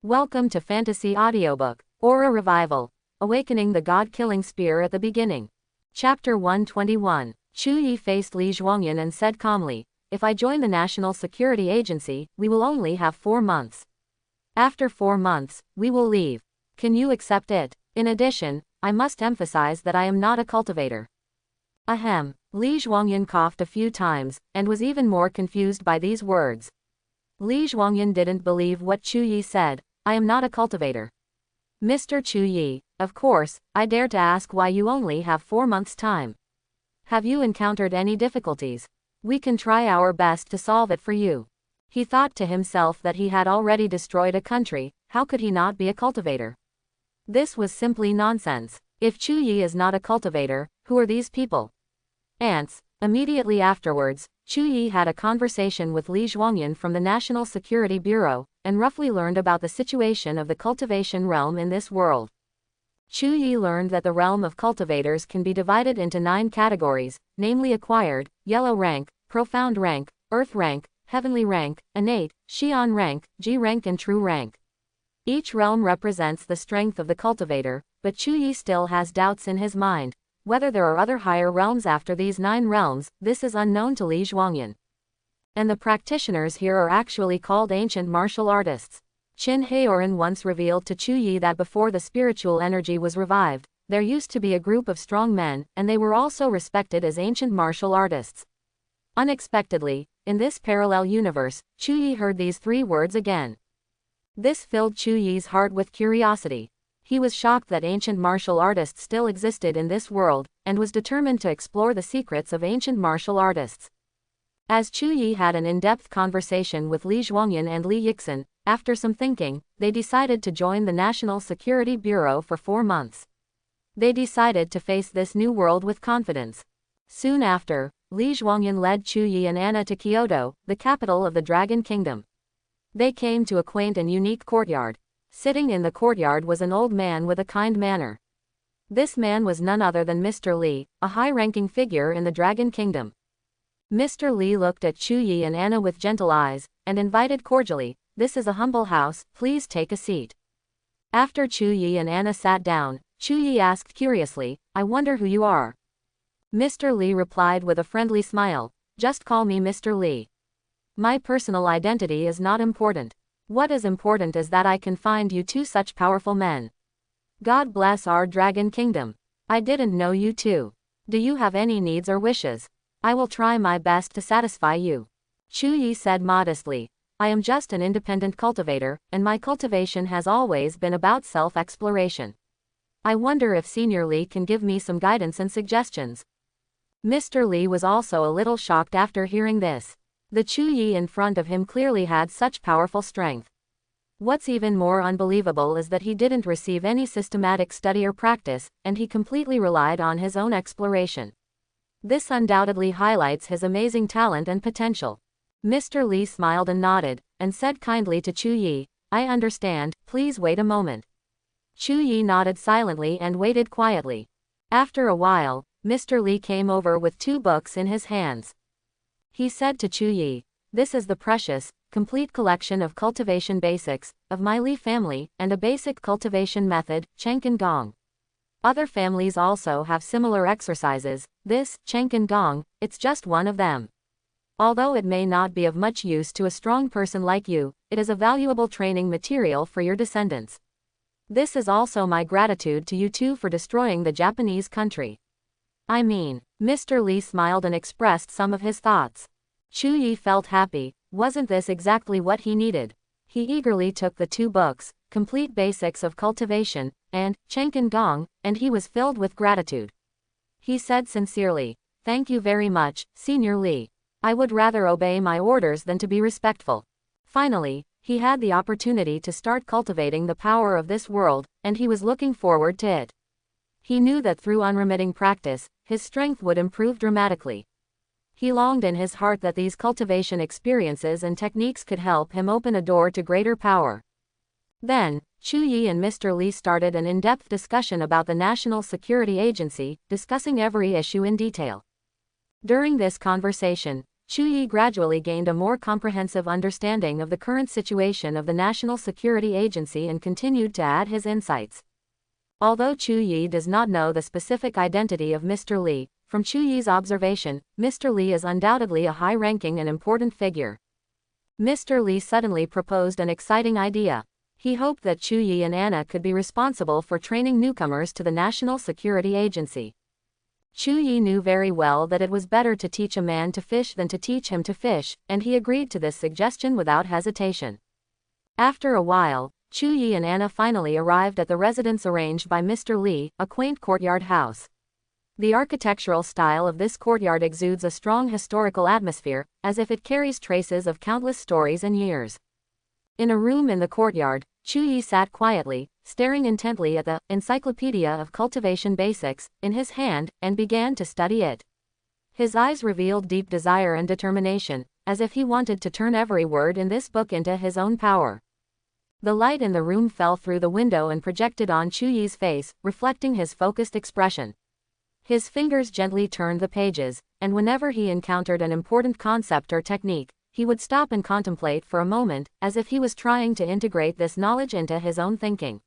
Welcome to Fantasy Audiobook, Aura Revival, Awakening the God-Killing Spear at the Beginning. Chapter 121. Chu Yi faced Li Zhuangyan and said calmly, "If I join the National Security Agency, we will only have 4 months. After 4 months, we will leave. Can you accept it? In addition, I must emphasize that I am not a cultivator." Ahem. Li Zhuangyan coughed a few times, and was even more confused by these words. Li Zhuangyan didn't believe what Chu Yi said. "I am not a cultivator." "Mr. Chu Yi, of course, I dare to ask why you only have 4 months' time. Have you encountered any difficulties? We can try our best to solve it for you." He thought to himself that he had already destroyed a country, how could he not be a cultivator? This was simply nonsense. If Chu Yi is not a cultivator, who are these people? Ants. Immediately afterwards, Chu Yi had a conversation with Li Zhuangyan from the National Security Bureau, and roughly learned about the situation of the cultivation realm in this world. Chu Yi learned that the realm of cultivators can be divided into 9 categories, namely acquired, yellow rank, profound rank, earth rank, heavenly rank, innate, Xian rank, G rank and true rank. Each realm represents the strength of the cultivator, but Chu Yi still has doubts in his mind. Whether there are other higher realms after these 9 realms, this is unknown to Li Zhuangyan. And the practitioners here are actually called ancient martial artists. Qin Heoran once revealed to Chu Yi that before the spiritual energy was revived, there used to be a group of strong men, and they were also respected as ancient martial artists. Unexpectedly, in this parallel universe, Chu Yi heard these 3 words again. This filled Chu Yi's heart with curiosity. He was shocked that ancient martial artists still existed in this world, and was determined to explore the secrets of ancient martial artists. As Chu Yi had an in-depth conversation with Li Zhuangyan and Li Yixin, after some thinking, they decided to join the National Security Bureau for 4 months. They decided to face this new world with confidence. Soon after, Li Zhuangyan led Chu Yi and Anna to Kyoto, the capital of the Dragon Kingdom. They came to a quaint and unique courtyard. Sitting in the courtyard was an old man with a kind manner. This man was none other than Mr. Li, a high-ranking figure in the Dragon Kingdom. Mr. Li looked at Chu Yi and Anna with gentle eyes, and invited cordially, "This is a humble house, please take a seat." After Chu Yi and Anna sat down, Chu Yi asked curiously, "I wonder who you are?" Mr. Li replied with a friendly smile, "Just call me Mr. Li. My personal identity is not important. What is important is that I can find you 2 such powerful men. God bless our Dragon Kingdom. I didn't know you 2. Do you have any needs or wishes? I will try my best to satisfy you." Chu Yi said modestly, "I am just an independent cultivator, and my cultivation has always been about self-exploration. I wonder if Senior Li can give me some guidance and suggestions." Mr. Li was also a little shocked after hearing this. The Chu Yi in front of him clearly had such powerful strength. What's even more unbelievable is that he didn't receive any systematic study or practice, and he completely relied on his own exploration. This undoubtedly highlights his amazing talent and potential. Mr. Li smiled and nodded, and said kindly to Chu Yi, "I understand, please wait a moment." Chu Yi nodded silently and waited quietly. After a while, Mr. Li came over with 2 books in his hands. He said to Chu Yi, "This is the precious, complete collection of cultivation basics, of my Li family, and a basic cultivation method, Chenken Gong. Other families also have similar exercises. This, Chenken Gong, it's just one of them. Although it may not be of much use to a strong person like you, it is a valuable training material for your descendants. This is also my gratitude to you 2 for destroying the Japanese country." "I mean," Mr. Li smiled and expressed some of his thoughts. Chu Yi felt happy. Wasn't this exactly what he needed? He eagerly took the 2 books, Complete Basics of Cultivation, and Chenken Gong, and he was filled with gratitude. He said sincerely, "Thank you very much, Senior Li. I would rather obey my orders than to be respectful." Finally, he had the opportunity to start cultivating the power of this world, and he was looking forward to it. He knew that through unremitting practice, his strength would improve dramatically. He longed in his heart that these cultivation experiences and techniques could help him open a door to greater power. Then, Chu Yi and Mr. Li started an in-depth discussion about the National Security Agency, discussing every issue in detail. During this conversation, Chu-yi gradually gained a more comprehensive understanding of the current situation of the National Security Agency and continued to add his insights. Although Chu-yi does not know the specific identity of Mr. Lee, from Chu-yi's observation, Mr. Lee is undoubtedly a high-ranking and important figure. Mr. Lee suddenly proposed an exciting idea. He hoped that Chu-yi and Anna could be responsible for training newcomers to the National Security Agency. Chu-yi knew very well that it was better to teach a man to fish than to teach him to fish, and he agreed to this suggestion without hesitation. After a while, Chu-yi and Anna finally arrived at the residence arranged by Mr. Lee, a quaint courtyard house. The architectural style of this courtyard exudes a strong historical atmosphere, as if it carries traces of countless stories and years. In a room in the courtyard, Chu-yi sat quietly, staring intently at the Encyclopedia of Cultivation Basics in his hand, and began to study it. His eyes revealed deep desire and determination, as if he wanted to turn every word in this book into his own power. The light in the room fell through the window and projected on Chu-yi's face, reflecting his focused expression. His fingers gently turned the pages, and whenever he encountered an important concept or technique, he would stop and contemplate for a moment, as if he was trying to integrate this knowledge into his own thinking.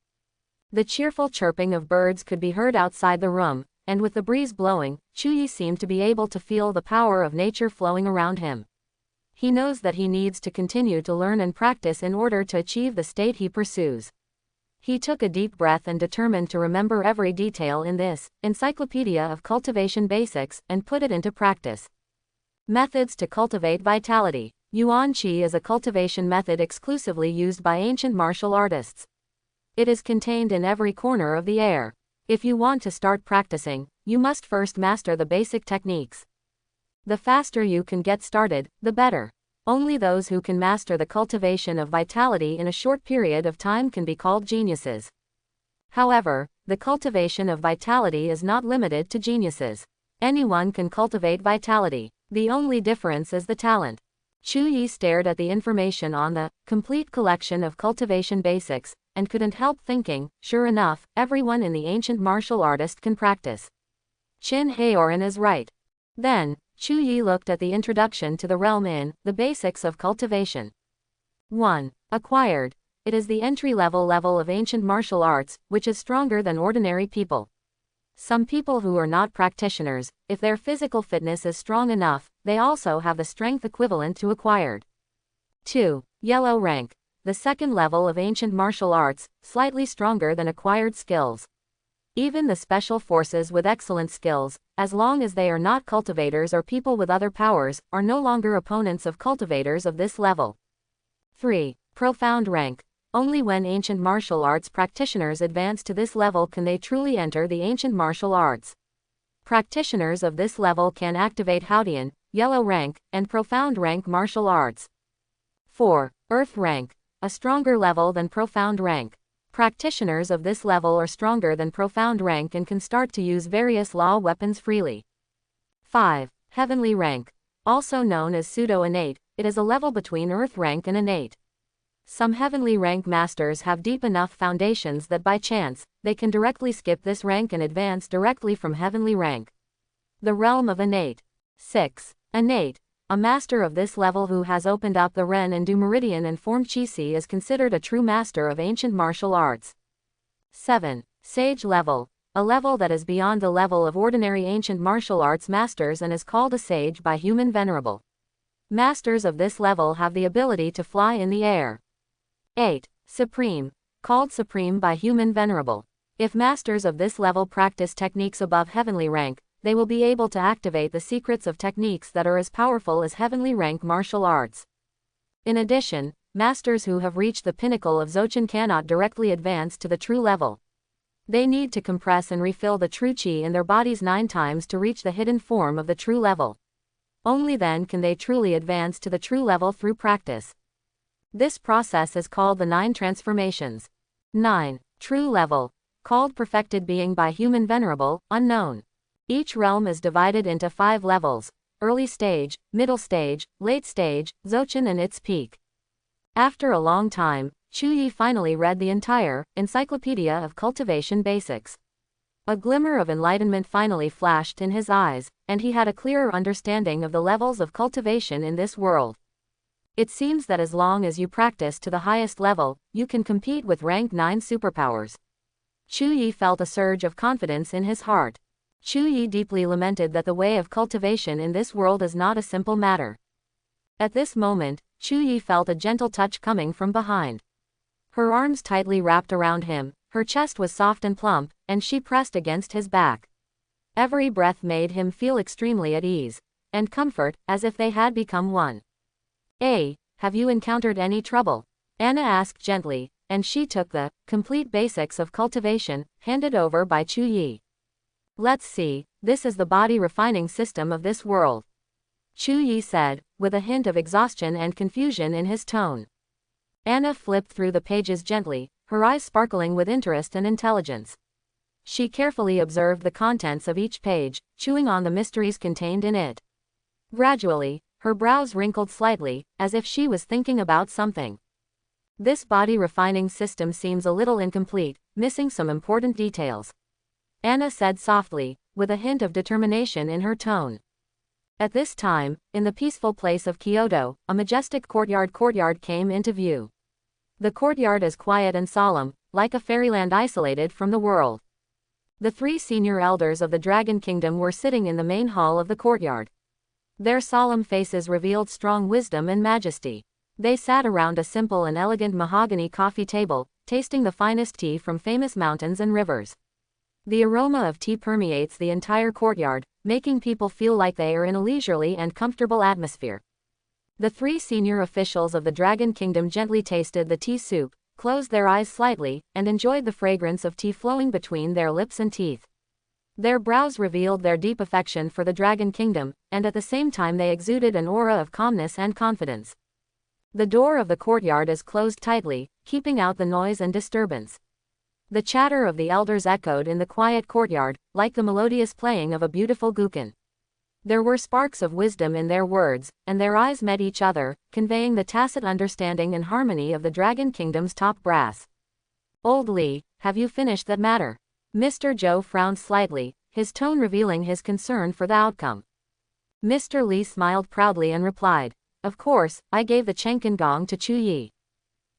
The cheerful chirping of birds could be heard outside the room, and with the breeze blowing, Chu-yi seemed to be able to feel the power of nature flowing around him. He knows that he needs to continue to learn and practice in order to achieve the state he pursues. He took a deep breath and determined to remember every detail in this Encyclopedia of Cultivation Basics and put it into practice. Methods to cultivate vitality. Yuan Qi is a cultivation method exclusively used by ancient martial artists. It is contained in every corner of the air. If you want to start practicing, you must first master the basic techniques. The faster you can get started, the better. Only those who can master the cultivation of vitality in a short period of time can be called geniuses. However, the cultivation of vitality is not limited to geniuses. Anyone can cultivate vitality. The only difference is the talent. Chu-yi stared at the information on the complete collection of cultivation basics, and couldn't help thinking, sure enough, everyone in the ancient martial artist can practice. Qin Haoran is right. Then, Chu-yi looked at the introduction to the realm in The Basics of Cultivation. 1. Acquired. It is the entry-level of ancient martial arts, which is stronger than ordinary people. Some people who are not practitioners, if their physical fitness is strong enough, they also have the strength equivalent to acquired. 2. Yellow rank. The second level of ancient martial arts, slightly stronger than acquired skills. Even the special forces with excellent skills, as long as they are not cultivators or people with other powers, are no longer opponents of cultivators of this level. 3. Profound rank. Only when ancient martial arts practitioners advance to this level can they truly enter the ancient martial arts. Practitioners of this level can activate Haodian, yellow rank, and profound rank martial arts. 4. Earth rank. A stronger level than profound rank. Practitioners of this level are stronger than profound rank and can start to use various law weapons freely. 5. Heavenly rank. Also known as pseudo-innate, it is a level between earth rank and innate. Some heavenly rank masters have deep enough foundations that by chance, they can directly skip this rank and advance directly from heavenly rank. The realm of innate. 6. Innate. A master of this level who has opened up the Ren and Du Meridian and formed Qi is considered a true master of ancient martial arts. 7. Sage level. A level that is beyond the level of ordinary ancient martial arts masters and is called a sage by human venerable. Masters of this level have the ability to fly in the air. 8. Supreme. Called supreme by human venerable. If masters of this level practice techniques above heavenly rank, they will be able to activate the secrets of techniques that are as powerful as heavenly rank martial arts. In addition, masters who have reached the pinnacle of Dzogchen cannot directly advance to the true level. They need to compress and refill the true Qi in their bodies 9 times to reach the hidden form of the true level. Only then can they truly advance to the true level through practice. This process is called the 9 transformations. 9. True level. Called perfected being by human venerable, unknown. Each realm is divided into 5 levels: early stage, middle stage, late stage, Dzogchen and its peak. After a long time, Chu-yi finally read the entire Encyclopedia of Cultivation Basics. A glimmer of enlightenment finally flashed in his eyes, and he had a clearer understanding of the levels of cultivation in this world. It seems that as long as you practice to the highest level, you can compete with rank 9 superpowers. Chu Yi felt a surge of confidence in his heart. Chu Yi deeply lamented that the way of cultivation in this world is not a simple matter. At this moment, Chu Yi felt a gentle touch coming from behind. Her arms tightly wrapped around him, her chest was soft and plump, and she pressed against his back. Every breath made him feel extremely at ease and comfort, as if they had become one. Have you encountered any trouble? Anna asked gently, and she took the complete basics of cultivation handed over by Chu Yi. Let's see, this is the body refining system of this world, Chu Yi said, with a hint of exhaustion and confusion in his tone. Anna flipped through the pages gently, her eyes sparkling with interest and intelligence. She carefully observed the contents of each page, chewing on the mysteries contained in it. Gradually, her brows wrinkled slightly, as if she was thinking about something. This body refining system seems a little incomplete, missing some important details, Anna said softly, with a hint of determination in her tone. At this time, in the peaceful place of Kyoto, a majestic courtyard came into view. The courtyard is quiet and solemn, like a fairyland isolated from the world. The 3 senior elders of the Dragon Kingdom were sitting in the main hall of the courtyard. Their solemn faces revealed strong wisdom and majesty. They sat around a simple and elegant mahogany coffee table, tasting the finest tea from famous mountains and rivers. The aroma of tea permeates the entire courtyard, making people feel like they are in a leisurely and comfortable atmosphere. The 3 senior officials of the Dragon Kingdom gently tasted the tea soup, closed their eyes slightly, and enjoyed the fragrance of tea flowing between their lips and teeth. Their brows revealed their deep affection for the Dragon Kingdom, and at the same time they exuded an aura of calmness and confidence. The door of the courtyard is closed tightly, keeping out the noise and disturbance. The chatter of the elders echoed in the quiet courtyard, like the melodious playing of a beautiful gukan. There were sparks of wisdom in their words, and their eyes met each other, conveying the tacit understanding and harmony of the Dragon Kingdom's top brass. Old Li, have you finished that matter? Mr. Zhou frowned slightly, his tone revealing his concern for the outcome. Mr. Li smiled proudly and replied, of course, I gave the Chenkin Gong to Chu Yi.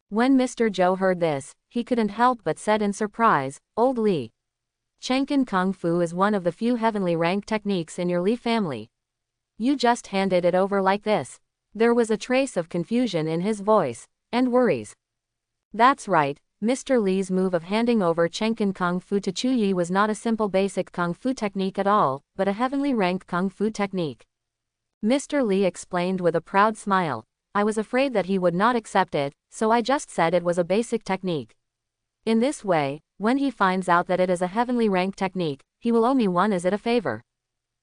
When Mr. Zhou heard this, he couldn't help but said in surprise, Old Li, Chenkin Kung Fu is one of the few heavenly rank techniques in your Li family. You just handed it over like this. There was a trace of confusion in his voice, and worries. That's right, Mr. Li's move of handing over Chenkin Kung Fu to Chu Yi was not a simple basic Kung Fu technique at all, but a heavenly rank Kung Fu technique. Mr. Li explained with a proud smile. I was afraid that he would not accept it, so I just said it was a basic technique. In this way, when he finds out that it is a heavenly rank technique, he will owe me one as it a favor.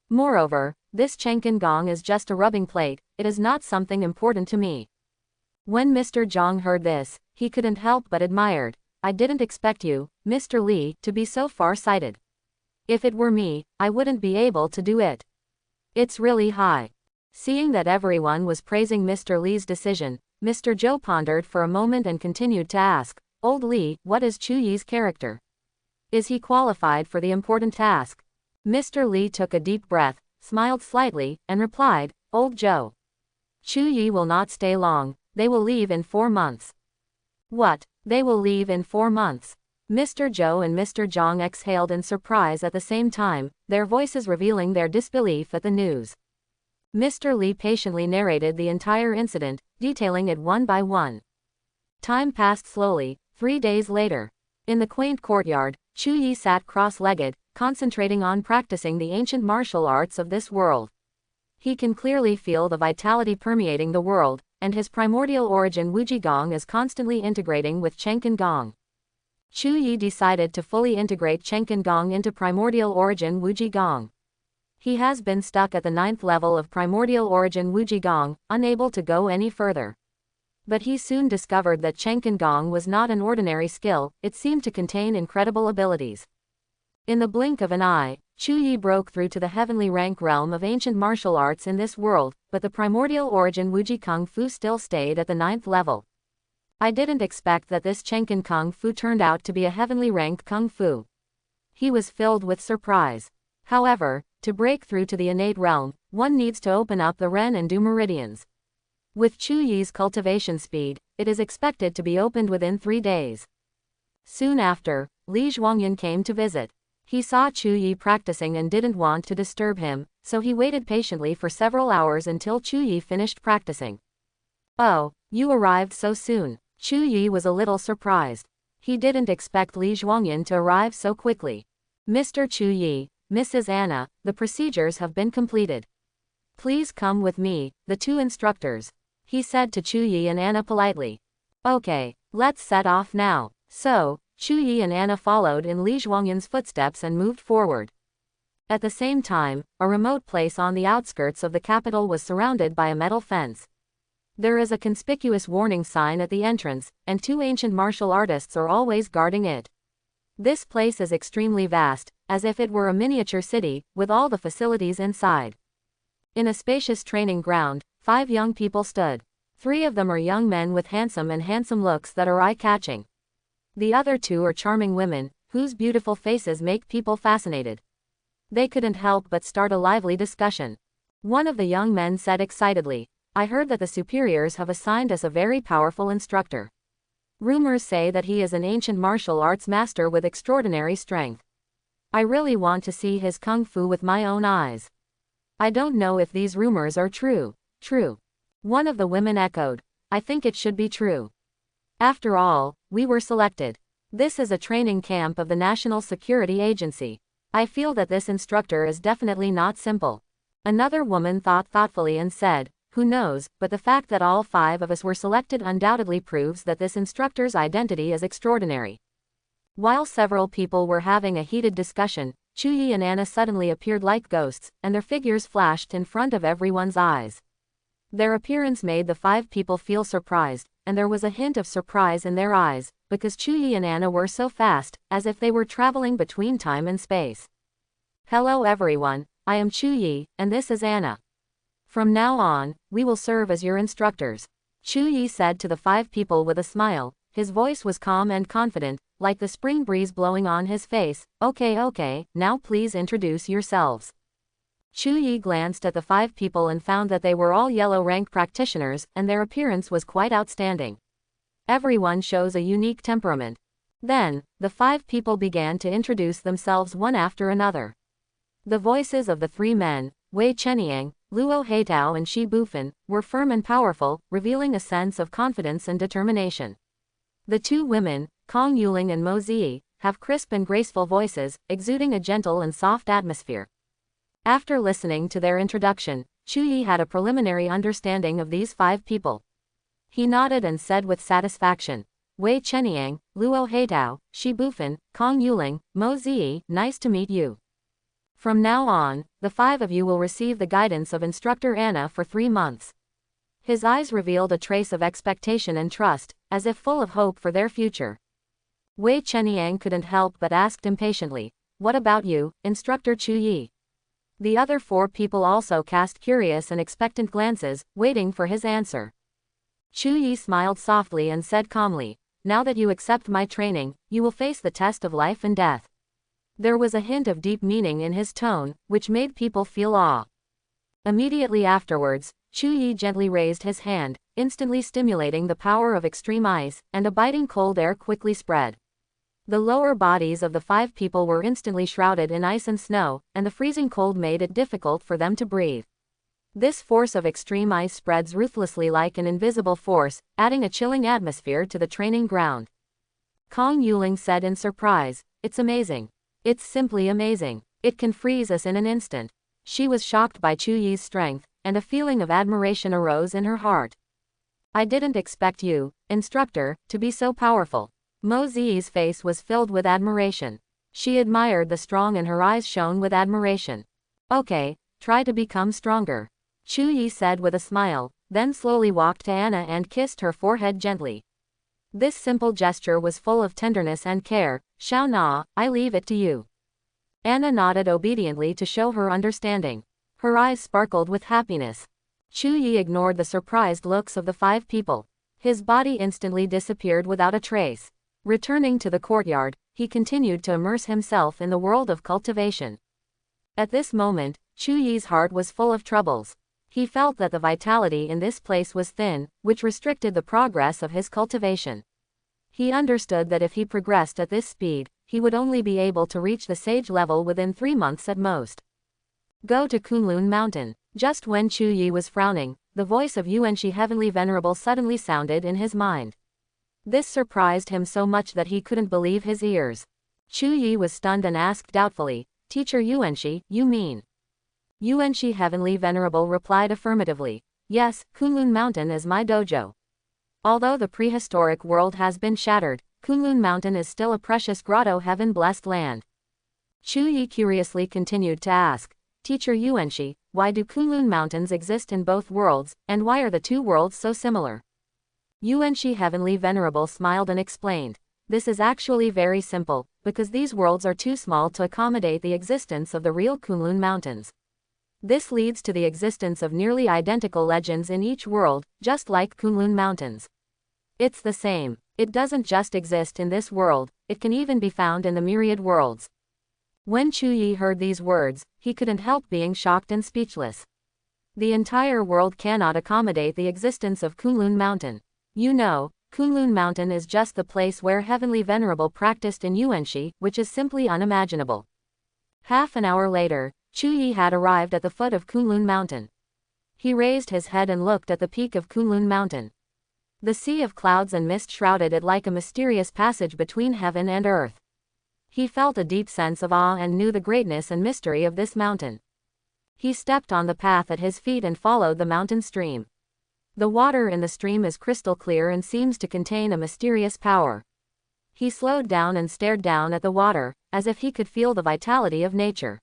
Moreover, this Chenkin Gong is just a rubbing plate, it is not something important to me. When Mr. Zhang heard this, he couldn't help but admired. I didn't expect you, Mr. Li, to be so far-sighted. If it were me, I wouldn't be able to do it. It's really high. Seeing that everyone was praising Mr. Li's decision, Mr. Zhou pondered for a moment and continued to ask, Old Li, what is Chu Yi's character? Is he qualified for the important task? Mr. Li took a deep breath, smiled slightly, and replied, Old Zhou, Chu Yi will not stay long, they will leave in 4 months. What? They will leave in 4 months? Mr. Zhou and Mr. Zhang exhaled in surprise at the same time, their voices revealing their disbelief at the news. Mr. Li patiently narrated the entire incident, detailing it one by one. Time passed slowly. 3 days later, in the quaint courtyard, Chu Yi sat cross-legged, concentrating on practicing the ancient martial arts of this world. He can clearly feel the vitality permeating the world, and his primordial origin Wuji Gong is constantly integrating with Chenkin Gong. Chu Yi decided to fully integrate Chenkin Gong into primordial origin Wuji Gong. He has been stuck at the 9th level of primordial origin Wuji Gong, unable to go any further. But he soon discovered that Chenkin Gong was not an ordinary skill, it seemed to contain incredible abilities. In the blink of an eye, Chu Yi broke through to the heavenly rank realm of ancient martial arts in this world, but the primordial origin Wuji Kung Fu still stayed at the 9th level. I didn't expect that this Chenkin Kung Fu turned out to be a heavenly rank Kung Fu. He was filled with surprise. However, to break through to the innate realm, one needs to open up the Ren and Du meridians. With Chu Yi's cultivation speed, it is expected to be opened within 3 days. Soon after, Li Zhuangyan came to visit. He saw Chu Yi practicing and didn't want to disturb him, so he waited patiently for several hours until Chu Yi finished practicing. "Oh, you arrived so soon." Chu Yi was a little surprised. He didn't expect Li Zhuangyan to arrive so quickly. "Mr. Chu Yi, Mrs. Anna, the procedures have been completed. Please come with me, the 2 instructors," he said to Chu Yi and Anna politely. "Okay, let's set off now." So, Chu Yi and Anna followed in Li Zhuangyan's footsteps and moved forward. At the same time, a remote place on the outskirts of the capital was surrounded by a metal fence. There is a conspicuous warning sign at the entrance, and 2 ancient martial artists are always guarding it. This place is extremely vast, as if it were a miniature city, with all the facilities inside. In a spacious training ground, 5 young people stood. 3 of them are young men with handsome looks that are eye-catching. The other 2 are charming women, whose beautiful faces make people fascinated. They couldn't help but start a lively discussion. One of the young men said excitedly, "I heard that the superiors have assigned us a very powerful instructor. Rumors say that he is an ancient martial arts master with extraordinary strength. I really want to see his kung fu with my own eyes." "I don't know if these rumors are true." "True." One of the women echoed. "I think it should be true. After all, we were selected. This is a training camp of the National Security Agency. I feel that this instructor is definitely not simple." Another woman thought thoughtfully and said, "Who knows, but the fact that all 5 of us were selected undoubtedly proves that this instructor's identity is extraordinary." While several people were having a heated discussion, Chu Yi and Anna suddenly appeared like ghosts, and their figures flashed in front of everyone's eyes. Their appearance made the 5 people feel surprised, and there was a hint of surprise in their eyes, because Chu Yi and Anna were so fast, as if they were traveling between time and space. "Hello everyone, I am Chu Yi, and this is Anna. From now on, we will serve as your instructors," Chu Yi said to the 5 people with a smile. His voice was calm and confident, like the spring breeze blowing on his face. Okay, now please introduce yourselves." Chu Yi glanced at the 5 people and found that they were all yellow rank practitioners, and their appearance was quite outstanding. Everyone shows a unique temperament. Then, the 5 people began to introduce themselves one after another. The voices of the 3 men, Wei Cheniang, Luo Heitao and Shi Bufan, were firm and powerful, revealing a sense of confidence and determination. The 2 women, Kong Yuling and Mo Ziyi, have crisp and graceful voices, exuding a gentle and soft atmosphere. After listening to their introduction, Chu Yi had a preliminary understanding of these 5 people. He nodded and said with satisfaction, "Wei Cheniang, Luo Heitao, Shi Bufan, Kong Yuling, Mo Ziyi, nice to meet you. From now on, the 5 of you will receive the guidance of Instructor Anna for 3 months." His eyes revealed a trace of expectation and trust, as if full of hope for their future. Wei Cheniang couldn't help but asked impatiently, "What about you, Instructor Chu Yi?" The other 4 people also cast curious and expectant glances, waiting for his answer. Chu Yi smiled softly and said calmly, "Now that you accept my training, you will face the test of life and death." There was a hint of deep meaning in his tone, which made people feel awe. Immediately afterwards, Chu Yi gently raised his hand, instantly stimulating the power of extreme ice, and a biting cold air quickly spread. The lower bodies of the 5 people were instantly shrouded in ice and snow, and the freezing cold made it difficult for them to breathe. This force of extreme ice spreads ruthlessly like an invisible force, adding a chilling atmosphere to the training ground. Kong Yuling said in surprise, "It's amazing. It's simply amazing. It can freeze us in an instant." She was shocked by Chu Yi's strength, and a feeling of admiration arose in her heart. "I didn't expect you, instructor, to be so powerful." Mo Ziyi's face was filled with admiration. She admired the strong and her eyes shone with admiration. "Okay, try to become stronger," Chu Yi said with a smile, then slowly walked to Anna and kissed her forehead gently. This simple gesture was full of tenderness and care. "Xiao Na, I leave it to you." Anna nodded obediently to show her understanding. Her eyes sparkled with happiness. Chu Yi ignored the surprised looks of the 5 people. His body instantly disappeared without a trace. Returning to the courtyard, he continued to immerse himself in the world of cultivation. At this moment, Chu Yi's heart was full of troubles. He felt that the vitality in this place was thin, which restricted the progress of his cultivation. He understood that if he progressed at this speed, he would only be able to reach the sage level within 3 months at most. Go to Kunlun Mountain. Just when Chu Yi was frowning, the voice of Yuanshi Heavenly Venerable suddenly sounded in his mind. This surprised him so much that he couldn't believe his ears. Chu Yi was stunned and asked doubtfully, "Teacher Yuanshi, you mean?" Yuanshi Heavenly Venerable replied affirmatively, "Yes, Kunlun Mountain is my dojo." Although the prehistoric world has been shattered, Kunlun Mountain is still a precious grotto heaven-blessed land. Chu Yi curiously continued to ask, "Teacher Yuanshi, why do Kunlun Mountains exist in both worlds, and why are the two worlds so similar?" Yuanshi Heavenly Venerable smiled and explained, "This is actually very simple, because these worlds are too small to accommodate the existence of the real Kunlun Mountains. This leads to the existence of nearly identical legends in each world, just like Kunlun Mountains. It's the same. It doesn't just exist in this world, it can even be found in the myriad worlds." When Chu Yi heard these words, he couldn't help being shocked and speechless. The entire world cannot accommodate the existence of Kunlun Mountain. You know, Kunlun Mountain is just the place where Heavenly Venerable practiced in Yuanshi, which is simply unimaginable. Half an hour later, Chu Yi had arrived at the foot of Kunlun Mountain. He raised his head and looked at the peak of Kunlun Mountain. The sea of clouds and mist shrouded it like a mysterious passage between heaven and earth. He felt a deep sense of awe and knew the greatness and mystery of this mountain. He stepped on the path at his feet and followed the mountain stream. The water in the stream is crystal clear and seems to contain a mysterious power. He slowed down and stared down at the water, as if he could feel the vitality of nature.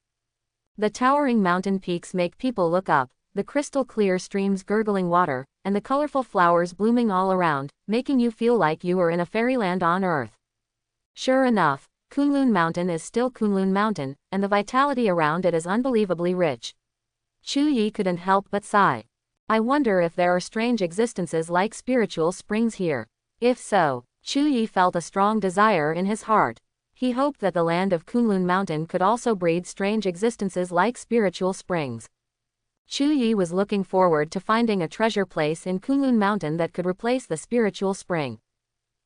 The towering mountain peaks make people look up, the crystal clear streams gurgling water, and the colorful flowers blooming all around, making you feel like you are in a fairyland on earth. Sure enough, Kunlun Mountain is still Kunlun Mountain, and the vitality around it is unbelievably rich. Chu Yi couldn't help but sigh. I wonder if there are strange existences like spiritual springs here. If so, Chu Yi felt a strong desire in his heart. He hoped that the land of Kunlun Mountain could also breed strange existences like spiritual springs. Chu Yi was looking forward to finding a treasure place in Kunlun Mountain that could replace the spiritual spring.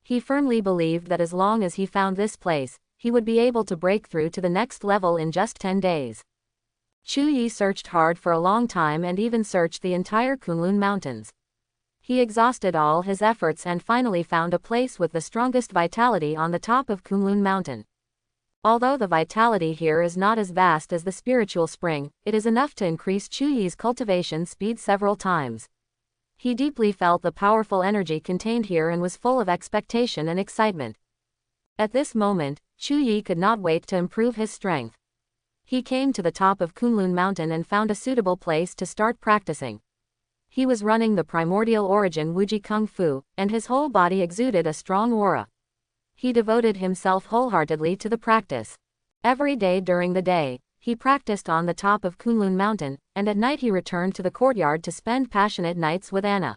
He firmly believed that as long as he found this place, he would be able to break through to the next level in just 10 days. Chu Yi searched hard for a long time and even searched the entire Kunlun Mountains. He exhausted all his efforts and finally found a place with the strongest vitality on the top of Kunlun Mountain. Although the vitality here is not as vast as the spiritual spring, it is enough to increase Chu Yi's cultivation speed several times. He deeply felt the powerful energy contained here and was full of expectation and excitement. At this moment, Chu Yi could not wait to improve his strength. He came to the top of Kunlun Mountain and found a suitable place to start practicing. He was running the primordial origin Wuji Kung Fu, and his whole body exuded a strong aura. He devoted himself wholeheartedly to the practice. Every day during the day, he practiced on the top of Kunlun Mountain, and at night he returned to the courtyard to spend passionate nights with Anna.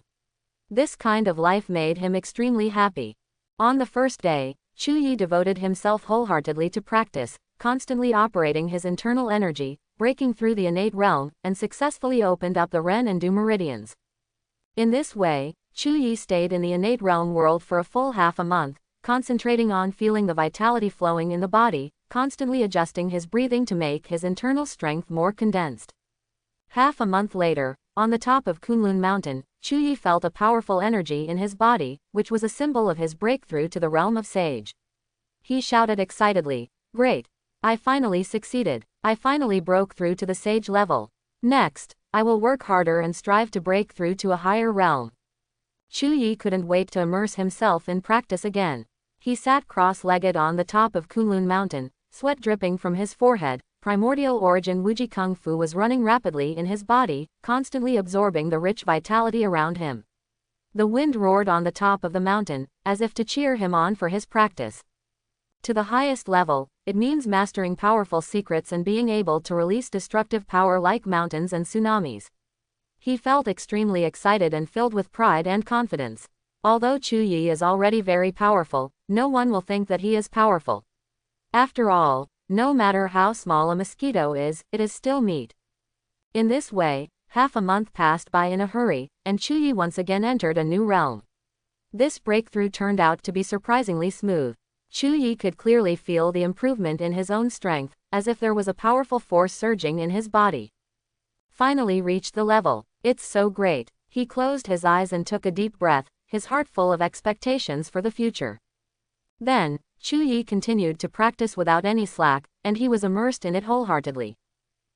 This kind of life made him extremely happy. On the first day, Chu Yi devoted himself wholeheartedly to practice, constantly operating his internal energy, breaking through the innate realm, and successfully opened up the Ren and Du meridians. In this way, Chu Yi stayed in the innate realm world for a full half a month, concentrating on feeling the vitality flowing in the body, constantly adjusting his breathing to make his internal strength more condensed. Half a month later, on the top of Kunlun Mountain, Chu Yi felt a powerful energy in his body, which was a symbol of his breakthrough to the realm of Sage. He shouted excitedly, "Great! I finally succeeded. I finally broke through to the Sage level. Next, I will work harder and strive to break through to a higher realm." Chu Yi couldn't wait to immerse himself in practice again. He sat cross-legged on the top of Kunlun Mountain, sweat dripping from his forehead. Primordial origin Wuji Kung Fu was running rapidly in his body, constantly absorbing the rich vitality around him. The wind roared on the top of the mountain, as if to cheer him on for his practice. To the highest level, it means mastering powerful secrets and being able to release destructive power like mountains and tsunamis. He felt extremely excited and filled with pride and confidence. Although Chu Yi is already very powerful, no one will think that he is powerful. After all, no matter how small a mosquito is, it is still meat. In this way, half a month passed by in a hurry, and Chuyi once again entered a new realm. This breakthrough turned out to be surprisingly smooth. Chuyi could clearly feel the improvement in his own strength, as if there was a powerful force surging in his body. Finally reached the level. It's so great. He closed his eyes and took a deep breath, his heart full of expectations for the future. Then, Chuyi continued to practice without any slack, and he was immersed in it wholeheartedly.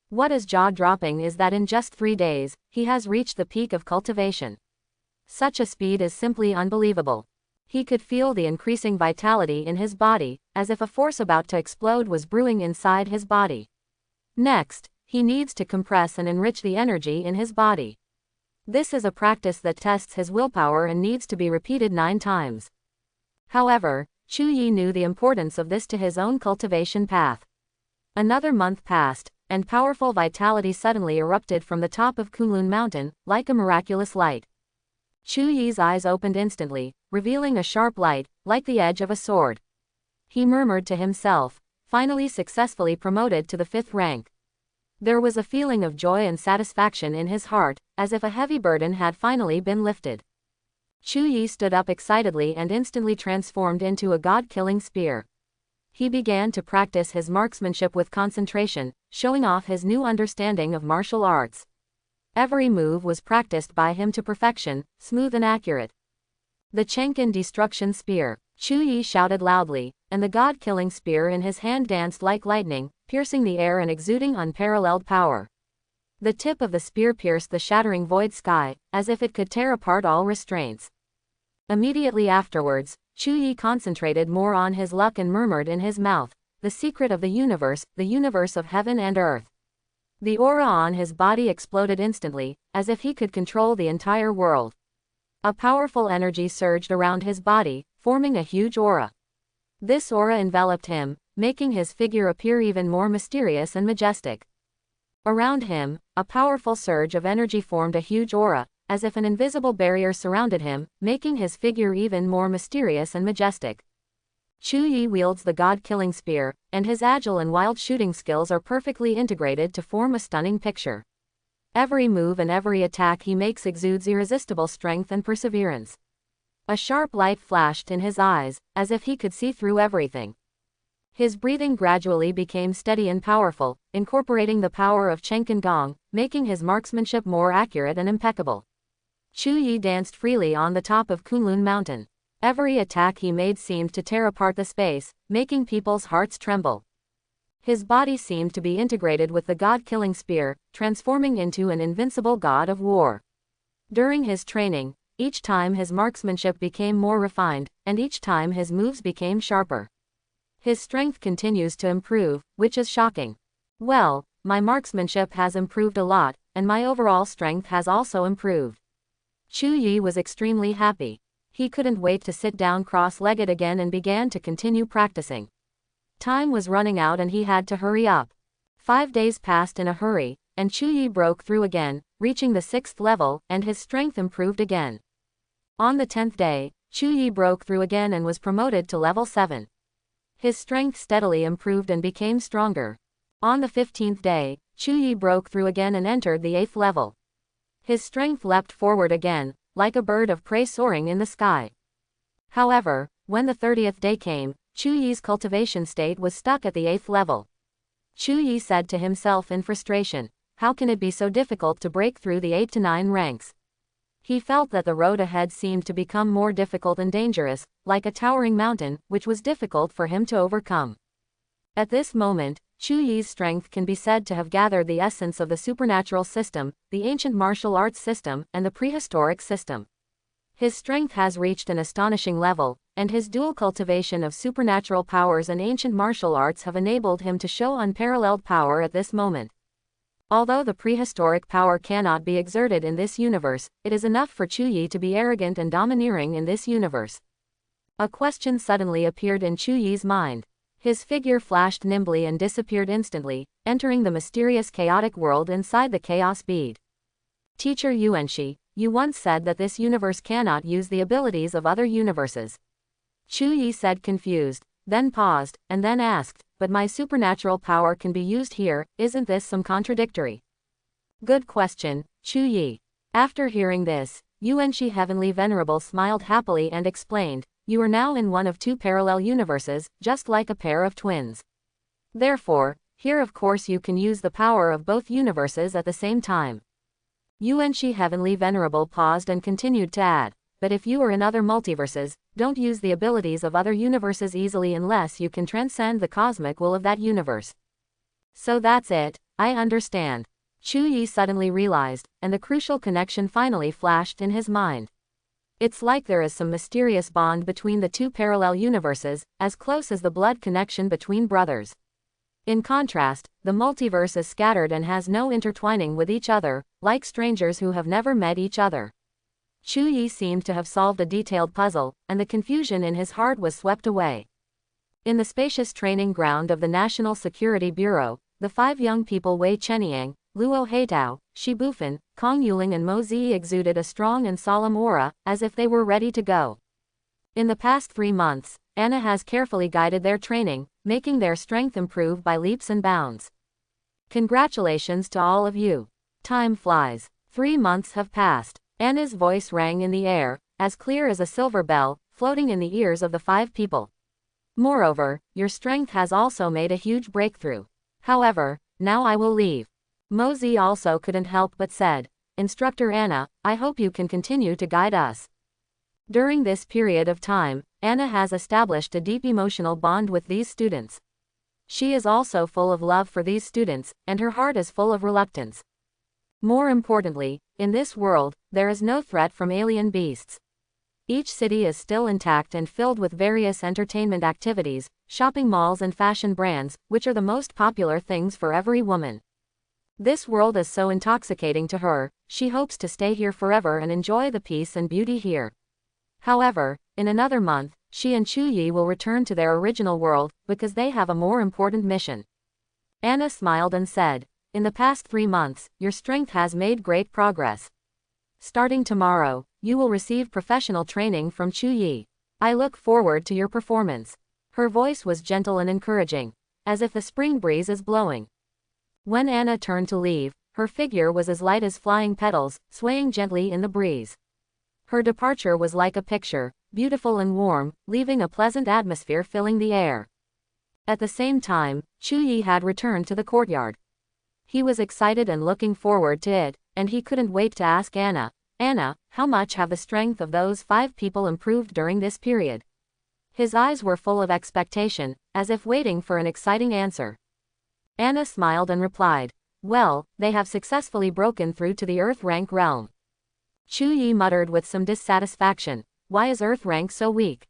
What is jaw-dropping is that in just 3 days, he has reached the peak of cultivation. Such a speed is simply unbelievable. He could feel the increasing vitality in his body, as if a force about to explode was brewing inside his body. Next, he needs to compress and enrich the energy in his body. This is a practice that tests his willpower and needs to be repeated 9 times. However, Chuyi knew the importance of this to his own cultivation path. Another month passed, and powerful vitality suddenly erupted from the top of Kunlun Mountain, like a miraculous light. Chuyi's eyes opened instantly, revealing a sharp light, like the edge of a sword. He murmured to himself, finally successfully promoted to the 5th rank. There was a feeling of joy and satisfaction in his heart, as if a heavy burden had finally been lifted. Chuyi stood up excitedly and instantly transformed into a god-killing spear. He began to practice his marksmanship with concentration, showing off his new understanding of martial arts. Every move was practiced by him to perfection, smooth and accurate. The Chenkin Destruction Spear. Chuyi shouted loudly, and the god-killing spear in his hand danced like lightning, piercing the air and exuding unparalleled power. The tip of the spear pierced the shattering void sky, as if it could tear apart all restraints. Immediately afterwards, Chuyi concentrated more on his luck and murmured in his mouth, "The secret of the universe of heaven and earth." The aura on his body exploded instantly, as if he could control the entire world. A powerful energy surged around his body, forming a huge aura. This aura enveloped him, making his figure appear even more mysterious and majestic. Around him, a powerful surge of energy formed a huge aura, as if an invisible barrier surrounded him, making his figure even more mysterious and majestic. Chuyi wields the god-killing spear, and his agile and wild shooting skills are perfectly integrated to form a stunning picture. Every move and every attack he makes exudes irresistible strength and perseverance. A sharp light flashed in his eyes, as if he could see through everything. His breathing gradually became steady and powerful, incorporating the power of Chenkin Gong, making his marksmanship more accurate and impeccable. Chuyi danced freely on the top of Kunlun Mountain. Every attack he made seemed to tear apart the space, making people's hearts tremble. His body seemed to be integrated with the god-killing spear, transforming into an invincible god of war. During his training, each time his marksmanship became more refined, and each time his moves became sharper. His strength continues to improve, which is shocking. Well, my marksmanship has improved a lot, and my overall strength has also improved. Chuyi was extremely happy. He couldn't wait to sit down cross-legged again and began to continue practicing. Time was running out and he had to hurry up. 5 days passed in a hurry, and Chuyi broke through again, reaching the 6th level, and his strength improved again. On the 10th day, Chuyi broke through again and was promoted to level 7. His strength steadily improved and became stronger. On the 15th day, Chuyi broke through again and entered the 8th level. His strength leapt forward again, like a bird of prey soaring in the sky. However, when the 30th day came, Chuyi's cultivation state was stuck at the 8th level. Chuyi said to himself in frustration, how can it be so difficult to break through the 8 to 9 ranks? He felt that the road ahead seemed to become more difficult and dangerous, like a towering mountain, which was difficult for him to overcome. At this moment, Chuyi's strength can be said to have gathered the essence of the supernatural system, the ancient martial arts system, and the prehistoric system. His strength has reached an astonishing level, and his dual cultivation of supernatural powers and ancient martial arts have enabled him to show unparalleled power at this moment. Although the prehistoric power cannot be exerted in this universe, it is enough for Chuyi to be arrogant and domineering in this universe. A question suddenly appeared in Chuyi's mind. His figure flashed nimbly and disappeared instantly, entering the mysterious chaotic world inside the chaos bead. Teacher Yuanshi, you once said that this universe cannot use the abilities of other universes. Chu Yi said confused, then paused, and then asked, but my supernatural power can be used here, isn't this some contradictory? Good question, Chu Yi. After hearing this, Yuanshi Heavenly Venerable smiled happily and explained, you are now in one of two parallel universes, just like a pair of twins. Therefore, here of course you can use the power of both universes at the same time. Yuanshi Heavenly Venerable paused and continued to add, but if you are in other multiverses, don't use the abilities of other universes easily unless you can transcend the cosmic will of that universe. So that's it, I understand. Chu Yi suddenly realized, and the crucial connection finally flashed in his mind. It's like there is some mysterious bond between the two parallel universes, as close as the blood connection between brothers. In contrast, the multiverse is scattered and has no intertwining with each other, like strangers who have never met each other. Chu Yi seemed to have solved a detailed puzzle, and the confusion in his heart was swept away. In the spacious training ground of the National Security Bureau, the 5 young people Wei Cheniang, Luo Heitao, Shi Bufan, Kong Yuling and Mo Zi exuded a strong and solemn aura, as if they were ready to go. In the past 3 months, Anna has carefully guided their training, making their strength improve by leaps and bounds. Congratulations to all of you. Time flies. 3 months have passed. Anna's voice rang in the air, as clear as a silver bell, floating in the ears of the 5 people. Moreover, your strength has also made a huge breakthrough. However, now I will leave. Mo Zi also couldn't help but said, Instructor Anna, I hope you can continue to guide us. During this period of time, Anna has established a deep emotional bond with these students. She is also full of love for these students, and her heart is full of reluctance. More importantly, in this world, there is no threat from alien beasts. Each city is still intact and filled with various entertainment activities, shopping malls and fashion brands, which are the most popular things for every woman. This world is so intoxicating to her, she hopes to stay here forever and enjoy the peace and beauty here. However, in another month, she and Chu Yi will return to their original world, because they have a more important mission. Anna smiled and said, in the past 3 months, your strength has made great progress. Starting tomorrow, you will receive professional training from Chu Yi. I look forward to your performance. Her voice was gentle and encouraging, as if the spring breeze is blowing. When Anna turned to leave, her figure was as light as flying petals, swaying gently in the breeze. Her departure was like a picture, beautiful and warm, leaving a pleasant atmosphere filling the air. At the same time, Chu Yi had returned to the courtyard. He was excited and looking forward to it, and he couldn't wait to ask Anna, Anna, how much have the strength of those 5 people improved during this period? His eyes were full of expectation, as if waiting for an exciting answer. Anna smiled and replied, well, they have successfully broken through to the Earth rank realm. Chu Yi muttered with some dissatisfaction, why is Earth rank so weak?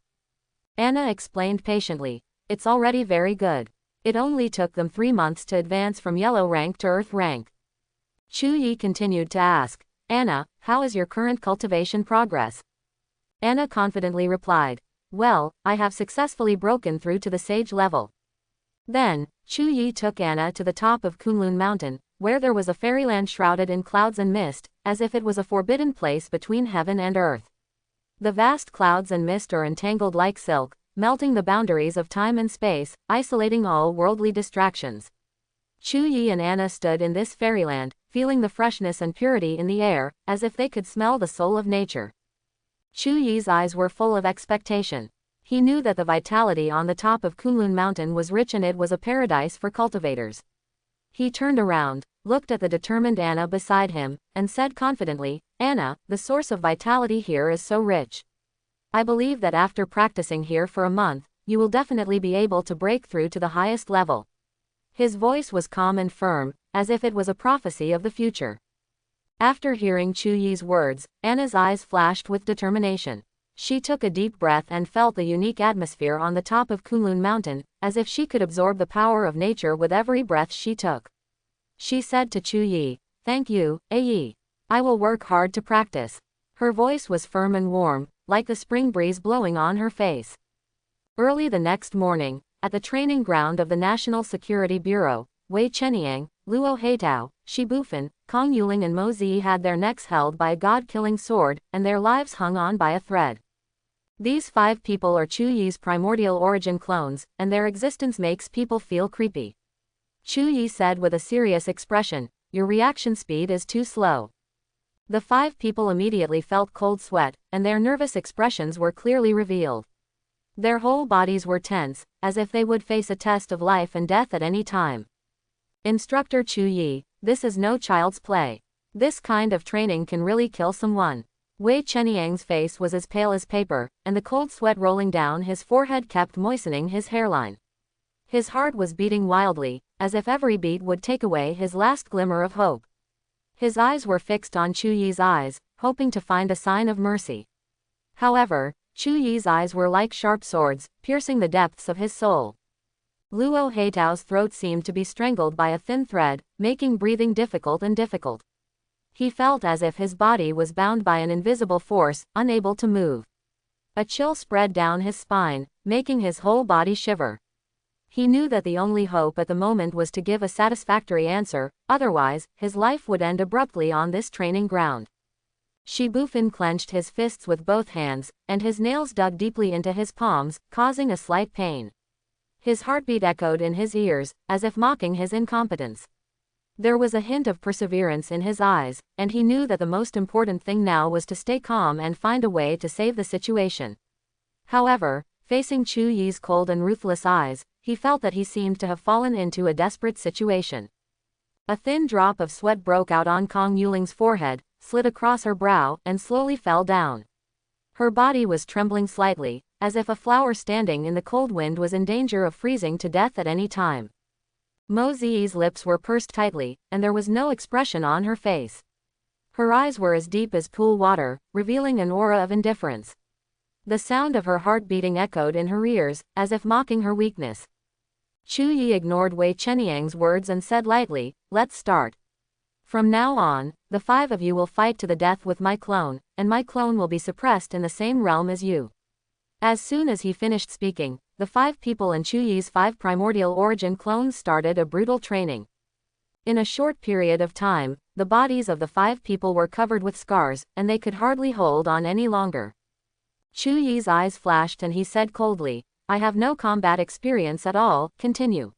Anna explained patiently, it's already very good. It only took them 3 months to advance from yellow rank to Earth rank. Chu Yi continued to ask, Anna, how is your current cultivation progress? Anna confidently replied, well, I have successfully broken through to the sage level. Then, Chu Yi took Anna to the top of Kunlun Mountain, where there was a fairyland shrouded in clouds and mist, as if it was a forbidden place between heaven and earth. The vast clouds and mist are entangled like silk, melting the boundaries of time and space, isolating all worldly distractions. Chu Yi and Anna stood in this fairyland, feeling the freshness and purity in the air, as if they could smell the soul of nature. Chu Yi's eyes were full of expectation. He knew that the vitality on the top of Kunlun Mountain was rich and it was a paradise for cultivators. He turned around, looked at the determined Anna beside him, and said confidently, Anna, the source of vitality here is so rich. I believe that after practicing here for a month, you will definitely be able to break through to the highest level. His voice was calm and firm, as if it was a prophecy of the future. After hearing Chu Yi's words, Anna's eyes flashed with determination. She took a deep breath and felt the unique atmosphere on the top of Kunlun Mountain, as if she could absorb the power of nature with every breath she took. She said to Chu Yi, thank you, Yi. I will work hard to practice. Her voice was firm and warm, like the spring breeze blowing on her face. Early the next morning, at the training ground of the National Security Bureau, Wei Cheniang, Luo Heitao, Shi Bufan, Kong Yuling and Mo Zi had their necks held by a god-killing sword, and their lives hung on by a thread. These 5 people are Chu Yi's primordial origin clones, and their existence makes people feel creepy. Chu Yi said with a serious expression, your reaction speed is too slow. The 5 people immediately felt cold sweat, and their nervous expressions were clearly revealed. Their whole bodies were tense, as if they would face a test of life and death at any time. Instructor Chu Yi, this is no child's play. This kind of training can really kill someone. Wei Cheniang's face was as pale as paper, and the cold sweat rolling down his forehead kept moistening his hairline. His heart was beating wildly, as if every beat would take away his last glimmer of hope. His eyes were fixed on Chu Yi's eyes, hoping to find a sign of mercy. However, Chu Yi's eyes were like sharp swords, piercing the depths of his soul. Luo Heitao's throat seemed to be strangled by a thin thread, making breathing difficult and difficult. He felt as if his body was bound by an invisible force, unable to move. A chill spread down his spine, making his whole body shiver. He knew that the only hope at the moment was to give a satisfactory answer, otherwise, his life would end abruptly on this training ground. Shi Bufin clenched his fists with both hands, and his nails dug deeply into his palms, causing a slight pain. His heartbeat echoed in his ears, as if mocking his incompetence. There was a hint of perseverance in his eyes, and he knew that the most important thing now was to stay calm and find a way to save the situation. However, facing Chu Yi's cold and ruthless eyes, he felt that he seemed to have fallen into a desperate situation. A thin drop of sweat broke out on Kong Yuling's forehead, slid across her brow, and slowly fell down. Her body was trembling slightly, as if a flower standing in the cold wind was in danger of freezing to death at any time. Mo Ziyi's lips were pursed tightly, and there was no expression on her face. Her eyes were as deep as pool water, revealing an aura of indifference. The sound of her heart beating echoed in her ears, as if mocking her weakness. Chu Yi ignored Wei Cheniang's words and said lightly, let's start. From now on, the 5 of you will fight to the death with my clone, and my clone will be suppressed in the same realm as you. As soon as he finished speaking, the 5 people and Chu Yi's 5 primordial origin clones started a brutal training. In a short period of time, the bodies of the 5 people were covered with scars, and they could hardly hold on any longer. Chu Yi's eyes flashed and he said coldly, I have no combat experience at all, continue.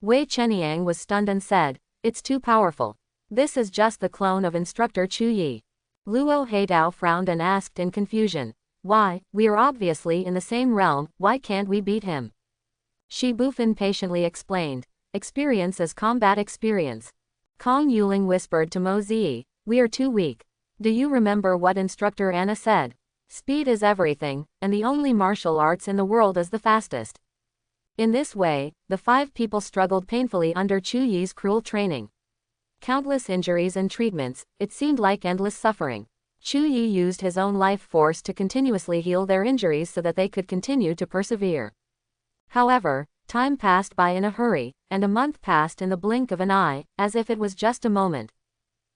Wei Cheniang was stunned and said, it's too powerful. This is just the clone of Instructor Chu Yi. Luo Heitao frowned and asked in confusion, why, we are obviously in the same realm, why can't we beat him? Shi Bufin patiently explained, experience is combat experience. Kong Yuling whispered to Mo Ziyi, we are too weak. Do you remember what Instructor Anna said? Speed is everything, and the only martial arts in the world is the fastest. In this way, the 5 people struggled painfully under Chu Yi's cruel training. Countless injuries and treatments, it seemed like endless suffering. Chu Yi used his own life force to continuously heal their injuries so that they could continue to persevere. However, time passed by in a hurry, and a month passed in the blink of an eye, as if it was just a moment.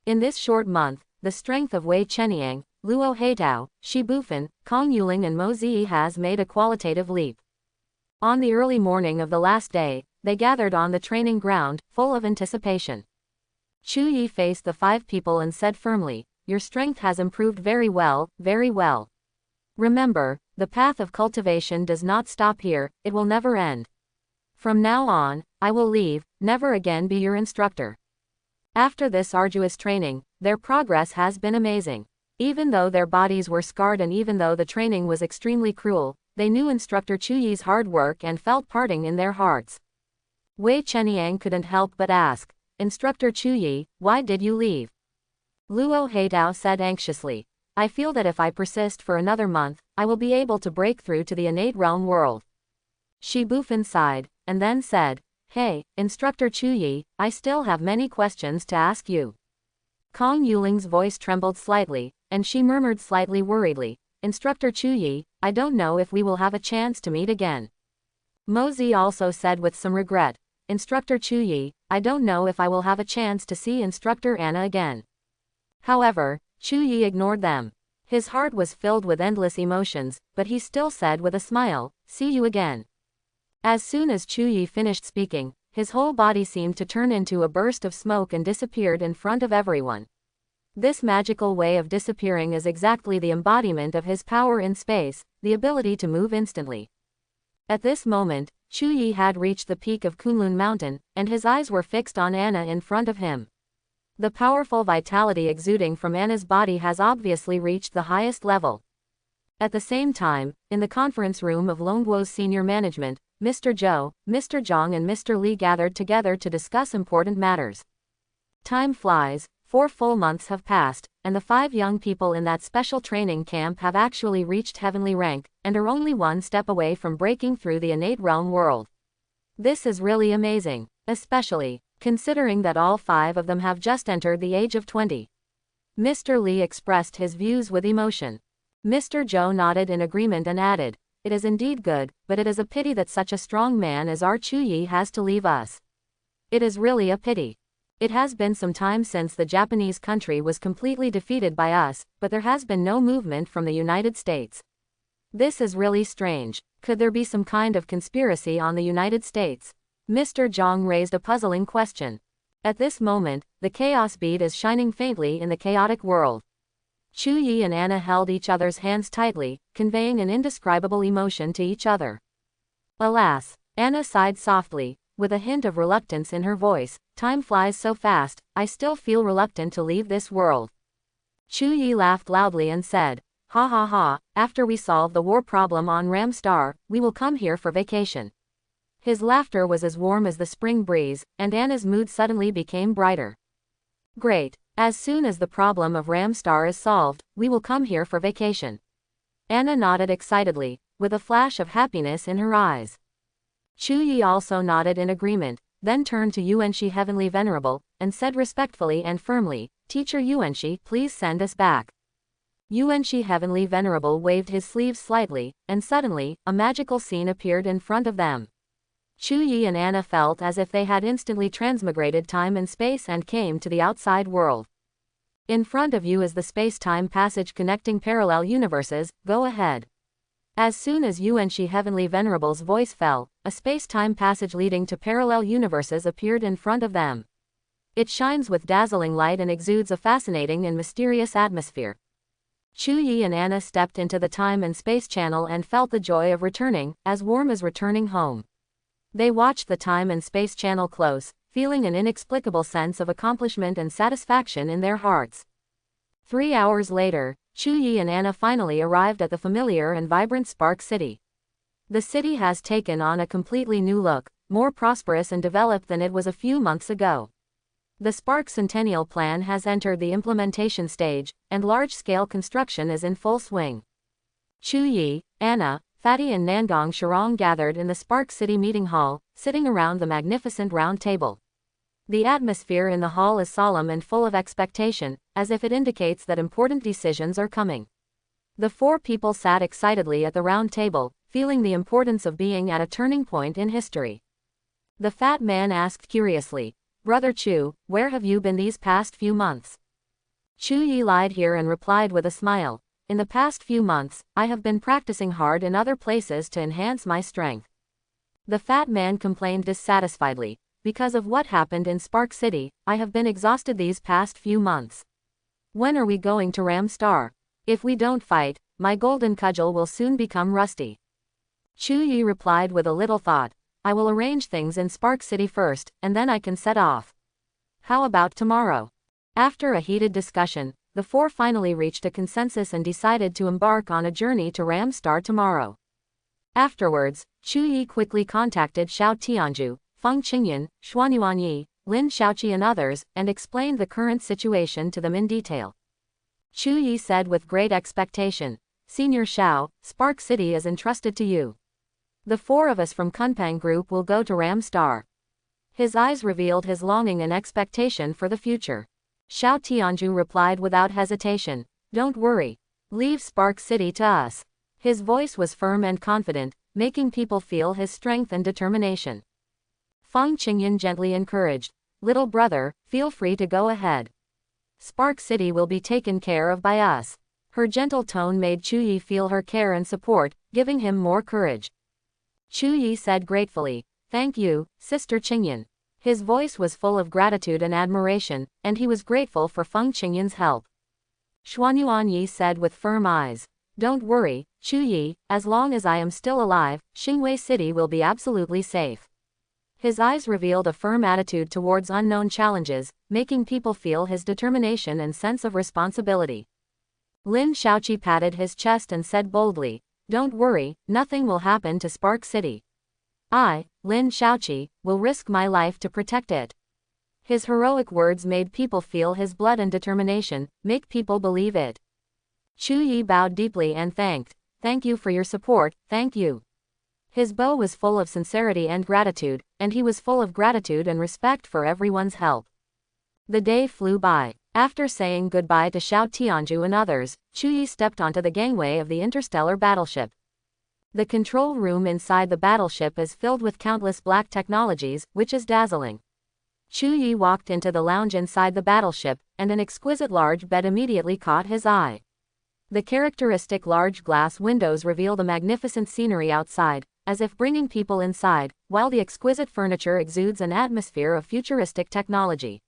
In this short month, the strength of Wei Cheniang, Luo Heitao, Shi Bufin, Kong Yuling and Mo Ziyi has made a qualitative leap. On the early morning of the last day, they gathered on the training ground, full of anticipation. Chu Yi faced the 5 people and said firmly, your strength has improved very well, very well. Remember, the path of cultivation does not stop here, it will never end. From now on, I will leave, never again be your instructor. After this arduous training, their progress has been amazing. Even though their bodies were scarred and even though the training was extremely cruel, they knew Instructor Chu Yi's hard work and felt parting in their hearts. Wei Cheniang couldn't help but ask, Instructor Chu Yi, why did you leave? Luo Heitao said anxiously, I feel that if I persist for another month, I will be able to break through to the innate realm world. Shi Bufin sighed, and then said, hey, Instructor Chu Yi, I still have many questions to ask you. Kong Yuling's voice trembled slightly, and she murmured slightly worriedly, Instructor Chu Yi, I don't know if we will have a chance to meet again. Mo Zi also said with some regret, Instructor Chu Yi, I don't know if I will have a chance to see Instructor Anna again. However, Chu Yi ignored them. His heart was filled with endless emotions, but he still said with a smile, see you again. As soon as Chu Yi finished speaking, his whole body seemed to turn into a burst of smoke and disappeared in front of everyone. This magical way of disappearing is exactly the embodiment of his power in space, the ability to move instantly. At this moment, Chu Yi had reached the peak of Kunlun Mountain, and his eyes were fixed on Anna in front of him. The powerful vitality exuding from Anna's body has obviously reached the highest level. At the same time, in the conference room of Longguo's senior management, Mr. Zhou, Mr. Zhang and Mr. Li gathered together to discuss important matters. Time flies, 4 full months have passed, and the 5 young people in that special training camp have actually reached heavenly rank, and are only one step away from breaking through the innate realm world. This is really amazing, especially considering that all 5 of them have just entered the age of 20. Mr. Li expressed his views with emotion. Mr. Zhou nodded in agreement and added, "It is indeed good, but it is a pity that such a strong man as our Chu Yi has to leave us. It is really a pity. It has been some time since the Japanese country was completely defeated by us, but there has been no movement from the United States. This is really strange. Could there be some kind of conspiracy on the United States?" Mr. Zhang raised a puzzling question. At this moment, the chaos bead is shining faintly in the chaotic world. Chu Yi and Anna held each other's hands tightly, conveying an indescribable emotion to each other. Alas, Anna sighed softly, with a hint of reluctance in her voice, "Time flies so fast, I still feel reluctant to leave this world." Chu Yi laughed loudly and said, "Ha ha ha, after we solve the war problem on Ram Star, we will come here for vacation." His laughter was as warm as the spring breeze, and Anna's mood suddenly became brighter. "Great. As soon as the problem of Ram Star is solved, we will come here for vacation." Anna nodded excitedly, with a flash of happiness in her eyes. Chu Yi also nodded in agreement, then turned to Yuanshi Heavenly Venerable, and said respectfully and firmly, "Teacher Yuanshi, please send us back." Yuanshi Heavenly Venerable waved his sleeves slightly, and suddenly, a magical scene appeared in front of them. Chu Yi and Anna felt as if they had instantly transmigrated time and space and came to the outside world. "In front of you is the space-time passage connecting parallel universes, go ahead." As soon as Yuanshi Heavenly Venerable's voice fell, a space-time passage leading to parallel universes appeared in front of them. It shines with dazzling light and exudes a fascinating and mysterious atmosphere. Chu Yi and Anna stepped into the time and space channel and felt the joy of returning, as warm as returning home. They watched the time and space channel close, feeling an inexplicable sense of accomplishment and satisfaction in their hearts. 3 hours later, Chu Yi and Anna finally arrived at the familiar and vibrant Spark City. The city has taken on a completely new look, more prosperous and developed than it was a few months ago. The Spark Centennial Plan has entered the implementation stage, and large-scale construction is in full swing. Chu Yi, Anna, Fatty and Nangong Shirong gathered in the Spark City meeting hall, sitting around the magnificent round table. The atmosphere in the hall is solemn and full of expectation, as if it indicates that important decisions are coming. The 4 people sat excitedly at the round table, feeling the importance of being at a turning point in history. The fat man asked curiously, "Brother Chu, where have you been these past few months?" Chu Yi lied here and replied with a smile, "In the past few months, I have been practicing hard in other places to enhance my strength." The fat man complained dissatisfiedly, "Because of what happened in Spark City, I have been exhausted these past few months. When are we going to Ram Star? If we don't fight, my golden cudgel will soon become rusty." Chu Yi replied with a little thought, "I will arrange things in Spark City first, and then I can set off. How about tomorrow?" After a heated discussion, the 4 finally reached a consensus and decided to embark on a journey to Ram Star tomorrow. Afterwards, Chu Yi quickly contacted Xiao Tianju, Feng Qingyan, Xuanyuan Yi, Lin Xiaoqi and others, and explained the current situation to them in detail. Chu Yi said with great expectation, "Senior Xiao, Spark City is entrusted to you. The 4 of us from Kunpang Group will go to Ram Star." His eyes revealed his longing and expectation for the future. Xiao Tianju replied without hesitation, "Don't worry. Leave Spark City to us." His voice was firm and confident, making people feel his strength and determination. Feng Qingyan gently encouraged, "Little brother, feel free to go ahead. Spark City will be taken care of by us." Her gentle tone made Chu Yi feel her care and support, giving him more courage. Chu Yi said gratefully, "Thank you, Sister Qingyan." His voice was full of gratitude and admiration, and he was grateful for Feng Qingyan's help. Xuanyuan Yi said with firm eyes, Don't worry, Chu Yi, as long as I am still alive, Xingwei City will be absolutely safe. His eyes revealed a firm attitude towards unknown challenges, making people feel his determination and sense of responsibility. Lin Shaoqi patted his chest and said boldly, "Don't worry, nothing will happen to Spark City. I, Lin Shaoqi, will risk my life to protect it." His heroic words made people feel his blood and determination, make people believe it. Chu Yi bowed deeply and thanked, "Thank you for your support, thank you." His bow was full of sincerity and gratitude, and he was full of gratitude and respect for everyone's help. The day flew by. After saying goodbye to Xiao Tianju and others, Chu Yi stepped onto the gangway of the interstellar battleship. The control room inside the battleship is filled with countless black technologies, which is dazzling. Chu Yi walked into the lounge inside the battleship, and an exquisite large bed immediately caught his eye. The characteristic large glass windows reveal the magnificent scenery outside, as if bringing people inside, while the exquisite furniture exudes an atmosphere of futuristic technology.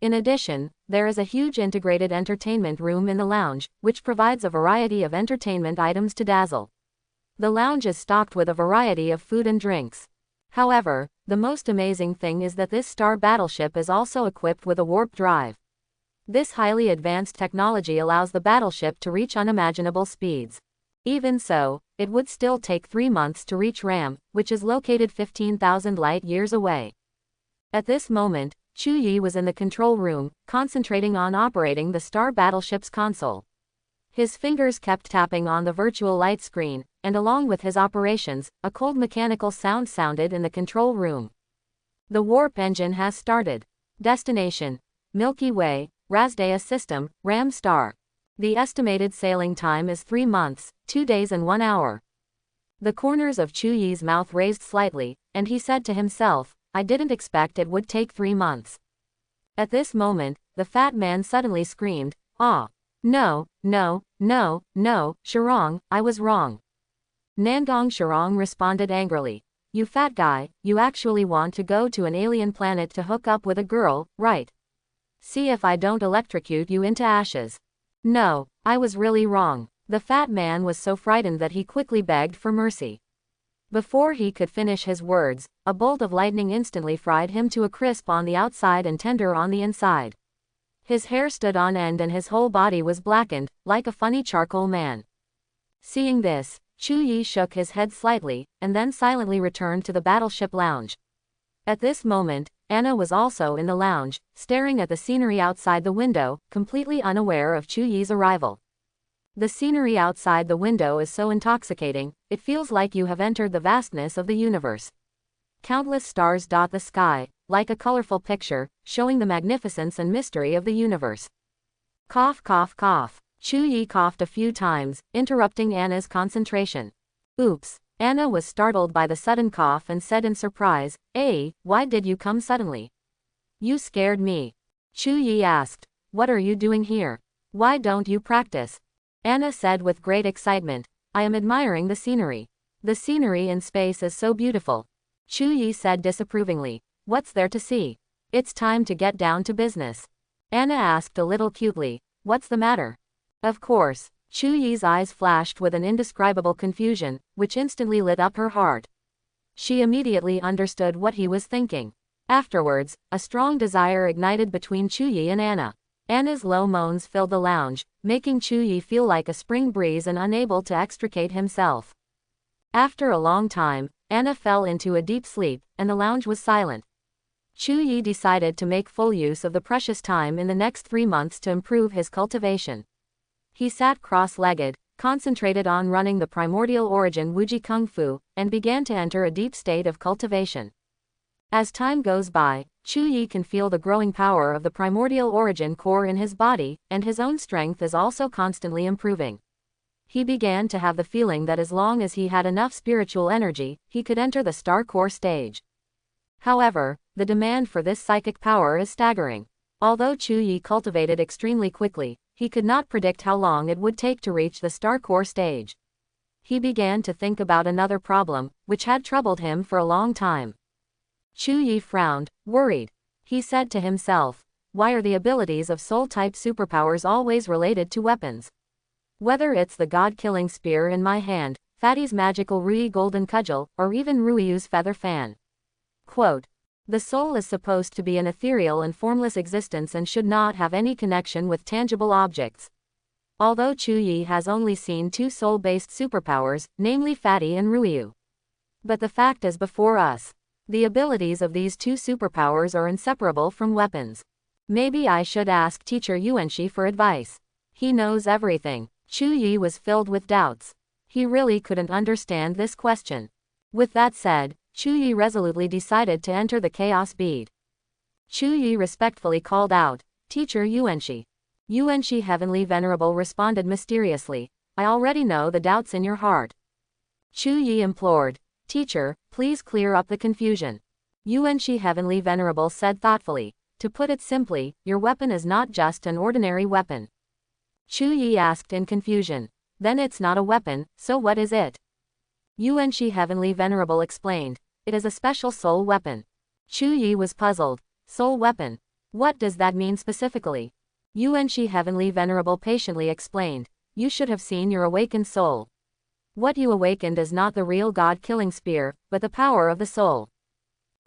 In addition, there is a huge integrated entertainment room in the lounge, which provides a variety of entertainment items to dazzle. The lounge is stocked with a variety of food and drinks. However, the most amazing thing is that this star battleship is also equipped with a warp drive. This highly advanced technology allows the battleship to reach unimaginable speeds. Even so, it would still take 3 months to reach Ram, which is located 15,000 light-years away. At this moment, Chu Yi was in the control room, concentrating on operating the star battleship's console. His fingers kept tapping on the virtual light screen, and along with his operations, a cold mechanical sound sounded in the control room. The warp engine has started. Destination: Milky Way, Razdea System, Ram Star. The estimated sailing time is 3 months, 2 days and 1 hour. The corners of Chu Yi's mouth raised slightly, and he said to himself, "I didn't expect it would take 3 months." At this moment, the fat man suddenly screamed, "Ah! No, no, no, no, Shirong, I was wrong." Nangong Shirong responded angrily, "You fat guy, you actually want to go to an alien planet to hook up with a girl, right? See if I don't electrocute you into ashes." "No, I was really wrong." The fat man was so frightened that he quickly begged for mercy. Before he could finish his words, a bolt of lightning instantly fried him to a crisp on the outside and tender on the inside. His hair stood on end and his whole body was blackened, like a funny charcoal man. Seeing this, Chu Yi shook his head slightly, and then silently returned to the battleship lounge. At this moment, Anna was also in the lounge, staring at the scenery outside the window, completely unaware of Chu Yi's arrival. The scenery outside the window is so intoxicating, it feels like you have entered the vastness of the universe. Countless stars dot the sky, like a colorful picture, showing the magnificence and mystery of the universe. Cough, cough, cough. Chu Yi coughed a few times, interrupting Anna's concentration. Oops. Anna was startled by the sudden cough and said in surprise, why did you come suddenly? You scared me. Chu Yi asked, "What are you doing here? Why don't you practice?" Anna said with great excitement, "I am admiring the scenery. The scenery in space is so beautiful." Chu Yi said disapprovingly, "What's there to see? It's time to get down to business." Anna asked a little cutely, "What's the matter?" Of course, Chu Yi's eyes flashed with an indescribable confusion, which instantly lit up her heart. She immediately understood what he was thinking. Afterwards, a strong desire ignited between Chu Yi and Anna. Anna's low moans filled the lounge, making Chu Yi feel like a spring breeze and unable to extricate himself. After a long time, Anna fell into a deep sleep, and the lounge was silent. Chu Yi decided to make full use of the precious time in the next 3 months to improve his cultivation. He sat cross-legged, concentrated on running the primordial origin Wuji Kung Fu, and began to enter a deep state of cultivation. As time goes by, Chu Yi can feel the growing power of the primordial origin core in his body, and his own strength is also constantly improving. He began to have the feeling that as long as he had enough spiritual energy, he could enter the star core stage. However, the demand for this psychic power is staggering. Although Chu Yi cultivated extremely quickly, he could not predict how long it would take to reach the star core stage. He began to think about another problem, which had troubled him for a long time. Chu Yi frowned, worried. He said to himself, "Why are the abilities of soul-type superpowers always related to weapons? Whether it's the god-killing spear in my hand, Fatty's magical Rui golden cudgel, or even Ruiu's feather fan. Quote. The soul is supposed to be an ethereal and formless existence and should not have any connection with tangible objects. Although Chuyi has only seen two soul-based superpowers, namely Fatty and Ruiu. But the fact is before us. The abilities of these two superpowers are inseparable from weapons. Maybe I should ask teacher Yuanxi for advice. He knows everything. Chuyi was filled with doubts. He really couldn't understand this question. With that said, Chuyi resolutely decided to enter the chaos bead. Chuyi respectfully called out, Teacher Yuanxi. Yuanxi Heavenly Venerable responded mysteriously, I already know the doubts in your heart. Chuyi implored, Teacher, please clear up the confusion. Yuanxi Heavenly Venerable said thoughtfully, to put it simply, your weapon is not just an ordinary weapon. Chuyi asked in confusion, then it's not a weapon, so what is it? Yuanxi Heavenly Venerable explained, it is a special soul weapon. Chuyi was puzzled, soul weapon. What does that mean specifically? Yuanxi Heavenly Venerable patiently explained, you should have seen your awakened soul. What you awakened is not the real god-killing spear, but the power of the soul.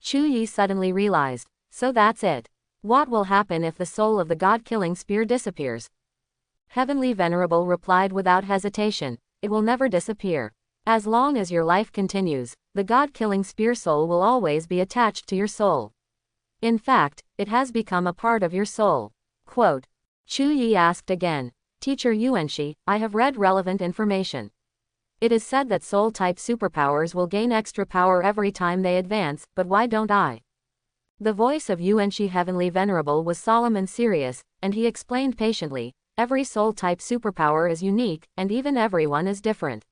Chuyi suddenly realized, so that's it. What will happen if the soul of the god-killing spear disappears? Heavenly Venerable replied without hesitation, it will never disappear. As long as your life continues, the god-killing spear soul will always be attached to your soul. In fact, it has become a part of your soul. Quote. Chuyi asked again, Teacher Yuanxi, I have read relevant information. It is said that soul-type superpowers will gain extra power every time they advance, but why don't I? The voice of Yuanxi Heavenly Venerable was solemn and serious, and he explained patiently, every soul-type superpower is unique, and even everyone is different.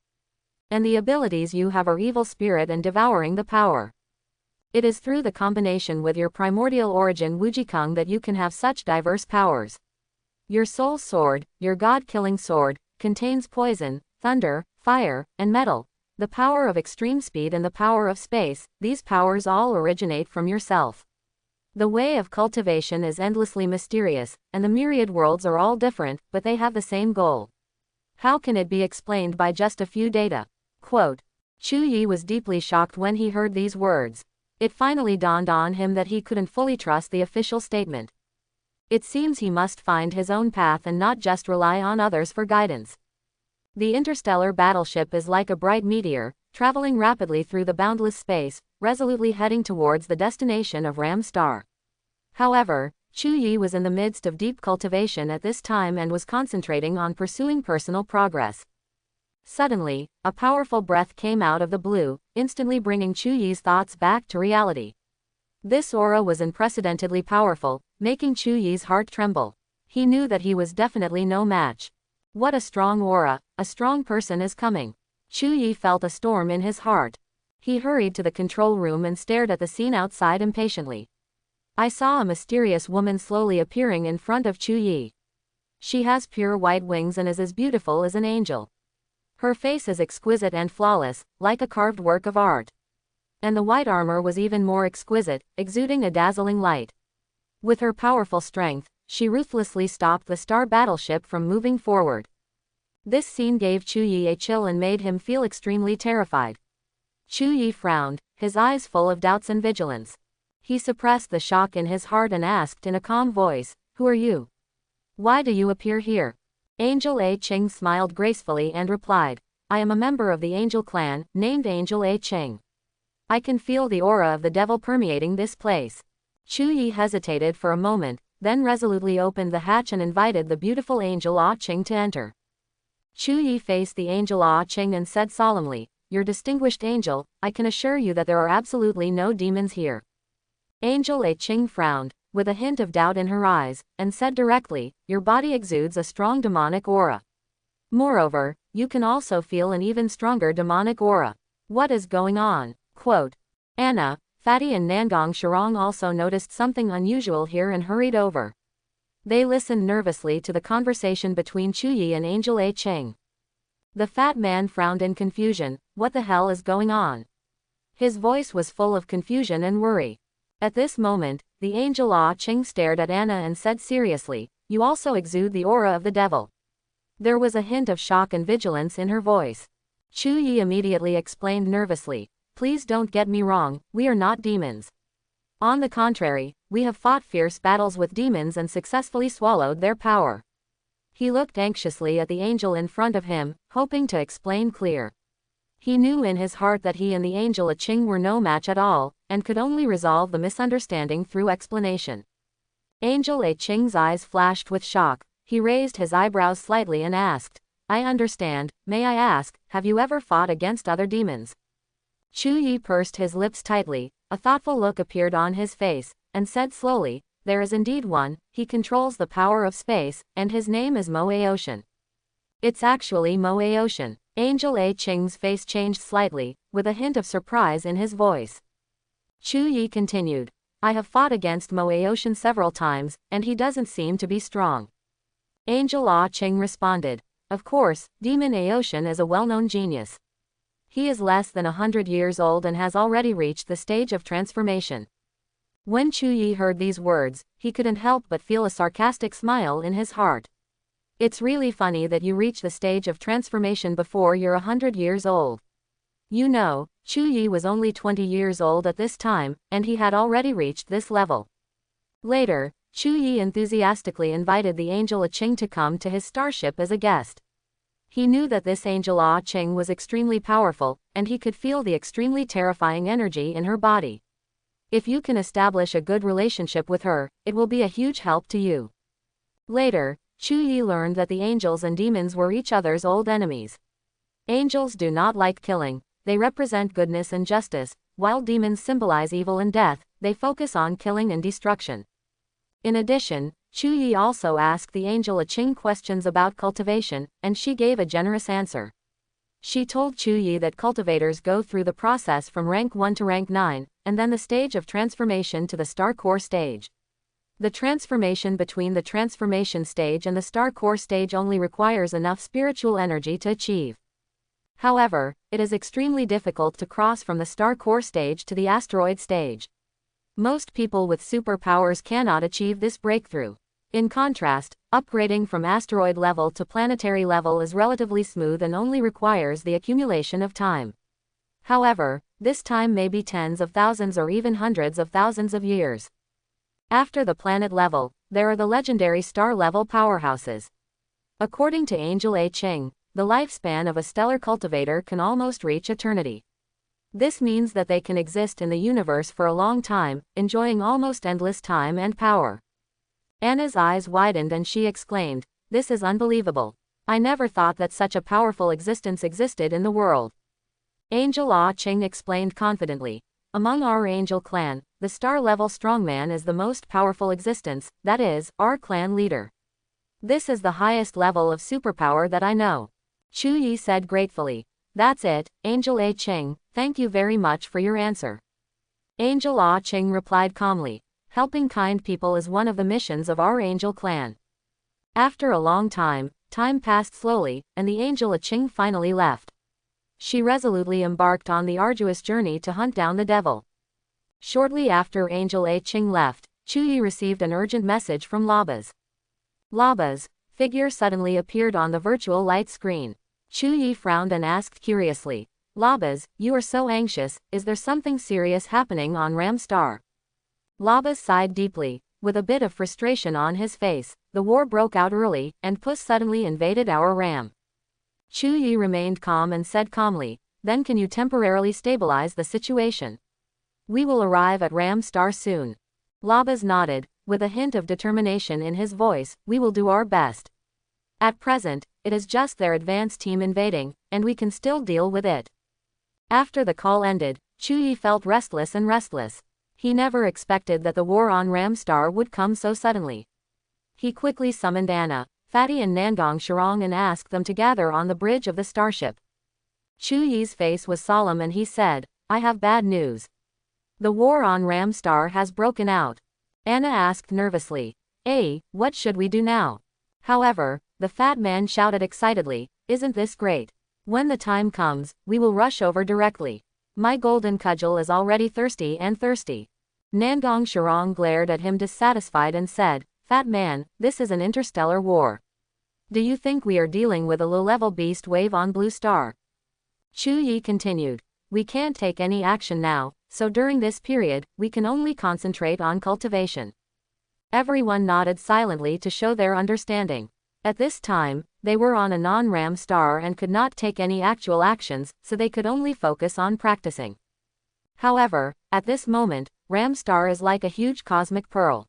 And the abilities you have are evil spirit and devouring the power. It is through the combination with your primordial origin Wujikung that you can have such diverse powers. Your soul sword, your god-killing sword, contains poison, thunder, fire, and metal, the power of extreme speed and the power of space, these powers all originate from yourself. The way of cultivation is endlessly mysterious, and the myriad worlds are all different, but they have the same goal. How can it be explained by just a few data? Quote. Chuyi was deeply shocked when he heard these words. It finally dawned on him that he couldn't fully trust the official statement. It seems he must find his own path and not just rely on others for guidance. The interstellar battleship is like a bright meteor, traveling rapidly through the boundless space, resolutely heading towards the destination of Ram Star. However, Chuyi was in the midst of deep cultivation at this time and was concentrating on pursuing personal progress. Suddenly, a powerful breath came out of the blue, instantly bringing Chuyi's thoughts back to reality. This aura was unprecedentedly powerful, making Chuyi's heart tremble. He knew that he was definitely no match. What a strong aura, a strong person is coming. Chuyi felt a storm in his heart. He hurried to the control room and stared at the scene outside impatiently. I saw a mysterious woman slowly appearing in front of Chuyi. She has pure white wings and is as beautiful as an angel. Her face is exquisite and flawless, like a carved work of art. And the white armor was even more exquisite, exuding a dazzling light. With her powerful strength, she ruthlessly stopped the star battleship from moving forward. This scene gave Chuyi a chill and made him feel extremely terrified. Chuyi frowned, his eyes full of doubts and vigilance. He suppressed the shock in his heart and asked in a calm voice, Who are you? Why do you appear here? Angel A Ching smiled gracefully and replied, I am a member of the Angel clan, named Angel A Ching. I can feel the aura of the devil permeating this place. Chuyi hesitated for a moment, then resolutely opened the hatch and invited the beautiful Angel Ah Ching to enter. Chuyi faced the Angel Ah Ching and said solemnly, Your distinguished angel, I can assure you that there are absolutely no demons here. Angel A Ching frowned, with a hint of doubt in her eyes, and said directly, Your body exudes a strong demonic aura. Moreover, you can also feel an even stronger demonic aura. What is going on? Quote. Anna, Fatty and Nangong Shirong also noticed something unusual here and hurried over. They listened nervously to the conversation between Chuyi and Angel A Ching. The fat man frowned in confusion, what the hell is going on? His voice was full of confusion and worry. At this moment, the Angel Ah Ching stared at Anna and said seriously, You also exude the aura of the devil. There was a hint of shock and vigilance in her voice. Chu Yi immediately explained nervously, "Please don't get me wrong, we are not demons. On the contrary, we have fought fierce battles with demons and successfully swallowed their power." He looked anxiously at the angel in front of him, hoping to explain clear. He knew in his heart that he and the angel Aching were no match at all, and could only resolve the misunderstanding through explanation. Angel Aching's eyes flashed with shock. He raised his eyebrows slightly and asked, "I understand, may I ask, have you ever fought against other demons?" Chu Yi pursed his lips tightly, a thoughtful look appeared on his face, and said slowly, "There is indeed one, he controls the power of space, and his name is Moe Ocean." "It's actually Moe Ocean." Angel Aching's face changed slightly, with a hint of surprise in his voice. Chu Yi continued, "I have fought against Moe Ocean several times, and he doesn't seem to be strong." Angel Aching responded, "Of course, Demon Aocean is a well-known genius. He is less than 100 years old and has already reached the stage of transformation." When Chu Yi heard these words, he couldn't help but feel a sarcastic smile in his heart. "It's really funny that you reach the stage of transformation before you're 100 years old. You know, Chu Yi was only 20 years old at this time, and he had already reached this level." Later, Chu Yi enthusiastically invited the angel Aching to come to his starship as a guest. He knew that this angel Aching was extremely powerful, and he could feel the extremely terrifying energy in her body. "If you can establish a good relationship with her, it will be a huge help to you." Later, Chu Yi learned that the angels and demons were each other's old enemies. Angels do not like killing, they represent goodness and justice, while demons symbolize evil and death, they focus on killing and destruction. In addition, Chu Yi also asked the angel Aching questions about cultivation, and she gave a generous answer. She told Chu Yi that cultivators go through the process from rank 1 to rank 9, and then the stage of transformation to the star core stage. The transformation between the transformation stage and the star core stage only requires enough spiritual energy to achieve. However, it is extremely difficult to cross from the star core stage to the asteroid stage. Most people with superpowers cannot achieve this breakthrough. In contrast, upgrading from asteroid level to planetary level is relatively smooth and only requires the accumulation of time. However, this time may be tens of thousands or even hundreds of thousands of years. After the planet level, there are the legendary star level powerhouses. According to Angel Aching, the lifespan of a stellar cultivator can almost reach eternity. This means that they can exist in the universe for a long time, enjoying almost endless time and power. Anna's eyes widened and she exclaimed, "This is unbelievable. I never thought that such a powerful existence existed in the world." Angel Aching explained confidently, "Among our angel clan, the star-level strongman is the most powerful existence, that is, our clan leader. This is the highest level of superpower that I know." Chu Yi said gratefully, "That's it, Angel Aching, thank you very much for your answer." Angel Aching replied calmly, "Helping kind people is one of the missions of our angel clan." After a long time passed slowly, and the angel Aching finally left. She resolutely embarked on the arduous journey to hunt down the devil. Shortly after Angel Aching left, Chu Yi received an urgent message from Laba's. Laba's figure suddenly appeared on the virtual light screen. Chu Yi frowned and asked curiously, "Labas, you are so anxious, is there something serious happening on Ram Star?" Labas sighed deeply, with a bit of frustration on his face. "The war broke out early, and Puss suddenly invaded our Ram." Chu Yi remained calm and said calmly, "Then can you temporarily stabilize the situation? We will arrive at Ram Star soon." Labas nodded, with a hint of determination in his voice, "We will do our best. At present, it is just their advance team invading, and we can still deal with it." After the call ended, Chu Yi felt restless. He never expected that the war on Ram Star would come so suddenly. He quickly summoned Anna, Fatty and Nangong Shirong and asked them to gather on the bridge of the starship. Chu Yi's face was solemn and he said, "I have bad news. The war on Ram Star has broken out." Anna asked nervously, What should we do now?" However, the fat man shouted excitedly, "Isn't this great? When the time comes, we will rush over directly. My golden cudgel is already thirsty." Nangong Shirong glared at him dissatisfied and said, "Fat man, this is an interstellar war. Do you think we are dealing with a low-level beast wave on Blue Star? Chu Yi continued. We can't take any action now, so during this period, we can only concentrate on cultivation. Everyone nodded silently to show their understanding. At this time, they were on a non-Ram star and could not take any actual actions, so they could only focus on practicing. However, at this moment, Ram star is like a huge cosmic pearl.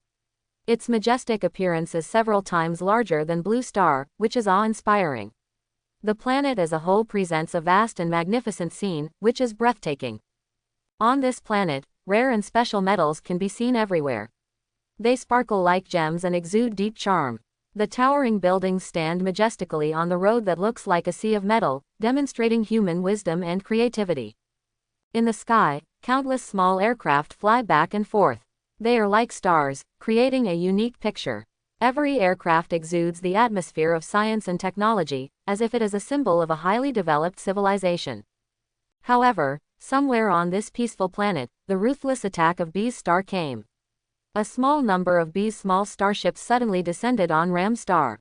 Its majestic appearance is several times larger than Blue Star, which is awe-inspiring. The planet as a whole presents a vast and magnificent scene, which is breathtaking. On this planet, rare and special metals can be seen everywhere. They sparkle like gems and exude deep charm. The towering buildings stand majestically on the road that looks like a sea of metal, demonstrating human wisdom and creativity. In the sky, countless small aircraft fly back and forth. They are like stars, creating a unique picture. Every aircraft exudes the atmosphere of science and technology, as if it is a symbol of a highly developed civilization. However, somewhere on this peaceful planet, the ruthless attack of B's star came. A small number of B's small starships suddenly descended on Ram star.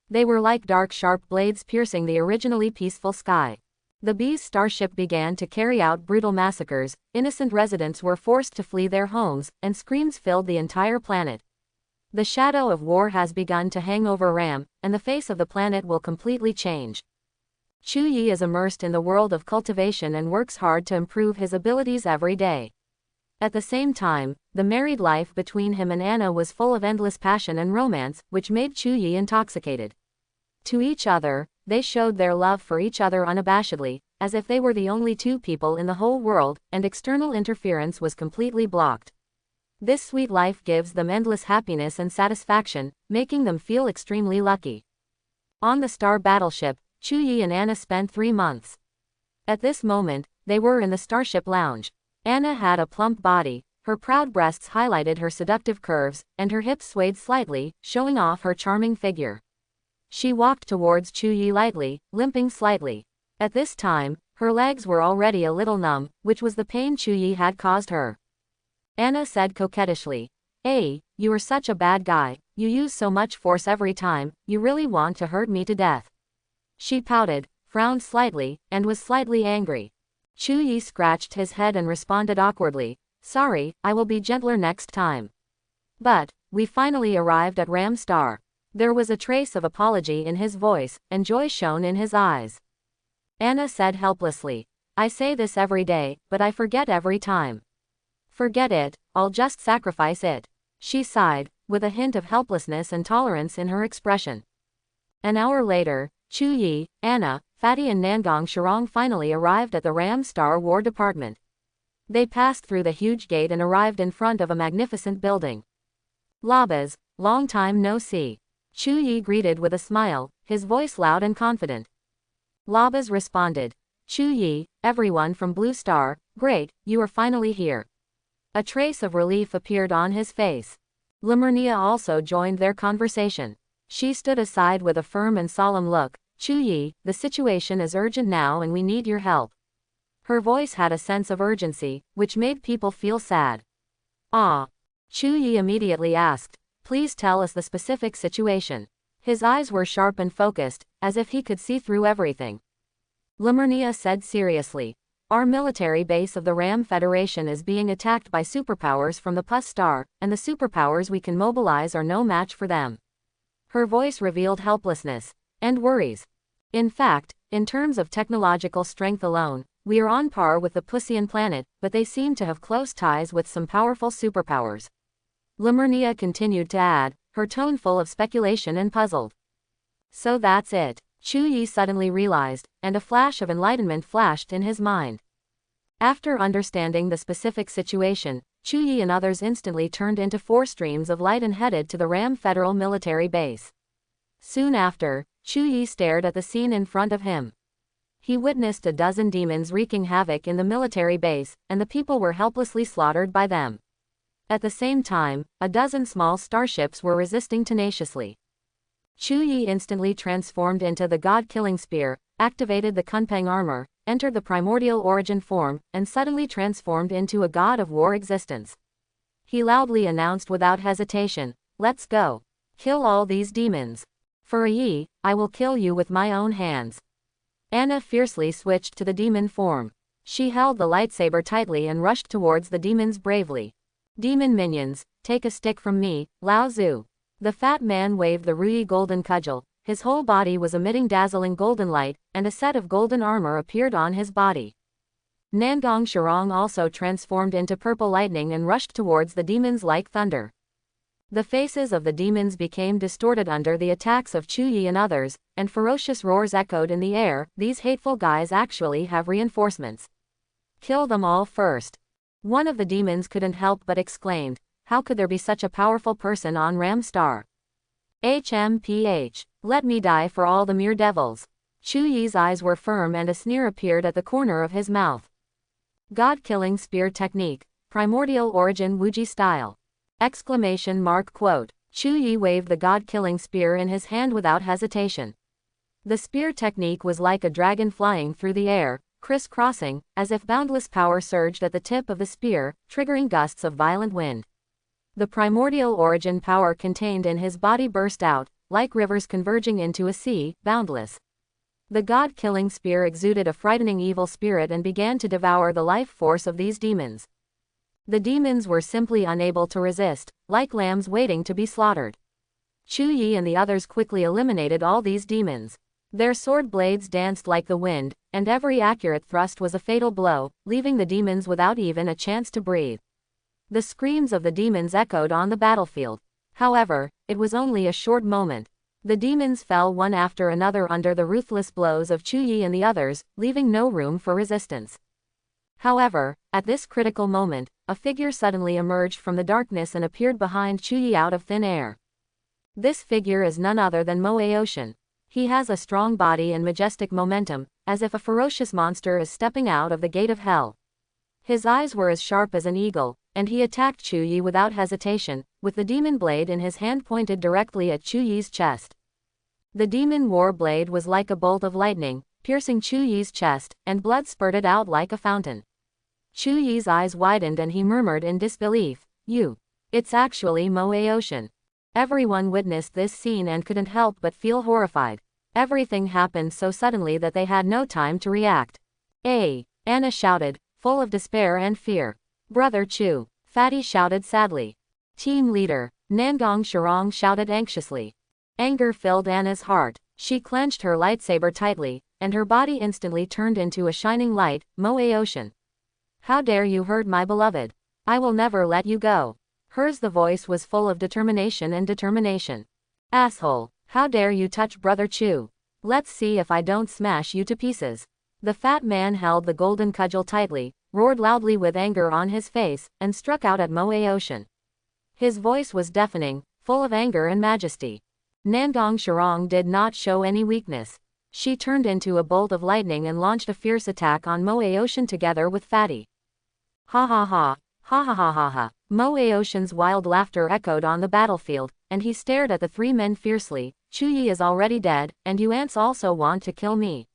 They were like dark sharp blades piercing the originally peaceful sky. The B's starship began to carry out brutal massacres, innocent residents were forced to flee their homes, and screams filled the entire planet. The shadow of war has begun to hang over Ram, and the face of the planet will completely change. Chu Yi is immersed in the world of cultivation and works hard to improve his abilities every day. At the same time, the married life between him and Anna was full of endless passion and romance, which made Chu Yi intoxicated. To each other, they showed their love for each other unabashedly, as if they were the only two people in the whole world, and external interference was completely blocked. This sweet life gives them endless happiness and satisfaction, making them feel extremely lucky. On the star battleship, Chu Yi and Anna spent 3 months. At this moment, they were in the starship lounge. Anna had a plump body, her proud breasts highlighted her seductive curves, and her hips swayed slightly, showing off her charming figure. She walked towards Chu Yi lightly, limping slightly. At this time, her legs were already a little numb, which was the pain Chu Yi had caused her. Anna said coquettishly, "Hey, you are such a bad guy, you use so much force every time, you really want to hurt me to death." She pouted, frowned slightly, and was slightly angry. Chu Yi scratched his head and responded awkwardly, "Sorry, I will be gentler next time." But, we finally arrived at Ram Star. There was a trace of apology in his voice, and joy shone in his eyes. Anna said helplessly, "I say this every day, but I forget every time." "Forget it, I'll just sacrifice it." She sighed, with a hint of helplessness and tolerance in her expression. An hour later, Chu Yi, Anna, Fatty and Nangong Shirong finally arrived at the Ram Star War Department. They passed through the huge gate and arrived in front of a magnificent building. "Labas, long time no see." Chu Yi greeted with a smile, his voice loud and confident. Labas responded. "Chu Yi, everyone from Blue Star, great, you are finally here." A trace of relief appeared on his face. Limernia also joined their conversation. She stood aside with a firm and solemn look. "Chu Yi, the situation is urgent now and we need your help." Her voice had a sense of urgency, which made people feel sad. "Ah." Chu Yi immediately asked, "Please tell us the specific situation." His eyes were sharp and focused, as if he could see through everything. Limernia said seriously, "Our military base of the Ram Federation is being attacked by superpowers from the Pus Star, and the superpowers we can mobilize are no match for them." Her voice revealed helplessness and worries. "In fact, in terms of technological strength alone, we are on par with the Pussian planet, but they seem to have close ties with some powerful superpowers." Limernia continued to add, her tone full of speculation and puzzled. "So that's it," Chu Yi suddenly realized, and a flash of enlightenment flashed in his mind. After understanding the specific situation, Chu Yi and others instantly turned into 4 streams of light and headed to the Ram Federal Military Base. Soon after, Chu Yi stared at the scene in front of him. He witnessed a dozen demons wreaking havoc in the military base, and the people were helplessly slaughtered by them. At the same time, a dozen small starships were resisting tenaciously. Chu Yi instantly transformed into the God-killing spear, activated the Kunpeng armor, entered the primordial origin form, and suddenly transformed into a god of war existence. He loudly announced without hesitation, "Let's go. Kill all these demons." For a Yi, I will kill you with my own hands. Anna fiercely switched to the demon form. She held the lightsaber tightly and rushed towards the demons bravely. Demon minions, take a stick from me, Lao Tzu. The fat man waved the Ruyi golden cudgel. His whole body was emitting dazzling golden light, and a set of golden armor appeared on his body. Nangong Shirong also transformed into purple lightning and rushed towards the demons like thunder. The faces of the demons became distorted under the attacks of Chu Yi and others, and ferocious roars echoed in the air. These hateful guys actually have reinforcements. Kill them all first. One of the demons couldn't help but exclaimed, how could there be such a powerful person on Ram Star? HMPH. Let me die for all the mere devils. Chu Yi's eyes were firm and a sneer appeared at the corner of his mouth. God-killing spear technique. Primordial origin Wuji style. Exclamation mark quote. Chu Yi waved the god-killing spear in his hand without hesitation. The spear technique was like a dragon flying through the air, criss-crossing, as if boundless power surged at the tip of the spear, triggering gusts of violent wind. The primordial origin power contained in his body burst out, like rivers converging into a sea, boundless. The god-killing spear exuded a frightening evil spirit and began to devour the life force of these demons. The demons were simply unable to resist, like lambs waiting to be slaughtered. Chu Yi and the others quickly eliminated all these demons. Their sword blades danced like the wind, and every accurate thrust was a fatal blow, leaving the demons without even a chance to breathe. The screams of the demons echoed on the battlefield. However, it was only a short moment. The demons fell one after another under the ruthless blows of Chu Yi and the others, leaving no room for resistance. However, at this critical moment, a figure suddenly emerged from the darkness and appeared behind Chu Yi out of thin air. This figure is none other than Moe Ocean. He has a strong body and majestic momentum, as if a ferocious monster is stepping out of the gate of hell. His eyes were as sharp as an eagle, and he attacked Chu Yi without hesitation, with the demon blade in his hand pointed directly at Chu Yi's chest. The demon war blade was like a bolt of lightning, piercing Chu Yi's chest, and blood spurted out like a fountain. Chu Yi's eyes widened and he murmured in disbelief, It's actually Moe Ocean. Everyone witnessed this scene and couldn't help but feel horrified. Everything happened so suddenly that they had no time to react. Anna shouted, full of despair and fear. Brother Chu. Fatty shouted sadly. Team leader. Nangong Shirong shouted anxiously. Anger filled Anna's heart. She clenched her lightsaber tightly, and her body instantly turned into a shining light. Moe Ocean. How dare you hurt my beloved? I will never let you go. Hers the voice was full of determination and determination. Asshole, how dare you touch Brother Chu? Let's see if I don't smash you to pieces. The fat man held the golden cudgel tightly, roared loudly with anger on his face, and struck out at Moe Ocean. His voice was deafening, full of anger and majesty. Nangong Shirong did not show any weakness. She turned into a bolt of lightning and launched a fierce attack on Moe Ocean together with Fatty. Ha ha ha, ha ha ha ha ha. Moe Ocean's wild laughter echoed on the battlefield, and he stared at the three men fiercely. Chu Yi is already dead, and you ants also want to kill me.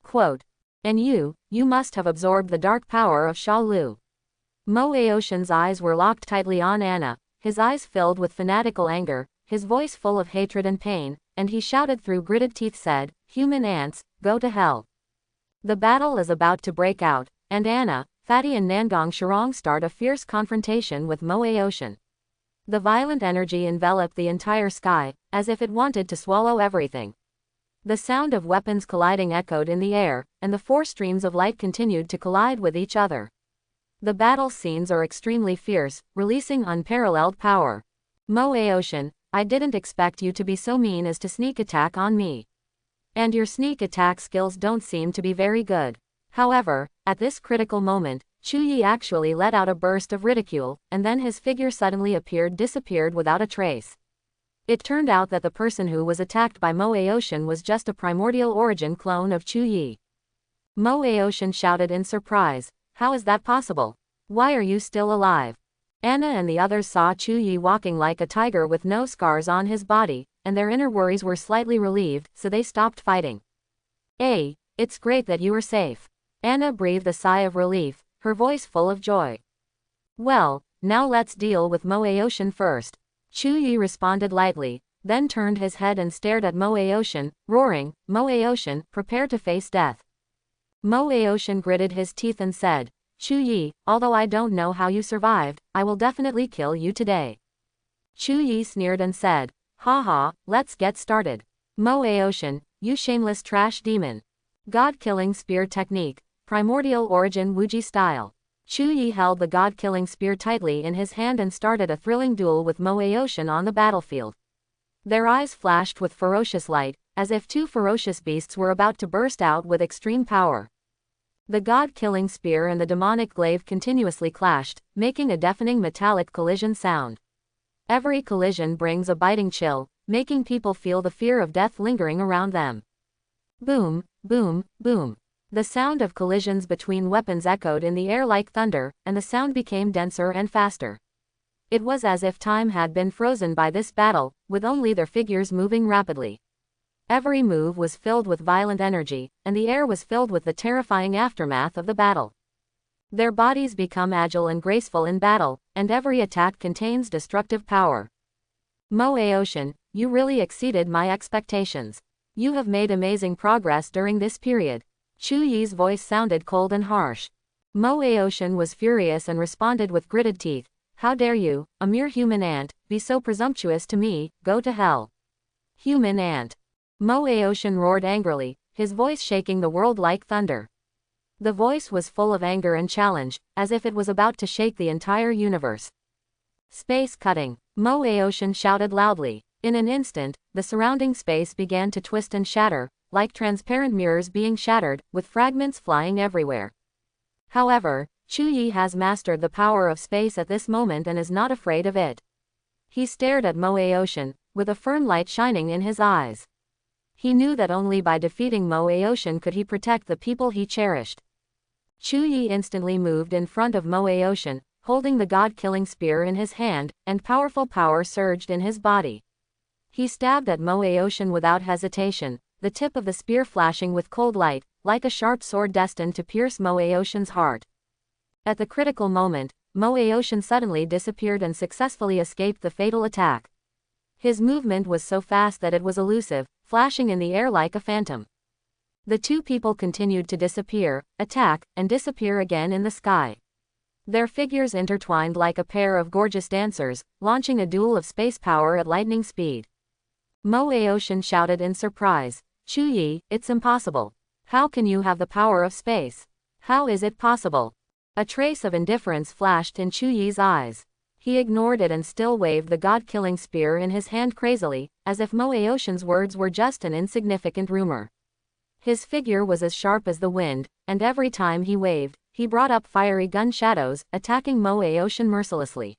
Quote. And you must have absorbed the dark power of Sha Lu. Moe Ocean's eyes were locked tightly on Anna, his eyes filled with fanatical anger, his voice full of hatred and pain, and he shouted through gritted teeth said, Human ants, go to hell. The battle is about to break out, and Anna, Fatty and Nangong Shirong start a fierce confrontation with Moe Ocean. The violent energy enveloped the entire sky, as if it wanted to swallow everything. The sound of weapons colliding echoed in the air, and the four streams of light continued to collide with each other. The battle scenes are extremely fierce, releasing unparalleled power. Moe Ocean, I didn't expect you to be so mean as to sneak attack on me. And your sneak attack skills don't seem to be very good. However, at this critical moment, Chu Yi actually let out a burst of ridicule, and then his figure suddenly disappeared without a trace. It turned out that the person who was attacked by Moe Ocean was just a primordial origin clone of Chu Yi. Moe Ocean shouted in surprise, how is that possible? Why are you still alive? Anna and the others saw Chu Yi walking like a tiger with no scars on his body, and their inner worries were slightly relieved, so they stopped fighting. It's great that you are safe. Anna breathed a sigh of relief, her voice full of joy. Well, now let's deal with Moe Ocean first. Chu Yi responded lightly, then turned his head and stared at Moe-Ocean, roaring, "Moe-Ocean, prepare to face death." Moe-Ocean gritted his teeth and said, "Chu-Yi, although I don't know how you survived, I will definitely kill you today." Chu-Yi sneered and said, "Ha ha, let's get started. Moe-Ocean, you shameless trash demon." God-killing spear technique, primordial origin Wuji style. Chu-Yi held the god-killing spear tightly in his hand and started a thrilling duel with Moe-Ocean on the battlefield. Their eyes flashed with ferocious light, as if two ferocious beasts were about to burst out with extreme power. The god-killing spear and the demonic glaive continuously clashed, making a deafening metallic collision sound. Every collision brings a biting chill, making people feel the fear of death lingering around them. Boom, boom, boom. The sound of collisions between weapons echoed in the air like thunder, and the sound became denser and faster. It was as if time had been frozen by this battle, with only their figures moving rapidly. Every move was filled with violent energy, and the air was filled with the terrifying aftermath of the battle. Their bodies become agile and graceful in battle, and every attack contains destructive power. Moe-Ocean, you really exceeded my expectations. You have made amazing progress during this period. Chu-Yi's voice sounded cold and harsh. Moe-Ocean was furious and responded with gritted teeth. "How dare you, a mere human ant, be so presumptuous to me, go to hell." Human ant. Moe-Ocean roared angrily, his voice shaking the world like thunder. The voice was full of anger and challenge, as if it was about to shake the entire universe. Space cutting. Moe-Ocean shouted loudly. In an instant, the surrounding space began to twist and shatter, like transparent mirrors being shattered, with fragments flying everywhere. However, Chu-Yi has mastered the power of space at this moment and is not afraid of it. He stared at Moe-Ocean, with a firm light shining in his eyes. He knew that only by defeating Moe-Ocean could he protect the people he cherished. Chu-Yi instantly moved in front of Moe-Ocean, holding the god-killing spear in his hand, and powerful power surged in his body. He stabbed at Moe-Ocean without hesitation, the tip of the spear flashing with cold light, like a sharp sword destined to pierce Moe-Ocean's heart. At the critical moment, Moe-Ocean suddenly disappeared and successfully escaped the fatal attack. His movement was so fast that it was elusive, flashing in the air like a phantom. The two people continued to disappear, attack, and disappear again in the sky. Their figures intertwined like a pair of gorgeous dancers, launching a duel of space power at lightning speed. Moe-Ocean shouted in surprise, "Chu-Yi, it's impossible. How can you have the power of space? How is it possible?" A trace of indifference flashed in Chu-Yi's eyes. He ignored it and still waved the god-killing spear in his hand crazily, as if Moe-Ocean's words were just an insignificant rumor. His figure was as sharp as the wind, and every time he waved, he brought up fiery gun shadows, attacking Moe-Ocean mercilessly.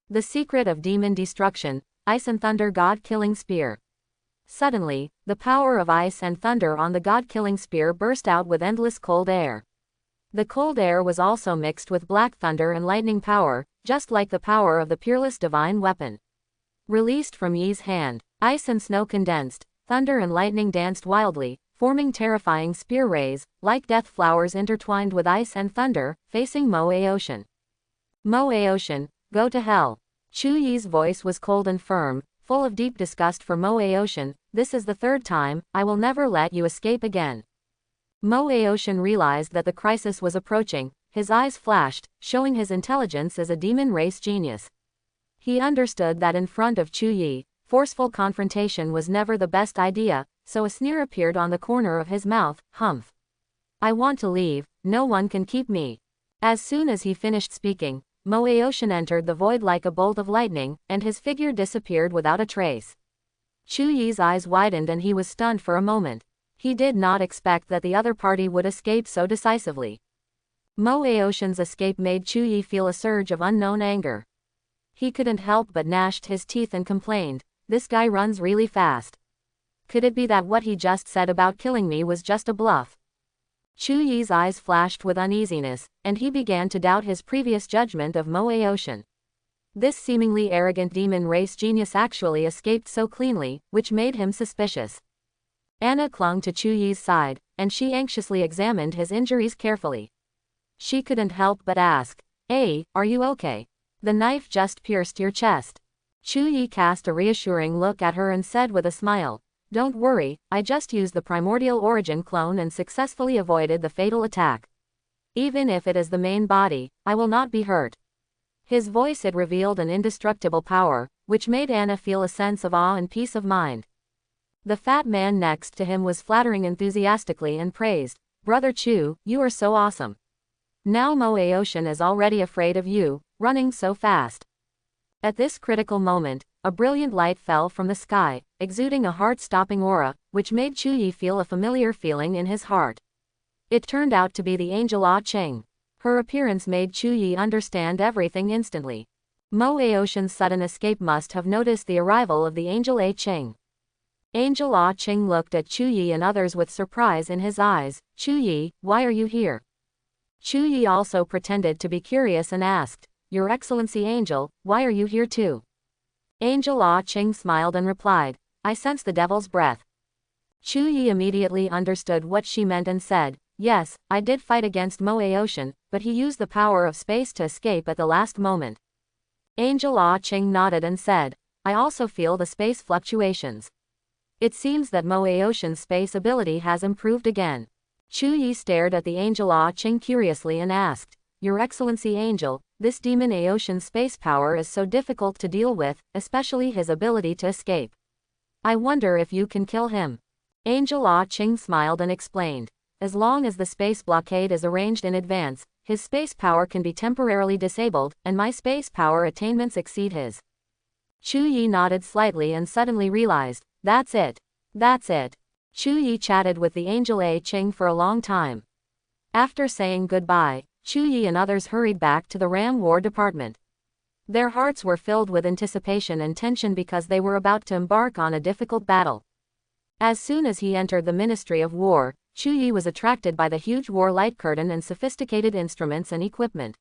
The secret of demon destruction, ice and thunder god-killing spear. Suddenly, the power of ice and thunder on the god-killing spear burst out with endless cold air. The cold air was also mixed with black thunder and lightning power, just like the power of the peerless divine weapon. Released from Yi's hand, ice and snow condensed, thunder and lightning danced wildly, forming terrifying spear rays, like death flowers intertwined with ice and thunder, facing Moe-Ocean. Moe-Ocean, go to hell. Chu-Yi's voice was cold and firm, full of deep disgust for Moe-Ocean. "This is the third time, I will never let you escape again." Moe-Ocean realized that the crisis was approaching, his eyes flashed, showing his intelligence as a demon race genius. He understood that in front of Chu-Yi, forceful confrontation was never the best idea, so a sneer appeared on the corner of his mouth. "Humph. I want to leave, no one can keep me." As soon as he finished speaking, Moe-Ocean entered the void like a bolt of lightning, and his figure disappeared without a trace. Chu-Yi's eyes widened and he was stunned for a moment. He did not expect that the other party would escape so decisively. Moe-Ocean's escape made Chu-Yi feel a surge of unknown anger. He couldn't help but gnashed his teeth and complained, "This guy runs really fast. Could it be that what he just said about killing me was just a bluff?" Chu-Yi's eyes flashed with uneasiness, and he began to doubt his previous judgment of Moe-Ocean. This seemingly arrogant demon race genius actually escaped so cleanly, which made him suspicious. Anna clung to Chu-Yi's side, and she anxiously examined his injuries carefully. She couldn't help but ask, "Hey, are you okay? The knife just pierced your chest." Chu Yi cast a reassuring look at her and said with a smile, "Don't worry, I just used the primordial origin clone and successfully avoided the fatal attack. Even if it is the main body, I will not be hurt." His voice had revealed an indestructible power, which made Anna feel a sense of awe and peace of mind. The fat man next to him was flattering enthusiastically and praised, "Brother Chu, you are so awesome. Now Moe Ocean is already afraid of you, running so fast." At this critical moment, a brilliant light fell from the sky, exuding a heart-stopping aura, which made Chu Yi feel a familiar feeling in his heart. It turned out to be the angel Ah Cheng. Her appearance made Chu Yi understand everything instantly. Moe Ocean's sudden escape must have noticed the arrival of the angel Ah Cheng. Angel Ah Cheng looked at Chu Yi and others with surprise in his eyes. "Chu Yi, why are you here?" Chu Yi also pretended to be curious and asked, "Your Excellency Angel, why are you here too?" Angel Ah Cheng smiled and replied, "I sense the devil's breath." Chu Yi immediately understood what she meant and said, "Yes, I did fight against Moe Ocean, but he used the power of space to escape at the last moment." Angel Ah Cheng nodded and said, "I also feel the space fluctuations. It seems that Moe Ocean's space ability has improved again." Chu Yi stared at the Angel Ah Cheng curiously and asked, "Your Excellency Angel, this demon Aocean's space power is so difficult to deal with, especially his ability to escape. I wonder if you can kill him." Angel Ah Cheng smiled and explained, "As long as the space blockade is arranged in advance, his space power can be temporarily disabled, and my space power attainments exceed his." Chu Yi nodded slightly and suddenly realized, "That's it. That's it." Chu Yi chatted with the Angel Ah Cheng for a long time. After saying goodbye, Chu Yi and others hurried back to the Ram War Department. Their hearts were filled with anticipation and tension because they were about to embark on a difficult battle. As soon as he entered the Ministry of War, Chu Yi was attracted by the huge war light curtain and sophisticated instruments and equipment.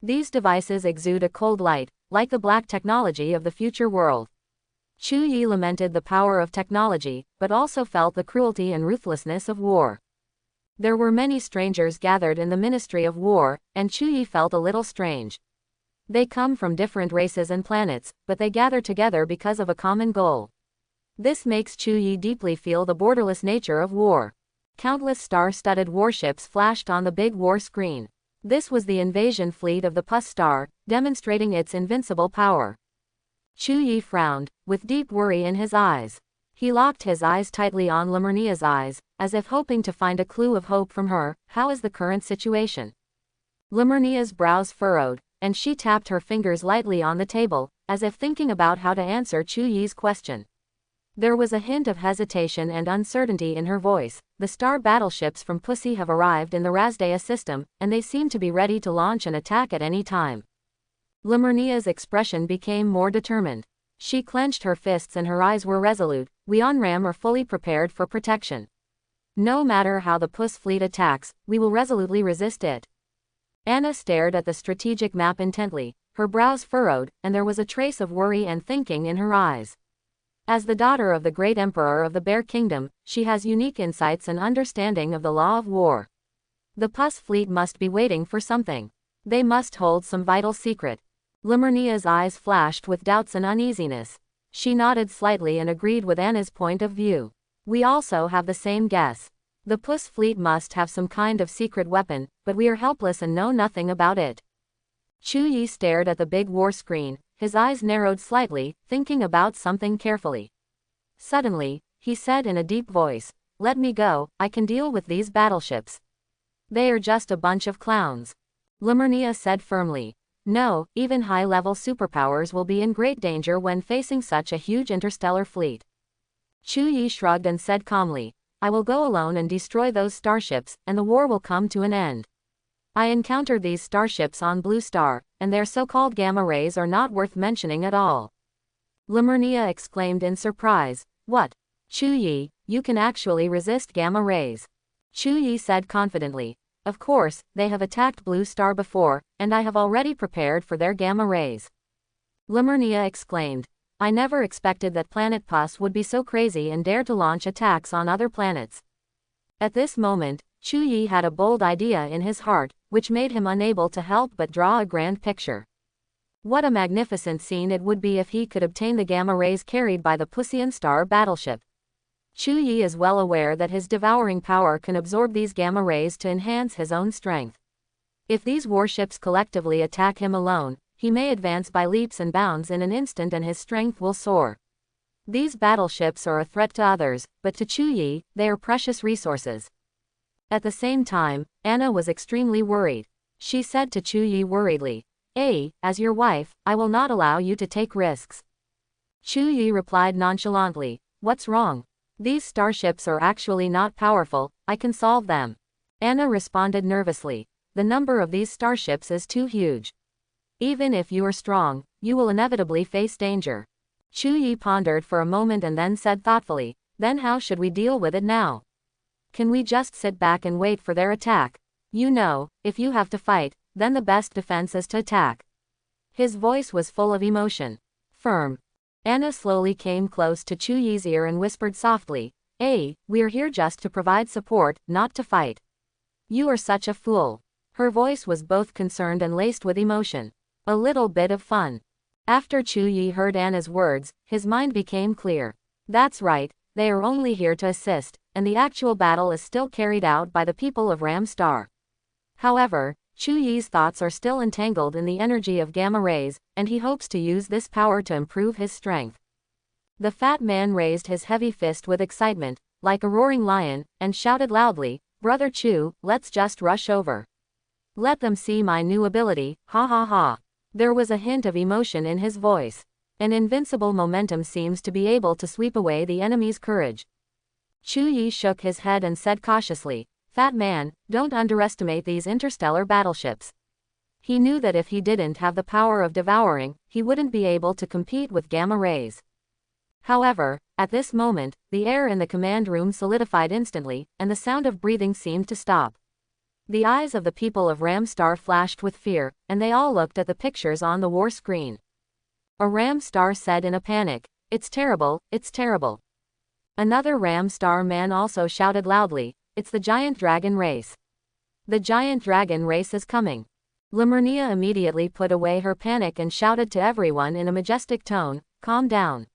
These devices exude a cold light, like the black technology of the future world. Chu Yi lamented the power of technology, but also felt the cruelty and ruthlessness of war. There were many strangers gathered in the Ministry of War, and Chu Yi felt a little strange. They come from different races and planets, but they gather together because of a common goal. This makes Chu Yi deeply feel the borderless nature of war. Countless star-studded warships flashed on the big war screen. This was the invasion fleet of the Pus Star, demonstrating its invincible power. Chu Yi frowned, with deep worry in his eyes. He locked his eyes tightly on Lemurnia's eyes, as if hoping to find a clue of hope from her. "How is the current situation?" Lemurnia's brows furrowed, and she tapped her fingers lightly on the table, as if thinking about how to answer Chu Yi's question. There was a hint of hesitation and uncertainty in her voice. "The star battleships from Pussy have arrived in the Razdea system, and they seem to be ready to launch an attack at any time." Lemurnia's expression became more determined. She clenched her fists and her eyes were resolute. "We on Ram are fully prepared for protection. No matter how the Puss fleet attacks, we will resolutely resist it." Anna stared at the strategic map intently, her brows furrowed, and there was a trace of worry and thinking in her eyes. As the daughter of the great emperor of the Bear Kingdom, she has unique insights and understanding of the law of war. The Puss fleet must be waiting for something. They must hold some vital secret. Lemurnia's eyes flashed with doubts and uneasiness. She nodded slightly and agreed with Anna's point of view. "We also have the same guess. The Puss fleet must have some kind of secret weapon, but we are helpless and know nothing about it." Chu Yi stared at the big war screen, his eyes narrowed slightly, thinking about something carefully. Suddenly, he said in a deep voice, "Let me go, I can deal with these battleships. They are just a bunch of clowns." Lemurnia said firmly, "No, even high-level superpowers will be in great danger when facing such a huge interstellar fleet." Chu Yi shrugged and said calmly, "I will go alone and destroy those starships, and the war will come to an end. I encountered these starships on Blue Star, and their so-called gamma rays are not worth mentioning at all." Lemurnia exclaimed in surprise, "What? Chu Yi, you can actually resist gamma rays?" Chu Yi said confidently, "Of course, they have attacked Blue Star before, and I have already prepared for their gamma rays." Lemurnia exclaimed, "I never expected that Planet Pus would be so crazy and dare to launch attacks on other planets." At this moment, Chu Yi had a bold idea in his heart, which made him unable to help but draw a grand picture. What a magnificent scene it would be if he could obtain the gamma rays carried by the Puscian Star battleship. Chu Yi is well aware that his devouring power can absorb these gamma rays to enhance his own strength. If these warships collectively attack him alone, he may advance by leaps and bounds in an instant and his strength will soar. These battleships are a threat to others, but to Chu Yi, they are precious resources. At the same time, Anna was extremely worried. She said to Chu Yi worriedly, as your wife, I will not allow you to take risks. Chu Yi replied nonchalantly, what's wrong? These starships are actually not powerful, I can solve them. Anna responded nervously, the number of these starships is too huge. Even if you are strong, you will inevitably face danger. Chu Yi pondered for a moment and then said thoughtfully, then how should we deal with it now? Can we just sit back and wait for their attack? You know, if you have to fight, then the best defense is to attack. His voice was full of emotion. Firm. Anna slowly came close to Chu Yi's ear and whispered softly, we're here just to provide support, not to fight. You are such a fool. Her voice was both concerned and laced with emotion. A little bit of fun. After Chu Yi heard Anna's words, his mind became clear. That's right, they are only here to assist, and the actual battle is still carried out by the people of Ram Star. However, Chu Yi's thoughts are still entangled in the energy of gamma rays, and he hopes to use this power to improve his strength. The fat man raised his heavy fist with excitement, like a roaring lion, and shouted loudly, Brother Chu, let's just rush over. Let them see my new ability, ha ha ha. There was a hint of emotion in his voice. An invincible momentum seems to be able to sweep away the enemy's courage. Chu Yi shook his head and said cautiously, Fat man, don't underestimate these interstellar battleships. He knew that if he didn't have the power of devouring, he wouldn't be able to compete with gamma rays. However, at this moment, the air in the command room solidified instantly, and the sound of breathing seemed to stop. The eyes of the people of Ram Star flashed with fear, and they all looked at the pictures on the war screen. A Ram Star said in a panic, It's terrible, it's terrible. Another Ram Star man also shouted loudly, It's the giant dragon race. The giant dragon race is coming. Limernia immediately put away her panic and shouted to everyone in a majestic tone, Calm down.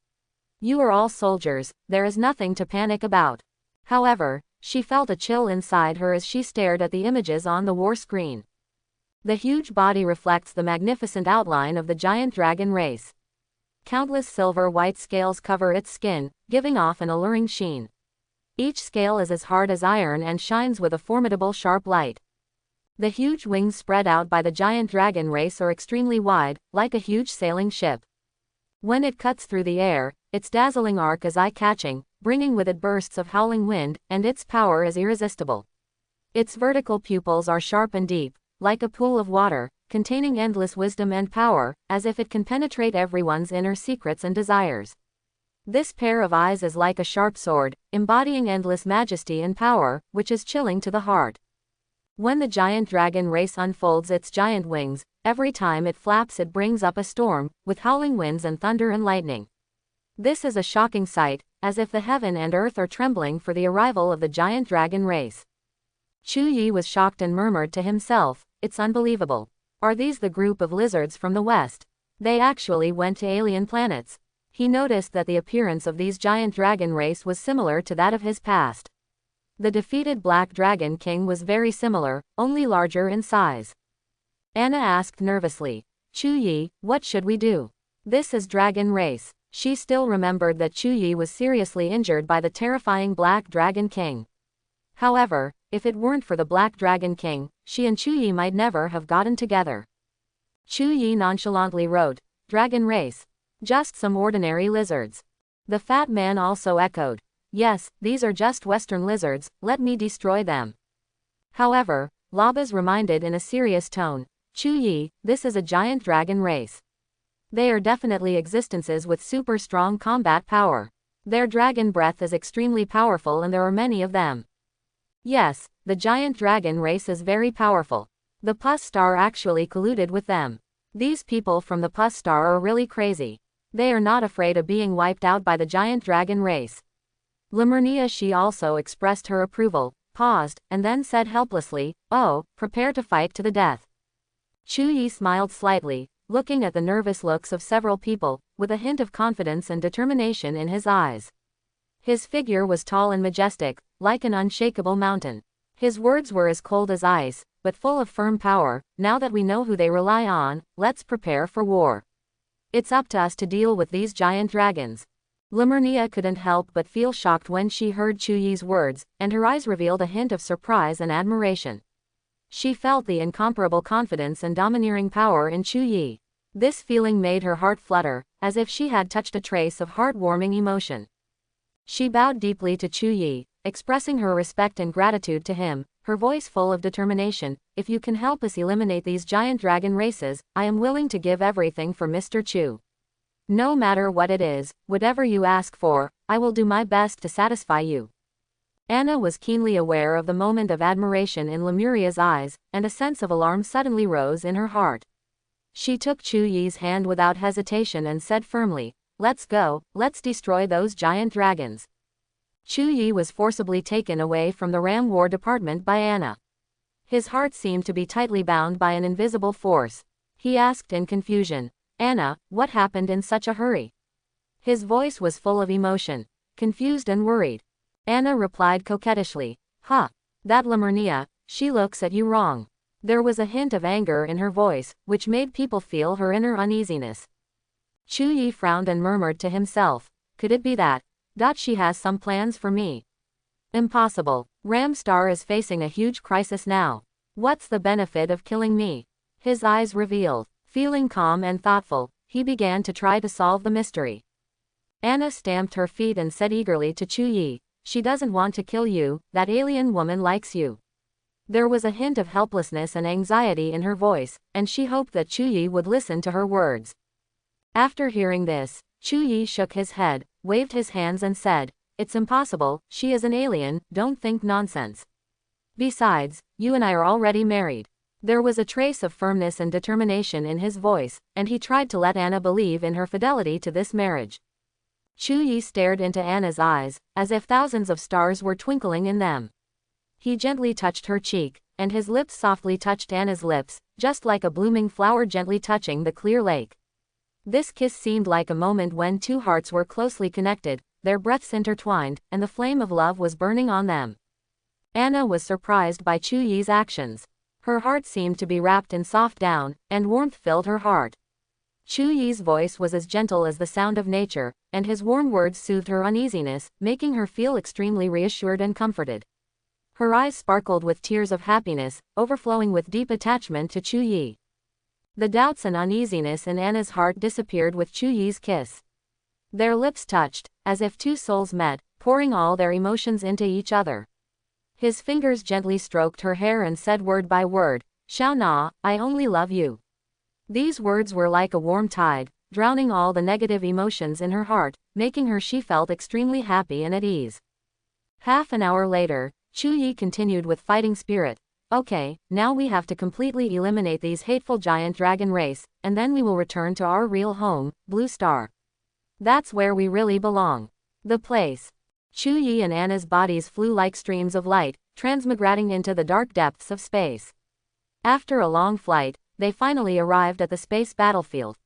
You are all soldiers, there is nothing to panic about. However, she felt a chill inside her as she stared at the images on the war screen. The huge body reflects the magnificent outline of the giant dragon race. Countless silver-white scales cover its skin, giving off an alluring sheen. Each scale is as hard as iron and shines with a formidable sharp light. The huge wings spread out by the giant dragon race are extremely wide, like a huge sailing ship. When it cuts through the air, its dazzling arc is eye-catching, bringing with it bursts of howling wind, and its power is irresistible. Its vertical pupils are sharp and deep, like a pool of water, containing endless wisdom and power, as if it can penetrate everyone's inner secrets and desires. This pair of eyes is like a sharp sword, embodying endless majesty and power, which is chilling to the heart. When the giant dragon race unfolds its giant wings, every time it flaps it brings up a storm, with howling winds and thunder and lightning. This is a shocking sight, as if the heaven and earth are trembling for the arrival of the giant dragon race. Chu Yi was shocked and murmured to himself, It's unbelievable. Are these the group of lizards from the west? They actually went to alien planets. He noticed that the appearance of these giant dragon race was similar to that of his past. The defeated Black Dragon King was very similar, only larger in size. Anna asked nervously, Chu Yi, what should we do? This is dragon race. She still remembered that Chu Yi was seriously injured by the terrifying Black Dragon King. However, if it weren't for the Black Dragon King, she and Chu Yi might never have gotten together. Chu Yi nonchalantly wrote, Dragon race. Just some ordinary lizards. The fat man also echoed, Yes, these are just Western lizards, let me destroy them. However, Labas reminded in a serious tone, Chu Yi, this is a giant dragon race. They are definitely existences with super strong combat power. Their dragon breath is extremely powerful and there are many of them. Yes, the giant dragon race is very powerful. The Pus Star actually colluded with them. These people from the Pus Star are really crazy. They are not afraid of being wiped out by the giant dragon race. Limernia she also expressed her approval, paused, and then said helplessly, Oh, prepare to fight to the death. Chu Yi smiled slightly, looking at the nervous looks of several people, with a hint of confidence and determination in his eyes. His figure was tall and majestic, like an unshakable mountain. His words were as cold as ice, but full of firm power. Now that we know who they rely on, let's prepare for war. It's up to us to deal with these giant dragons. Limernia couldn't help but feel shocked when she heard Chuyi's words, and her eyes revealed a hint of surprise and admiration. She felt the incomparable confidence and domineering power in Chuyi. This feeling made her heart flutter, as if she had touched a trace of heartwarming emotion. She bowed deeply to Chuyi, expressing her respect and gratitude to him, her voice full of determination. If you can help us eliminate these giant dragon races, I am willing to give everything for Mr. Chu. No matter what it is, whatever you ask for, I will do my best to satisfy you. Anna was keenly aware of the moment of admiration in Lemuria's eyes, and a sense of alarm suddenly rose in her heart. She took Chuyi's hand without hesitation and said firmly, "Let's go, let's destroy those giant dragons." Chuyi was forcibly taken away from the Ram War Department by Anna. His heart seemed to be tightly bound by an invisible force. He asked in confusion, "Anna, what happened in such a hurry?" His voice was full of emotion, confused and worried. Anna replied coquettishly, "Huh. That Limernia, she looks at you wrong." There was a hint of anger in her voice, which made people feel her inner uneasiness. Chuyi frowned and murmured to himself, "Could it be that she has some plans for me?" Impossible. Ramstar is facing a huge crisis now. What's the benefit of killing me? His eyes revealed. Feeling calm and thoughtful, he began to try to solve the mystery. Anna stamped her feet and said eagerly to Chuyi, "She doesn't want to kill you, that alien woman likes you." There was a hint of helplessness and anxiety in her voice, and she hoped that Chuyi would listen to her words. After hearing this, Chuyi shook his head, waved his hands and said, "It's impossible, she is an alien, don't think nonsense. Besides, you and I are already married." There was a trace of firmness and determination in his voice, and he tried to let Anna believe in her fidelity to this marriage. Chuyi stared into Anna's eyes, as if thousands of stars were twinkling in them. He gently touched her cheek, and his lips softly touched Anna's lips, just like a blooming flower gently touching the clear lake. This kiss seemed like a moment when two hearts were closely connected, their breaths intertwined, and the flame of love was burning on them. Anna was surprised by Chuyi's actions. Her heart seemed to be wrapped in soft down, and warmth filled her heart. Chuyi's voice was as gentle as the sound of nature, and his warm words soothed her uneasiness, making her feel extremely reassured and comforted. Her eyes sparkled with tears of happiness, overflowing with deep attachment to Chuyi. The doubts and uneasiness in Anna's heart disappeared with Chuyi's kiss. Their lips touched, as if two souls met, pouring all their emotions into each other. His fingers gently stroked her hair and said word by word, "Xiao Na, I only love you." These words were like a warm tide, drowning all the negative emotions in her heart, making her she felt extremely happy and at ease. Half an hour later, Chuyi continued with fighting spirit, "Okay, now we have to completely eliminate these hateful giant dragon race, and then we will return to our real home, Blue Star. That's where we really belong. The place." Chuyi and Anna's bodies flew like streams of light, transmigrating into the dark depths of space. After a long flight, they finally arrived at the space battlefield.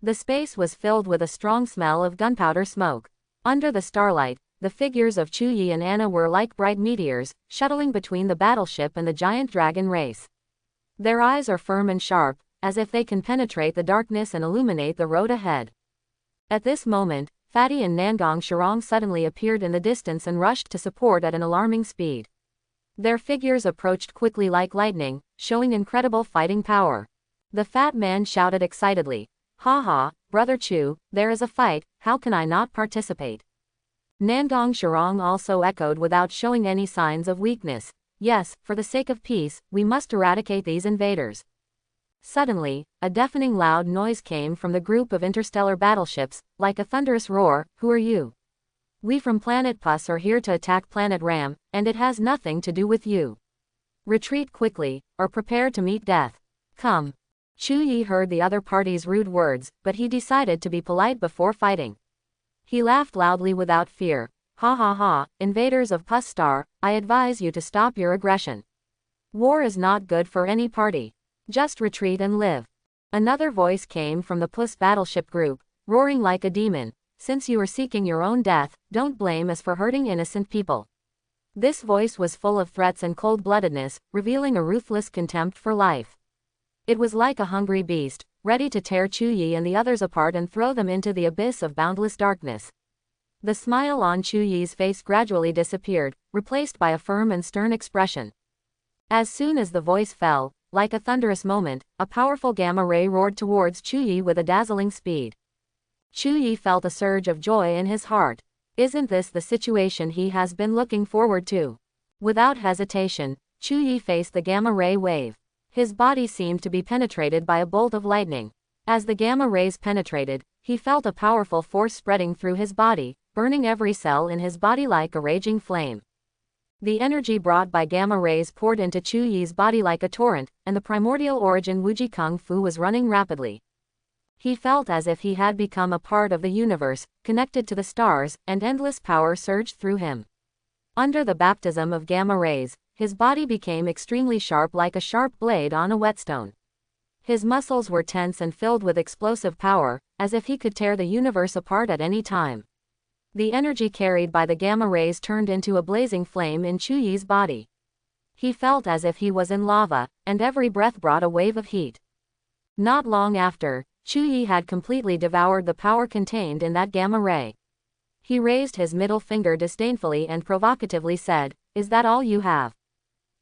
The space was filled with a strong smell of gunpowder smoke. Under the starlight, the figures of Chuyi and Anna were like bright meteors, shuttling between the battleship and the giant dragon race. Their eyes are firm and sharp, as if they can penetrate the darkness and illuminate the road ahead. At this moment, Fatty and Nangong Shirong suddenly appeared in the distance and rushed to support at an alarming speed. Their figures approached quickly like lightning, showing incredible fighting power. The fat man shouted excitedly, "Ha ha, Brother Chu, there is a fight, how can I not participate?" Nangong Shirong also echoed without showing any signs of weakness, "Yes, for the sake of peace, we must eradicate these invaders." Suddenly, a deafening loud noise came from the group of interstellar battleships, like a thunderous roar. "Who are you?" "We from Planet Pus are here to attack Planet Ram, and it has nothing to do with you. Retreat quickly, or prepare to meet death. Come." Chuyi heard the other party's rude words, but he decided to be polite before fighting. He laughed loudly without fear. "Ha ha ha, invaders of Pus Star, I advise you to stop your aggression. War is not good for any party. Just retreat and live." Another voice came from the Puss battleship group, roaring like a demon. Since you are seeking your own death, don't blame us for hurting innocent people. This voice was full of threats and cold-bloodedness, revealing a ruthless contempt for life. It was like a hungry beast, ready to tear Chuyi and the others apart and throw them into the abyss of boundless darkness. The smile on Chuyi's face gradually disappeared, replaced by a firm and stern expression. As soon as the voice fell, like a thunderous moment, a powerful gamma ray roared towards Chuyi with a dazzling speed. Chuyi felt a surge of joy in his heart. Isn't this the situation he has been looking forward to? Without hesitation, Chuyi faced the gamma ray wave. His body seemed to be penetrated by a bolt of lightning. As the gamma rays penetrated, he felt a powerful force spreading through his body, burning every cell in his body like a raging flame. The energy brought by gamma rays poured into Chuyi's body like a torrent, and the primordial origin Wuji Kung Fu was running rapidly. He felt as if he had become a part of the universe, connected to the stars, and endless power surged through him. Under the baptism of gamma rays, his body became extremely sharp like a sharp blade on a whetstone. His muscles were tense and filled with explosive power, as if he could tear the universe apart at any time. The energy carried by the gamma rays turned into a blazing flame in Chuyi's body. He felt as if he was in lava, and every breath brought a wave of heat. Not long after, Chuyi had completely devoured the power contained in that gamma ray. He raised his middle finger disdainfully and provocatively said, "Is that all you have?"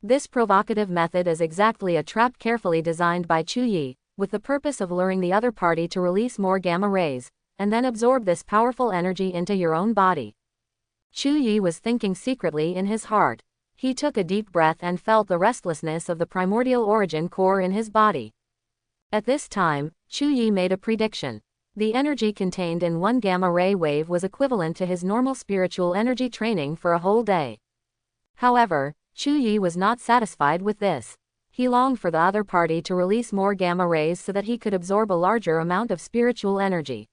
This provocative method is exactly a trap carefully designed by Chuyi, with the purpose of luring the other party to release more gamma rays, and then absorb this powerful energy into your own body. Chuyi was thinking secretly in his heart. He took a deep breath and felt the restlessness of the primordial origin core in his body. At this time, Chuyi made a prediction. The energy contained in one gamma ray wave was equivalent to his normal spiritual energy training for a whole day. However, Chuyi was not satisfied with this. He longed for the other party to release more gamma rays so that he could absorb a larger amount of spiritual energy.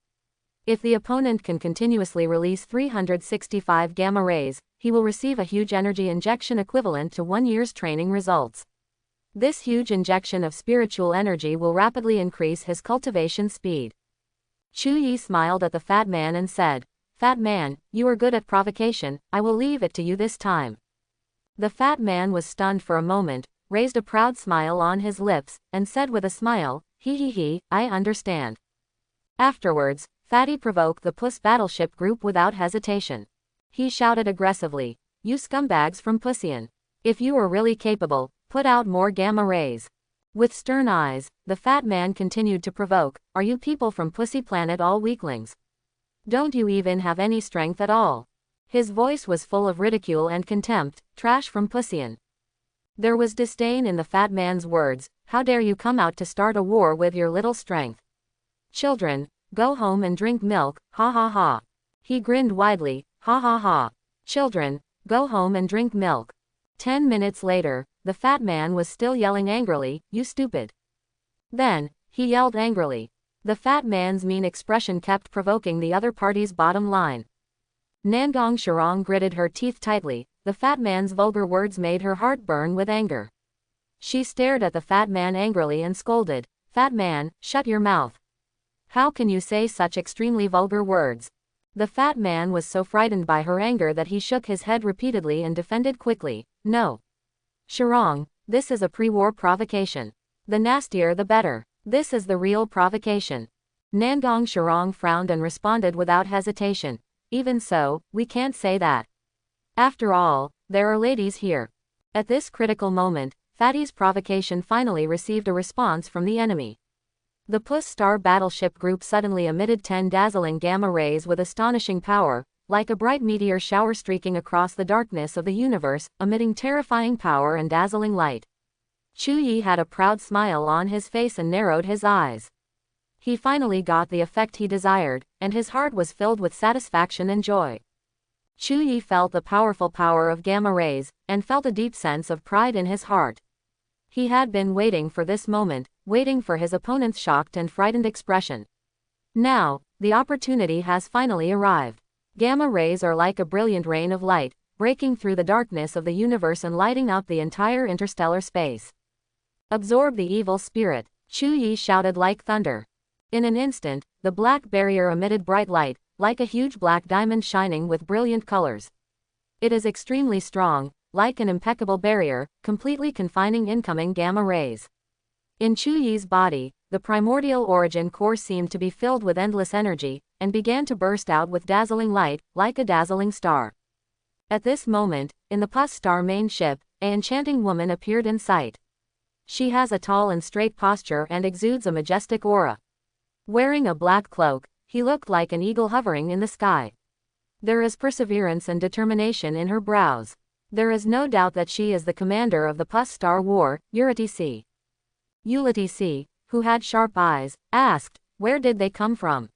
If the opponent can continuously release 365 gamma rays, he will receive a huge energy injection equivalent to 1 year's training results. This huge injection of spiritual energy will rapidly increase his cultivation speed. Chuyi smiled at the fat man and said, "Fat man, you are good at provocation, I will leave it to you this time." The fat man was stunned for a moment, raised a proud smile on his lips, and said with a smile, "He, I understand." Afterwards, Fatty provoked the Puss battleship group without hesitation. He shouted aggressively, "You scumbags from Pussian. If you are really capable, put out more gamma rays." With stern eyes, the fat man continued to provoke, "Are you people from Pussy Planet all weaklings? Don't you even have any strength at all?" His voice was full of ridicule and contempt, "Trash from Pussian." There was disdain in the fat man's words, "How dare you come out to start a war with your little strength? Children, go home and drink milk, ha ha ha." He grinned widely, "Ha ha ha. Children, go home and drink milk." 10 minutes later, the fat man was still yelling angrily, "You stupid." Then, he yelled angrily. The fat man's mean expression kept provoking the other party's bottom line. Nangong Shirong gritted her teeth tightly, the fat man's vulgar words made her heart burn with anger. She stared at the fat man angrily and scolded, "Fat man, shut your mouth. How can you say such extremely vulgar words?" The fat man was so frightened by her anger that he shook his head repeatedly and defended quickly, "No. Shirong, this is a pre-war provocation. The nastier the better. This is the real provocation." Nangong Shirong frowned and responded without hesitation, "Even so, we can't say that. After all, there are ladies here." At this critical moment, Fatty's provocation finally received a response from the enemy. The Puss Star battleship group suddenly emitted 10 dazzling gamma rays with astonishing power, like a bright meteor shower streaking across the darkness of the universe, emitting terrifying power and dazzling light. Chuyi had a proud smile on his face and narrowed his eyes. He finally got the effect he desired, and his heart was filled with satisfaction and joy. Chuyi felt the powerful power of gamma rays, and felt a deep sense of pride in his heart. He had been waiting for this moment, waiting for his opponent's shocked and frightened expression. Now, the opportunity has finally arrived. Gamma rays are like a brilliant rain of light, breaking through the darkness of the universe and lighting up the entire interstellar space. Absorb the evil spirit. Chu Yi shouted like thunder. In an instant, the black barrier emitted bright light, like a huge black diamond shining with brilliant colors. It is extremely strong, like an impeccable barrier, completely confining incoming gamma rays. In Chu Yi's body, the primordial origin core seemed to be filled with endless energy, and began to burst out with dazzling light, like a dazzling star. At this moment, in the Pus Star main ship, an enchanting woman appeared in sight. She has a tall and straight posture and exudes a majestic aura. Wearing a black cloak, he looked like an eagle hovering in the sky. There is perseverance and determination in her brows. There is no doubt that she is the commander of the Pus Star War, Eurydice. Eurydice, who had sharp eyes, asked, "Where did they come from?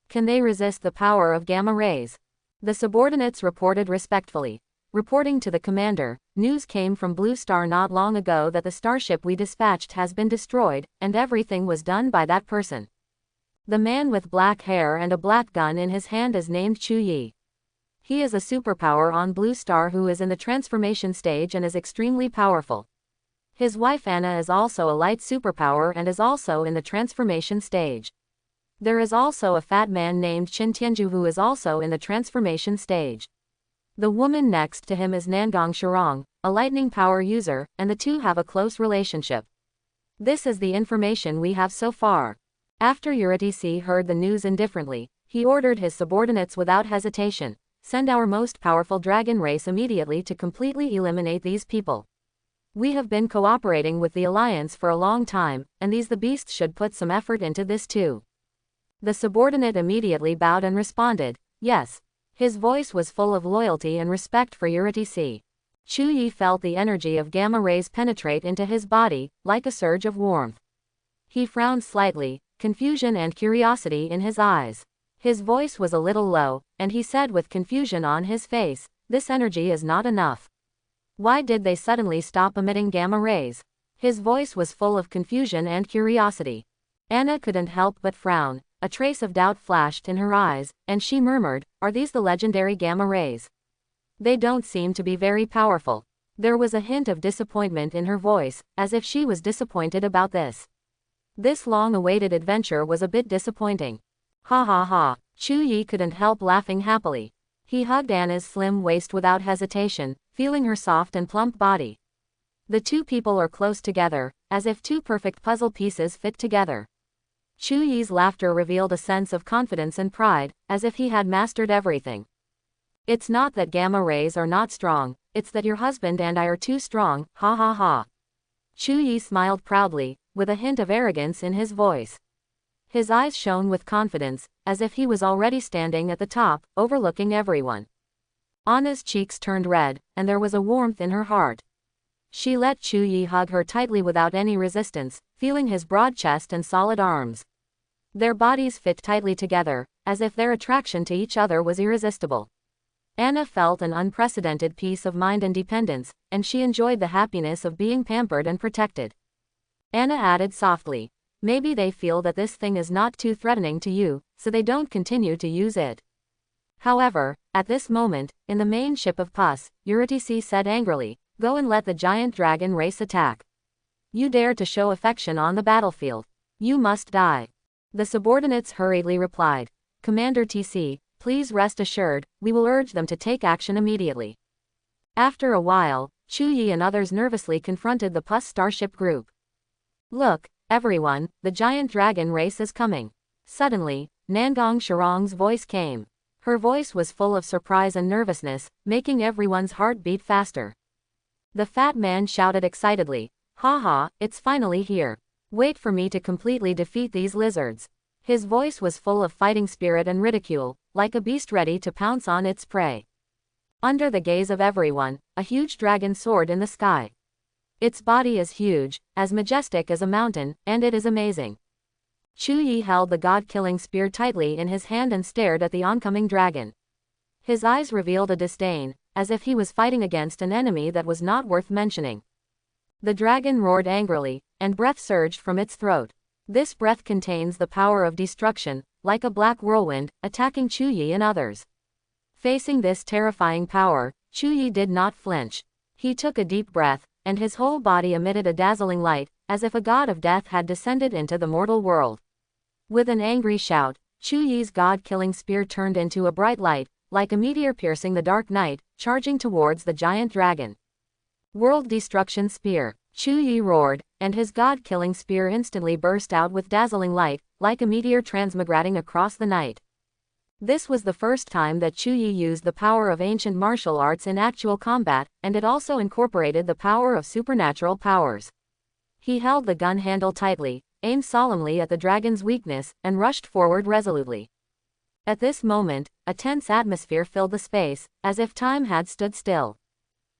Can they resist the power of gamma rays?" The subordinates reported respectfully. Reporting to the commander, news came from Blue Star not long ago that the starship we dispatched has been destroyed, and everything was done by that person. The man with black hair and a black gun in his hand is named Chu Yi. He is a superpower on Blue Star who is in the transformation stage and is extremely powerful. His wife Anna is also a light superpower and is also in the transformation stage. There is also a fat man named Qin Tianju who is also in the transformation stage. The woman next to him is Nangong Shirong, a lightning power user, and the two have a close relationship. This is the information we have so far. After Eurydice heard the news indifferently, he ordered his subordinates without hesitation, "Send our most powerful dragon race immediately to completely eliminate these people. We have been cooperating with the Alliance for a long time, and the beasts should put some effort into this too." The subordinate immediately bowed and responded, "Yes." His voice was full of loyalty and respect for Eurydice. Chu Yi felt the energy of gamma rays penetrate into his body, like a surge of warmth. He frowned slightly, confusion and curiosity in his eyes. His voice was a little low, and he said with confusion on his face, "This energy is not enough. Why did they suddenly stop emitting gamma rays?" His voice was full of confusion and curiosity. Anna couldn't help but frown. A trace of doubt flashed in her eyes, and she murmured, "Are these the legendary gamma rays? They don't seem to be very powerful." There was a hint of disappointment in her voice, as if she was disappointed about this. This long-awaited adventure was a bit disappointing. Ha ha ha. Chu Yi couldn't help laughing happily. He hugged Anna's slim waist without hesitation, feeling her soft and plump body. The two people are close together, as if two perfect puzzle pieces fit together. Chu Yi's laughter revealed a sense of confidence and pride, as if he had mastered everything. "It's not that gamma rays are not strong, it's that your husband and I are too strong, ha ha ha." Chu Yi smiled proudly, with a hint of arrogance in his voice. His eyes shone with confidence, as if he was already standing at the top, overlooking everyone. Anna's cheeks turned red, and there was a warmth in her heart. She let Chu Yi hug her tightly without any resistance, feeling his broad chest and solid arms. Their bodies fit tightly together, as if their attraction to each other was irresistible. Anna felt an unprecedented peace of mind and dependence, and she enjoyed the happiness of being pampered and protected. Anna added softly, "Maybe they feel that this thing is not too threatening to you, so they don't continue to use it." However, at this moment, in the main ship of Pus, Eurydice said angrily, "Go and let the giant dragon race attack. You dare to show affection on the battlefield. You must die." The subordinates hurriedly replied, "Commander TC, please rest assured, we will urge them to take action immediately." After a while, Chu Yi and others nervously confronted the Pus starship group. "Look, everyone, the giant dragon race is coming." Suddenly, Nangong Shirong's voice came. Her voice was full of surprise and nervousness, making everyone's heart beat faster. The fat man shouted excitedly, "Ha, it's finally here. Wait for me to completely defeat these lizards." His voice was full of fighting spirit and ridicule, like a beast ready to pounce on its prey. Under the gaze of everyone, a huge dragon soared in the sky. Its body is huge, as majestic as a mountain, and it is amazing. Chu Yi held the god-killing spear tightly in his hand and stared at the oncoming dragon. His eyes revealed a disdain, as if he was fighting against an enemy that was not worth mentioning. The dragon roared angrily, and breath surged from its throat. This breath contains the power of destruction, like a black whirlwind, attacking Chu Yi and others. Facing this terrifying power, Chu Yi did not flinch. He took a deep breath, and his whole body emitted a dazzling light, as if a god of death had descended into the mortal world. With an angry shout, Chu Yi's god-killing spear turned into a bright light, like a meteor piercing the dark night, charging towards the giant dragon. World Destruction Spear. Chu Yi roared, and his god-killing spear instantly burst out with dazzling light, like a meteor transmigrating across the night. This was the first time that Chu Yi used the power of ancient martial arts in actual combat, and it also incorporated the power of supernatural powers. He held the gun handle tightly, aimed solemnly at the dragon's weakness, and rushed forward resolutely. At this moment, a tense atmosphere filled the space, as if time had stood still.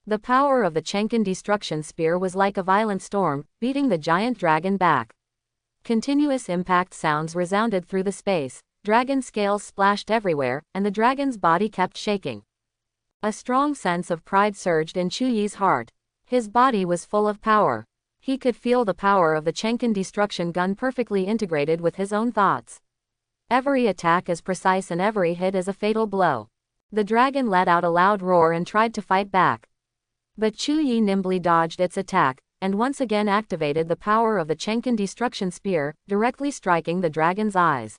The power of the Chenkin Destruction Spear was like a violent storm, beating the giant dragon back. Continuous impact sounds resounded through the space, dragon scales splashed everywhere, and the dragon's body kept shaking. A strong sense of pride surged in Chu Yi's heart. His body was full of power. He could feel the power of the Chenkin destruction gun perfectly integrated with his own thoughts. Every attack is precise and every hit is a fatal blow. The dragon let out a loud roar and tried to fight back. But Chu Yi nimbly dodged its attack, and once again activated the power of the Chenkin Destruction Spear, directly striking the dragon's eyes.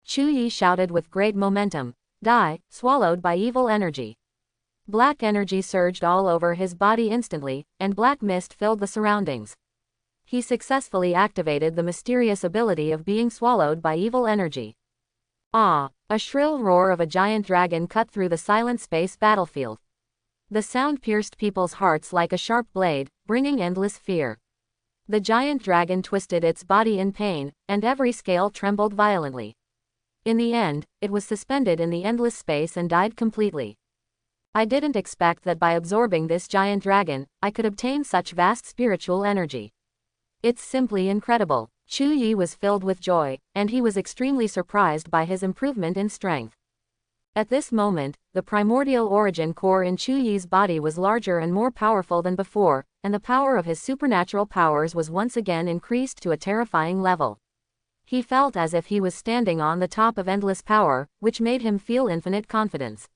Chu Yi shouted with great momentum, "Die, swallowed by evil energy." Black energy surged all over his body instantly, and black mist filled the surroundings. He successfully activated the mysterious ability of being swallowed by evil energy. Ah! A shrill roar of a giant dragon cut through the silent space battlefield. The sound pierced people's hearts like a sharp blade, bringing endless fear. The giant dragon twisted its body in pain, and every scale trembled violently. In the end, it was suspended in the endless space and died completely. I didn't expect that by absorbing this giant dragon, I could obtain such vast spiritual energy. It's simply incredible. Chu Yi was filled with joy, and he was extremely surprised by his improvement in strength. At this moment, the primordial origin core in Chu Yi's body was larger and more powerful than before, and the power of his supernatural powers was once again increased to a terrifying level. He felt as if he was standing on the top of endless power, which made him feel infinite confidence.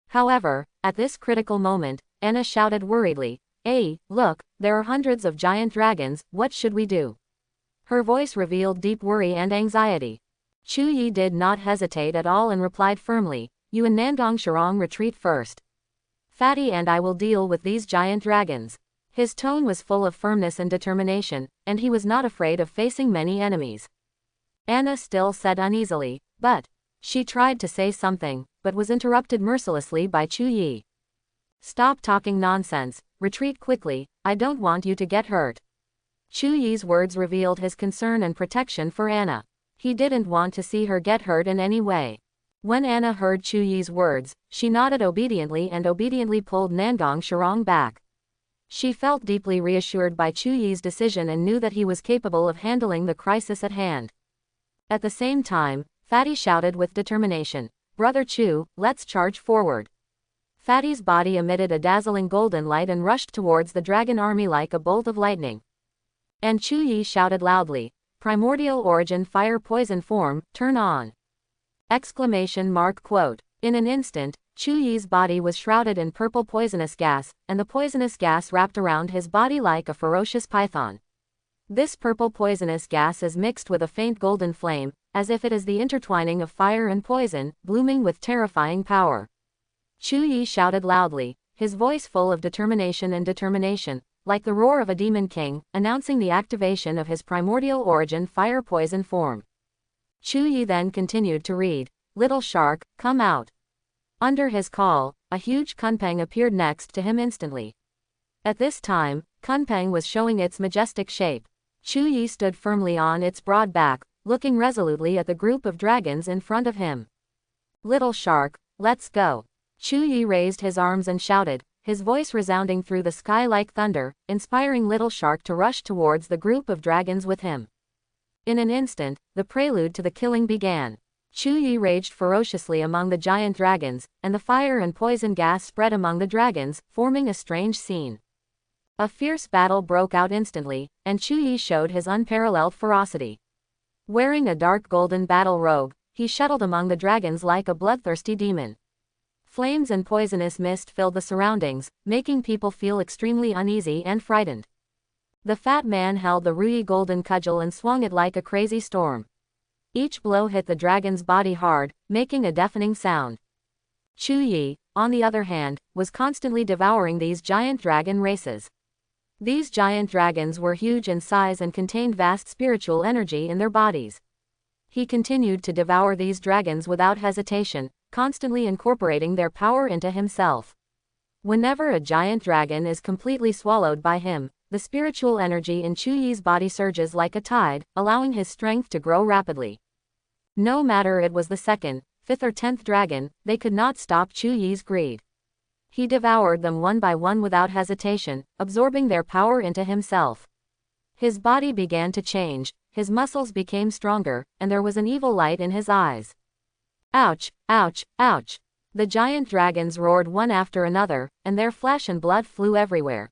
However, at this critical moment, Anna shouted worriedly, "Hey, look, there are hundreds of giant dragons, what should we do?" Her voice revealed deep worry and anxiety. Chu Yi did not hesitate at all and replied firmly, "You and Nandong Shirong retreat first. Fatty and I will deal with these giant dragons." His tone was full of firmness and determination, and he was not afraid of facing many enemies. Anna still said uneasily, "But..." She tried to say something, but was interrupted mercilessly by Chu Yi. "Stop talking nonsense, retreat quickly, I don't want you to get hurt." Chu Yi's words revealed his concern and protection for Anna. He didn't want to see her get hurt in any way. When Anna heard Chu Yi's words, she nodded obediently and obediently pulled Nandong Shirong back. She felt deeply reassured by Chu Yi's decision and knew that he was capable of handling the crisis at hand. At the same time, Fatty shouted with determination, "Brother Chu, let's charge forward." Fatty's body emitted a dazzling golden light and rushed towards the dragon army like a bolt of lightning. And Chu Yi shouted loudly, "Primordial origin fire poison form, turn on!" Quote. In an instant, Chu Yi's body was shrouded in purple poisonous gas, and the poisonous gas wrapped around his body like a ferocious python. This purple poisonous gas is mixed with a faint golden flame, as if it is the intertwining of fire and poison, blooming with terrifying power. Chu Yi shouted loudly, his voice full of determination, like the roar of a demon king, announcing the activation of his primordial origin fire poison form. Chu Yi then continued to read, "Little shark, come out." Under his call, a huge kunpeng appeared next to him instantly. At this time, kunpeng was showing its majestic shape. Chu Yi stood firmly on its broad back, looking resolutely at the group of dragons in front of him. "Little shark, let's go." Chu Yi raised his arms and shouted, his voice resounding through the sky like thunder, inspiring Little Shark to rush towards the group of dragons with him. In an instant, the prelude to the killing began. Chu Yi raged ferociously among the giant dragons, and the fire and poison gas spread among the dragons, forming a strange scene. A fierce battle broke out instantly, and Chu Yi showed his unparalleled ferocity. Wearing a dark golden battle robe, he shuttled among the dragons like a bloodthirsty demon. Flames and poisonous mist filled the surroundings, making people feel extremely uneasy and frightened. The fat man held the Rui golden cudgel and swung it like a crazy storm. Each blow hit the dragon's body hard, making a deafening sound. Chu Yi, on the other hand, was constantly devouring these giant dragon races. These giant dragons were huge in size and contained vast spiritual energy in their bodies. He continued to devour these dragons without hesitation, constantly incorporating their power into himself. Whenever a giant dragon is completely swallowed by him, the spiritual energy in Chu Yi's body surges like a tide, allowing his strength to grow rapidly. No matter it was the 2nd, 5th or 10th dragon, they could not stop Chu Yi's greed. He devoured them one by one without hesitation, absorbing their power into himself. His body began to change, his muscles became stronger, and there was an evil light in his eyes. Ouch, ouch, ouch. The giant dragons roared one after another, and their flesh and blood flew everywhere.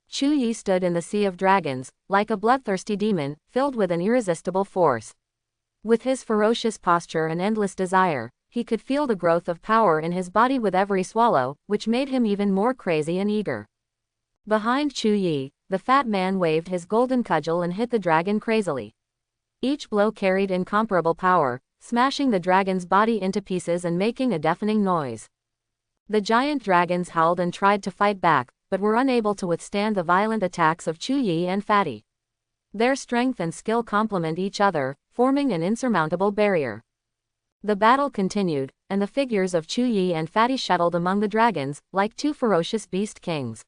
Chu Yi stood in the sea of dragons, like a bloodthirsty demon, filled with an irresistible force. With his ferocious posture and endless desire, he could feel the growth of power in his body with every swallow, which made him even more crazy and eager. Behind Chu Yi, the fat man waved his golden cudgel and hit the dragon crazily. Each blow carried incomparable power, smashing the dragon's body into pieces and making a deafening noise. The giant dragons howled and tried to fight back, but were unable to withstand the violent attacks of Chu Yi and Fatty. Their strength and skill complement each other, forming an insurmountable barrier. The battle continued, and the figures of Chu Yi and Fatty shuttled among the dragons, like two ferocious beast kings.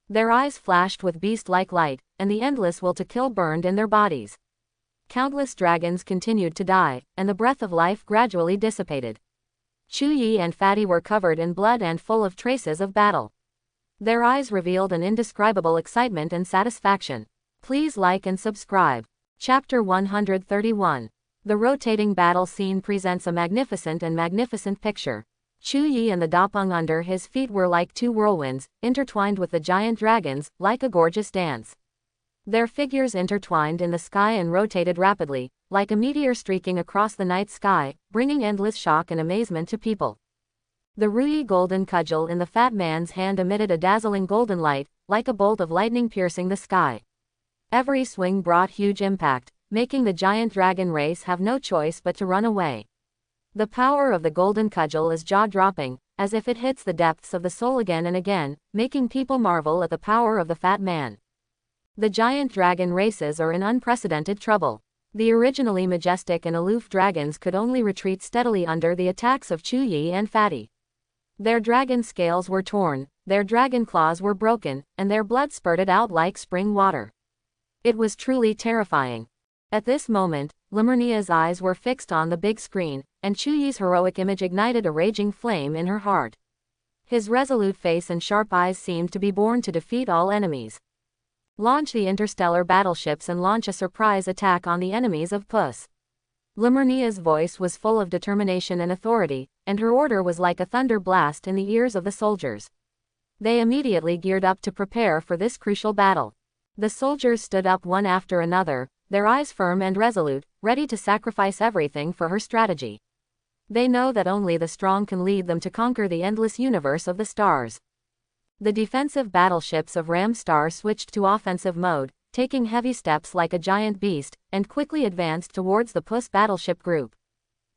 Their eyes flashed with beast-like light, and the endless will to kill burned in their bodies. Countless dragons continued to die, and the breath of life gradually dissipated. Chu Yi and Fatty were covered in blood and full of traces of battle. Their eyes revealed an indescribable excitement and satisfaction. Please like and subscribe. Chapter 131. The rotating battle scene presents a magnificent picture. Chu Yi and the Dapeng under his feet were like two whirlwinds, intertwined with the giant dragons, like a gorgeous dance. Their figures intertwined in the sky and rotated rapidly, like a meteor streaking across the night sky, bringing endless shock and amazement to people. The Rui golden cudgel in the fat man's hand emitted a dazzling golden light, like a bolt of lightning piercing the sky. Every swing brought huge impact, making the giant dragon race have no choice but to run away. The power of the golden cudgel is jaw-dropping, as if it hits the depths of the soul again and again, making people marvel at the power of the fat man. The giant dragon races are in unprecedented trouble. The originally majestic and aloof dragons could only retreat steadily under the attacks of Chu Yi and Fatty. Their dragon scales were torn, their dragon claws were broken, and their blood spurted out like spring water. It was truly terrifying. At this moment, Limernia's eyes were fixed on the big screen, and Chu Yi's heroic image ignited a raging flame in her heart. His resolute face and sharp eyes seemed to be born to defeat all enemies. Launch the interstellar battleships and launch a surprise attack on the enemies of Puss. Limernia's voice was full of determination and authority, and her order was like a thunder blast in the ears of the soldiers. They immediately geared up to prepare for this crucial battle. The soldiers stood up one after another, their eyes firm and resolute, ready to sacrifice everything for her strategy. They know that only the strong can lead them to conquer the endless universe of the stars. The defensive battleships of Ram Star switched to offensive mode, taking heavy steps like a giant beast, and quickly advanced towards the Puss battleship group.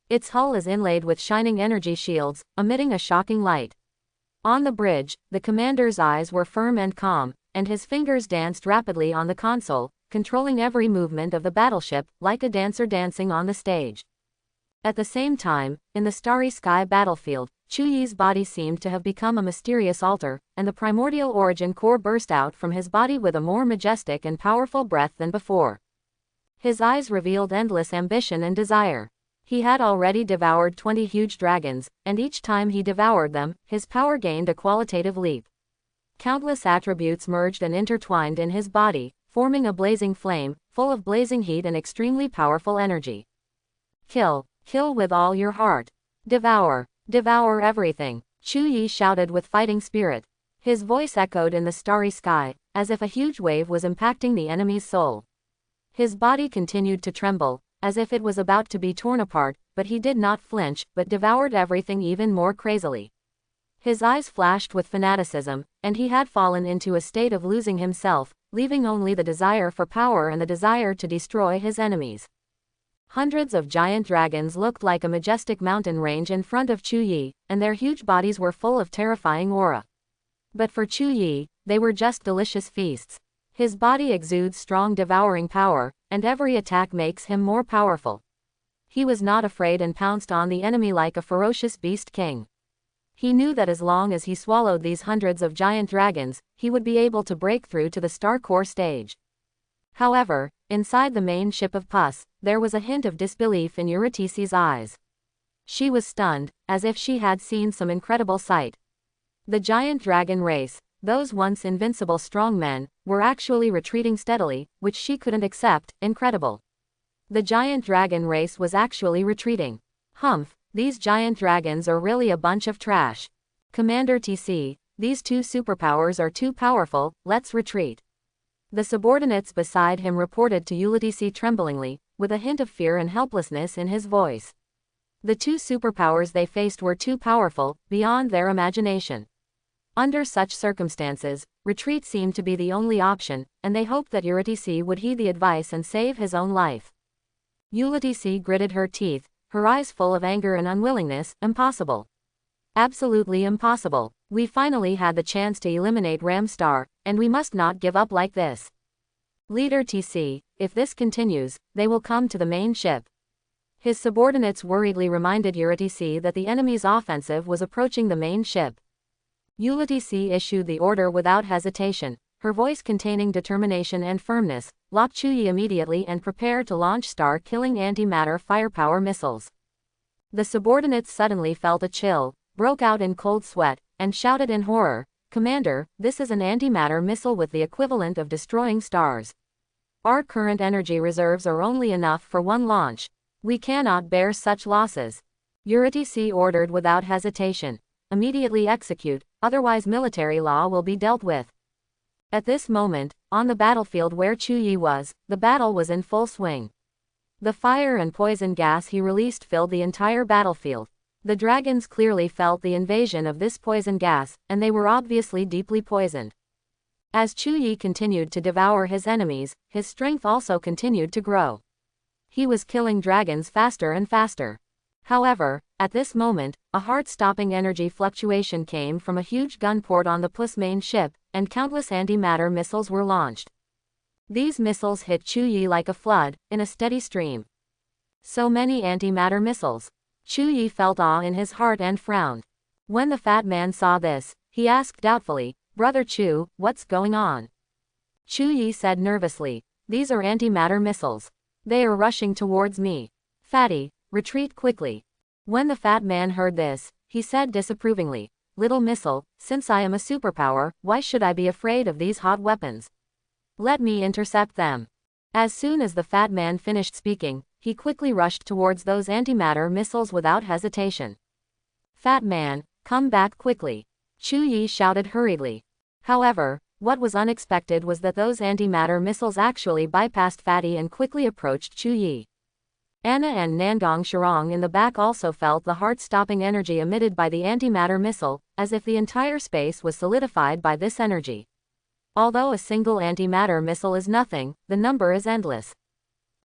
Its hull is inlaid with shining energy shields, emitting a shocking light. On the bridge, the commander's eyes were firm and calm, and his fingers danced rapidly on the console, controlling every movement of the battleship, like a dancer dancing on the stage. At the same time, in the starry sky battlefield, Chu Yi's body seemed to have become a mysterious altar, and the primordial origin core burst out from his body with a more majestic and powerful breath than before. His eyes revealed endless ambition and desire. He had already devoured 20 huge dragons, and each time he devoured them, his power gained a qualitative leap. Countless attributes merged and intertwined in his body, forming a blazing flame, full of blazing heat and extremely powerful energy. Kill. Kill with all your heart. Devour. Devour everything. Chu Yi shouted with fighting spirit. His voice echoed in the starry sky, as if a huge wave was impacting the enemy's soul. His body continued to tremble, as if it was about to be torn apart, but he did not flinch, but devoured everything even more crazily. His eyes flashed with fanaticism, and he had fallen into a state of losing himself, leaving only the desire for power and the desire to destroy his enemies. Hundreds of giant dragons looked like a majestic mountain range in front of Chu Yi, and their huge bodies were full of terrifying aura. But for Chu Yi, they were just delicious feasts. His body exudes strong devouring power, and every attack makes him more powerful. He was not afraid and pounced on the enemy like a ferocious beast king. He knew that as long as he swallowed these hundreds of giant dragons, he would be able to break through to the Star Core stage. However, inside the main ship of pus, there was a hint of disbelief in Eurydice's eyes. She was stunned, as if she had seen some incredible sight. The giant dragon race, those once invincible strongmen, were actually retreating steadily, which she couldn't accept. Incredible. The giant dragon race was actually retreating. Humph, these giant dragons are really a bunch of trash. Commander TC, these two superpowers are too powerful, let's retreat. The subordinates beside him reported to Eurydice tremblingly, with a hint of fear and helplessness in his voice. The two superpowers they faced were too powerful, beyond their imagination. Under such circumstances, retreat seemed to be the only option, and they hoped that Eurydice would heed the advice and save his own life. Eurydice gritted her teeth, her eyes full of anger and unwillingness. Impossible. Absolutely impossible. We finally had the chance to eliminate Ramstar, and we must not give up like this. Leader TC, if this continues, they will come to the main ship. His subordinates worriedly reminded Eurydice that the enemy's offensive was approaching the main ship. Eurydice issued the order without hesitation, her voice containing determination and firmness. Lock Chu Yi immediately and prepare to launch star-killing antimatter firepower missiles. The subordinates suddenly felt a chill, broke out in cold sweat, and shouted in horror, "Commander, this is an antimatter missile with the equivalent of destroying stars. Our current energy reserves are only enough for one launch. We cannot bear such losses." Eurydice ordered without hesitation. Immediately execute, otherwise military law will be dealt with. At this moment, on the battlefield where Chu Yi was, the battle was in full swing. The fire and poison gas he released filled the entire battlefield. The dragons clearly felt the invasion of this poison gas, and they were obviously deeply poisoned. As Chu Yi continued to devour his enemies, his strength also continued to grow. He was killing dragons faster and faster. However, at this moment, a heart-stopping energy fluctuation came from a huge gunport on the Plus main ship, and countless antimatter missiles were launched. These missiles hit Chu Yi like a flood, in a steady stream. So many antimatter missiles. Chu Yi felt awe in his heart and frowned. When the fat man saw this, he asked doubtfully, "Brother Chu, what's going on?" Chu Yi said nervously, "These are antimatter missiles. They are rushing towards me. Fatty, retreat quickly." When the fat man heard this, he said disapprovingly, "Little missile, since I am a superpower, why should I be afraid of these hot weapons? Let me intercept them." As soon as the fat man finished speaking, he quickly rushed towards those antimatter missiles without hesitation. "Fat man, come back quickly," Chu Yi shouted hurriedly. However, what was unexpected was that those antimatter missiles actually bypassed Fatty and quickly approached Chu Yi. Anna and Nangong Shirong in the back also felt the heart-stopping energy emitted by the antimatter missile, as if the entire space was solidified by this energy. Although a single antimatter missile is nothing, the number is endless.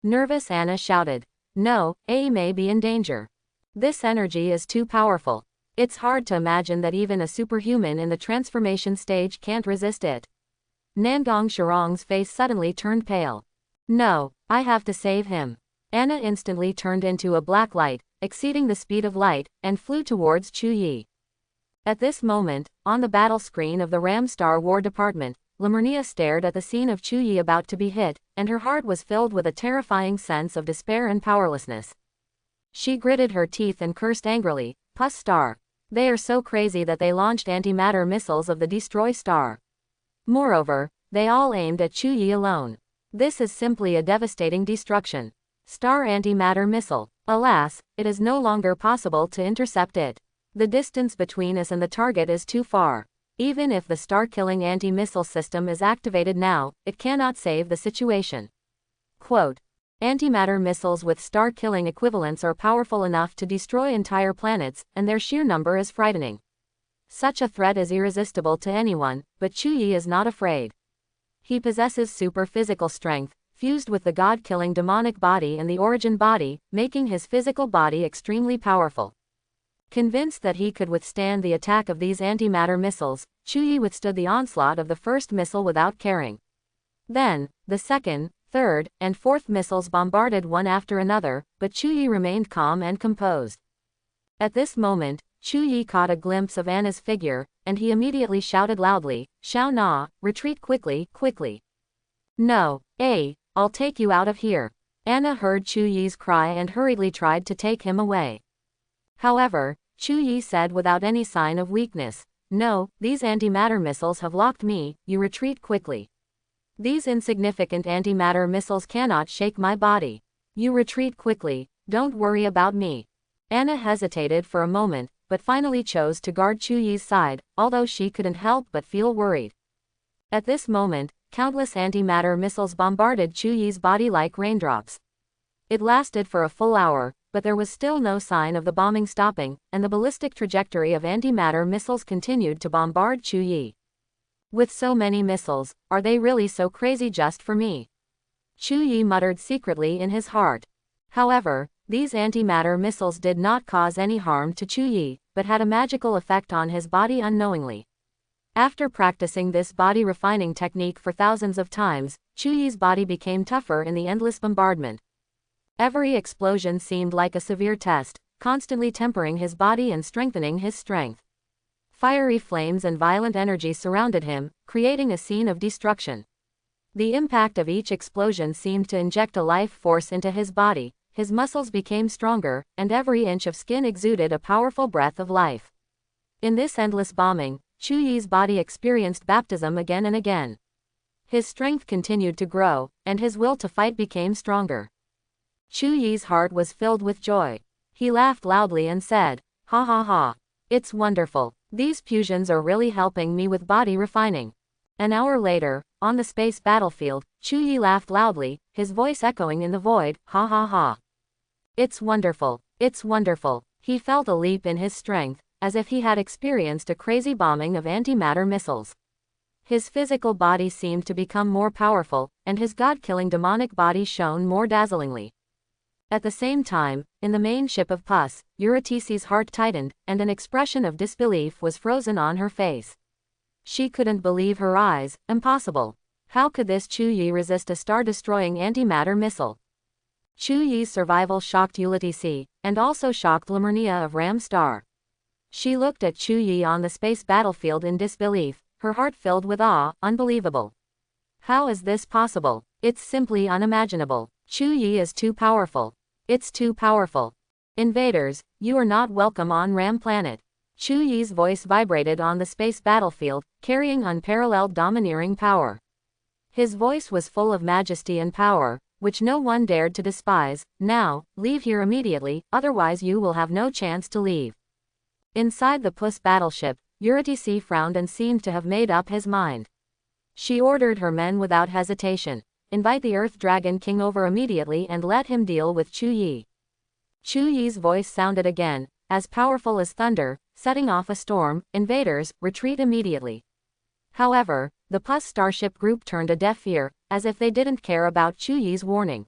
Nervous Anna shouted, "No, A may be in danger. This energy is too powerful. It's hard to imagine that even a superhuman in the transformation stage can't resist it." Nangong Shirong's face suddenly turned pale. "No, I have to save him." Anna instantly turned into a black light, exceeding the speed of light, and flew towards Chu Yi. At this moment, on the battle screen of the Ramstar War Department, Lemurnia stared at the scene of Chu Yi about to be hit, and her heart was filled with a terrifying sense of despair and powerlessness. She gritted her teeth and cursed angrily, "Pus Star. They are so crazy that they launched antimatter missiles of the Destroy Star. Moreover, they all aimed at Chu Yi alone. This is simply a devastating destruction. Star antimatter missile. Alas, it is no longer possible to intercept it. The distance between us and the target is too far. Even if the star-killing anti-missile system is activated now, it cannot save the situation." Quote, "Antimatter missiles with star-killing equivalents are powerful enough to destroy entire planets, and their sheer number is frightening. Such a threat is irresistible to anyone, but Chu Yi is not afraid. He possesses super physical strength, fused with the god-killing demonic body and the origin body, making his physical body extremely powerful. Convinced that he could withstand the attack of these antimatter missiles, Chuyi withstood the onslaught of the first missile without caring. Then, the second, third, and fourth missiles bombarded one after another, but Chuyi remained calm and composed. At this moment, Chuyi caught a glimpse of Anna's figure, and he immediately shouted loudly, "Xiao Na, retreat quickly, quickly." "No, I'll take you out of here." Anna heard Chuyi's cry and hurriedly tried to take him away. However, Chuyi said without any sign of weakness, "No, these antimatter missiles have locked me, you retreat quickly. These insignificant antimatter missiles cannot shake my body. You retreat quickly, don't worry about me." Anna hesitated for a moment, but finally chose to guard Chuyi's side, although she couldn't help but feel worried. At this moment, countless antimatter missiles bombarded Chuyi's body like raindrops. It lasted for a full hour, but there was still no sign of the bombing stopping, and the ballistic trajectory of antimatter missiles continued to bombard Chuyi. With so many missiles, are they really so crazy just for me? Chuyi muttered secretly in his heart. However, these antimatter missiles did not cause any harm to Chuyi, but had a magical effect on his body unknowingly. After practicing this body refining technique for thousands of times, Chuyi's body became tougher in the endless bombardment. Every explosion seemed like a severe test, constantly tempering his body and strengthening his strength. Fiery flames and violent energy surrounded him, creating a scene of destruction. The impact of each explosion seemed to inject a life force into his body, his muscles became stronger, and every inch of skin exuded a powerful breath of life. In this endless bombing, Chuyi's body experienced baptism again and again. His strength continued to grow, and his will to fight became stronger. Chuyi's heart was filled with joy. He laughed loudly and said, "Ha ha ha. It's wonderful. These fusions are really helping me with body refining." An hour later, on the space battlefield, Chuyi laughed loudly, his voice echoing in the void, "Ha ha ha. It's wonderful. It's wonderful." He felt a leap in his strength, as if he had experienced a crazy bombing of antimatter missiles. His physical body seemed to become more powerful, and his god-killing demonic body shone more dazzlingly. At the same time, in the main ship of Pus, Eurydice's heart tightened, and an expression of disbelief was frozen on her face. She couldn't believe her eyes. Impossible. How could this Chuyi resist a star-destroying antimatter missile? Chuyi's survival shocked Eurydice, and also shocked Limernia of Ram Star. She looked at Chuyi on the space battlefield in disbelief, her heart filled with awe. Unbelievable. How is this possible? It's simply unimaginable. Chuyi is too powerful. It's too powerful. Invaders, you are not welcome on Ram Planet. Chuyi's voice vibrated on the space battlefield, carrying unparalleled domineering power. His voice was full of majesty and power, which no one dared to despise. "Now, leave here immediately, otherwise you will have no chance to leave." Inside the Puss battleship, Eurydice frowned and seemed to have made up his mind. She ordered her men without hesitation, "Invite the Earth Dragon King over immediately and let him deal with Chuyi." Chuyi's voice sounded again, as powerful as thunder, setting off a storm. "Invaders, retreat immediately." However, the Puss starship group turned a deaf ear, as if they didn't care about Chuyi's warning.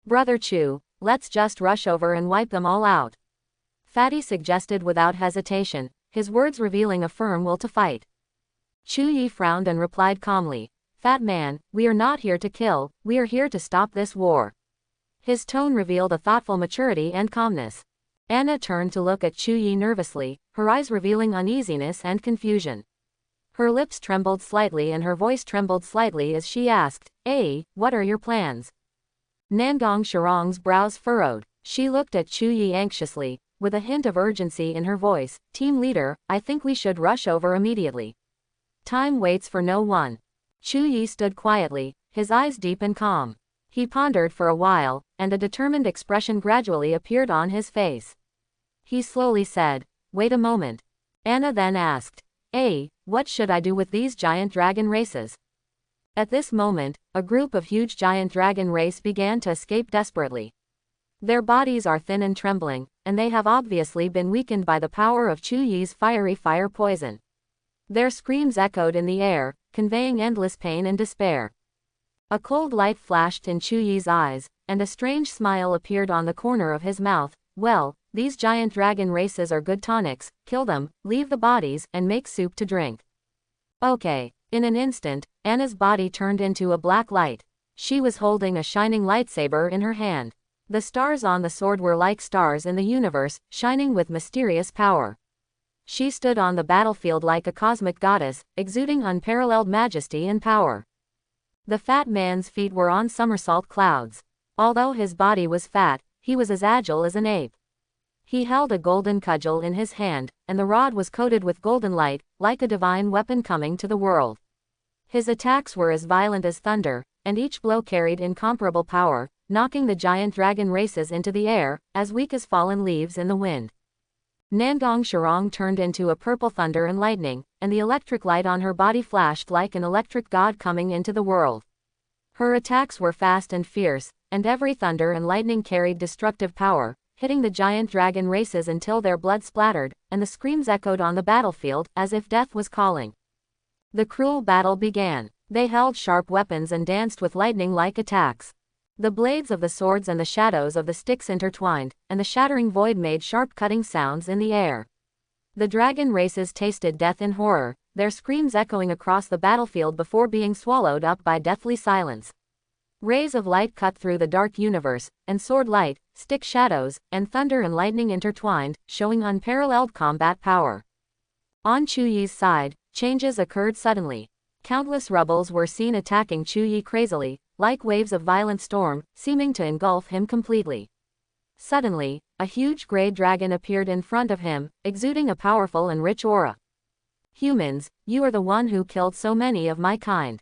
"Brother Chu, let's just rush over and wipe them all out," Fatty suggested without hesitation, his words revealing a firm will to fight. Chuyi frowned and replied calmly, "Fat man, we are not here to kill, we are here to stop this war." His tone revealed a thoughtful maturity and calmness. Anna turned to look at Chuyi nervously, her eyes revealing uneasiness and confusion. Her lips trembled slightly and her voice trembled slightly as she asked, what are your plans?" Nangong Sharong's brows furrowed. She looked at Chuyi anxiously, with a hint of urgency in her voice. "Team leader, I think we should rush over immediately. Time waits for no one." Chuyi stood quietly, his eyes deep and calm. He pondered for a while, and a determined expression gradually appeared on his face. He slowly said, "Wait a moment." Anna then asked, what should I do with these giant dragon races?" At this moment, a group of huge giant dragon race began to escape desperately. Their bodies are thin and trembling, and they have obviously been weakened by the power of Chuyi's fiery fire poison. Their screams echoed in the air, conveying endless pain and despair. A cold light flashed in Chu Yi's eyes, and a strange smile appeared on the corner of his mouth. Well, these giant dragon races are good tonics, kill them, leave the bodies, and make soup to drink. Okay. In an instant, Anna's body turned into a black light. She was holding a shining lightsaber in her hand. The stars on the sword were like stars in the universe, shining with mysterious power. She stood on the battlefield like a cosmic goddess, exuding unparalleled majesty and power. The fat man's feet were on somersault clouds. Although his body was fat, he was as agile as an ape. He held a golden cudgel in his hand, and the rod was coated with golden light, like a divine weapon coming to the world. His attacks were as violent as thunder, and each blow carried incomparable power, knocking the giant dragon races into the air, as weak as fallen leaves in the wind. Nangong Shirong turned into a purple thunder and lightning, and the electric light on her body flashed like an electric god coming into the world. Her attacks were fast and fierce, and every thunder and lightning carried destructive power, hitting the giant dragon races until their blood splattered, and the screams echoed on the battlefield, as if death was calling. The cruel battle began. They held sharp weapons and danced with lightning-like attacks. The blades of the swords and the shadows of the sticks intertwined, and the shattering void made sharp cutting sounds in the air. The dragon races tasted death in horror, their screams echoing across the battlefield before being swallowed up by deathly silence. Rays of light cut through the dark universe, and sword light, stick shadows, and thunder and lightning intertwined, showing unparalleled combat power. On Chu Yi's side, changes occurred suddenly. Countless rebels were seen attacking Chu Yi crazily, like waves of violent storm, seeming to engulf him completely. Suddenly, a huge gray dragon appeared in front of him, exuding a powerful and rich aura. "Humans, you are the one who killed so many of my kind."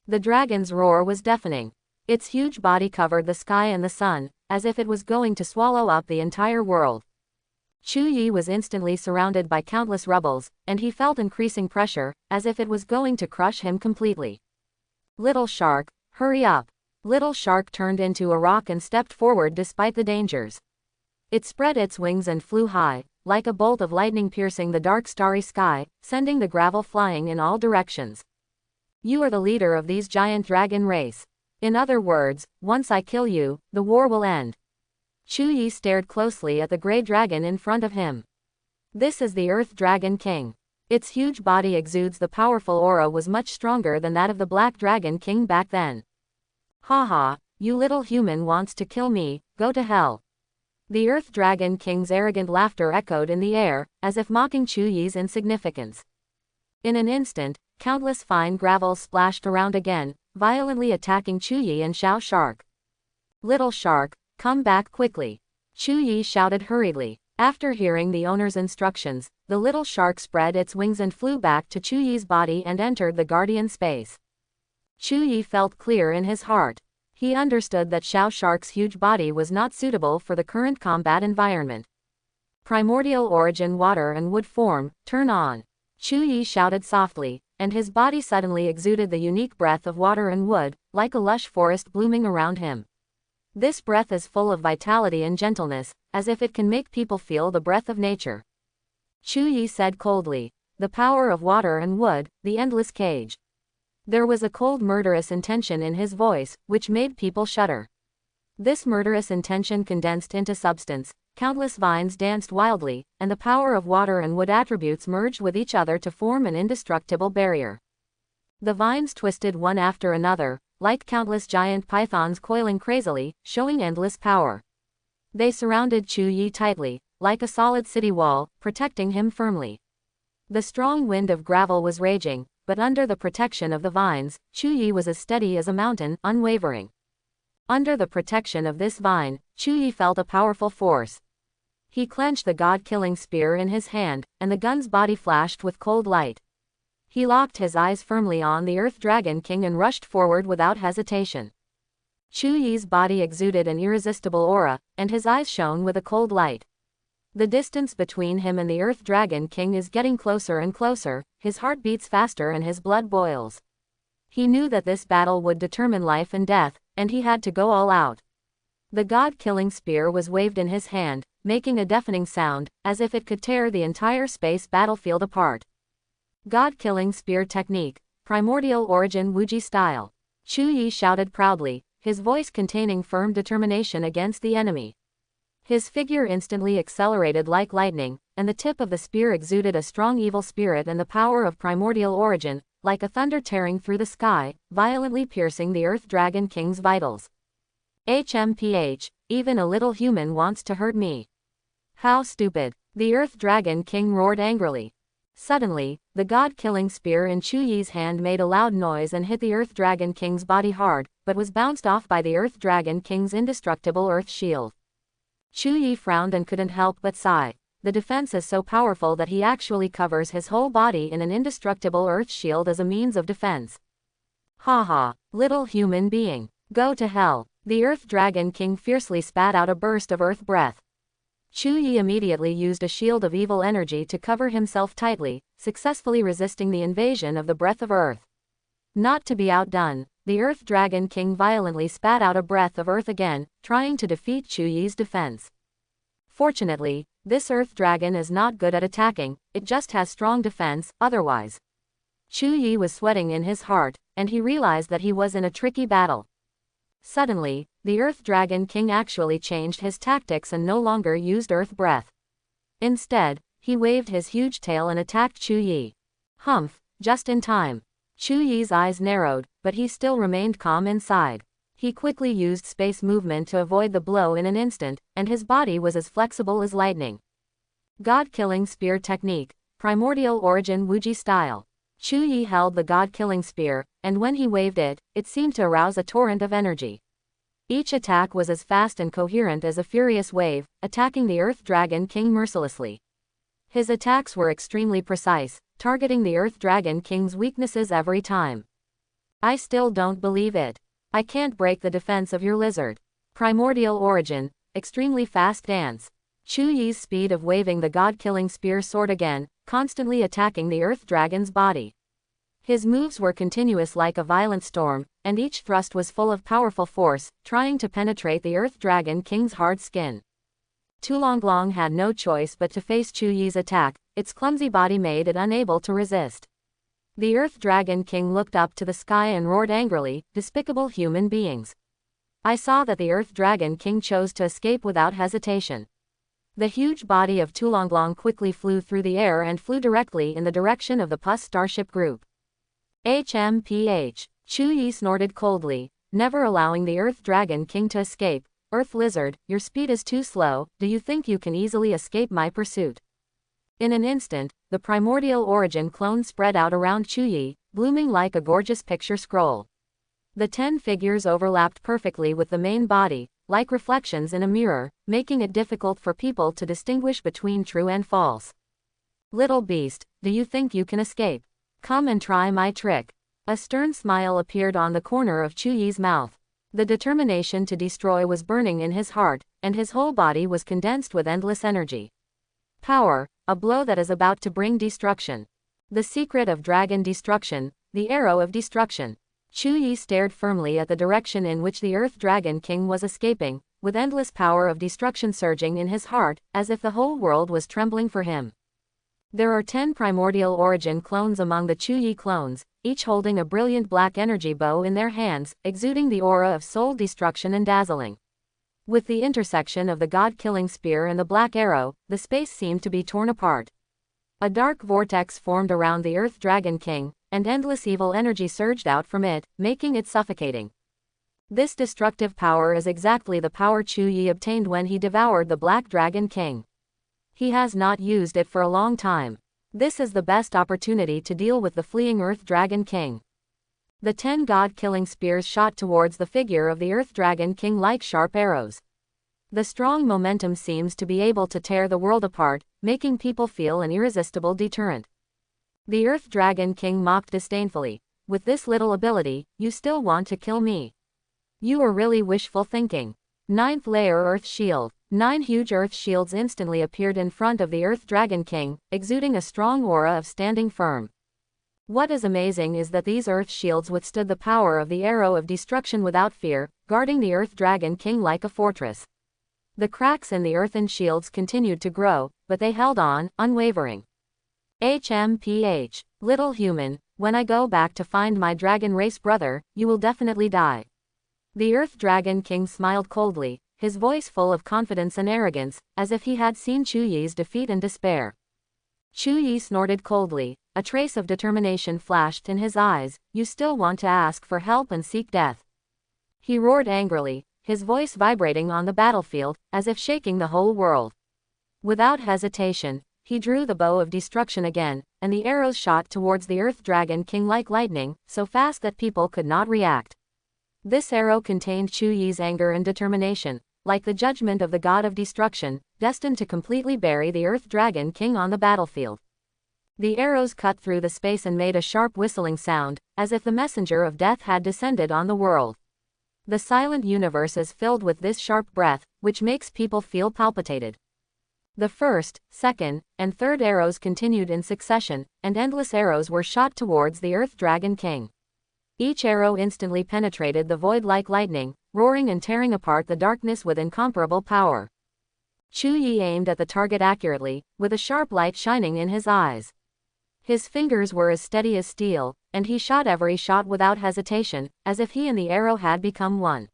The dragon's roar was deafening. Its huge body covered the sky and the sun, as if it was going to swallow up the entire world. Chu Yi was instantly surrounded by countless rebels, and he felt increasing pressure, as if it was going to crush him completely. "Little shark, hurry up." Little shark turned into a rock and stepped forward despite the dangers. It spread its wings and flew high, like a bolt of lightning piercing the dark starry sky, sending the gravel flying in all directions. "You are the leader of these giant dragon race. In other words, once I kill you, the war will end." Chu Yi stared closely at the gray dragon in front of him. This is the Earth Dragon King. Its huge body exudes the powerful aura was much stronger than that of the Black Dragon King back then. "Haha, you little human wants to kill me, go to hell." The Earth Dragon King's arrogant laughter echoed in the air, as if mocking Chu Yi's insignificance. In an instant, countless fine gravels splashed around again, violently attacking Chu Yi and Xiao Shark. "Little shark, come back quickly." Chu Yi shouted hurriedly. After hearing the owner's instructions, the little shark spread its wings and flew back to Chu Yi's body and entered the guardian space. Chu Yi felt clear in his heart. He understood that Xiao Shark's huge body was not suitable for the current combat environment. Primordial origin water and wood form, turn on. Chu Yi shouted softly, and his body suddenly exuded the unique breath of water and wood, like a lush forest blooming around him. This breath is full of vitality and gentleness, as if it can make people feel the breath of nature. Chu Yi said coldly, "The power of water and wood, the endless cage." There was a cold murderous intention in his voice, which made people shudder. This murderous intention condensed into substance, countless vines danced wildly, and the power of water and wood attributes merged with each other to form an indestructible barrier. The vines twisted one after another, like countless giant pythons coiling crazily, showing endless power. They surrounded Chu Yi tightly, like a solid city wall, protecting him firmly. The strong wind of gravel was raging, but under the protection of the vines, Chu Yi was as steady as a mountain, unwavering. Under the protection of this vine, Chu Yi felt a powerful force. He clenched the god-killing spear in his hand, and the gun's body flashed with cold light. He locked his eyes firmly on the Earth Dragon King and rushed forward without hesitation. Chu Yi's body exuded an irresistible aura, and his eyes shone with a cold light. The distance between him and the Earth Dragon King is getting closer and closer, his heart beats faster and his blood boils. He knew that this battle would determine life and death, and he had to go all out. The god-killing spear was waved in his hand, making a deafening sound, as if it could tear the entire space battlefield apart. God-killing spear technique. Primordial origin Wuji style. Chu Yi shouted proudly, his voice containing firm determination against the enemy. His figure instantly accelerated like lightning, and the tip of the spear exuded a strong evil spirit and the power of primordial origin, like a thunder tearing through the sky, violently piercing the Earth Dragon King's vitals. HMPH, even a little human wants to hurt me. How stupid. The Earth Dragon King roared angrily. Suddenly, the god-killing spear in Chu Yi's hand made a loud noise and hit the Earth Dragon King's body hard, but was bounced off by the Earth Dragon King's indestructible Earth Shield. Chu Yi frowned and couldn't help but sigh. The defense is so powerful that he actually covers his whole body in an indestructible Earth Shield as a means of defense. Haha, little human being. Go to hell. The Earth Dragon King fiercely spat out a burst of earth breath. Chu Yi immediately used a shield of evil energy to cover himself tightly, successfully resisting the invasion of the breath of earth. Not to be outdone, the Earth Dragon King violently spat out a breath of earth again, trying to defeat Chu Yi's defense. Fortunately, this Earth Dragon is not good at attacking, it just has strong defense, otherwise. Chu Yi was sweating in his heart, and he realized that he was in a tricky battle. Suddenly, the Earth Dragon King actually changed his tactics and no longer used Earth Breath. Instead, he waved his huge tail and attacked Chu Yi. Humph, just in time. Chu Yi's eyes narrowed, but he still remained calm inside. He quickly used space movement to avoid the blow in an instant, and his body was as flexible as lightning. God-killing spear technique, primordial origin Wuji style. Chu Yi held the god-killing spear, and when he waved it, it seemed to arouse a torrent of energy. Each attack was as fast and coherent as a furious wave, attacking the Earth Dragon King mercilessly. His attacks were extremely precise, targeting the Earth Dragon King's weaknesses every time. I still don't believe it. I can't break the defense of your lizard. Primordial origin, extremely fast dance. Chu Yi's speed of waving the god-killing spear soared again, constantly attacking the Earth Dragon's body. His moves were continuous like a violent storm, and each thrust was full of powerful force, trying to penetrate the Earth Dragon King's hard skin. Tulonglong had no choice but to face Chu Yi's attack, its clumsy body made it unable to resist. The Earth Dragon King looked up to the sky and roared angrily, "Despicable human beings. I saw that the Earth Dragon King chose to escape without hesitation." The huge body of Tulonglong quickly flew through the air and flew directly in the direction of the Pus Starship Group. HMPH. Chu Yi snorted coldly, never allowing the Earth Dragon King to escape. "Earth Lizard, your speed is too slow, do you think you can easily escape my pursuit?" In an instant, the primordial origin clone spread out around Chu Yi, blooming like a gorgeous picture scroll. The 10 figures overlapped perfectly with the main body, like reflections in a mirror, making it difficult for people to distinguish between true and false. "Little beast, do you think you can escape? Come and try my trick." A stern smile appeared on the corner of Chu Yi's mouth. The determination to destroy was burning in his heart, and his whole body was condensed with endless energy. Power, a blow that is about to bring destruction. The secret of dragon destruction, the arrow of destruction. Chu Yi stared firmly at the direction in which the Earth Dragon King was escaping, with endless power of destruction surging in his heart, as if the whole world was trembling for him. There are 10 primordial origin clones among the Chu Yi clones, each holding a brilliant black energy bow in their hands, exuding the aura of soul destruction and dazzling. With the intersection of the god-killing spear and the black arrow, the space seemed to be torn apart. A dark vortex formed around the Earth Dragon King, and endless evil energy surged out from it, making it suffocating. This destructive power is exactly the power Chu Yi obtained when he devoured the Black Dragon King. He has not used it for a long time. This is the best opportunity to deal with the fleeing Earth Dragon King. The 10 god-killing spears shot towards the figure of the Earth Dragon King like sharp arrows. The strong momentum seems to be able to tear the world apart, making people feel an irresistible deterrent. The Earth Dragon King mocked disdainfully. "With this little ability, you still want to kill me? You are really wishful thinking." 9th layer Earth Shield. 9 huge Earth Shields instantly appeared in front of the Earth Dragon King, exuding a strong aura of standing firm. What is amazing is that these Earth Shields withstood the power of the arrow of destruction without fear, guarding the Earth Dragon King like a fortress. The cracks in the earthen shields continued to grow, but they held on, unwavering. HMPH. Little human, when I go back to find my dragon race brother, you will definitely die." The Earth Dragon King smiled coldly, his voice full of confidence and arrogance, as if he had seen Chu Yi's defeat and despair. Chu Yi snorted coldly, a trace of determination flashed in his eyes. "You still want to ask for help and seek death?" He roared angrily, his voice vibrating on the battlefield, as if shaking the whole world. Without hesitation, he drew the bow of destruction again, and the arrows shot towards the Earth Dragon King like lightning, so fast that people could not react. This arrow contained Chu Yi's anger and determination, like the judgment of the god of destruction, destined to completely bury the Earth Dragon King on the battlefield. The arrows cut through the space and made a sharp whistling sound, as if the messenger of death had descended on the world. The silent universe is filled with this sharp breath, which makes people feel palpitated. The first, second, and third arrows continued in succession, and endless arrows were shot towards the Earth Dragon King. Each arrow instantly penetrated the void like lightning, roaring and tearing apart the darkness with incomparable power. Chu Yi aimed at the target accurately, with a sharp light shining in his eyes. His fingers were as steady as steel, and he shot every shot without hesitation, as if he and the arrow had become one.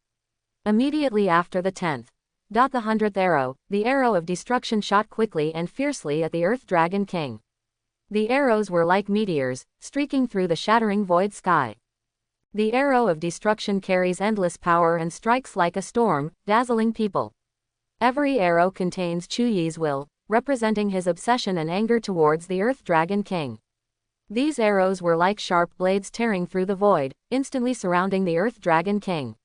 Immediately after the 100th arrow, the arrow of destruction shot quickly and fiercely at the Earth Dragon King. The arrows were like meteors, streaking through the shattering void sky. The arrow of destruction carries endless power and strikes like a storm, dazzling people. Every arrow contains Chu Yi's will, representing his obsession and anger towards the Earth Dragon King. These arrows were like sharp blades tearing through the void, instantly surrounding the Earth Dragon King.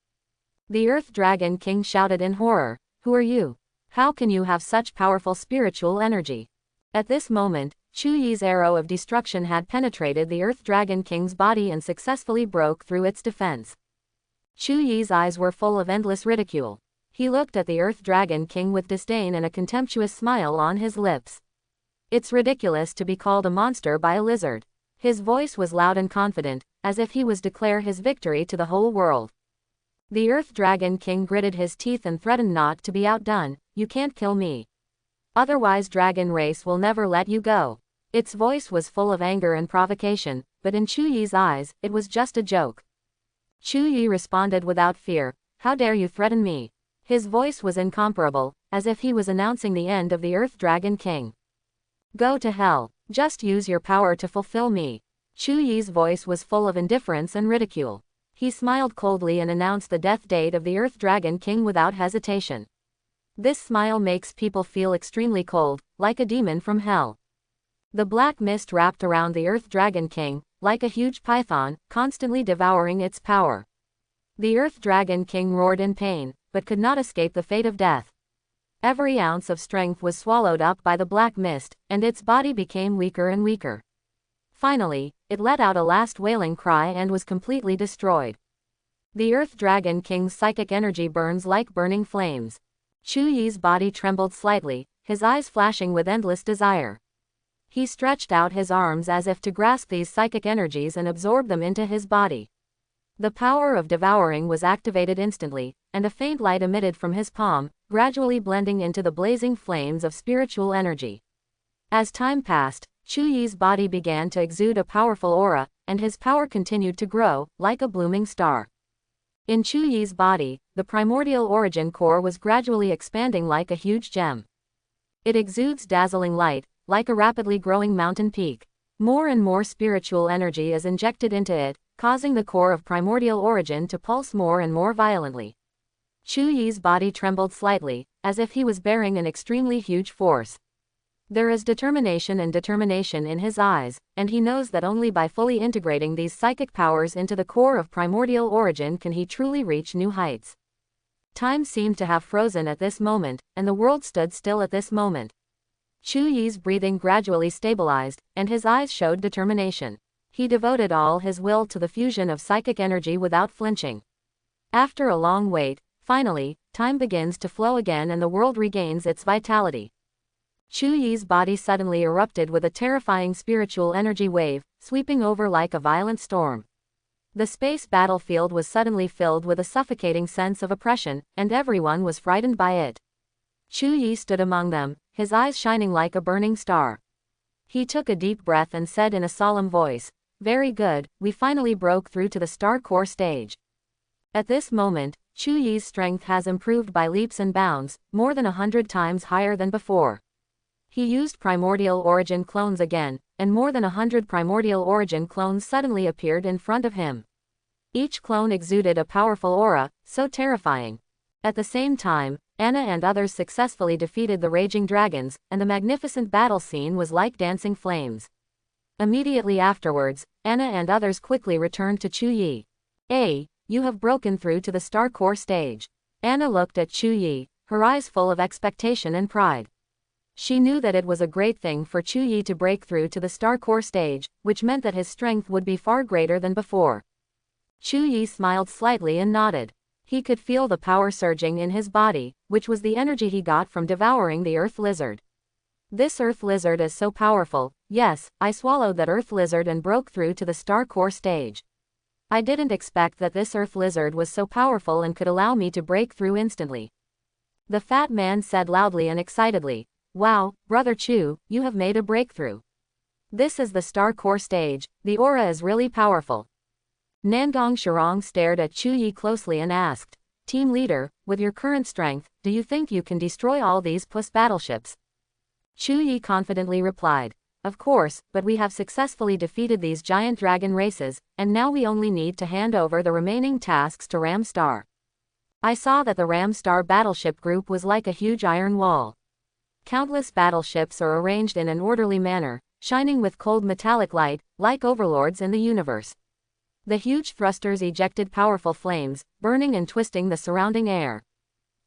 The Earth Dragon King shouted in horror, "Who are you? How can you have such powerful spiritual energy?" At this moment, Chu Yi's arrow of destruction had penetrated the Earth Dragon King's body and successfully broke through its defense. Chu Yi's eyes were full of endless ridicule. He looked at the Earth Dragon King with disdain and a contemptuous smile on his lips. "It's ridiculous to be called a monster by a lizard." His voice was loud and confident, as if he was declare his victory to the whole world. The Earth Dragon King gritted his teeth and threatened not to be outdone. "You can't kill me. Otherwise dragon race will never let you go." Its voice was full of anger and provocation, but in Chu Yi's eyes, it was just a joke. Chu Yi responded without fear, "How dare you threaten me?" His voice was incomparable, as if he was announcing the end of the Earth Dragon King. "Go to hell. Just use your power to fulfill me." Chu Yi's voice was full of indifference and ridicule. He smiled coldly and announced the death date of the Earth Dragon King without hesitation. This smile makes people feel extremely cold, like a demon from hell. The black mist wrapped around the Earth Dragon King, like a huge python, constantly devouring its power. The Earth Dragon King roared in pain, but could not escape the fate of death. Every ounce of strength was swallowed up by the black mist, and its body became weaker and weaker. Finally, it let out a last wailing cry and was completely destroyed. The Earth Dragon King's psychic energy burns like burning flames. Chu Yi's body trembled slightly, his eyes flashing with endless desire. He stretched out his arms as if to grasp these psychic energies and absorb them into his body. The power of devouring was activated instantly, and a faint light emitted from his palm, gradually blending into the blazing flames of spiritual energy. As time passed, Chu Yi's body began to exude a powerful aura, and his power continued to grow, like a blooming star. In Chu Yi's body, the primordial origin core was gradually expanding like a huge gem. It exudes dazzling light, like a rapidly growing mountain peak. More and more spiritual energy is injected into it, causing the core of primordial origin to pulse more and more violently. Chu Yi's body trembled slightly, as if he was bearing an extremely huge force. There is determination in his eyes, and he knows that only by fully integrating these psychic powers into the core of primordial origin can he truly reach new heights. Time seemed to have frozen at this moment, and the world stood still at this moment. Chu Yi's breathing gradually stabilized, and his eyes showed determination. He devoted all his will to the fusion of psychic energy without flinching. After a long wait, finally, time begins to flow again and the world regains its vitality. Chu Yi's body suddenly erupted with a terrifying spiritual energy wave, sweeping over like a violent storm. The space battlefield was suddenly filled with a suffocating sense of oppression, and everyone was frightened by it. Chu Yi stood among them, his eyes shining like a burning star. He took a deep breath and said in a solemn voice, very good, we finally broke through to the star core stage. At this moment, Chu Yi's strength has improved by leaps and bounds, more than 100 times higher than before. He used primordial origin clones again, and more than 100 primordial origin clones suddenly appeared in front of him. Each clone exuded a powerful aura, so terrifying. At the same time, Anna and others successfully defeated the raging dragons, and the magnificent battle scene was like dancing flames. Immediately afterwards, Anna and others quickly returned to Chu Yi. You have broken through to the star core stage. Anna looked at Chu Yi, her eyes full of expectation and pride. She knew that it was a great thing for Chu Yi to break through to the star core stage, which meant that his strength would be far greater than before. Chu Yi smiled slightly and nodded. He could feel the power surging in his body, which was the energy he got from devouring the earth lizard. This earth lizard is so powerful. Yes, I swallowed that earth lizard and broke through to the star core stage. I didn't expect that this earth lizard was so powerful and could allow me to break through instantly. The fat man said loudly and excitedly. Wow, Brother Chu, you have made a breakthrough. This is the star core stage, the aura is really powerful. Nangong Shirong stared at Chu Yi closely and asked, Team leader, with your current strength, do you think you can destroy all these puss battleships? Chu Yi confidently replied, of course, but we have successfully defeated these giant dragon races, and now we only need to hand over the remaining tasks to Ram Star. I saw that the Ram Star battleship group was like a huge iron wall. Countless battleships are arranged in an orderly manner, shining with cold metallic light, like overlords in the universe. The huge thrusters ejected powerful flames, burning and twisting the surrounding air.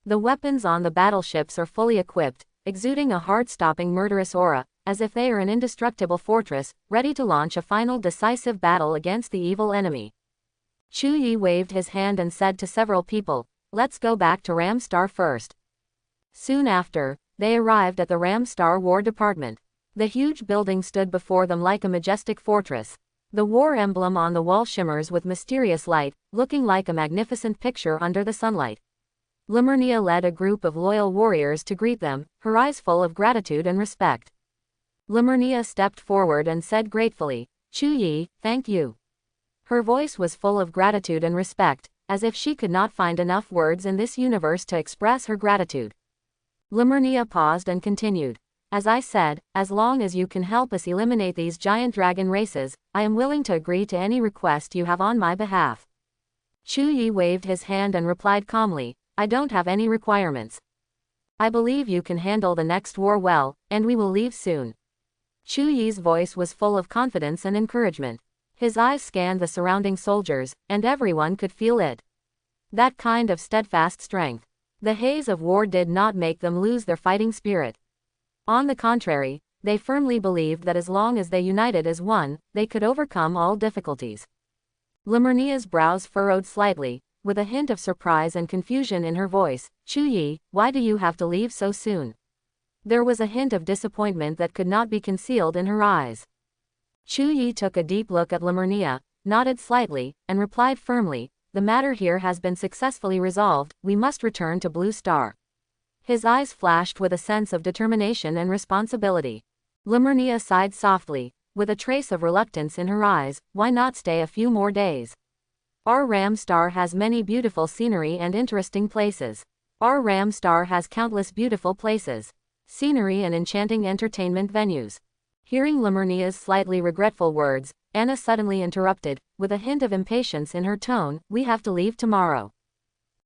The weapons on the battleships are fully equipped, exuding a heart-stopping murderous aura, as if they are an indestructible fortress, ready to launch a final decisive battle against the evil enemy. Chu Yi waved his hand and said to several people, let's go back to Ram Star first. Soon after, they arrived at the Ram Star War Department. The huge building stood before them like a majestic fortress. The war emblem on the wall shimmers with mysterious light, looking like a magnificent picture under the sunlight. Limernia led a group of loyal warriors to greet them, her eyes full of gratitude and respect. Limernia stepped forward and said gratefully, Chu Yi, thank you. Her voice was full of gratitude and respect, as if she could not find enough words in this universe to express her gratitude. Limernia paused and continued. As I said, as long as you can help us eliminate these giant dragon races, I am willing to agree to any request you have on my behalf. Chu Yi waved his hand and replied calmly, I don't have any requirements. I believe you can handle the next war well, and we will leave soon. Chu Yi's voice was full of confidence and encouragement. His eyes scanned the surrounding soldiers, and everyone could feel it. That kind of steadfast strength. The haze of war did not make them lose their fighting spirit. On the contrary, they firmly believed that as long as they united as one, they could overcome all difficulties. Limernia's brows furrowed slightly, with a hint of surprise and confusion in her voice. Chu Yi, why do you have to leave so soon? There was a hint of disappointment that could not be concealed in her eyes. Chu Yi took a deep look at Limernia, nodded slightly, and replied firmly, the matter here has been successfully resolved, we must return to Blue Star. His eyes flashed with a sense of determination and responsibility. Limernia sighed softly, with a trace of reluctance in her eyes, why not stay a few more days? Our Ram Star has many beautiful scenery and interesting places. Our Ram Star has countless beautiful places, scenery and enchanting entertainment venues. Hearing Limernia's slightly regretful words, Anna suddenly interrupted, with a hint of impatience in her tone, we have to leave tomorrow.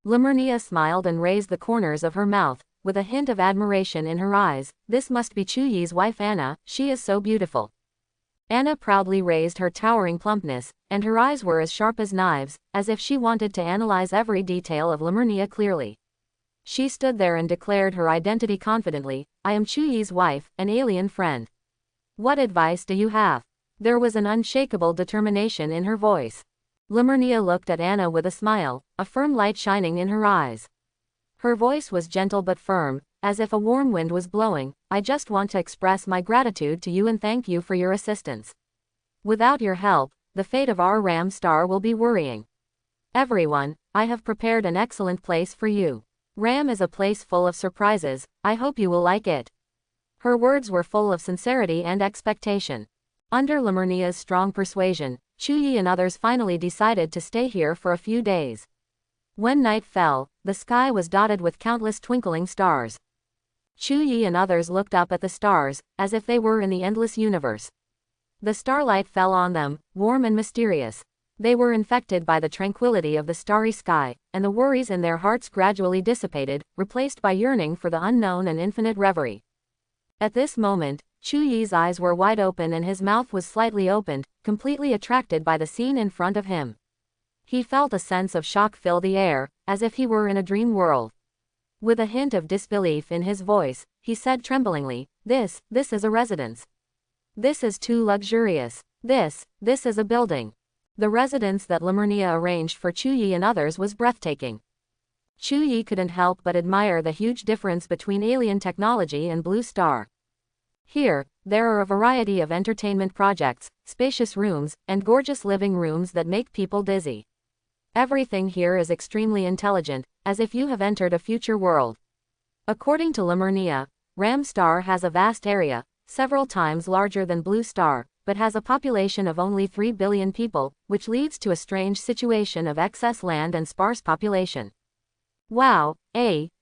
Limernia smiled and raised the corners of her mouth, with a hint of admiration in her eyes, this must be Chu Yi's wife Anna, she is so beautiful. Anna proudly raised her towering plumpness, and her eyes were as sharp as knives, as if she wanted to analyze every detail of Limernia clearly. She stood there and declared her identity confidently, I am Chu Yi's wife, an alien friend. What advice do you have? There was an unshakable determination in her voice. Limernia looked at Anna with a smile, a firm light shining in her eyes. Her voice was gentle but firm, as if a warm wind was blowing, I just want to express my gratitude to you and thank you for your assistance. Without your help, the fate of our Ram Star will be worrying. Everyone, I have prepared an excellent place for you. Ram is a place full of surprises, I hope you will like it. Her words were full of sincerity and expectation. Under Lemurnia's strong persuasion, Chuyi and others finally decided to stay here for a few days. When night fell, the sky was dotted with countless twinkling stars. Chuyi and others looked up at the stars, as if they were in the endless universe. The starlight fell on them, warm and mysterious. They were infected by the tranquility of the starry sky, and the worries in their hearts gradually dissipated, replaced by yearning for the unknown and infinite reverie. At this moment, Chuyi's eyes were wide open and his mouth was slightly opened, completely attracted by the scene in front of him. He felt a sense of shock fill the air, as if he were in a dream world. With a hint of disbelief in his voice, he said tremblingly, This is a residence. This is too luxurious. This is a building. The residence that Lemurnia arranged for Chuyi and others was breathtaking. Chuyi couldn't help but admire the huge difference between alien technology and Blue Star. Here, there are a variety of entertainment projects, spacious rooms, and gorgeous living rooms that make people dizzy. Everything here is extremely intelligent, as if you have entered a future world. According to Lemurnia, Ram Star has a vast area, several times larger than Blue Star, but has a population of only 3 billion people, which leads to a strange situation of excess land and sparse population. Wow,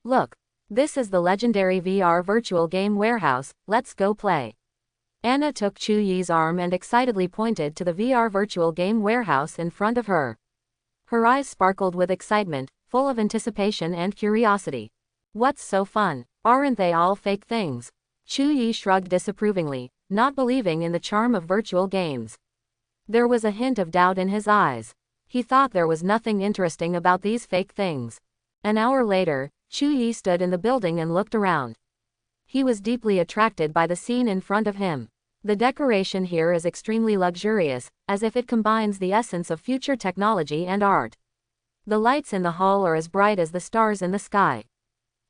look. This is the legendary VR virtual game warehouse, let's go play. Anna took Chuyi's arm and excitedly pointed to the VR virtual game warehouse in front of her. Her eyes sparkled with excitement, full of anticipation and curiosity. What's so fun? Aren't they all fake things? Chuyi shrugged disapprovingly, not believing in the charm of virtual games. There was a hint of doubt in his eyes. He thought there was nothing interesting about these fake things. An hour later, Chuyi stood in the building and looked around. He was deeply attracted by the scene in front of him. The decoration here is extremely luxurious, as if it combines the essence of future technology and art. The lights in the hall are as bright as the stars in the sky.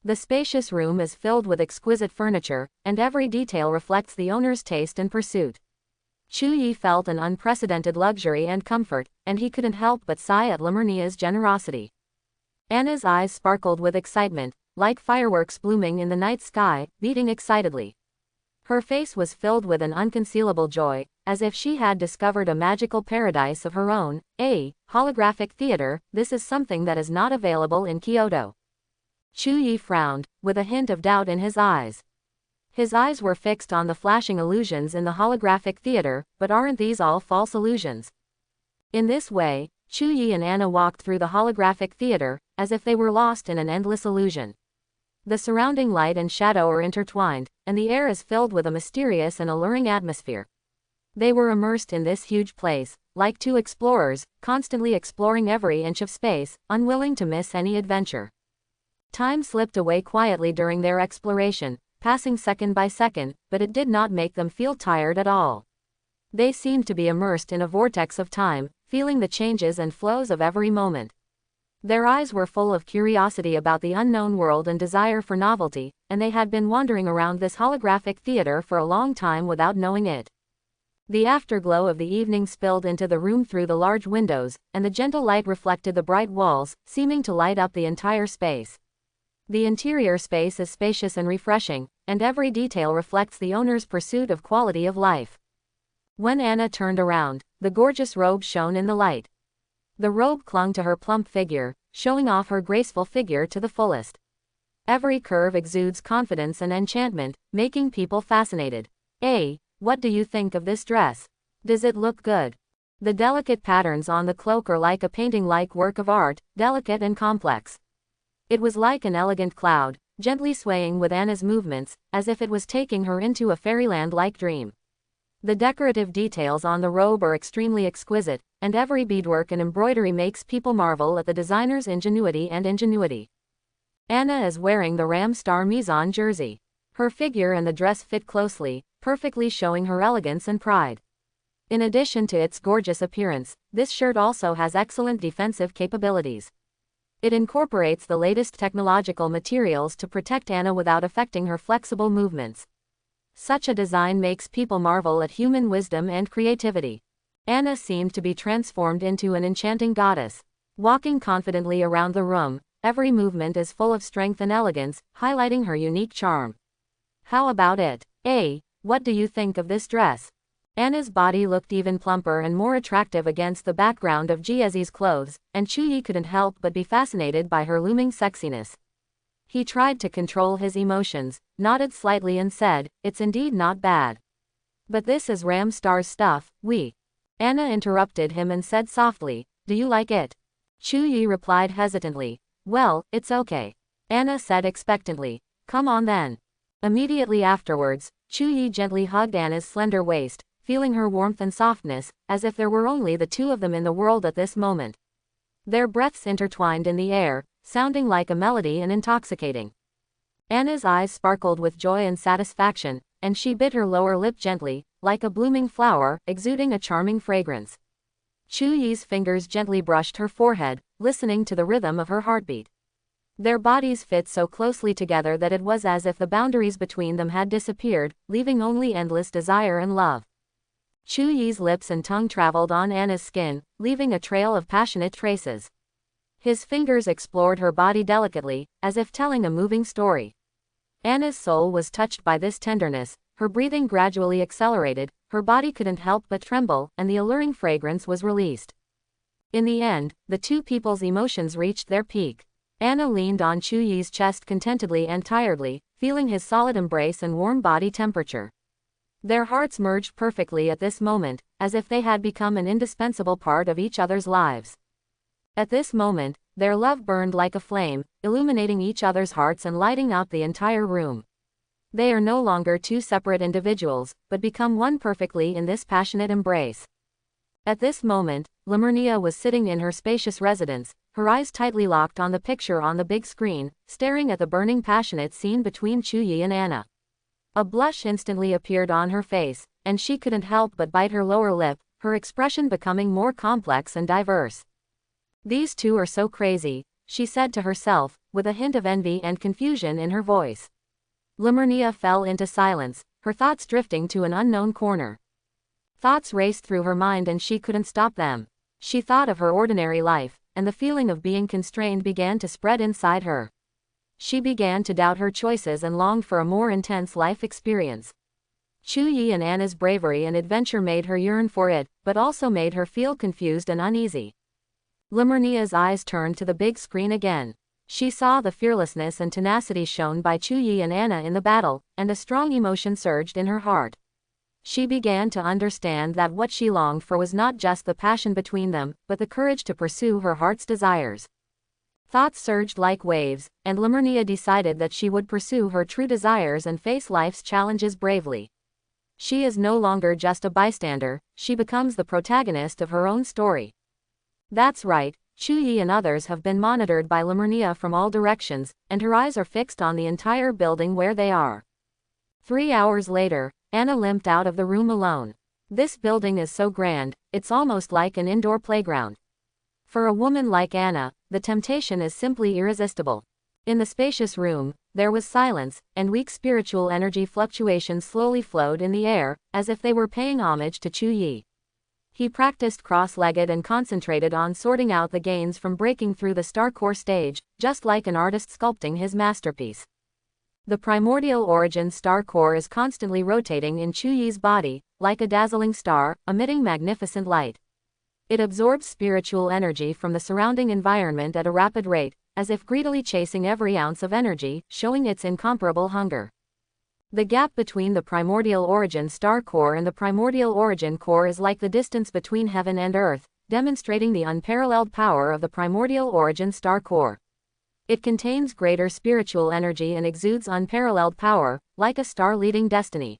The spacious room is filled with exquisite furniture, and every detail reflects the owner's taste and pursuit. Chuyi felt an unprecedented luxury and comfort, and he couldn't help but sigh at Lemurnia's generosity. Anna's eyes sparkled with excitement, like fireworks blooming in the night sky, beating excitedly. Her face was filled with an unconcealable joy, as if she had discovered a magical paradise of her own. Holographic theater, this is something that is not available in Kyoto. Chuyi frowned, with a hint of doubt in his eyes. His eyes were fixed on the flashing illusions in the holographic theater, but aren't these all false illusions? In this way, Chuyi and Anna walked through the holographic theater, as if they were lost in an endless illusion. The surrounding light and shadow are intertwined, and the air is filled with a mysterious and alluring atmosphere. They were immersed in this huge place, like two explorers, constantly exploring every inch of space, unwilling to miss any adventure. Time slipped away quietly during their exploration, passing second by second, but it did not make them feel tired at all. They seemed to be immersed in a vortex of time, feeling the changes and flows of every moment. Their eyes were full of curiosity about the unknown world and desire for novelty, and they had been wandering around this holographic theater for a long time without knowing it. The afterglow of the evening spilled into the room through the large windows, and the gentle light reflected the bright walls, seeming to light up the entire space. The interior space is spacious and refreshing, and every detail reflects the owner's pursuit of quality of life. When Anna turned around, the gorgeous robe shone in the light. The robe clung to her plump figure, showing off her graceful figure to the fullest. Every curve exudes confidence and enchantment, making people fascinated. What do you think of this dress? Does it look good? The delicate patterns on the cloak are like a painting-like work of art, delicate and complex. It was like an elegant cloud, gently swaying with Anna's movements, as if it was taking her into a fairyland-like dream. The decorative details on the robe are extremely exquisite, and every beadwork and embroidery makes people marvel at the designer's ingenuity. Anna is wearing the Ram Star Mizan jersey. Her figure and the dress fit closely, perfectly showing her elegance and pride. In addition to its gorgeous appearance, this shirt also has excellent defensive capabilities. It incorporates the latest technological materials to protect Anna without affecting her flexible movements. Such a design makes people marvel at human wisdom and creativity. Anna seemed to be transformed into an enchanting goddess. Walking confidently around the room, every movement is full of strength and elegance, highlighting her unique charm. How about it? What do you think of this dress? Anna's body looked even plumper and more attractive against the background of Jiezi's clothes, and Chuyi couldn't help but be fascinated by her looming sexiness. He tried to control his emotions, nodded slightly and said, "It's indeed not bad. But this is Ram Star's stuff, we." Anna interrupted him and said softly, "Do you like it?" Chuyi replied hesitantly, "Well, it's okay." Anna said expectantly, "Come on then." Immediately afterwards, Chuyi gently hugged Anna's slender waist, feeling her warmth and softness, as if there were only the two of them in the world at this moment. Their breaths intertwined in the air, sounding like a melody and intoxicating. Anna's eyes sparkled with joy and satisfaction, and she bit her lower lip gently, like a blooming flower, exuding a charming fragrance. Chuyi's fingers gently brushed her forehead, listening to the rhythm of her heartbeat. Their bodies fit so closely together that it was as if the boundaries between them had disappeared, leaving only endless desire and love. Chuyi's lips and tongue traveled on Anna's skin, leaving a trail of passionate traces. His fingers explored her body delicately, as if telling a moving story. Anna's soul was touched by this tenderness, her breathing gradually accelerated, her body couldn't help but tremble, and the alluring fragrance was released. In the end, the two people's emotions reached their peak. Anna leaned on Chuyi's chest contentedly and tiredly, feeling his solid embrace and warm body temperature. Their hearts merged perfectly at this moment, as if they had become an indispensable part of each other's lives. At this moment, their love burned like a flame, illuminating each other's hearts and lighting up the entire room. They are no longer two separate individuals, but become one perfectly in this passionate embrace. At this moment, Limernia was sitting in her spacious residence, her eyes tightly locked on the picture on the big screen, staring at the burning passionate scene between Chuyi and Anna. A blush instantly appeared on her face, and she couldn't help but bite her lower lip, her expression becoming more complex and diverse. "These two are so crazy," she said to herself, with a hint of envy and confusion in her voice. Limernia fell into silence, her thoughts drifting to an unknown corner. Thoughts raced through her mind and she couldn't stop them. She thought of her ordinary life, and the feeling of being constrained began to spread inside her. She began to doubt her choices and longed for a more intense life experience. Chuyi and Anna's bravery and adventure made her yearn for it, but also made her feel confused and uneasy. Limernia's eyes turned to the big screen again. She saw the fearlessness and tenacity shown by Chuyi and Anna in the battle, and a strong emotion surged in her heart. She began to understand that what she longed for was not just the passion between them, but the courage to pursue her heart's desires. Thoughts surged like waves, and Limernia decided that she would pursue her true desires and face life's challenges bravely. She is no longer just a bystander, she becomes the protagonist of her own story. That's right, Chuyi and others have been monitored by Limernia from all directions, and her eyes are fixed on the entire building where they are. 3 hours later, Anna limped out of the room alone. This building is so grand, it's almost like an indoor playground. For a woman like Anna, the temptation is simply irresistible. In the spacious room, there was silence, and weak spiritual energy fluctuations slowly flowed in the air, as if they were paying homage to Chuyi. He practiced cross-legged and concentrated on sorting out the gains from breaking through the star core stage, just like an artist sculpting his masterpiece. The primordial origin star core is constantly rotating in Chuyi's body, like a dazzling star, emitting magnificent light. It absorbs spiritual energy from the surrounding environment at a rapid rate, as if greedily chasing every ounce of energy, showing its incomparable hunger. The gap between the primordial origin star core and the primordial origin core is like the distance between heaven and earth, demonstrating the unparalleled power of the primordial origin star core. It contains greater spiritual energy and exudes unparalleled power, like a star leading destiny.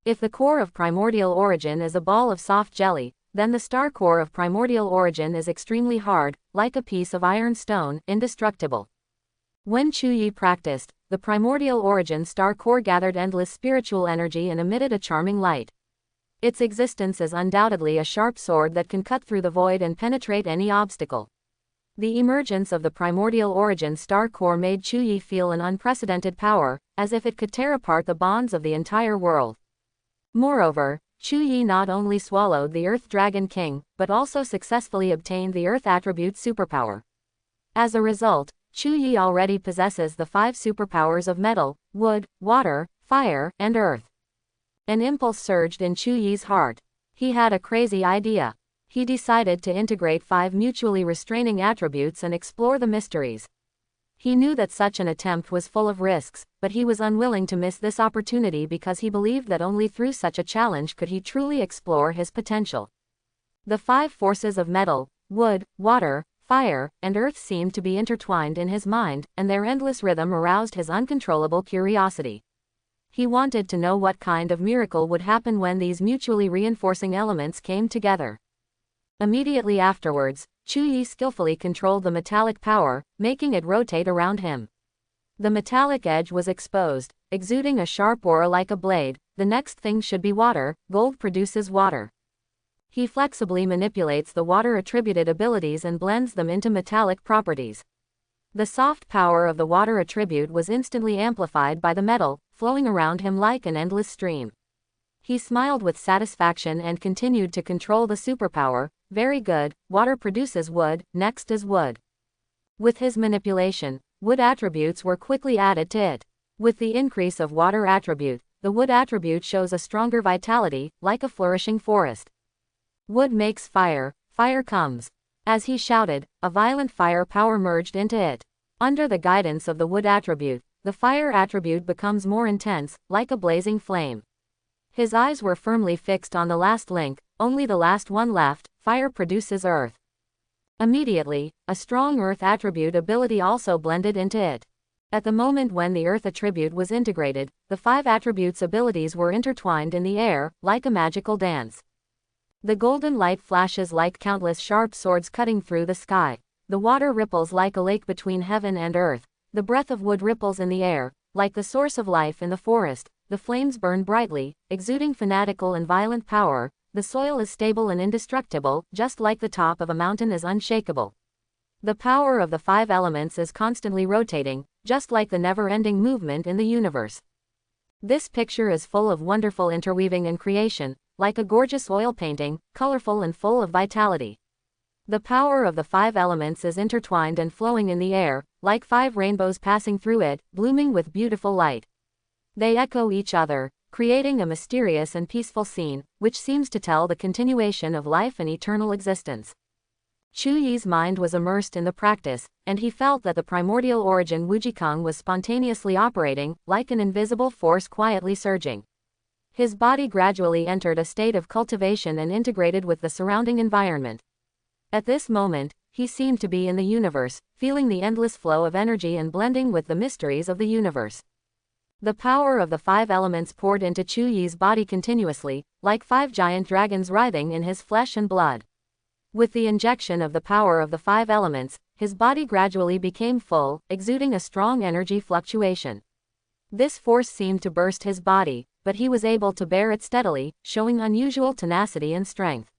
If the core of primordial origin is a ball of soft jelly, then the star core of primordial origin is extremely hard, like a piece of iron stone, indestructible. When Chuyi practiced, the primordial origin star core gathered endless spiritual energy and emitted a charming light. Its existence is undoubtedly a sharp sword that can cut through the void and penetrate any obstacle. The emergence of the primordial origin star core made Chuyi feel an unprecedented power, as if it could tear apart the bonds of the entire world. Moreover, Chuyi not only swallowed the Earth Dragon King, but also successfully obtained the Earth attribute superpower. As a result, Chuyi already possesses the 5 superpowers of metal, wood, water, fire, and earth. An impulse surged in Chu Yi's heart. He had a crazy idea. He decided to integrate 5 mutually restraining attributes and explore the mysteries. He knew that such an attempt was full of risks, but he was unwilling to miss this opportunity because he believed that only through such a challenge could he truly explore his potential. The 5 forces of metal, wood, water, fire, and earth seemed to be intertwined in his mind, and their endless rhythm aroused his uncontrollable curiosity. He wanted to know what kind of miracle would happen when these mutually reinforcing elements came together. Immediately afterwards, Chu Yi skillfully controlled the metallic power, making it rotate around him. The metallic edge was exposed, exuding a sharp aura like a blade. The next thing should be water. Gold produces water. He flexibly manipulates the water-attributed abilities and blends them into metallic properties. The soft power of the water attribute was instantly amplified by the metal, flowing around him like an endless stream. He smiled with satisfaction and continued to control the superpower. Very good, water produces wood, next is wood. With his manipulation, wood attributes were quickly added to it. With the increase of water attribute, the wood attribute shows a stronger vitality, like a flourishing forest. Wood makes fire, fire comes. As he shouted, a violent fire power merged into it. Under the guidance of the wood attribute, the fire attribute becomes more intense, like a blazing flame. His eyes were firmly fixed on the last link, only the last one left. Fire produces earth. Immediately, a strong earth attribute ability also blended into it. At the moment when the earth attribute was integrated, the 5 attributes abilities were intertwined in the air, like a magical dance. The golden light flashes like countless sharp swords cutting through the sky. The water ripples like a lake between heaven and earth. The breath of wood ripples in the air, like the source of life in the forest. The flames burn brightly, exuding fanatical and violent power. The soil is stable and indestructible, just like the top of a mountain is unshakable. The power of the 5 elements is constantly rotating, just like the never-ending movement in the universe. This picture is full of wonderful interweaving and creation, like a gorgeous oil painting, colorful and full of vitality. The power of the 5 elements is intertwined and flowing in the air, like 5 rainbows passing through it, blooming with beautiful light. They echo each other, creating a mysterious and peaceful scene, which seems to tell the continuation of life and eternal existence. Chu Yi's mind was immersed in the practice, and he felt that the primordial origin Wujikang was spontaneously operating, like an invisible force quietly surging. His body gradually entered a state of cultivation and integrated with the surrounding environment. At this moment, he seemed to be in the universe, feeling the endless flow of energy and blending with the mysteries of the universe. The power of the 5 elements poured into Chu Yi's body continuously, like 5 giant dragons writhing in his flesh and blood. With the injection of the power of the 5 elements, his body gradually became full, exuding a strong energy fluctuation. This force seemed to burst his body, but he was able to bear it steadily, showing unusual tenacity and strength.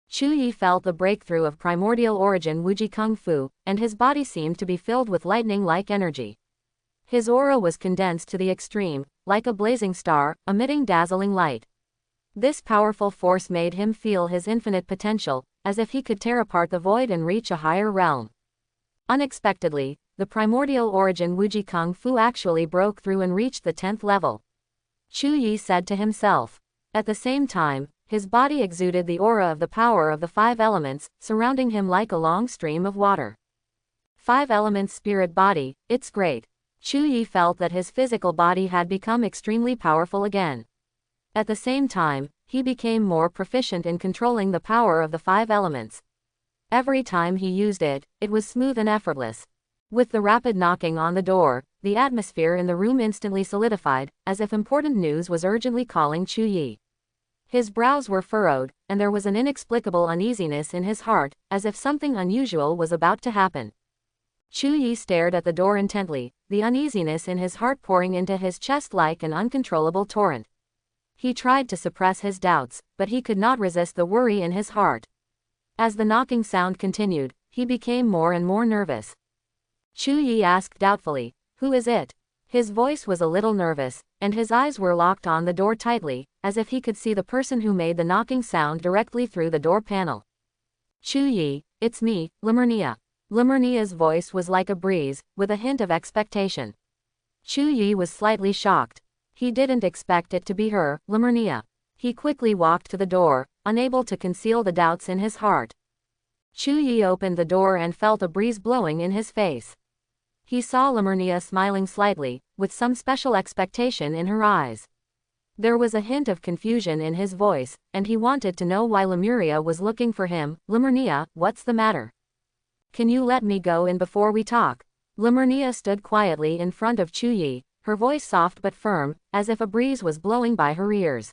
Chu Yi felt the breakthrough of primordial origin Wuji Kung Fu, and his body seemed to be filled with lightning-like energy. His aura was condensed to the extreme, like a blazing star, emitting dazzling light. This powerful force made him feel his infinite potential, as if he could tear apart the void and reach a higher realm. Unexpectedly, the primordial origin Wuji Kung Fu actually broke through and reached the 10th level. Chu Yi said to himself. At the same time, his body exuded the aura of the power of the 5 elements, surrounding him like a long stream of water. 5 elements spirit body, it's great. Chu Yi felt that his physical body had become extremely powerful again. At the same time, he became more proficient in controlling the power of the 5 elements. Every time he used it, it was smooth and effortless. With the rapid knocking on the door, the atmosphere in the room instantly solidified, as if important news was urgently calling Chu Yi. His brows were furrowed, and there was an inexplicable uneasiness in his heart, as if something unusual was about to happen. Chu Yi stared at the door intently, the uneasiness in his heart pouring into his chest like an uncontrollable torrent. He tried to suppress his doubts, but he could not resist the worry in his heart. As the knocking sound continued, he became more and more nervous. Chu Yi asked doubtfully, "Who is it?" His voice was a little nervous, and his eyes were locked on the door tightly, as if he could see the person who made the knocking sound directly through the door panel. "Chu Yi, it's me, Limernia." Limernia's voice was like a breeze, with a hint of expectation. Chu Yi was slightly shocked. He didn't expect it to be her, Limernia. He quickly walked to the door, unable to conceal the doubts in his heart. Chu Yi opened the door and felt a breeze blowing in his face. He saw Limernia smiling slightly, with some special expectation in her eyes. There was a hint of confusion in his voice, and he wanted to know why Lemuria was looking for him. Limernia, what's the matter? Can you let me go in before we talk? Limernia stood quietly in front of Chu Yi, her voice soft but firm, as if a breeze was blowing by her ears.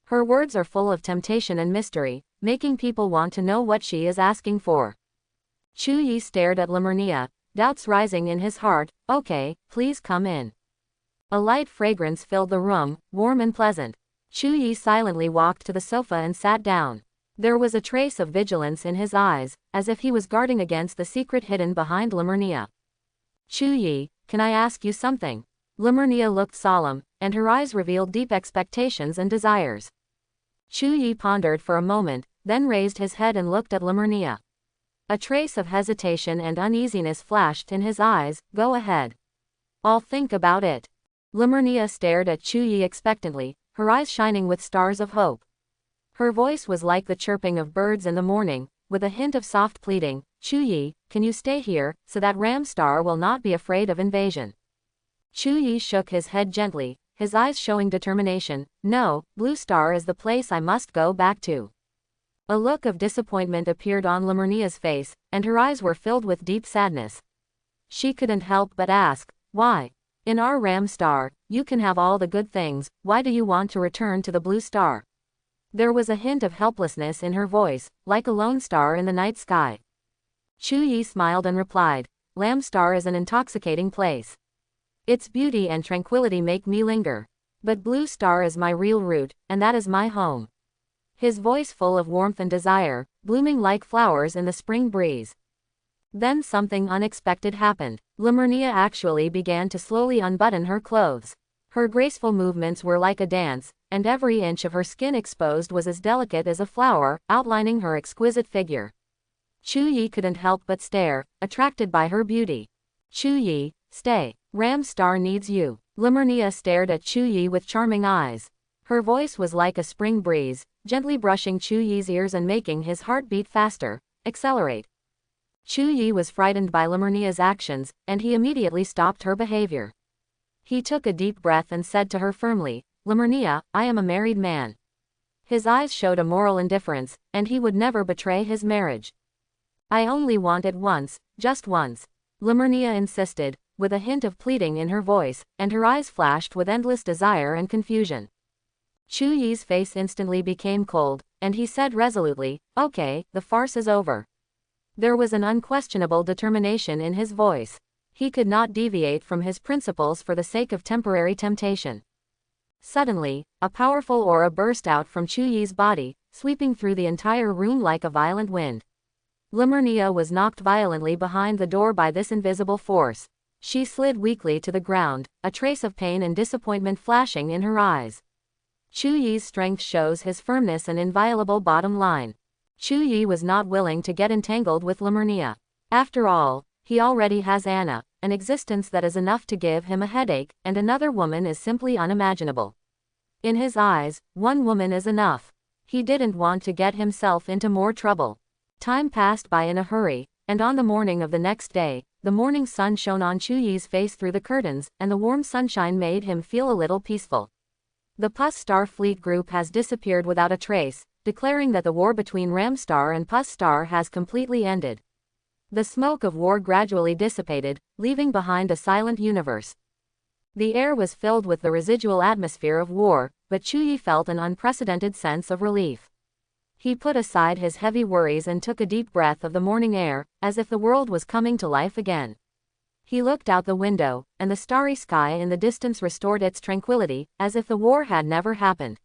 Her words are full of temptation and mystery, making people want to know what she is asking for. Chu Yi stared at Limernia, doubts rising in his heart. Okay, please come in. A light fragrance filled the room, warm and pleasant. Chu Yi silently walked to the sofa and sat down. There was a trace of vigilance in his eyes, as if he was guarding against the secret hidden behind Limernia. Chu Yi, can I ask you something? Limernia looked solemn, and her eyes revealed deep expectations and desires. Chu Yi pondered for a moment, then raised his head and looked at Limernia. A trace of hesitation and uneasiness flashed in his eyes. Go ahead. I'll think about it. Limernia stared at Chu Yi expectantly, her eyes shining with stars of hope. Her voice was like the chirping of birds in the morning, with a hint of soft pleading. Chu Yi, can you stay here, so that Ram Star will not be afraid of invasion? Chu Yi shook his head gently, his eyes showing determination. No, Blue Star is the place I must go back to. A look of disappointment appeared on Limernia's face, and her eyes were filled with deep sadness. She couldn't help but ask, why? In our Ram Star, you can have all the good things, why do you want to return to the Blue Star? There was a hint of helplessness in her voice, like a lone star in the night sky. Chu Yi smiled and replied, Lam Star is an intoxicating place. Its beauty and tranquility make me linger. But Blue Star is my real root, and that is my home. His voice full of warmth and desire, blooming like flowers in the spring breeze. Then something unexpected happened. Limernia actually began to slowly unbutton her clothes. Her graceful movements were like a dance, and every inch of her skin exposed was as delicate as a flower, outlining her exquisite figure. Chu Yi couldn't help but stare, attracted by her beauty. Chu Yi, stay. Ram Star needs you. Limernia stared at Chu Yi with charming eyes. Her voice was like a spring breeze, gently brushing Chu Yi's ears and making his heart beat faster. Accelerate. Chu Yi was frightened by Limernia's actions, and he immediately stopped her behavior. He took a deep breath and said to her firmly, Limernia, I am a married man. His eyes showed a moral indifference, and he would never betray his marriage. I only want it once, just once. Limernia insisted, with a hint of pleading in her voice, and her eyes flashed with endless desire and confusion. Chu Yi's face instantly became cold, and he said resolutely, okay, the farce is over. There was an unquestionable determination in his voice. He could not deviate from his principles for the sake of temporary temptation. Suddenly, a powerful aura burst out from Chu Yi's body, sweeping through the entire room like a violent wind. Limernia was knocked violently behind the door by this invisible force. She slid weakly to the ground, a trace of pain and disappointment flashing in her eyes. Chu Yi's strength shows his firmness and inviolable bottom line. Chu Yi was not willing to get entangled with Limernia. After all, he already has Anna, an existence that is enough to give him a headache, and another woman is simply unimaginable. In his eyes, one woman is enough. He didn't want to get himself into more trouble. Time passed by in a hurry, and on the morning of the next day, the morning sun shone on Chu Yi's face through the curtains, and the warm sunshine made him feel a little peaceful. The Pus Star fleet group has disappeared without a trace, declaring that the war between Ram Star and Pus Star has completely ended. The smoke of war gradually dissipated, leaving behind a silent universe. The air was filled with the residual atmosphere of war, but Chu Yi felt an unprecedented sense of relief. He put aside his heavy worries and took a deep breath of the morning air, as if the world was coming to life again. He looked out the window, and the starry sky in the distance restored its tranquility, as if the war had never happened.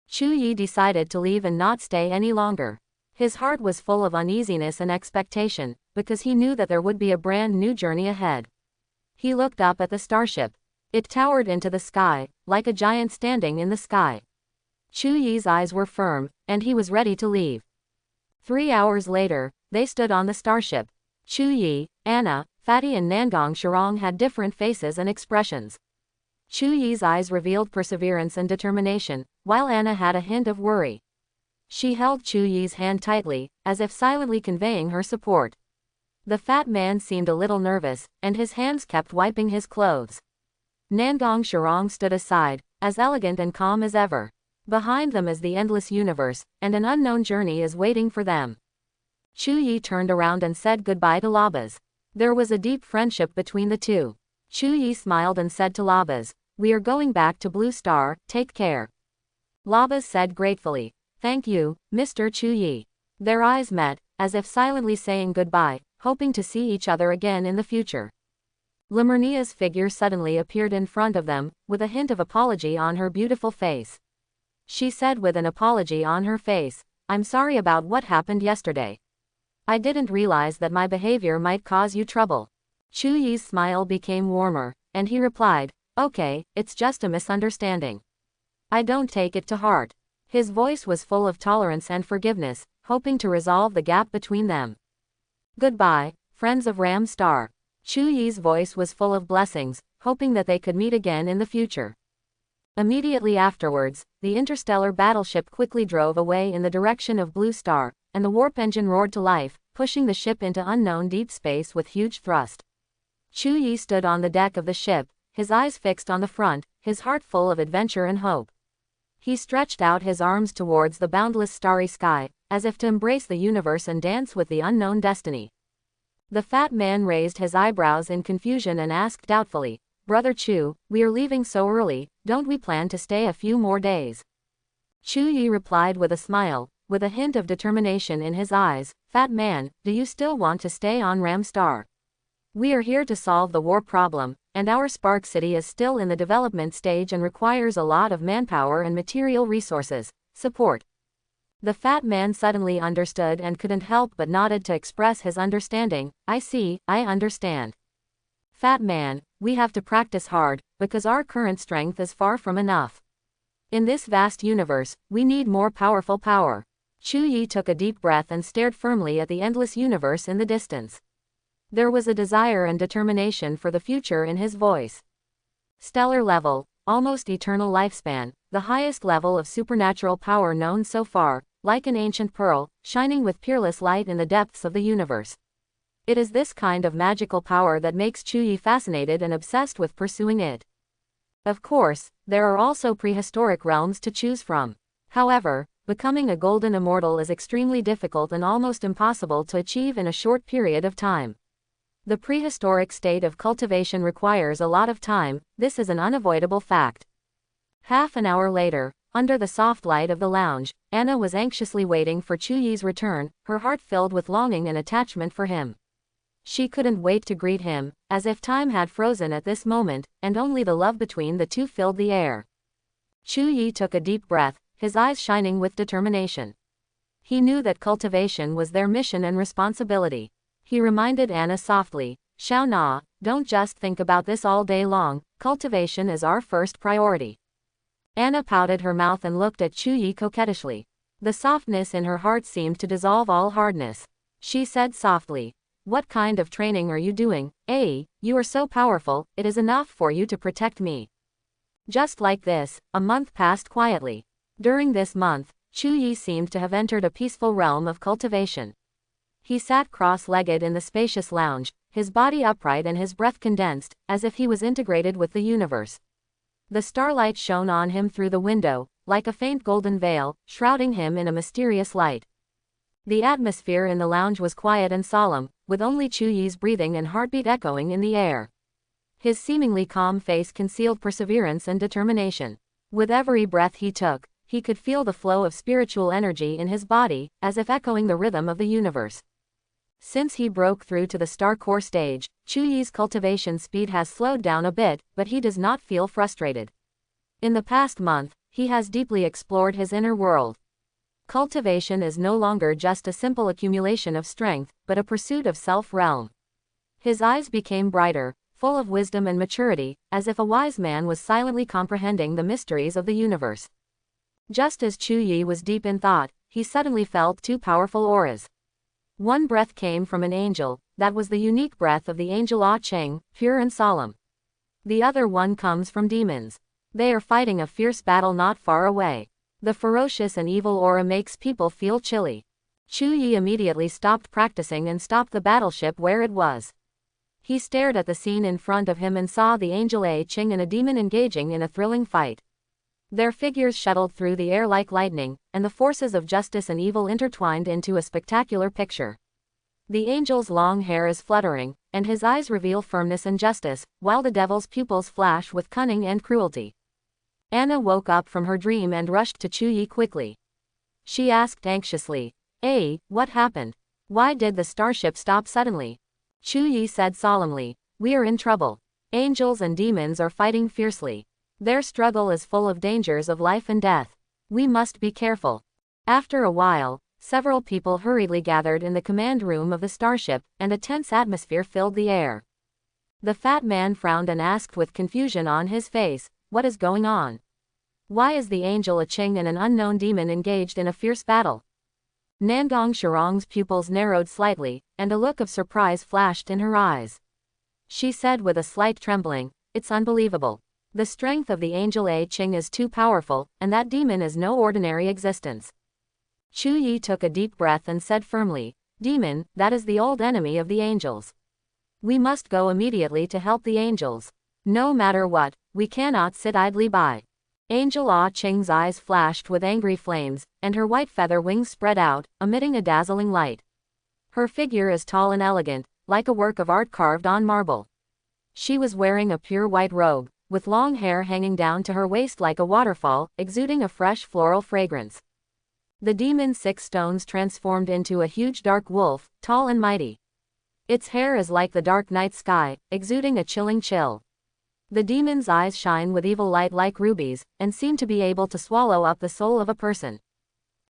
Chu Yi decided to leave and not stay any longer. His heart was full of uneasiness and expectation, because he knew that there would be a brand new journey ahead. He looked up at the starship. It towered into the sky, like a giant standing in the sky. Chu Yi's eyes were firm, and he was ready to leave. 3 hours later, they stood on the starship. Chu Yi, Anna, Fatty and Nangong Shirong had different faces and expressions. Chu Yi's eyes revealed perseverance and determination, while Anna had a hint of worry. She held Chu Yi's hand tightly, as if silently conveying her support. The fat man seemed a little nervous, and his hands kept wiping his clothes. Nangong Shirong stood aside, as elegant and calm as ever. Behind them is the endless universe, and an unknown journey is waiting for them. Chu Yi turned around and said goodbye to Labas. There was a deep friendship between the two. Chu Yi smiled and said to Labas, "We are going back to Blue Star, take care." Labas said gratefully, "Thank you, Mr. Chu Yi." Their eyes met, as if silently saying goodbye, hoping to see each other again in the future. Lemurnia's figure suddenly appeared in front of them, with a hint of apology on her beautiful face. She said with an apology on her face, "I'm sorry about what happened yesterday. I didn't realize that my behavior might cause you trouble." Chu Yi's smile became warmer, and he replied, "Okay, it's just a misunderstanding. I don't take it to heart." His voice was full of tolerance and forgiveness, hoping to resolve the gap between them. "Goodbye, friends of Ram Star." Chu Yi's voice was full of blessings, hoping that they could meet again in the future. Immediately afterwards, the interstellar battleship quickly drove away in the direction of Blue Star, and the warp engine roared to life, pushing the ship into unknown deep space with huge thrust. Chu Yi stood on the deck of the ship, his eyes fixed on the front, his heart full of adventure and hope. He stretched out his arms towards the boundless starry sky, as if to embrace the universe and dance with the unknown destiny. The fat man raised his eyebrows in confusion and asked doubtfully, "Brother Chu, we are leaving so early, don't we plan to stay a few more days?" Chu Yi replied with a smile, with a hint of determination in his eyes, "Fat man, do you still want to stay on Ram Star? We are here to solve the war problem, and our Spark City is still in the development stage and requires a lot of manpower and material resources. Support." The fat man suddenly understood and couldn't help but nodded to express his understanding. "I see, I understand. Fat man, we have to practice hard, because our current strength is far from enough. In this vast universe, we need more powerful power." Chu Yi took a deep breath and stared firmly at the endless universe in the distance. There was a desire and determination for the future in his voice. Stellar level, almost eternal lifespan, the highest level of supernatural power known so far, like an ancient pearl, shining with peerless light in the depths of the universe. It is this kind of magical power that makes Chu Yi fascinated and obsessed with pursuing it. Of course, there are also prehistoric realms to choose from. However, becoming a golden immortal is extremely difficult and almost impossible to achieve in a short period of time. The prehistoric state of cultivation requires a lot of time, this is an unavoidable fact. Half an hour later, under the soft light of the lounge, Anna was anxiously waiting for Chu Yi's return, her heart filled with longing and attachment for him. She couldn't wait to greet him, as if time had frozen at this moment, and only the love between the two filled the air. Chu Yi took a deep breath, his eyes shining with determination. He knew that cultivation was their mission and responsibility. He reminded Anna softly, "Xiao Na, don't just think about this all day long, cultivation is our first priority." Anna pouted her mouth and looked at Chu Yi coquettishly. The softness in her heart seemed to dissolve all hardness. She said softly, "What kind of training are you doing? You are so powerful, it is enough for you to protect me." Just like this, a month passed quietly. During this month, Chu Yi seemed to have entered a peaceful realm of cultivation. He sat cross-legged in the spacious lounge, his body upright and his breath condensed, as if he was integrated with the universe. The starlight shone on him through the window, like a faint golden veil, shrouding him in a mysterious light. The atmosphere in the lounge was quiet and solemn, with only Chu Yi's breathing and heartbeat echoing in the air. His seemingly calm face concealed perseverance and determination. With every breath he took, he could feel the flow of spiritual energy in his body, as if echoing the rhythm of the universe. Since he broke through to the Star Core stage, Chu Yi's cultivation speed has slowed down a bit, but he does not feel frustrated. In the past month, he has deeply explored his inner world. Cultivation is no longer just a simple accumulation of strength, but a pursuit of self-realm. His eyes became brighter, full of wisdom and maturity, as if a wise man was silently comprehending the mysteries of the universe. Just as Chu Yi was deep in thought, he suddenly felt two powerful auras. One breath came from an angel, that was the unique breath of the angel Ah Cheng, pure and solemn. The other one comes from demons. They are fighting a fierce battle not far away. The ferocious and evil aura makes people feel chilly. Chu Yi immediately stopped practicing and stopped the battleship where it was. He stared at the scene in front of him and saw the angel A Ching and a demon engaging in a thrilling fight. Their figures shuttled through the air like lightning, and the forces of justice and evil intertwined into a spectacular picture. The angel's long hair is fluttering, and his eyes reveal firmness and justice, while the devil's pupils flash with cunning and cruelty. Anna woke up from her dream and rushed to Chu Yi quickly. She asked anxiously, "Hey, what happened? Why did the starship stop suddenly?" Chu Yi said solemnly, "We are in trouble. Angels and demons are fighting fiercely. Their struggle is full of dangers of life and death. We must be careful." After a while, several people hurriedly gathered in the command room of the starship, and a tense atmosphere filled the air. The fat man frowned and asked with confusion on his face, "What is going on? Why is the angel A Ching and an unknown demon engaged in a fierce battle?" Nangong Shirong's pupils narrowed slightly, and a look of surprise flashed in her eyes. She said with a slight trembling, "It's unbelievable. The strength of the angel A Ching is too powerful, and that demon is no ordinary existence." Chu Yi took a deep breath and said firmly, "Demon, that is the old enemy of the angels. We must go immediately to help the angels. No matter what, we cannot sit idly by." Angel Ah Ching's eyes flashed with angry flames, and her white feather wings spread out, emitting a dazzling light. Her figure is tall and elegant, like a work of art carved on marble. She was wearing a pure white robe, with long hair hanging down to her waist like a waterfall, exuding a fresh floral fragrance. The demon's 6 stones transformed into a huge dark wolf, tall and mighty. Its hair is like the dark night sky, exuding a chilling chill. The demon's eyes shine with evil light like rubies, and seem to be able to swallow up the soul of a person.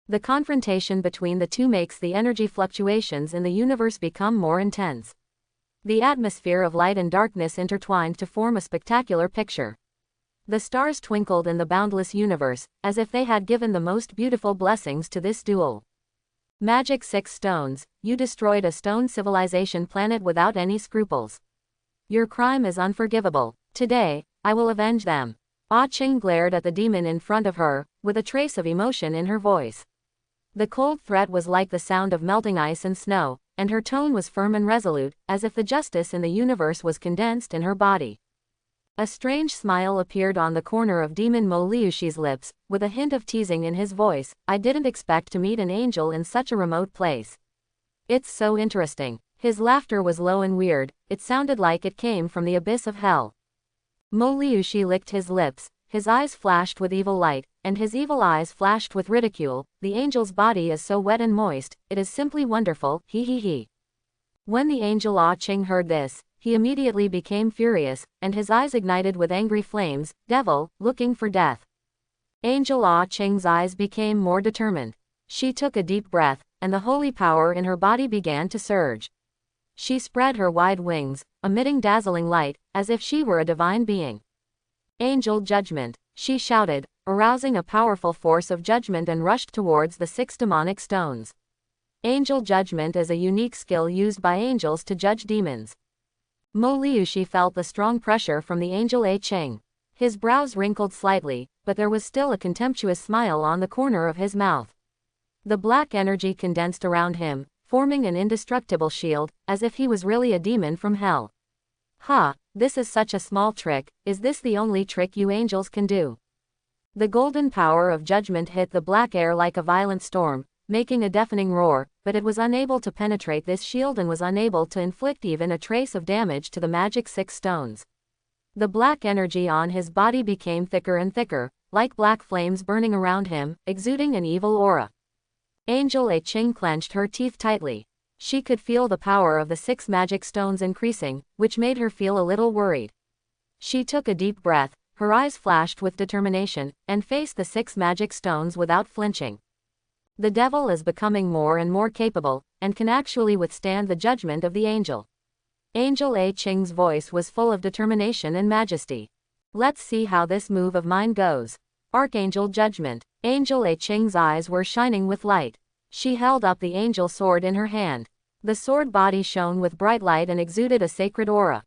The confrontation between the two makes the energy fluctuations in the universe become more intense. The atmosphere of light and darkness intertwined to form a spectacular picture. The stars twinkled in the boundless universe, as if they had given the most beautiful blessings to this duel. Magic 6 stones, you destroyed a stone civilization planet without any scruples. Your crime is unforgivable. Today, I will avenge them. Ah Ching glared at the demon in front of her, with a trace of emotion in her voice. The cold threat was like the sound of melting ice and snow, and her tone was firm and resolute, as if the justice in the universe was condensed in her body. A strange smile appeared on the corner of Demon Mo Liushi's lips, with a hint of teasing in his voice. "I didn't expect to meet an angel in such a remote place. It's so interesting." His laughter was low and weird, it sounded like it came from the abyss of hell. Mo Liushi licked his lips, his eyes flashed with evil light, and his evil eyes flashed with ridicule. "The angel's body is so wet and moist, it is simply wonderful, he he he." When the angel Ah Ching heard this, he immediately became furious, and his eyes ignited with angry flames. "Devil, looking for death." Angel Ah Ching's eyes became more determined. She took a deep breath, and the holy power in her body began to surge. She spread her wide wings, emitting dazzling light, as if she were a divine being. "Angel judgment," she shouted, arousing a powerful force of judgment and rushed towards the 6 demonic stones. Angel judgment is a unique skill used by angels to judge demons. Mo Liushi felt the strong pressure from the angel A Ching. His brows wrinkled slightly, but there was still a contemptuous smile on the corner of his mouth. The black energy condensed around him, forming an indestructible shield, as if he was really a demon from hell. "Ha, this is such a small trick. Is this the only trick you angels can do?" The golden power of judgment hit the black air like a violent storm, making a deafening roar, but it was unable to penetrate this shield and was unable to inflict even a trace of damage to the magic 6 stones. The black energy on his body became thicker and thicker, like black flames burning around him, exuding an evil aura. Angel A Ching clenched her teeth tightly. She could feel the power of the 6 magic stones increasing, which made her feel a little worried. She took a deep breath, her eyes flashed with determination, and faced the 6 magic stones without flinching. The devil is becoming more and more capable, and can actually withstand the judgment of the angel. Angel A Ching's voice was full of determination and majesty. "Let's see how this move of mine goes." Archangel judgment. Angel A Ching's eyes were shining with light. She held up the angel sword in her hand. The sword body shone with bright light and exuded a sacred aura.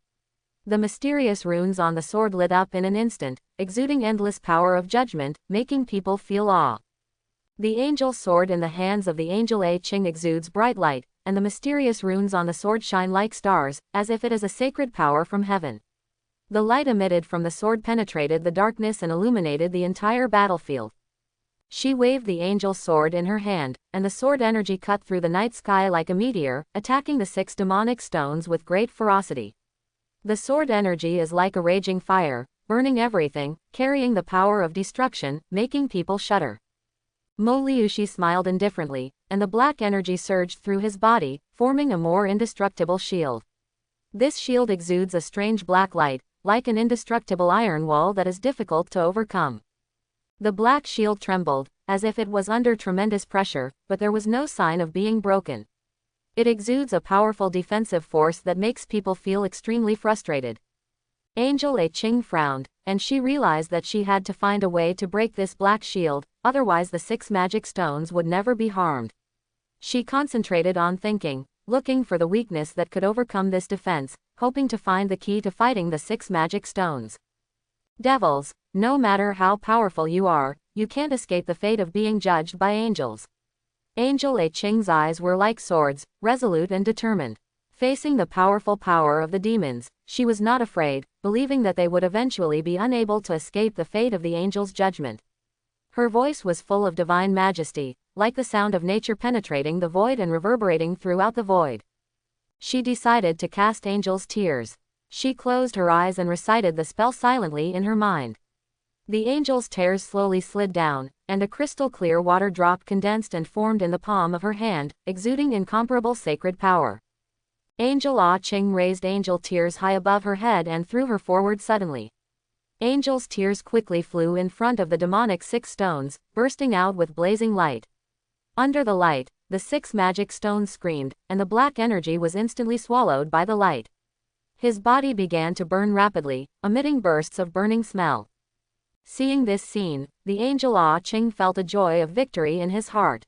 The mysterious runes on the sword lit up in an instant, exuding endless power of judgment, making people feel awe. The angel sword in the hands of the angel A Ching exudes bright light, and the mysterious runes on the sword shine like stars, as if it is a sacred power from heaven. The light emitted from the sword penetrated the darkness and illuminated the entire battlefield. She waved the angel's sword in her hand, and the sword energy cut through the night sky like a meteor, attacking the 6 demonic stones with great ferocity. The sword energy is like a raging fire, burning everything, carrying the power of destruction, making people shudder. Mo Liushi smiled indifferently, and the black energy surged through his body, forming a more indestructible shield. This shield exudes a strange black light, like an indestructible iron wall that is difficult to overcome. The black shield trembled, as if it was under tremendous pressure, but there was no sign of being broken. It exudes a powerful defensive force that makes people feel extremely frustrated. Angel A Ching frowned, and she realized that she had to find a way to break this black shield, otherwise the 6 magic stones would never be harmed. She concentrated on thinking, looking for the weakness that could overcome this defense, hoping to find the key to fighting the 6 magic stones. Devils, no matter how powerful you are, you can't escape the fate of being judged by angels. Angel A Ching's eyes were like swords, resolute and determined. Facing the powerful power of the demons, she was not afraid, believing that they would eventually be unable to escape the fate of the angel's judgment. Her voice was full of divine majesty, like the sound of nature penetrating the void and reverberating throughout the void. She decided to cast Angel's Tears. She closed her eyes and recited the spell silently in her mind. The angel's tears slowly slid down, and a crystal-clear water drop condensed and formed in the palm of her hand, exuding incomparable sacred power. Angel Ah Ching raised angel tears high above her head and threw her forward suddenly. Angel's tears quickly flew in front of the demonic 6 stones, bursting out with blazing light. Under the light, the 6 magic stones screamed, and the black energy was instantly swallowed by the light. His body began to burn rapidly, emitting bursts of burning smell. Seeing this scene, the angel Ah Ching felt a joy of victory in his heart.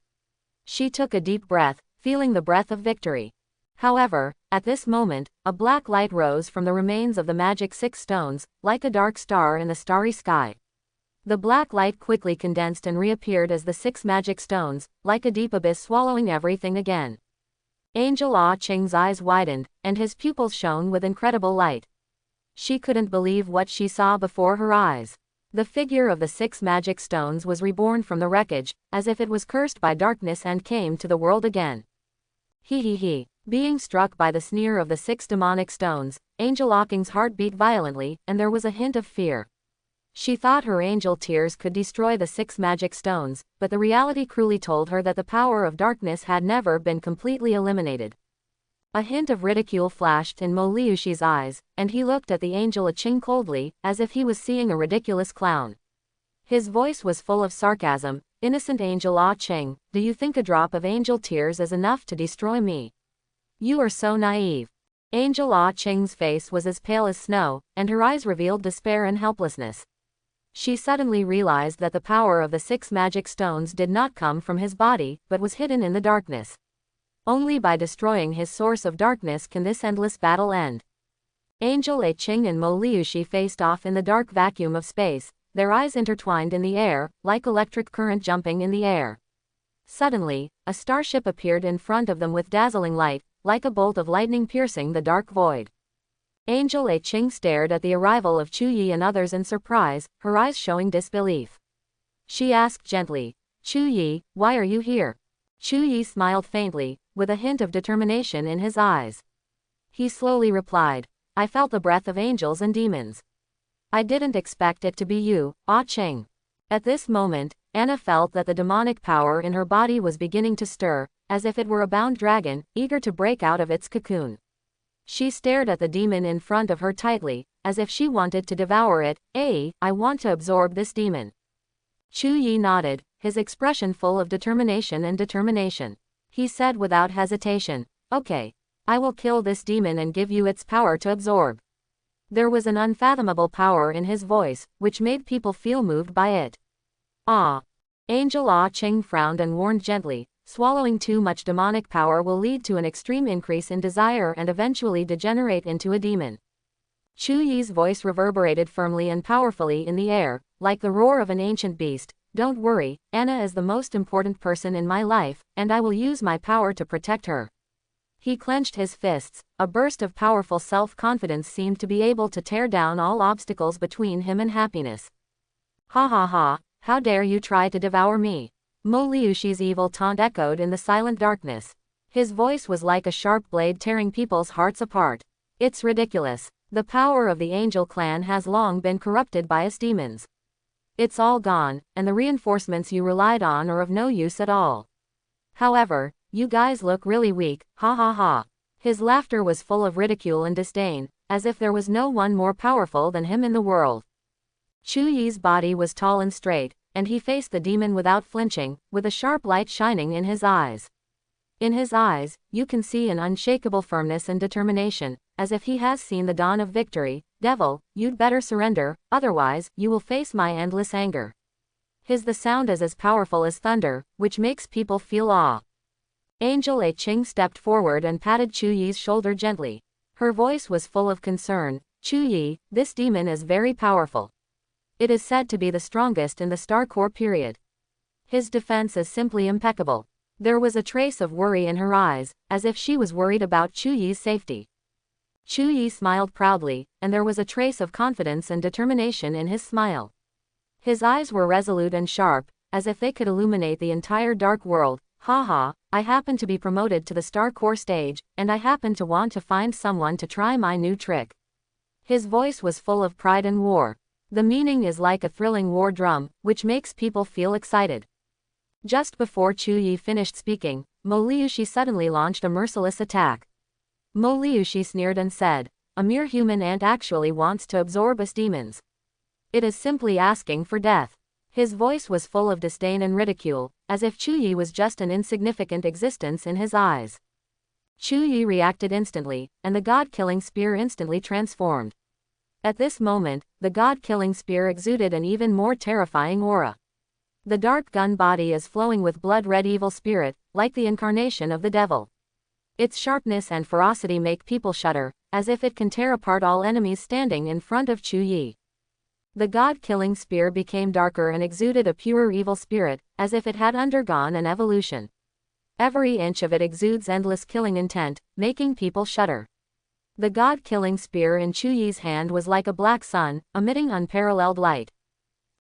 She took a deep breath, feeling the breath of victory. However, at this moment, a black light rose from the remains of the magic 6 stones, like a dark star in the starry sky. The black light quickly condensed and reappeared as the 6 magic stones, like a deep abyss swallowing everything again. Angel Ah Ching's eyes widened, and his pupils shone with incredible light. She couldn't believe what she saw before her eyes. The figure of the 6 magic stones was reborn from the wreckage, as if it was cursed by darkness and came to the world again. He. Being struck by the sneer of the 6 demonic stones, Angel Ah Ching's heart beat violently, and there was a hint of fear. She thought her angel tears could destroy the 6 magic stones, but the reality cruelly told her that the power of darkness had never been completely eliminated. A hint of ridicule flashed in Mo Liushi's eyes, and he looked at the angel Ah Ching coldly, as if he was seeing a ridiculous clown. His voice was full of sarcasm. Innocent Angel Ah Ching, do you think a drop of angel tears is enough to destroy me? You are so naive. Angel Ah Ching's face was as pale as snow, and her eyes revealed despair and helplessness. She suddenly realized that the power of the 6 magic stones did not come from his body, but was hidden in the darkness. Only by destroying his source of darkness can this endless battle end. Angel A Ching and Mo Liushi faced off in the dark vacuum of space, their eyes intertwined in the air, like electric current jumping in the air. Suddenly, a starship appeared in front of them with dazzling light, like a bolt of lightning piercing the dark void. Angel A Ching stared at the arrival of Chu Yi and others in surprise, her eyes showing disbelief. She asked gently, Chu Yi, why are you here? Chu Yi smiled faintly, with a hint of determination in his eyes. He slowly replied, I felt the breath of angels and demons. I didn't expect it to be you, Ah Ching. At this moment, Anna felt that the demonic power in her body was beginning to stir, as if it were a bound dragon, eager to break out of its cocoon. She stared at the demon in front of her tightly, as if she wanted to devour it. I want to absorb this demon. Chu Yi nodded, his expression full of determination. He said without hesitation, okay. I will kill this demon and give you its power to absorb. There was an unfathomable power in his voice, which made people feel moved by it. Ah. Angel Ah Ching frowned and warned gently, swallowing too much demonic power will lead to an extreme increase in desire and eventually degenerate into a demon. Chu Yi's voice reverberated firmly and powerfully in the air, like the roar of an ancient beast. Don't worry, Anna is the most important person in my life, and I will use my power to protect her. He clenched his fists. A burst of powerful self-confidence seemed to be able to tear down all obstacles between him and happiness. Ha ha ha, how dare you try to devour me? Mo Liushi's evil taunt echoed in the silent darkness. His voice was like a sharp blade tearing people's hearts apart. It's ridiculous. The power of the Angel clan has long been corrupted by us demons. It's all gone, and the reinforcements you relied on are of no use at all. However, you guys look really weak, ha ha ha. His laughter was full of ridicule and disdain, as if there was no one more powerful than him in the world. Chu Yi's body was tall and straight, and he faced the demon without flinching, with a sharp light shining in his eyes. In his eyes, you can see an unshakable firmness and determination, as if he has seen the dawn of victory. Devil, you'd better surrender, otherwise, you will face my endless anger. The sound is as powerful as thunder, which makes people feel awe. Angel A Ching stepped forward and patted Chu Yi's shoulder gently. Her voice was full of concern. Chu Yi, this demon is very powerful. It is said to be the strongest in the Star Core period. His defense is simply impeccable. There was a trace of worry in her eyes, as if she was worried about Chu Yi's safety. Chu Yi smiled proudly, and there was a trace of confidence and determination in his smile. His eyes were resolute and sharp, as if they could illuminate the entire dark world. Ha ha, I happen to be promoted to the Star Core stage, and I happen to want to find someone to try my new trick. His voice was full of pride and war. The meaning is like a thrilling war drum, which makes people feel excited. Just before Chu Yi finished speaking, Mo Liushi suddenly launched a merciless attack. Mo Liushi sneered and said, a mere human ant actually wants to absorb us demons. It is simply asking for death. His voice was full of disdain and ridicule, as if Chu Yi was just an insignificant existence in his eyes. Chu Yi reacted instantly, and the god-killing spear instantly transformed. At this moment, the god-killing spear exuded an even more terrifying aura. The dark gun body is flowing with blood-red evil spirit, like the incarnation of the devil. Its sharpness and ferocity make people shudder, as if it can tear apart all enemies standing in front of Chu Yi. The god-killing spear became darker and exuded a purer evil spirit, as if it had undergone an evolution. Every inch of it exudes endless killing intent, making people shudder. The god-killing spear in Chu Yi's hand was like a black sun, emitting unparalleled light.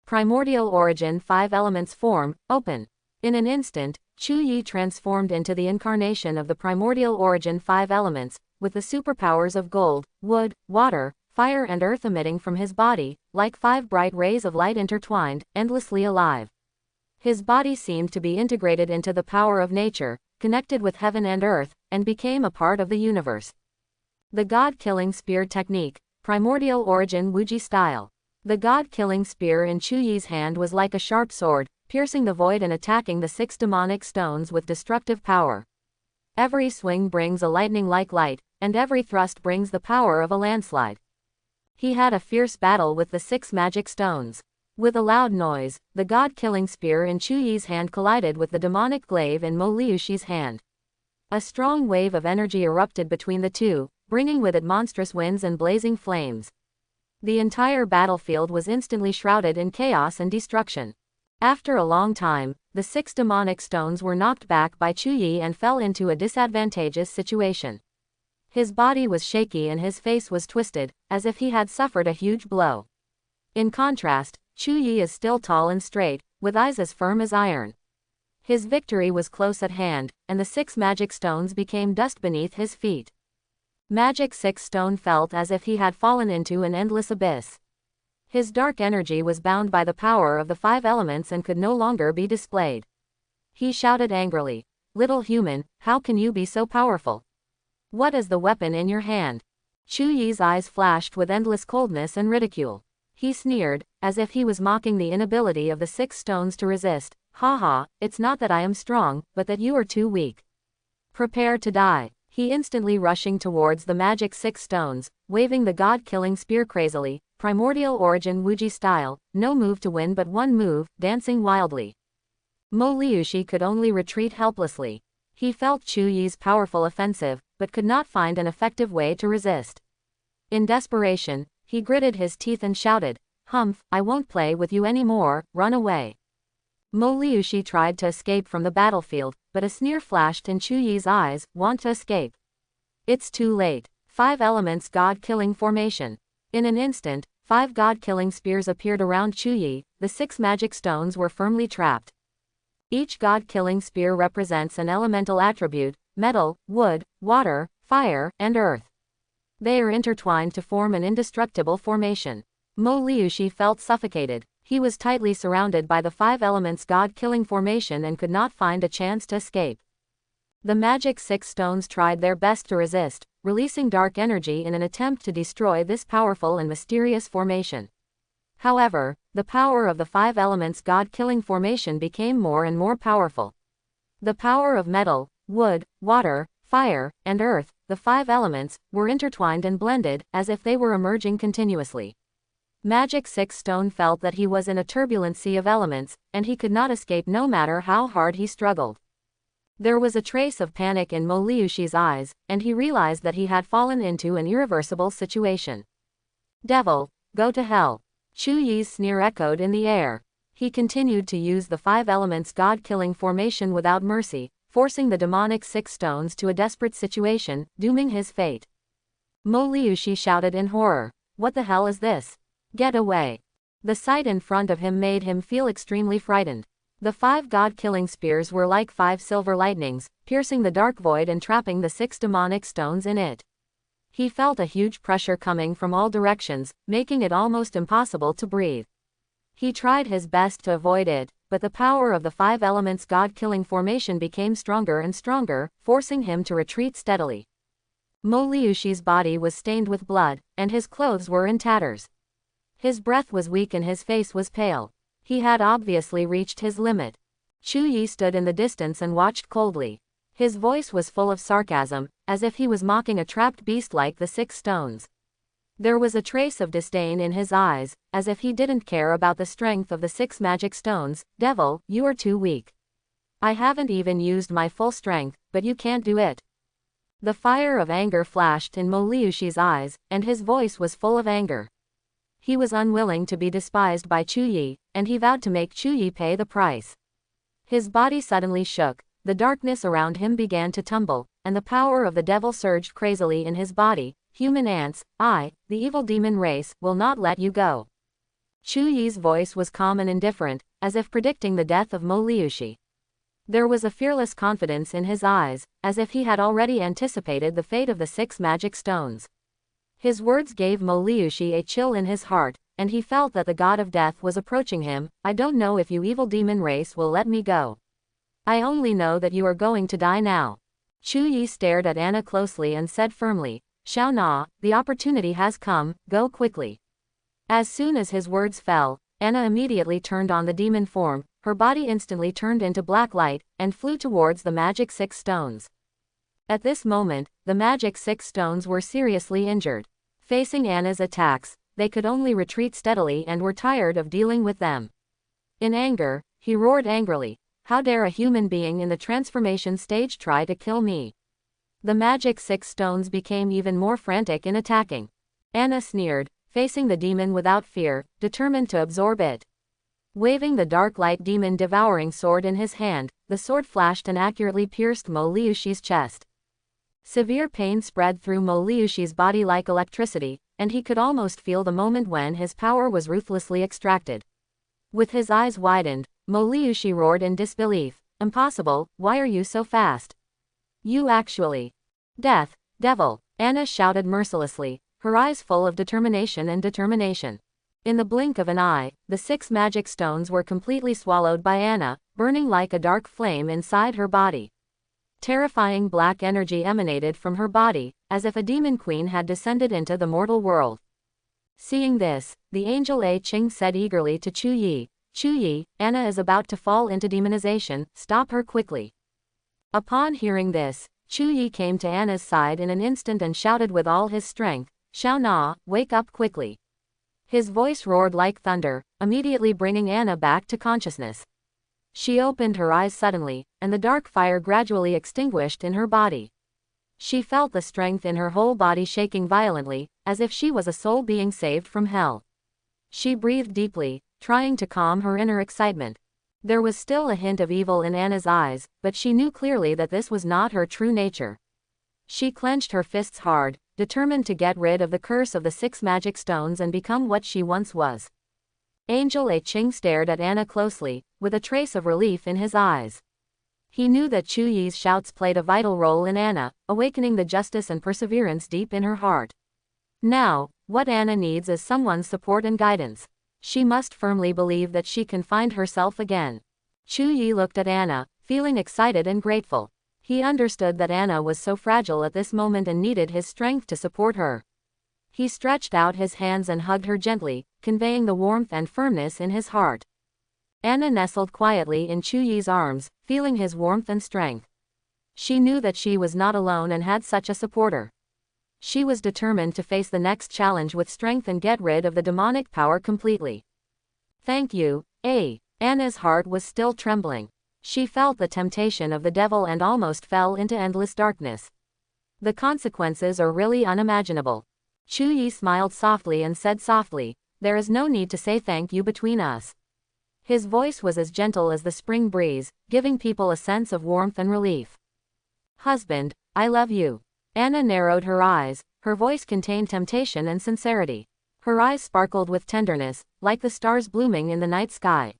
Primordial origin 5 elements form, open. In an instant, Chu Yi transformed into the incarnation of the primordial origin 5 elements, with the superpowers of gold, wood, water, fire and earth emitting from his body, like 5 bright rays of light intertwined, endlessly alive. His body seemed to be integrated into the power of nature, connected with heaven and earth, and became a part of the universe. The god-killing spear technique, primordial origin Wuji style. The god-killing spear in Chu Yi's hand was like a sharp sword, piercing the void and attacking the 6 demonic stones with destructive power. Every swing brings a lightning-like light, and every thrust brings the power of a landslide. He had a fierce battle with the 6 magic stones. With a loud noise, the god-killing spear in Chu Yi's hand collided with the demonic glaive in Mo Liushi's hand. A strong wave of energy erupted between the two, bringing with it monstrous winds and blazing flames. The entire battlefield was instantly shrouded in chaos and destruction. After a long time, the 6 demonic stones were knocked back by Chu Yi and fell into a disadvantageous situation. His body was shaky and his face was twisted, as if he had suffered a huge blow. In contrast, Chu Yi is still tall and straight, with eyes as firm as iron. His victory was close at hand, and the 6 magic stones became dust beneath his feet. Magic 6 stone felt as if he had fallen into an endless abyss. His dark energy was bound by the power of the 5 elements and could no longer be displayed. He shouted angrily, "Little human, how can you be so powerful? What is the weapon in your hand?" Chu Yi's eyes flashed with endless coldness and ridicule. He sneered, as if he was mocking the inability of the 6 stones to resist. "Ha ha, it's not that I am strong, but that you are too weak. Prepare to die." He instantly rushing towards the magic 6 stones, waving the god-killing spear crazily, primordial origin Wuji style, no move to win but one move, dancing wildly. Mo Liushi could only retreat helplessly. He felt Chu Yi's powerful offensive, but could not find an effective way to resist. In desperation, he gritted his teeth and shouted, "Humph, I won't play with you anymore, run away." Mo Liushi tried to escape from the battlefield, but a sneer flashed in Chu Yi's eyes, "Want to escape? It's too late." 5 elements God-killing formation. In an instant, 5 god-killing spears appeared around Chu Yi, the 6 magic stones were firmly trapped. Each god-killing spear represents an elemental attribute: metal, wood, water, fire, and earth. They are intertwined to form an indestructible formation. Mo Liushi felt suffocated. He was tightly surrounded by the 5 elements god-killing formation and could not find a chance to escape. The magic 6 stones tried their best to resist, releasing dark energy in an attempt to destroy this powerful and mysterious formation. However, the power of the 5 elements god-killing formation became more and more powerful. The power of metal, wood, water, fire, and earth, the 5 elements, were intertwined and blended, as if they were emerging continuously. Magic 6 Stone felt that he was in a turbulent sea of elements, and he could not escape no matter how hard he struggled. There was a trace of panic in Mo Liushi's eyes, and he realized that he had fallen into an irreversible situation. "Devil, go to hell." Chu Yi's sneer echoed in the air. He continued to use the 5 elements god-killing formation without mercy, forcing the demonic 6 stones to a desperate situation, dooming his fate. Mo Liushi shouted in horror, "What the hell is this? Get away." The sight in front of him made him feel extremely frightened. The 5 god-killing spears were like 5 silver lightnings, piercing the dark void and trapping the 6 demonic stones in it. He felt a huge pressure coming from all directions, making it almost impossible to breathe. He tried his best to avoid it, but the power of the 5 elements god-killing formation became stronger and stronger, forcing him to retreat steadily. Mo Liushi's body was stained with blood, and his clothes were in tatters. His breath was weak and his face was pale. He had obviously reached his limit. Chu Yi stood in the distance and watched coldly. His voice was full of sarcasm, as if he was mocking a trapped beast like the 6 stones. There was a trace of disdain in his eyes, as if he didn't care about the strength of the 6 magic stones. "Devil, you are too weak. I haven't even used my full strength, but you can't do it." The fire of anger flashed in Mo Liushi's eyes, and his voice was full of anger. He was unwilling to be despised by Chu Yi, and he vowed to make Chu Yi pay the price. His body suddenly shook, the darkness around him began to tumble, and the power of the devil surged crazily in his body. "Human ants, I, the evil demon race, will not let you go." Chu Yi's voice was calm and indifferent, as if predicting the death of Mo Liushi. There was a fearless confidence in his eyes, as if he had already anticipated the fate of the 6 magic stones. His words gave Mo Liushi a chill in his heart, and he felt that the god of death was approaching him. "I don't know if you evil demon race will let me go. I only know that you are going to die now." Chu Yi stared at Anna closely and said firmly, "Xiao Na, the opportunity has come, go quickly." As soon as his words fell, Anna immediately turned on the demon form, her body instantly turned into black light, and flew towards the magic 6 stones. At this moment, the magic 6 stones were seriously injured. Facing Anna's attacks, they could only retreat steadily and were tired of dealing with them. In anger, he roared angrily, "How dare a human being in the transformation stage try to kill me?" The magic 6 stones became even more frantic in attacking. Anna sneered, facing the demon without fear, determined to absorb it. Waving the dark light demon devouring sword in his hand, the sword flashed and accurately pierced Mo Liushi's chest. Severe pain spread through Mo Liushi's body like electricity, and he could almost feel the moment when his power was ruthlessly extracted. With his eyes widened, Mo Liushi roared in disbelief, "Impossible, why are you so fast? You actually..." "Death, devil!" Anna shouted mercilessly, her eyes full of determination and determination. In the blink of an eye, the 6 magic stones were completely swallowed by Anna, burning like a dark flame inside her body. Terrifying black energy emanated from her body, as if a demon queen had descended into the mortal world. Seeing this, the angel A Ching said eagerly to Chu Yi, "Chu Yi, Anna is about to fall into demonization, stop her quickly." Upon hearing this, Chu Yi came to Anna's side in an instant and shouted with all his strength, "Xiao Na, wake up quickly." His voice roared like thunder, immediately bringing Anna back to consciousness. She opened her eyes suddenly, and the dark fire gradually extinguished in her body. She felt the strength in her whole body shaking violently, as if she was a soul being saved from hell. She breathed deeply, trying to calm her inner excitement. There was still a hint of evil in Anna's eyes, but she knew clearly that this was not her true nature. She clenched her fists hard, determined to get rid of the curse of the 6 magic stones and become what she once was. Angel A Ching stared at Anna closely, with a trace of relief in his eyes. He knew that Chu Yi's shouts played a vital role in Anna, awakening the justice and perseverance deep in her heart. Now, what Anna needs is someone's support and guidance. She must firmly believe that she can find herself again. Chu Yi looked at Anna, feeling excited and grateful. He understood that Anna was so fragile at this moment and needed his strength to support her. He stretched out his hands and hugged her gently, conveying the warmth and firmness in his heart. Anna nestled quietly in Chu Yi's arms, feeling his warmth and strength. She knew that she was not alone and had such a supporter. She was determined to face the next challenge with strength and get rid of the demonic power completely. Thank you, A. Anna's heart was still trembling. She felt the temptation of the devil and almost fell into endless darkness. The consequences are really unimaginable. Chu Yi smiled softly and said softly, "There is no need to say thank you between us." His voice was as gentle as the spring breeze, giving people a sense of warmth and relief. "Husband, I love you." Anna narrowed her eyes, her voice contained temptation and sincerity. Her eyes sparkled with tenderness, like the stars blooming in the night sky.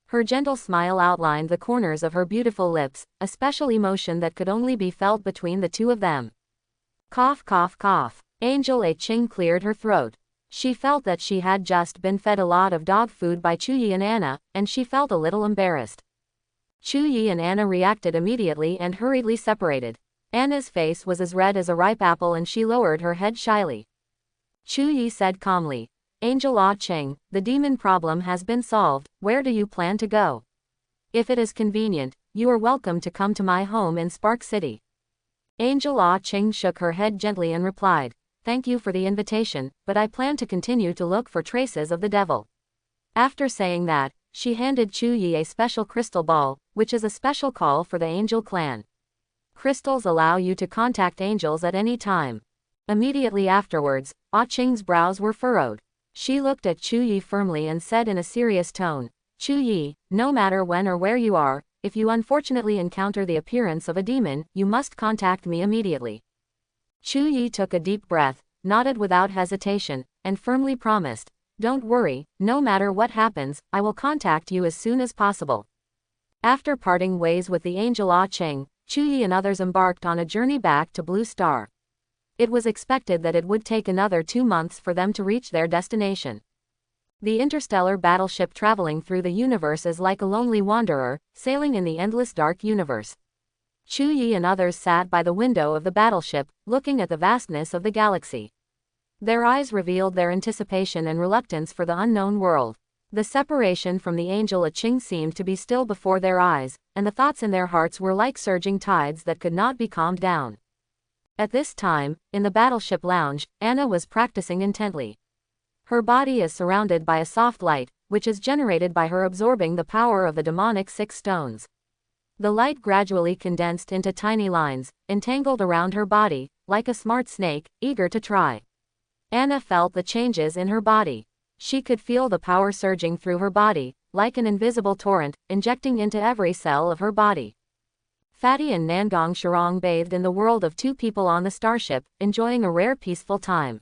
Her gentle smile outlined the corners of her beautiful lips, a special emotion that could only be felt between the two of them. Cough, cough, cough. Angel A Ching cleared her throat. She felt that she had just been fed a lot of dog food by Chu Yi and Anna, and she felt a little embarrassed. Chu Yi and Anna reacted immediately and hurriedly separated. Anna's face was as red as a ripe apple and she lowered her head shyly. Chu Yi said calmly, "Angel Ah Ching, the demon problem has been solved. Where do you plan to go? If it is convenient, you are welcome to come to my home in Spark City." Angel Ah Ching shook her head gently and replied, "Thank you for the invitation, but I plan to continue to look for traces of the devil." After saying that, she handed Chu Yi a special crystal ball, which is a special call for the Angel clan. Crystals allow you to contact angels at any time. Immediately afterwards, Ah Ching's brows were furrowed. She looked at Chu Yi firmly and said in a serious tone, "Chu Yi, no matter when or where you are, if you unfortunately encounter the appearance of a demon, you must contact me immediately." Chu Yi took a deep breath, nodded without hesitation, and firmly promised, "Don't worry, no matter what happens, I will contact you as soon as possible." After parting ways with the angel Ah Ching, Chu Yi and others embarked on a journey back to Blue Star. It was expected that it would take another 2 months for them to reach their destination. The interstellar battleship traveling through the universe is like a lonely wanderer, sailing in the endless dark universe. Chu Yi and others sat by the window of the battleship, looking at the vastness of the galaxy. Their eyes revealed their anticipation and reluctance for the unknown world. The separation from the angel A Ching seemed to be still before their eyes, and the thoughts in their hearts were like surging tides that could not be calmed down. At this time, in the battleship lounge, Anna was practicing intently. Her body is surrounded by a soft light, which is generated by her absorbing the power of the demonic 6 stones. The light gradually condensed into tiny lines, entangled around her body, like a smart snake, eager to try. Anna felt the changes in her body. She could feel the power surging through her body, like an invisible torrent, injecting into every cell of her body. Fatty and Nangong Shirong bathed in the world of 2 people on the starship, enjoying a rare peaceful time.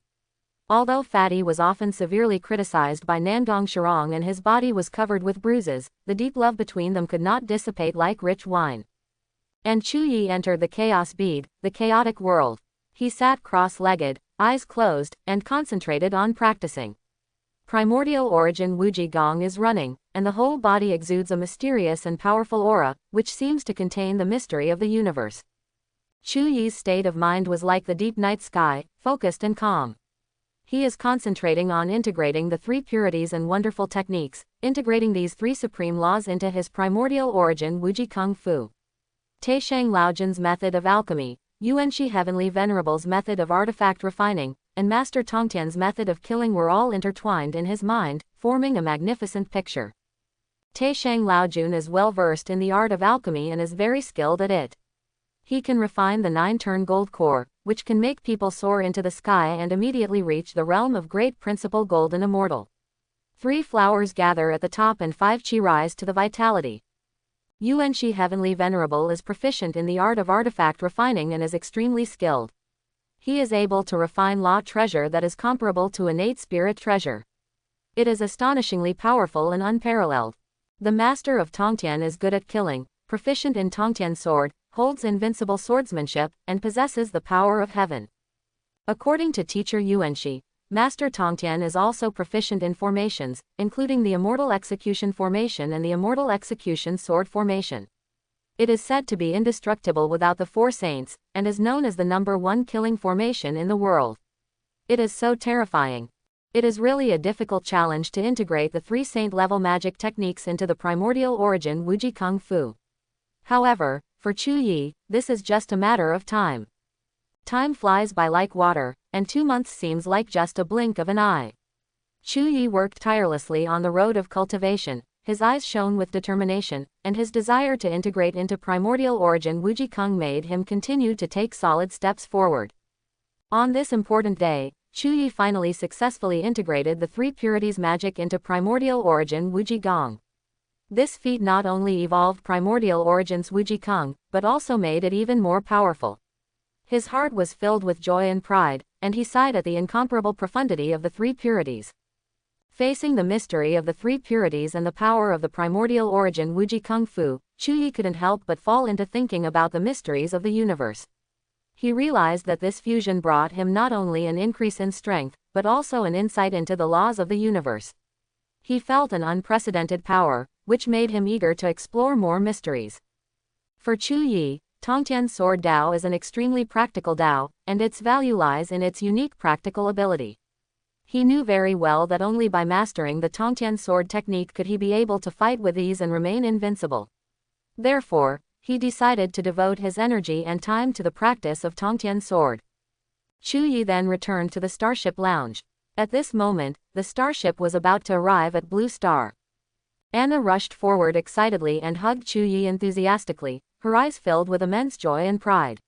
Although Fatty was often severely criticized by Nangong Shirong and his body was covered with bruises, the deep love between them could not dissipate like rich wine. And Chu Yi entered the chaos bead, the chaotic world. He sat cross-legged, eyes closed, and concentrated on practicing. Primordial origin Wuji Gong is running, and the whole body exudes a mysterious and powerful aura, which seems to contain the mystery of the universe. Chu Yi's state of mind was like the deep night sky, focused and calm. He is concentrating on integrating the 3 purities and wonderful techniques, integrating these 3 supreme laws into his primordial origin Wuji Kung Fu. Taishang Laojin's method of alchemy, Yuanshi Heavenly Venerable's method of artifact refining, and Master Tongtian's method of killing were all intertwined in his mind, forming a magnificent picture. Taishang Laojun is well versed in the art of alchemy and is very skilled at it. He can refine the 9-turn gold core, which can make people soar into the sky and immediately reach the realm of great principle golden immortal. 3 flowers gather at the top and 5 chi rise to the vitality. Yuanxi Heavenly Venerable is proficient in the art of artifact refining and is extremely skilled. He is able to refine law treasure that is comparable to innate spirit treasure. It is astonishingly powerful and unparalleled. The master of Tongtian is good at killing, proficient in Tongtian sword, holds invincible swordsmanship, and possesses the power of heaven. According to teacher Yuanxi, Master Tongtian is also proficient in formations, including the Immortal Execution Formation and the Immortal Execution Sword Formation. It is said to be indestructible without the 4 saints, and is known as the number 1 killing formation in the world. It is so terrifying. It is really a difficult challenge to integrate the 3 saint-level magic techniques into the primordial origin Wuji Kung Fu. However, for Chu Yi, this is just a matter of time. Time flies by like water, and 2 months seems like just a blink of an eye. Chu Yi worked tirelessly on the road of cultivation, his eyes shone with determination, and his desire to integrate into primordial origin Wuji Kung made him continue to take solid steps forward. On this important day, Chu Yi finally successfully integrated the 3 purities magic into primordial origin Wuji Gong. This feat not only evolved primordial origins Wuji Kung, but also made it even more powerful. His heart was filled with joy and pride, and he sighed at the incomparable profundity of the 3 purities. Facing the mystery of the 3 purities and the power of the primordial origin Wuji Kung Fu, Chu Yi couldn't help but fall into thinking about the mysteries of the universe. He realized that this fusion brought him not only an increase in strength, but also an insight into the laws of the universe. He felt an unprecedented power, which made him eager to explore more mysteries. For Chu Yi, Tongtian's sword Dao is an extremely practical Dao, and its value lies in its unique practical ability. He knew very well that only by mastering the Tongtian sword technique could he be able to fight with ease and remain invincible. Therefore, he decided to devote his energy and time to the practice of Tongtian sword. Chu Yi then returned to the Starship Lounge. At this moment, the starship was about to arrive at Blue Star. Anna rushed forward excitedly and hugged Chu Yi enthusiastically, her eyes filled with immense joy and pride.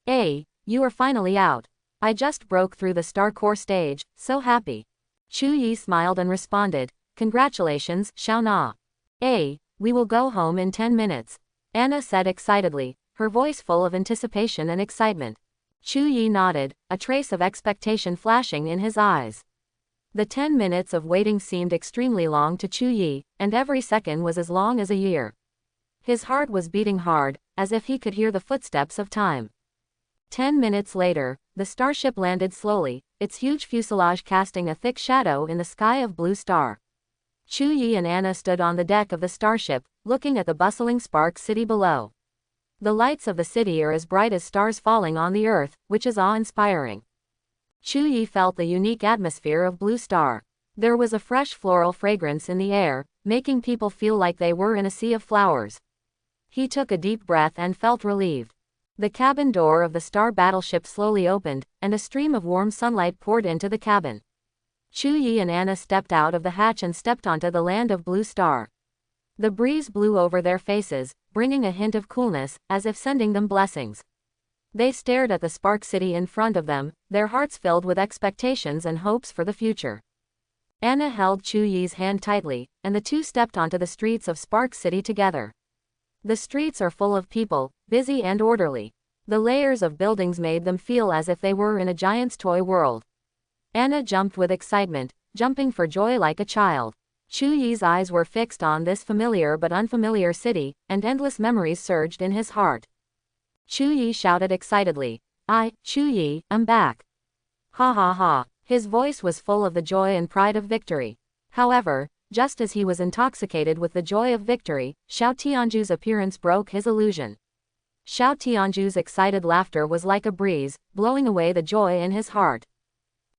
"Hey, you are finally out. I just broke through the Star Core stage, so happy." Chu Yi smiled and responded, "Congratulations, Xiao Na. Hey, we will go home in 10 minutes. Anna said excitedly, her voice full of anticipation and excitement. Chu Yi nodded, a trace of expectation flashing in his eyes. The 10 minutes of waiting seemed extremely long to Chu Yi, and every second was as long as a year. His heart was beating hard, as if he could hear the footsteps of time. 10 minutes later, the starship landed slowly, its huge fuselage casting a thick shadow in the sky of Blue Star. Chu Yi and Anna stood on the deck of the starship, looking at the bustling Spark City below. The lights of the city are as bright as stars falling on the earth, which is awe-inspiring. Chu Yi felt the unique atmosphere of Blue Star. There was a fresh floral fragrance in the air, making people feel like they were in a sea of flowers. He took a deep breath and felt relieved. The cabin door of the star battleship slowly opened, and a stream of warm sunlight poured into the cabin. Chu Yi and Anna stepped out of the hatch and stepped onto the land of Blue Star. The breeze blew over their faces, bringing a hint of coolness, as if sending them blessings. They stared at the Spark City in front of them, their hearts filled with expectations and hopes for the future. Anna held Chu Yi's hand tightly, and the two stepped onto the streets of Spark City together. The streets are full of people, busy and orderly. The layers of buildings made them feel as if they were in a giant's toy world. Anna jumped with excitement, jumping for joy like a child. Chu Yi's eyes were fixed on this familiar but unfamiliar city, and endless memories surged in his heart. Chu Yi shouted excitedly, Chu Yi, I'm back. Ha ha ha. His voice was full of the joy and pride of victory. However, just as he was intoxicated with the joy of victory, Xiao Tianju's appearance broke his illusion. Xiao Tianju's excited laughter was like a breeze, blowing away the joy in his heart.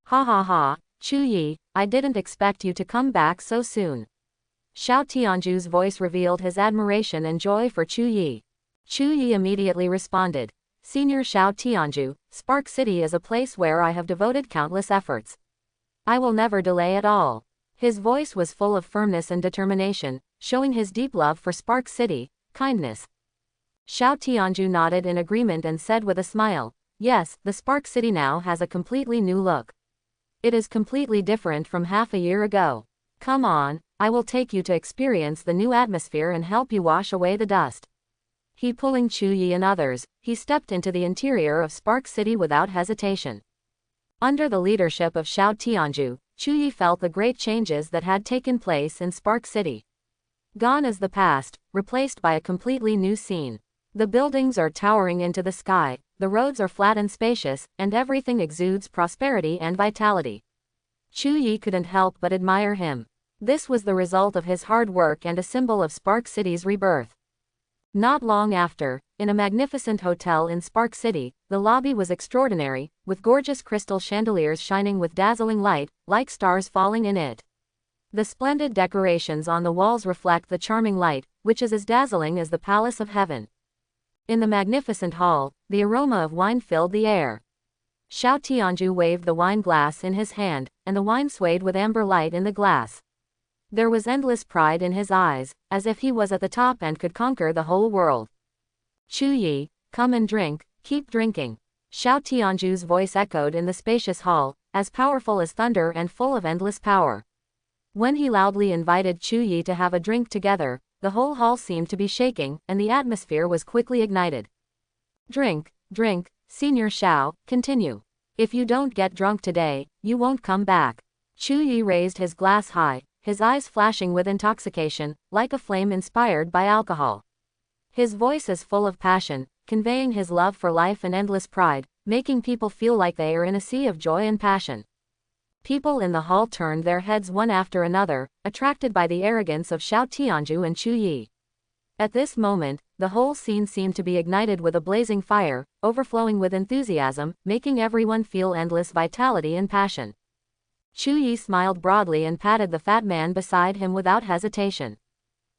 Ha ha ha, Chu Yi, I didn't expect you to come back so soon. Xiao Tianju's voice revealed his admiration and joy for Chu Yi. Chu Yi immediately responded, Senior Xiao Tianju, Spark City is a place where I have devoted countless efforts. I will never delay at all. His voice was full of firmness and determination, showing his deep love for Spark City, kindness. Xiao Tianju nodded in agreement and said with a smile, Yes, the Spark City now has a completely new look. It is completely different from half a year ago. Come on, I will take you to experience the new atmosphere and help you wash away the dust. He pulling Chuyi and others, he stepped into the interior of Spark City without hesitation. Under the leadership of Xiao Tianju, Chuyi felt the great changes that had taken place in Spark City. Gone is the past, replaced by a completely new scene. The buildings are towering into the sky, the roads are flat and spacious, and everything exudes prosperity and vitality. Chuyi couldn't help but admire him. This was the result of his hard work and a symbol of Spark City's rebirth. Not long after, in a magnificent hotel in Spark City, the lobby was extraordinary, with gorgeous crystal chandeliers shining with dazzling light, like stars falling in it. The splendid decorations on the walls reflect the charming light, which is as dazzling as the palace of heaven. In the magnificent hall, the aroma of wine filled the air. Xiao Tianju waved the wine glass in his hand, and the wine swayed with amber light in the glass. There was endless pride in his eyes, as if he was at the top and could conquer the whole world. Chuyi, come and drink, keep drinking. Xiao Tianju's voice echoed in the spacious hall, as powerful as thunder and full of endless power. When he loudly invited Chuyi to have a drink together, the whole hall seemed to be shaking, and the atmosphere was quickly ignited. Drink, drink, Senior Xiao, continue. If you don't get drunk today, you won't come back. Chuyi raised his glass high, his eyes flashing with intoxication, like a flame inspired by alcohol. His voice is full of passion, conveying his love for life and endless pride, making people feel like they are in a sea of joy and passion. People in the hall turned their heads one after another, attracted by the arrogance of Xiao Tianju and Chuyi. At this moment, the whole scene seemed to be ignited with a blazing fire, overflowing with enthusiasm, making everyone feel endless vitality and passion. Chuyi smiled broadly and patted the fat man beside him without hesitation.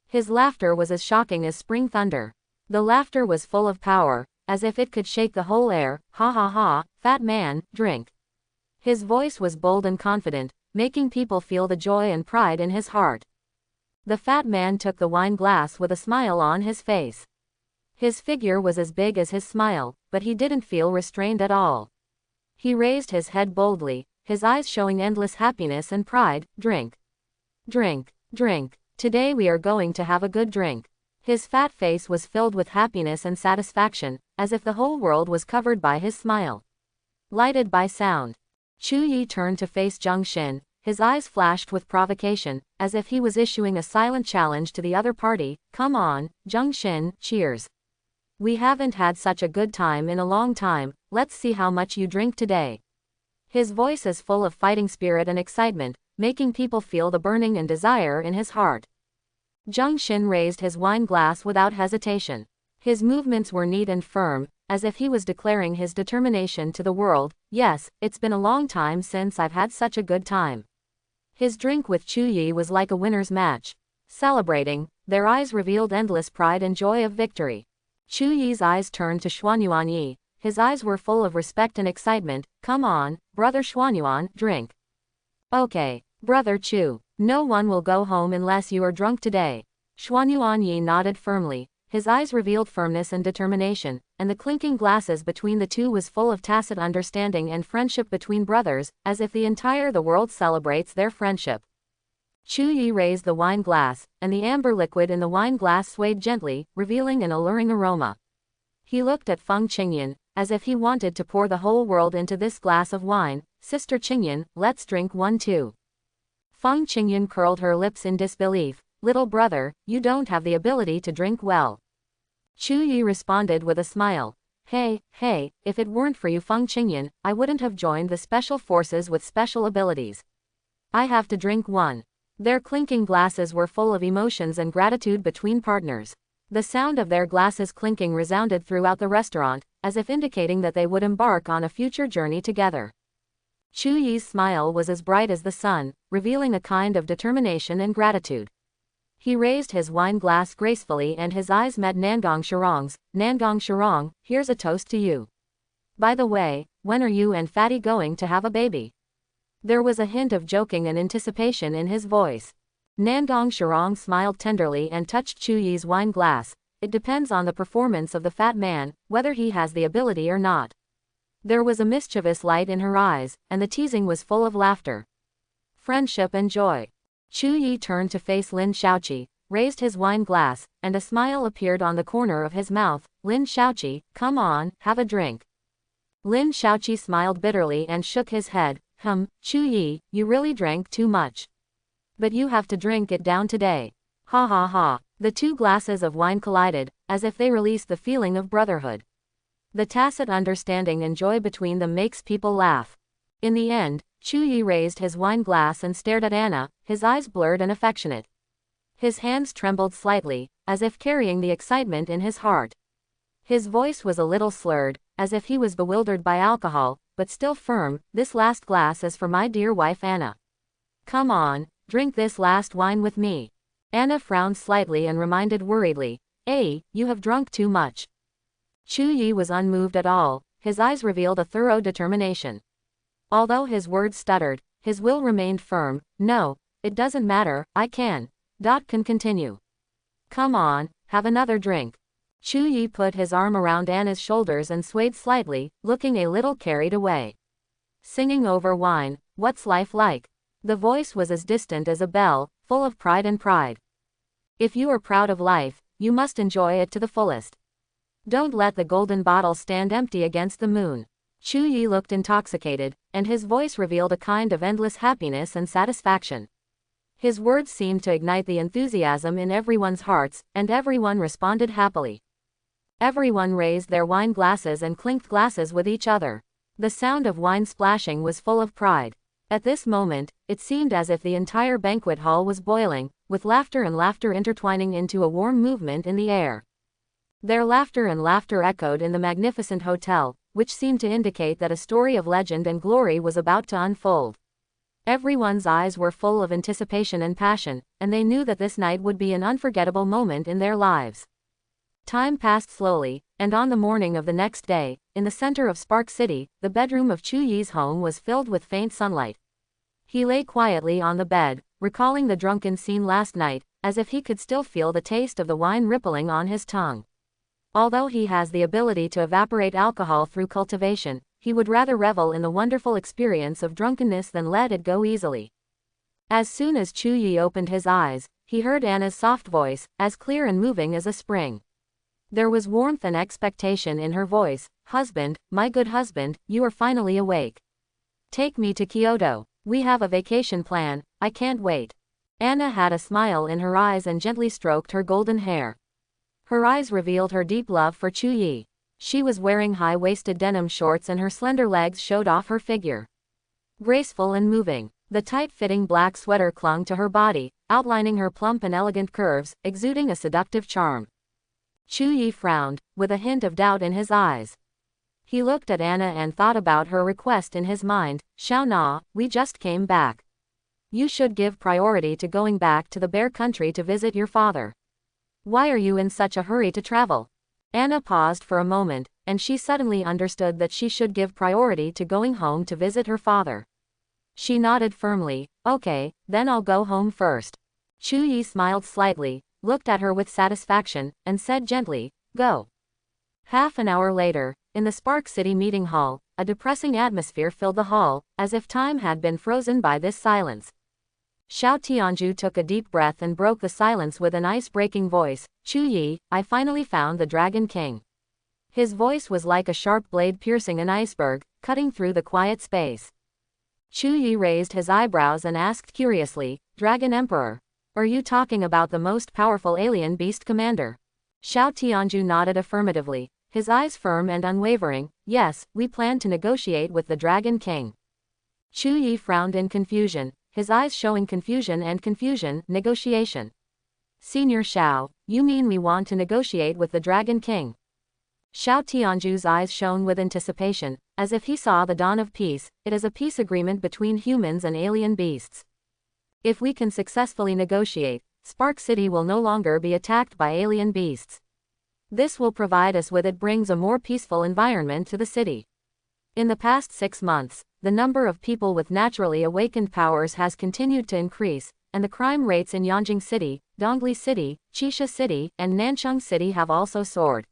His laughter was as shocking as spring thunder. The laughter was full of power, as if it could shake the whole air. Ha ha ha, fat man, drink. His voice was bold and confident, making people feel the joy and pride in his heart. The fat man took the wine glass with a smile on his face. His figure was as big as his smile, but he didn't feel restrained at all. He raised his head boldly, his eyes showing endless happiness and pride. Drink. Drink, drink. Today we are going to have a good drink. His fat face was filled with happiness and satisfaction, as if the whole world was covered by his smile. Lighted by sound. Chuyi turned to face Zheng Xin, his eyes flashed with provocation, as if he was issuing a silent challenge to the other party. Come on, Zheng Xin, cheers. We haven't had such a good time in a long time, let's see how much you drink today. His voice is full of fighting spirit and excitement, making people feel the burning and desire in his heart. Zheng Xin raised his wine glass without hesitation. His movements were neat and firm, as if he was declaring his determination to the world. Yes, it's been a long time since I've had such a good time. His drink with Chuyi was like a winner's match. Celebrating, their eyes revealed endless pride and joy of victory. Chuyi's eyes turned to Xuanyuan. His eyes were full of respect and excitement. Come on, brother Xuanyuan, drink. Okay, brother Chu. No one will go home unless you are drunk today. Xuanyuan nodded firmly. His eyes revealed firmness and determination, and the clinking glasses between the two was full of tacit understanding and friendship between brothers, as if the entire world celebrates their friendship. Chuyi raised the wine glass, and the amber liquid in the wine glass swayed gently, revealing an alluring aroma. He looked at Feng Qingyan, as if he wanted to pour the whole world into this glass of wine. Sister Qingyan, let's drink one too. Feng Qingyan curled her lips in disbelief. Little brother, you don't have the ability to drink well. Chuyi responded with a smile. Hey, if it weren't for you Feng Qingyan, I wouldn't have joined the special forces with special abilities. I have to drink one. Their clinking glasses were full of emotions and gratitude between partners. The sound of their glasses clinking resounded throughout the restaurant, as if indicating that they would embark on a future journey together. Chuyi's smile was as bright as the sun, revealing a kind of determination and gratitude. He raised his wine glass gracefully and his eyes met Nangong Shirong's. Nangong Shirong, here's a toast to you. By the way, when are you and Fatty going to have a baby? There was a hint of joking and anticipation in his voice. Nangong Shirong smiled tenderly and touched Chuyi's wine glass. It depends on the performance of the fat man, whether he has the ability or not. There was a mischievous light in her eyes, and the teasing was full of laughter, friendship and joy. Chu Yi turned to face Lin Shaoqi, raised his wine glass, and a smile appeared on the corner of his mouth. Lin Shaoqi, come on, have a drink. Lin Shaoqi smiled bitterly and shook his head. Chu Yi, you really drank too much. But you have to drink it down today. Ha ha ha. The two glasses of wine collided, as if they released the feeling of brotherhood. The tacit understanding and joy between them makes people laugh. In the end, Chu Yi raised his wine glass and stared at Anna, his eyes blurred and affectionate. His hands trembled slightly, as if carrying the excitement in his heart. His voice was a little slurred, as if he was bewildered by alcohol, but still firm. This last glass is for my dear wife Anna. Come on, drink this last wine with me. Anna frowned slightly and reminded worriedly, you have drunk too much. Chu Yi was unmoved at all, his eyes revealed a thorough determination. Although his words stuttered, his will remained firm. No, it doesn't matter, I can continue. Come on, have another drink. Chu Yi put his arm around Anna's shoulders and swayed slightly, looking a little carried away. Singing over wine, what's life like? The voice was as distant as a bell, full of pride and pride. If you are proud of life, you must enjoy it to the fullest. Don't let the golden bottle stand empty against the moon. Chu Yi looked intoxicated, and his voice revealed a kind of endless happiness and satisfaction. His words seemed to ignite the enthusiasm in everyone's hearts, and everyone responded happily. Everyone raised their wine glasses and clinked glasses with each other. The sound of wine splashing was full of pride. At this moment, it seemed as if the entire banquet hall was boiling, with laughter and laughter intertwining into a warm movement in the air. Their laughter and laughter echoed in the magnificent hotel, which seemed to indicate that a story of legend and glory was about to unfold. Everyone's eyes were full of anticipation and passion, and they knew that this night would be an unforgettable moment in their lives. Time passed slowly, and on the morning of the next day, in the center of Spark City, the bedroom of Chu Yi's home was filled with faint sunlight. He lay quietly on the bed, recalling the drunken scene last night, as if he could still feel the taste of the wine rippling on his tongue. Although he has the ability to evaporate alcohol through cultivation, he would rather revel in the wonderful experience of drunkenness than let it go easily. As soon as Chu Yi opened his eyes, he heard Anna's soft voice, as clear and moving as a spring. There was warmth and expectation in her voice. Husband, my good husband, you are finally awake. Take me to Kyoto. We have a vacation plan, I can't wait. Anna had a smile in her eyes and gently stroked her golden hair. Her eyes revealed her deep love for Chu Yi. She was wearing high-waisted denim shorts and her slender legs showed off her figure. Graceful and moving, the tight-fitting black sweater clung to her body, outlining her plump and elegant curves, exuding a seductive charm. Chu Yi frowned, with a hint of doubt in his eyes. He looked at Anna and thought about her request in his mind. Xiao Na, we just came back. You should give priority to going back to the Bear Country to visit your father. Why are you in such a hurry to travel? Anna paused for a moment, and she suddenly understood that she should give priority to going home to visit her father. She nodded firmly. Okay, then I'll go home first. Chu Yi smiled slightly, looked at her with satisfaction, and said gently, go. Half an hour later, in the Spark City meeting hall, a depressing atmosphere filled the hall, as if time had been frozen by this silence. Xiao Tianju took a deep breath and broke the silence with an ice-breaking voice. Chu Yi, I finally found the Dragon King. His voice was like a sharp blade piercing an iceberg, cutting through the quiet space. Chu Yi raised his eyebrows and asked curiously, Dragon Emperor? Are you talking about the most powerful alien beast commander? Xiao Tianju nodded affirmatively, his eyes firm and unwavering. Yes, we plan to negotiate with the Dragon King. Chu Yi frowned in confusion, his eyes showing confusion and confusion. Negotiation. Senior Xiao, you mean we want to negotiate with the Dragon King? Xiao Tianju's eyes shone with anticipation, as if he saw the dawn of peace. It is a peace agreement between humans and alien beasts. If we can successfully negotiate, Spark City will no longer be attacked by alien beasts. This will provide us with it brings a more peaceful environment to the city. In the past 6 months, the number of people with naturally awakened powers has continued to increase, and the crime rates in Yanjing City, Dongli City, Qisha City, and Nanchang City have also soared.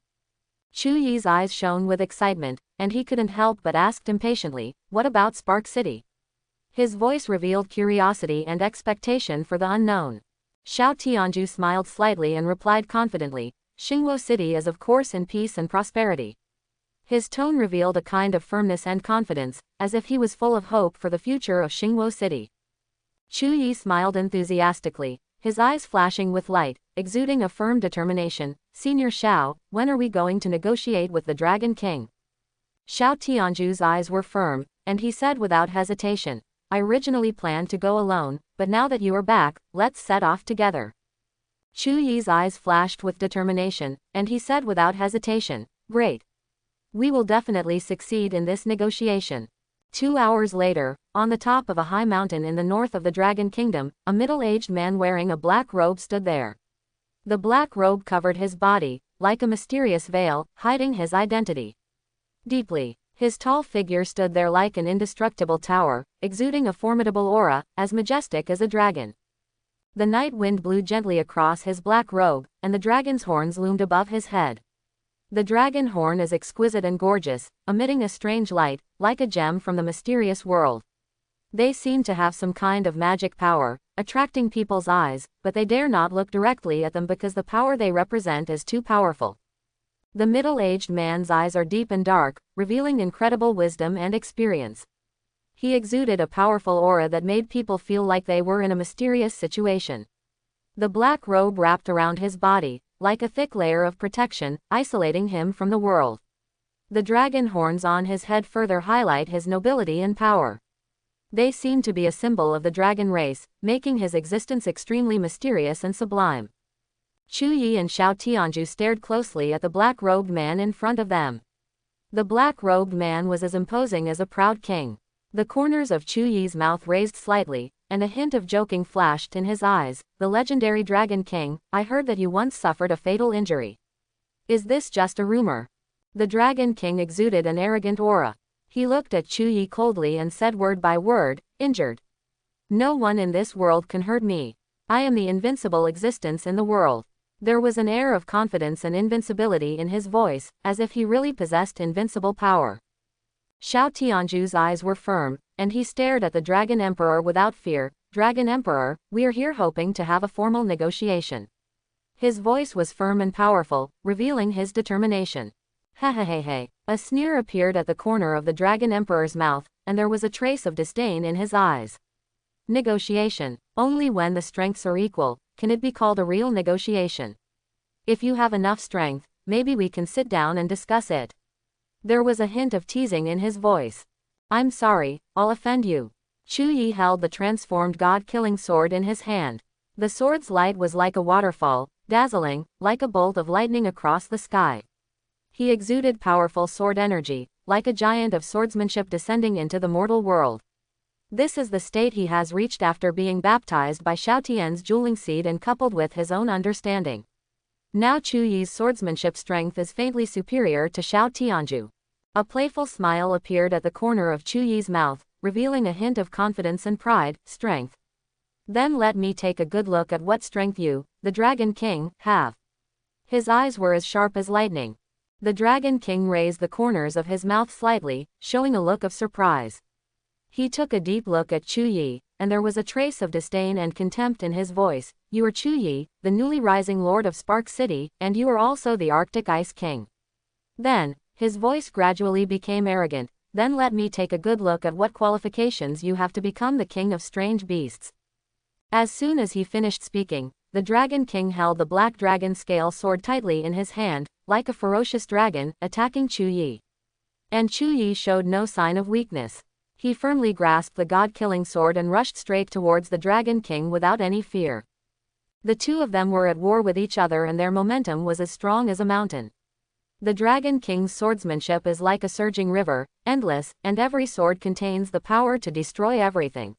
Chu Yi's eyes shone with excitement, and he couldn't help but ask impatiently, "What about Spark City?" His voice revealed curiosity and expectation for the unknown. Xiao Tianju smiled slightly and replied confidently, "Xingwo City is of course in peace and prosperity." His tone revealed a kind of firmness and confidence, as if he was full of hope for the future of Xingwo City. Chu Yi smiled enthusiastically, his eyes flashing with light, exuding a firm determination. "Senior Xiao, when are we going to negotiate with the Dragon King?" Xiao Tianju's eyes were firm, and he said without hesitation, "I originally planned to go alone, but now that you are back, let's set off together." Chu Yi's eyes flashed with determination, and he said without hesitation, "Great. We will definitely succeed in this negotiation." 2 hours later, on the top of a high mountain in the north of the Dragon Kingdom, a middle-aged man wearing a black robe stood there. The black robe covered his body, like a mysterious veil, hiding his identity. Deeply, his tall figure stood there like an indestructible tower, exuding a formidable aura, as majestic as a dragon. The night wind blew gently across his black robe, and the dragon's horns loomed above his head. The dragon horn is exquisite and gorgeous, emitting a strange light, like a gem from the mysterious world. They seem to have some kind of magic power, attracting people's eyes, but they dare not look directly at them because the power they represent is too powerful. The middle-aged man's eyes are deep and dark, revealing incredible wisdom and experience. He exuded a powerful aura that made people feel like they were in a mysterious situation. The black robe wrapped around his body, like a thick layer of protection, isolating him from the world. The dragon horns on his head further highlight his nobility and power. They seem to be a symbol of the dragon race, making his existence extremely mysterious and sublime. Chu Yi and Xiao Tianju stared closely at the black-robed man in front of them. The black-robed man was as imposing as a proud king. The corners of Chu Yi's mouth raised slightly, and a hint of joking flashed in his eyes. "The legendary Dragon King, I heard that you once suffered a fatal injury. Is this just a rumor?" The Dragon King exuded an arrogant aura. He looked at Chu Yi coldly and said word by word, "Injured? No one in this world can hurt me. I am the invincible existence in the world." There was an air of confidence and invincibility in his voice, as if he really possessed invincible power. Xiao Tianju's eyes were firm, and he stared at the Dragon Emperor without fear. "Dragon Emperor, we are here hoping to have a formal negotiation." His voice was firm and powerful, revealing his determination. "Hehehehe." A sneer appeared at the corner of the Dragon Emperor's mouth, and there was a trace of disdain in his eyes. "Negotiation. Only when the strengths are equal can it be called a real negotiation. If you have enough strength, maybe we can sit down and discuss it." There was a hint of teasing in his voice. "I'm sorry, I'll offend you." Chu Yi held the transformed god-killing sword in his hand. The sword's light was like a waterfall, dazzling, like a bolt of lightning across the sky. He exuded powerful sword energy, like a giant of swordsmanship descending into the mortal world. This is the state he has reached after being baptized by Xiao Tian's dueling seed and coupled with his own understanding. Now Chu Yi's swordsmanship strength is faintly superior to Xiao Tianju. A playful smile appeared at the corner of Chu Yi's mouth, revealing a hint of confidence and pride. "Strength. Then let me take a good look at what strength you, the Dragon King, have." His eyes were as sharp as lightning. The Dragon King raised the corners of his mouth slightly, showing a look of surprise. He took a deep look at Chu Yi, and there was a trace of disdain and contempt in his voice. "You are Chu Yi, the newly rising lord of Spark City, and you are also the Arctic Ice King." Then, his voice gradually became arrogant. "Then let me take a good look at what qualifications you have to become the king of strange beasts." As soon as he finished speaking, the Dragon King held the black dragon scale sword tightly in his hand, like a ferocious dragon, attacking Chu Yi. And Chu Yi showed no sign of weakness. He firmly grasped the god-killing sword and rushed straight towards the Dragon King without any fear. The two of them were at war with each other and their momentum was as strong as a mountain. The Dragon King's swordsmanship is like a surging river, endless, and every sword contains the power to destroy everything.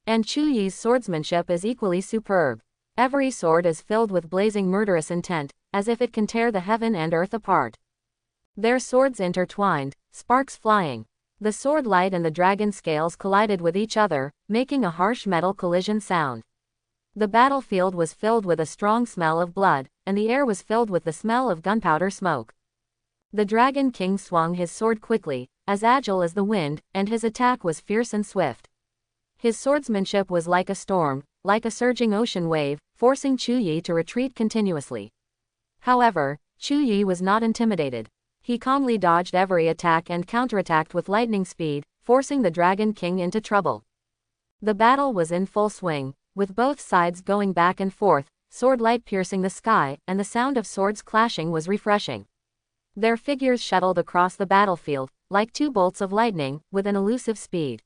And Chu Yi's swordsmanship is equally superb. Every sword is filled with blazing murderous intent, as if it can tear the heaven and earth apart. Their swords intertwined, sparks flying. The sword light and the dragon scales collided with each other, making a harsh metal collision sound. The battlefield was filled with a strong smell of blood, and the air was filled with the smell of gunpowder smoke. The Dragon King swung his sword quickly, as agile as the wind, and his attack was fierce and swift. His swordsmanship was like a storm, like a surging ocean wave, forcing Chu Yi to retreat continuously. However, Chu Yi was not intimidated. He calmly dodged every attack and counterattacked with lightning speed, forcing the Dragon King into trouble. The battle was in full swing, with both sides going back and forth, sword light piercing the sky, and the sound of swords clashing was refreshing. Their figures shuttled across the battlefield, like two bolts of lightning, with an elusive speed.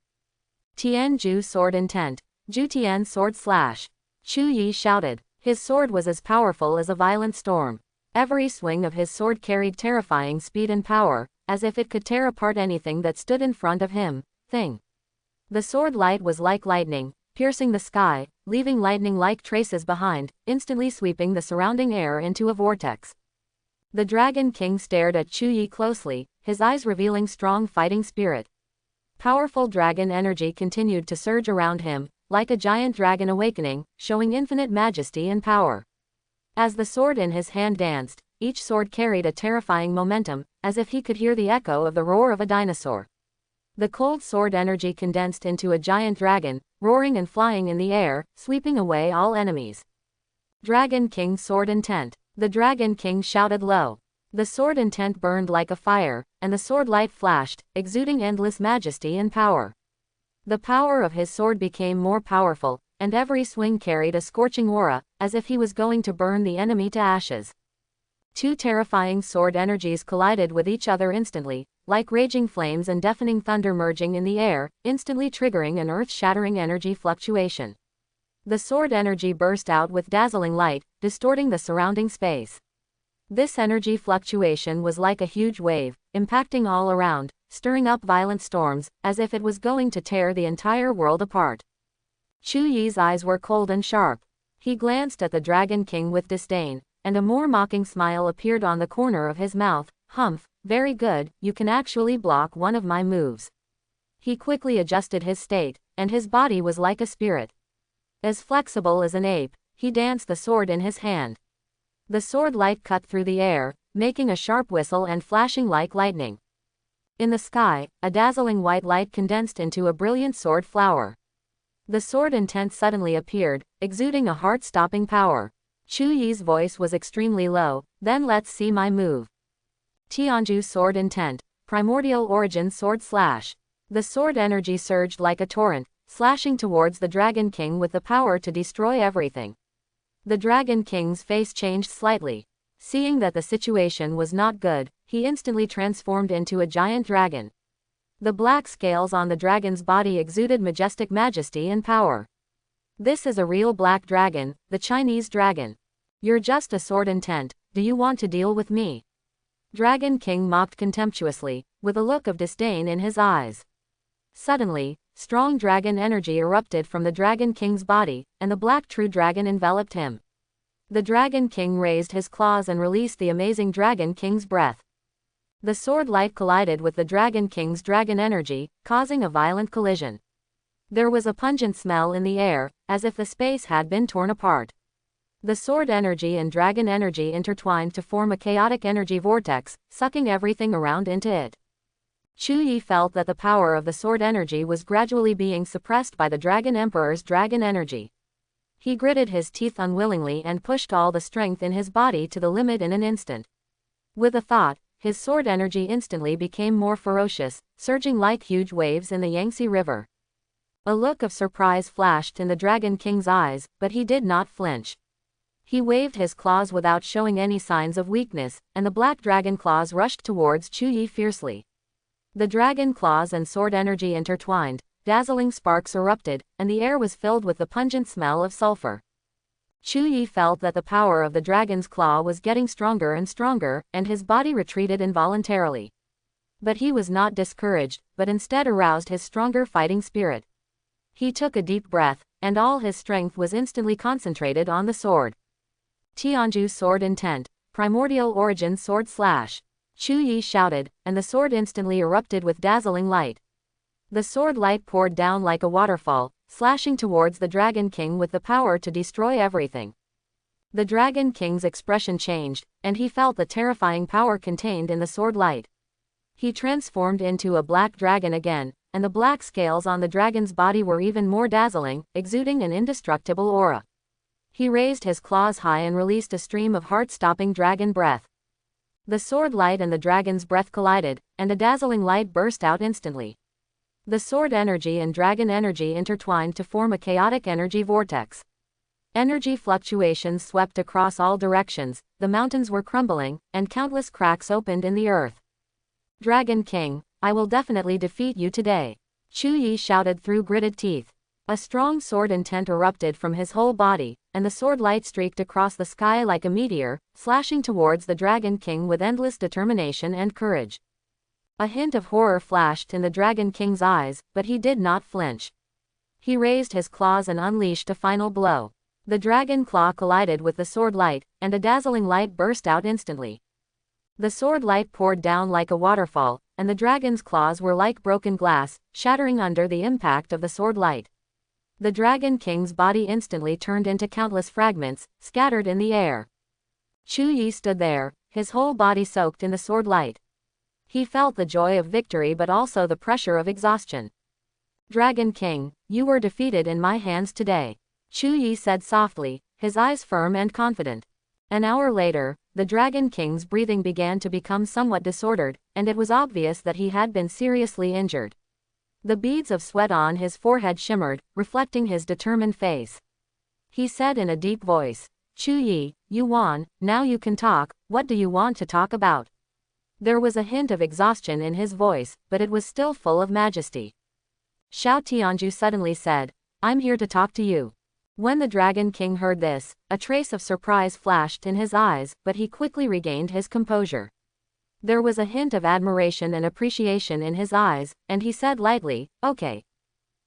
Tian Ju sword intent. Ju Tian sword slash. Chu Yi shouted. His sword was as powerful as a violent storm. Every swing of his sword carried terrifying speed and power, as if it could tear apart anything that stood in front of him. The sword light was like lightning, piercing the sky, leaving lightning-like traces behind, instantly sweeping the surrounding air into a vortex. The Dragon King stared at Chu Yi closely, his eyes revealing strong fighting spirit. Powerful dragon energy continued to surge around him, like a giant dragon awakening, showing infinite majesty and power. As the sword in his hand danced, each sword carried a terrifying momentum, as if he could hear the echo of the roar of a dinosaur. The cold sword energy condensed into a giant dragon, roaring and flying in the air, sweeping away all enemies. Dragon King sword intent. The Dragon King shouted low. The sword intent burned like a fire, and the sword light flashed, exuding endless majesty and power. The power of his sword became more powerful, and every swing carried a scorching aura, as if he was going to burn the enemy to ashes. Two terrifying sword energies collided with each other instantly, like raging flames and deafening thunder merging in the air, instantly triggering an earth-shattering energy fluctuation. The sword energy burst out with dazzling light, distorting the surrounding space. This energy fluctuation was like a huge wave, impacting all around, stirring up violent storms, as if it was going to tear the entire world apart. Chu Yi's eyes were cold and sharp. He glanced at the Dragon King with disdain, and a more mocking smile appeared on the corner of his mouth. Humph, very good, you can actually block one of my moves. He quickly adjusted his state, and his body was like a spirit. As flexible as an ape, he danced the sword in his hand. The sword light cut through the air, making a sharp whistle and flashing like lightning. In the sky, a dazzling white light condensed into a brilliant sword flower. The sword intent suddenly appeared, exuding a heart-stopping power. Chu Yi's voice was extremely low. Then let's see my move. Tianju sword intent. Primordial origin sword slash. The sword energy surged like a torrent, slashing towards the Dragon King with the power to destroy everything. The Dragon King's face changed slightly. Seeing that the situation was not good, he instantly transformed into a giant dragon. The black scales on the dragon's body exuded majestic majesty and power. This is a real black dragon, the Chinese dragon. You're just a sword intent, do you want to deal with me? Dragon King mocked contemptuously, with a look of disdain in his eyes. Suddenly, strong dragon energy erupted from the Dragon King's body, and the black true dragon enveloped him. The Dragon King raised his claws and released the amazing Dragon King's breath. The sword light collided with the Dragon King's dragon energy, causing a violent collision. There was a pungent smell in the air, as if the space had been torn apart. The sword energy and dragon energy intertwined to form a chaotic energy vortex, sucking everything around into it. Chu Yi felt that the power of the sword energy was gradually being suppressed by the Dragon Emperor's dragon energy. He gritted his teeth unwillingly and pushed all the strength in his body to the limit in an instant. With a thought, his sword energy instantly became more ferocious, surging like huge waves in the Yangtze River. A look of surprise flashed in the Dragon King's eyes, but he did not flinch. He waved his claws without showing any signs of weakness, and the black dragon claws rushed towards Chu Yi fiercely. The dragon claws and sword energy intertwined, dazzling sparks erupted, and the air was filled with the pungent smell of sulfur. Chu Yi felt that the power of the dragon's claw was getting stronger and stronger, and his body retreated involuntarily. But he was not discouraged, but instead aroused his stronger fighting spirit. He took a deep breath, and all his strength was instantly concentrated on the sword. Tianju sword intent. Primordial origin sword slash. Chu Yi shouted, and the sword instantly erupted with dazzling light. The sword light poured down like a waterfall, slashing towards the Dragon King with the power to destroy everything. The Dragon King's expression changed, and he felt the terrifying power contained in the sword light. He transformed into a black dragon again, and the black scales on the dragon's body were even more dazzling, exuding an indestructible aura. He raised his claws high and released a stream of heart-stopping dragon breath. The sword light and the dragon's breath collided, and a dazzling light burst out instantly. The sword energy and dragon energy intertwined to form a chaotic energy vortex. Energy fluctuations swept across all directions, the mountains were crumbling, and countless cracks opened in the earth. Dragon King, I will definitely defeat you today. Chu Yi shouted through gritted teeth. A strong sword intent erupted from his whole body, and the sword light streaked across the sky like a meteor, slashing towards the Dragon King with endless determination and courage. A hint of horror flashed in the Dragon King's eyes, but he did not flinch. He raised his claws and unleashed a final blow. The dragon claw collided with the sword light, and a dazzling light burst out instantly. The sword light poured down like a waterfall, and the dragon's claws were like broken glass, shattering under the impact of the sword light. The Dragon King's body instantly turned into countless fragments, scattered in the air. Chu Yi stood there, his whole body soaked in the sword light. He felt the joy of victory but also the pressure of exhaustion. Dragon King, you were defeated in my hands today. Chu Yi said softly, his eyes firm and confident. An hour later, the Dragon King's breathing began to become somewhat disordered, and it was obvious that he had been seriously injured. The beads of sweat on his forehead shimmered, reflecting his determined face. He said in a deep voice, Chu Yi, you won, now you can talk, what do you want to talk about? There was a hint of exhaustion in his voice, but it was still full of majesty. Xiao Tianju suddenly said, I'm here to talk to you. When the Dragon King heard this, a trace of surprise flashed in his eyes, but he quickly regained his composure. There was a hint of admiration and appreciation in his eyes, and he said lightly, okay.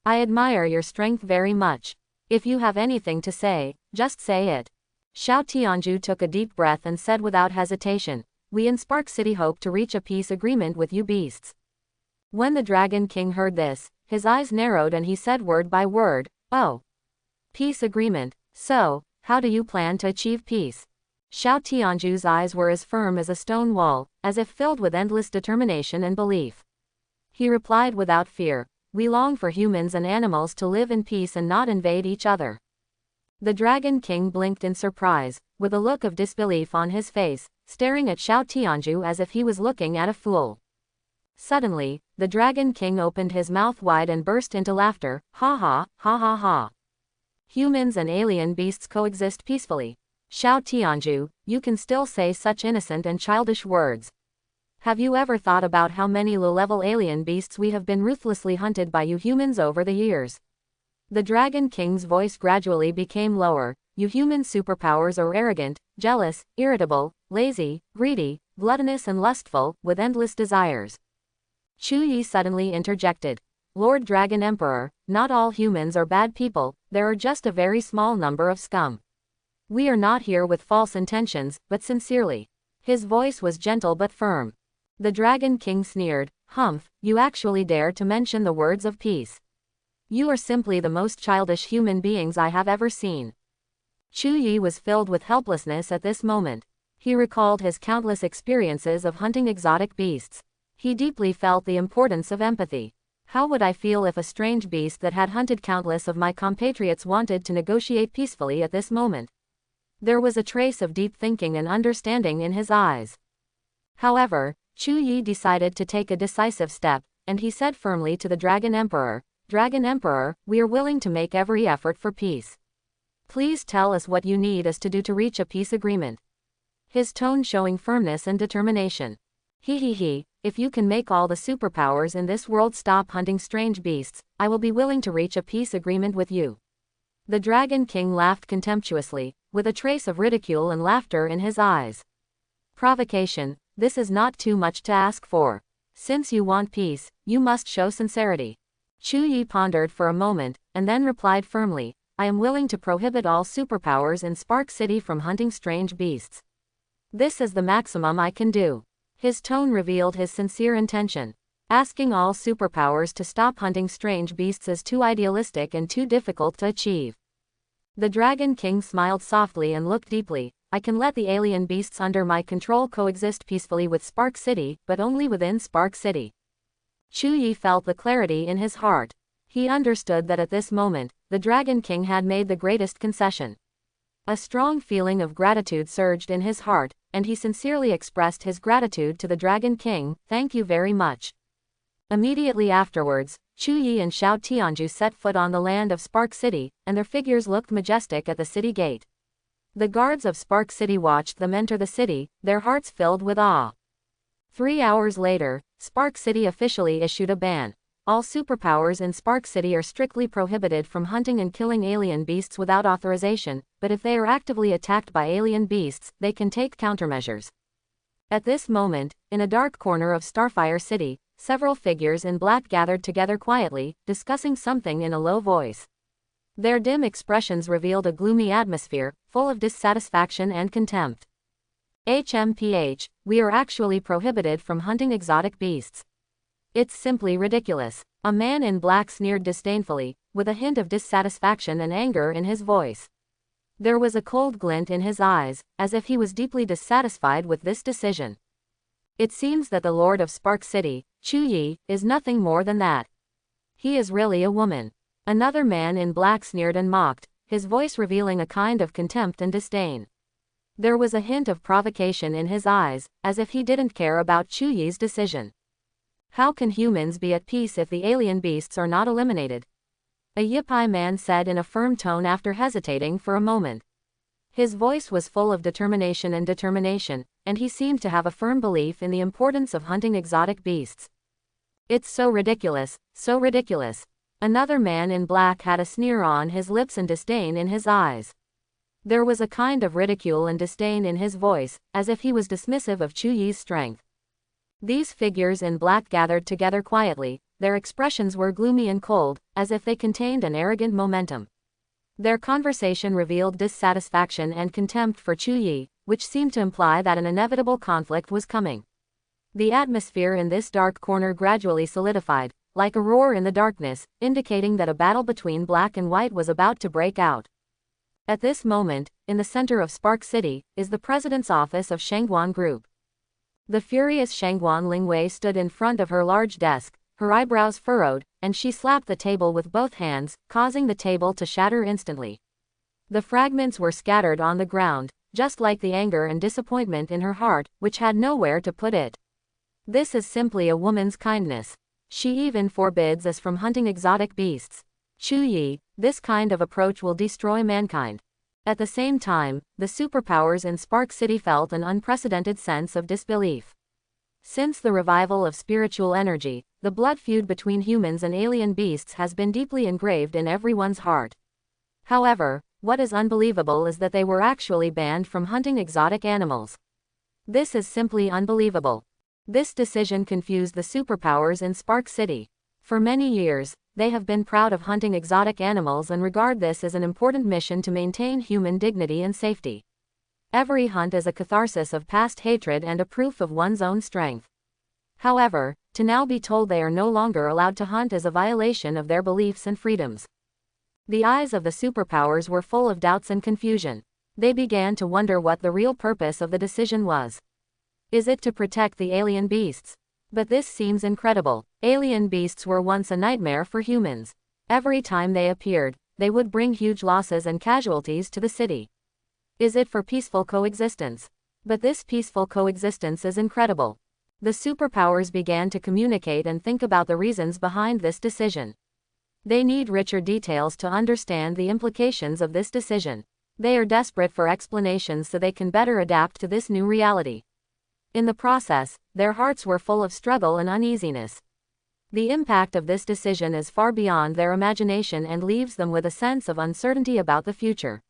I admire your strength very much. If you have anything to say, just say it. Xiao Tianju took a deep breath and said without hesitation, we in Spark City hope to reach a peace agreement with you beasts. When the Dragon King heard this, his eyes narrowed and he said word by word, oh. Peace agreement, so, how do you plan to achieve peace? Xiao Tianju's eyes were as firm as a stone wall, as if filled with endless determination and belief. He replied without fear, we long for humans and animals to live in peace and not invade each other. The Dragon King blinked in surprise, with a look of disbelief on his face, staring at Xiao Tianju as if he was looking at a fool. Suddenly, the Dragon King opened his mouth wide and burst into laughter, ha ha, ha ha ha. Humans and alien beasts coexist peacefully. Xiao Tianju, you can still say such innocent and childish words. Have you ever thought about how many low-level alien beasts we have been ruthlessly hunted by you humans over the years? The Dragon King's voice gradually became lower. You human superpowers are arrogant, jealous, irritable, lazy, greedy, gluttonous and lustful, with endless desires. Chu Yi suddenly interjected. Lord Dragon Emperor, not all humans are bad people, there are just a very small number of scum. We are not here with false intentions, but sincerely. His voice was gentle but firm. The Dragon King sneered, Humph, you actually dare to mention the words of peace. You are simply the most childish human beings I have ever seen. Chu Yi was filled with helplessness at this moment. He recalled his countless experiences of hunting exotic beasts. He deeply felt the importance of empathy. How would I feel if a strange beast that had hunted countless of my compatriots wanted to negotiate peacefully at this moment? There was a trace of deep thinking and understanding in his eyes. However, Chu Yi decided to take a decisive step, and he said firmly to the Dragon Emperor, Dragon Emperor, we are willing to make every effort for peace. Please tell us what you need us to do to reach a peace agreement. His tone showing firmness and determination. He, if you can make all the superpowers in this world stop hunting strange beasts, I will be willing to reach a peace agreement with you. The Dragon King laughed contemptuously, with a trace of ridicule and laughter in his eyes. Provocation, this is not too much to ask for. Since you want peace, you must show sincerity. Chu Yi pondered for a moment, and then replied firmly, I am willing to prohibit all superpowers in Spark City from hunting strange beasts. This is the maximum I can do. His tone revealed his sincere intention. Asking all superpowers to stop hunting strange beasts is too idealistic and too difficult to achieve. The Dragon King smiled softly and looked deeply. I can let the alien beasts under my control coexist peacefully with Spark City, but only within Spark City. Chu Yi felt the clarity in his heart. He understood that at this moment, the Dragon King had made the greatest concession. A strong feeling of gratitude surged in his heart, and he sincerely expressed his gratitude to the Dragon King. Thank you very much. Immediately afterwards, Chu Yi and Xiao Tianju set foot on the land of Spark City, and their figures looked majestic at the city gate. The guards of Spark City watched them enter the city, their hearts filled with awe. 3 hours later, Spark City officially issued a ban. All superpowers in Spark City are strictly prohibited from hunting and killing alien beasts without authorization, but if they are actively attacked by alien beasts, they can take countermeasures. At this moment, in a dark corner of Starfire City, several figures in black gathered together quietly, discussing something in a low voice. Their dim expressions revealed a gloomy atmosphere, full of dissatisfaction and contempt. HMPH, we are actually prohibited from hunting exotic beasts. It's simply ridiculous. A man in black sneered disdainfully, with a hint of dissatisfaction and anger in his voice. There was a cold glint in his eyes, as if he was deeply dissatisfied with this decision. It seems that the Lord of Spark City, Chu Yi, is nothing more than that. He is really a woman. Another man in black sneered and mocked, his voice revealing a kind of contempt and disdain. There was a hint of provocation in his eyes, as if he didn't care about Chu Yi's decision. How can humans be at peace if the alien beasts are not eliminated? A Yipai man said in a firm tone after hesitating for a moment. His voice was full of determination, and he seemed to have a firm belief in the importance of hunting exotic beasts. It's so ridiculous, so ridiculous. Another man in black had a sneer on his lips and disdain in his eyes. There was a kind of ridicule and disdain in his voice, as if he was dismissive of Chu Yi's strength. These figures in black gathered together quietly, their expressions were gloomy and cold, as if they contained an arrogant momentum. Their conversation revealed dissatisfaction and contempt for Chu Yi, which seemed to imply that an inevitable conflict was coming. The atmosphere in this dark corner gradually solidified, like a roar in the darkness, indicating that a battle between black and white was about to break out. At this moment, in the center of Spark City, is the president's office of Shangguan Group. The furious Shangguan Lingwei stood in front of her large desk, her eyebrows furrowed, and she slapped the table with both hands, causing the table to shatter instantly. The fragments were scattered on the ground, just like the anger and disappointment in her heart, which had nowhere to put it. This is simply a woman's kindness. She even forbids us from hunting exotic beasts. Chu Yi, this kind of approach will destroy mankind. At the same time, the superpowers in Spark City felt an unprecedented sense of disbelief. Since the revival of spiritual energy, the blood feud between humans and alien beasts has been deeply engraved in everyone's heart. However, what is unbelievable is that they were actually banned from hunting exotic animals. This is simply unbelievable. This decision confused the superpowers in Spark City. For many years, they have been proud of hunting exotic animals and regard this as an important mission to maintain human dignity and safety. Every hunt is a catharsis of past hatred and a proof of one's own strength. However, to now be told they are no longer allowed to hunt is a violation of their beliefs and freedoms. The eyes of the superpowers were full of doubts and confusion. They began to wonder what the real purpose of the decision was. Is it to protect the alien beasts? But this seems incredible. Alien beasts were once a nightmare for humans. Every time they appeared, they would bring huge losses and casualties to the city. Is it for peaceful coexistence? But this peaceful coexistence is incredible. The superpowers began to communicate and think about the reasons behind this decision. They need richer details to understand the implications of this decision. They are desperate for explanations so they can better adapt to this new reality. In the process, their hearts were full of struggle and uneasiness. The impact of this decision is far beyond their imagination and leaves them with a sense of uncertainty about the future.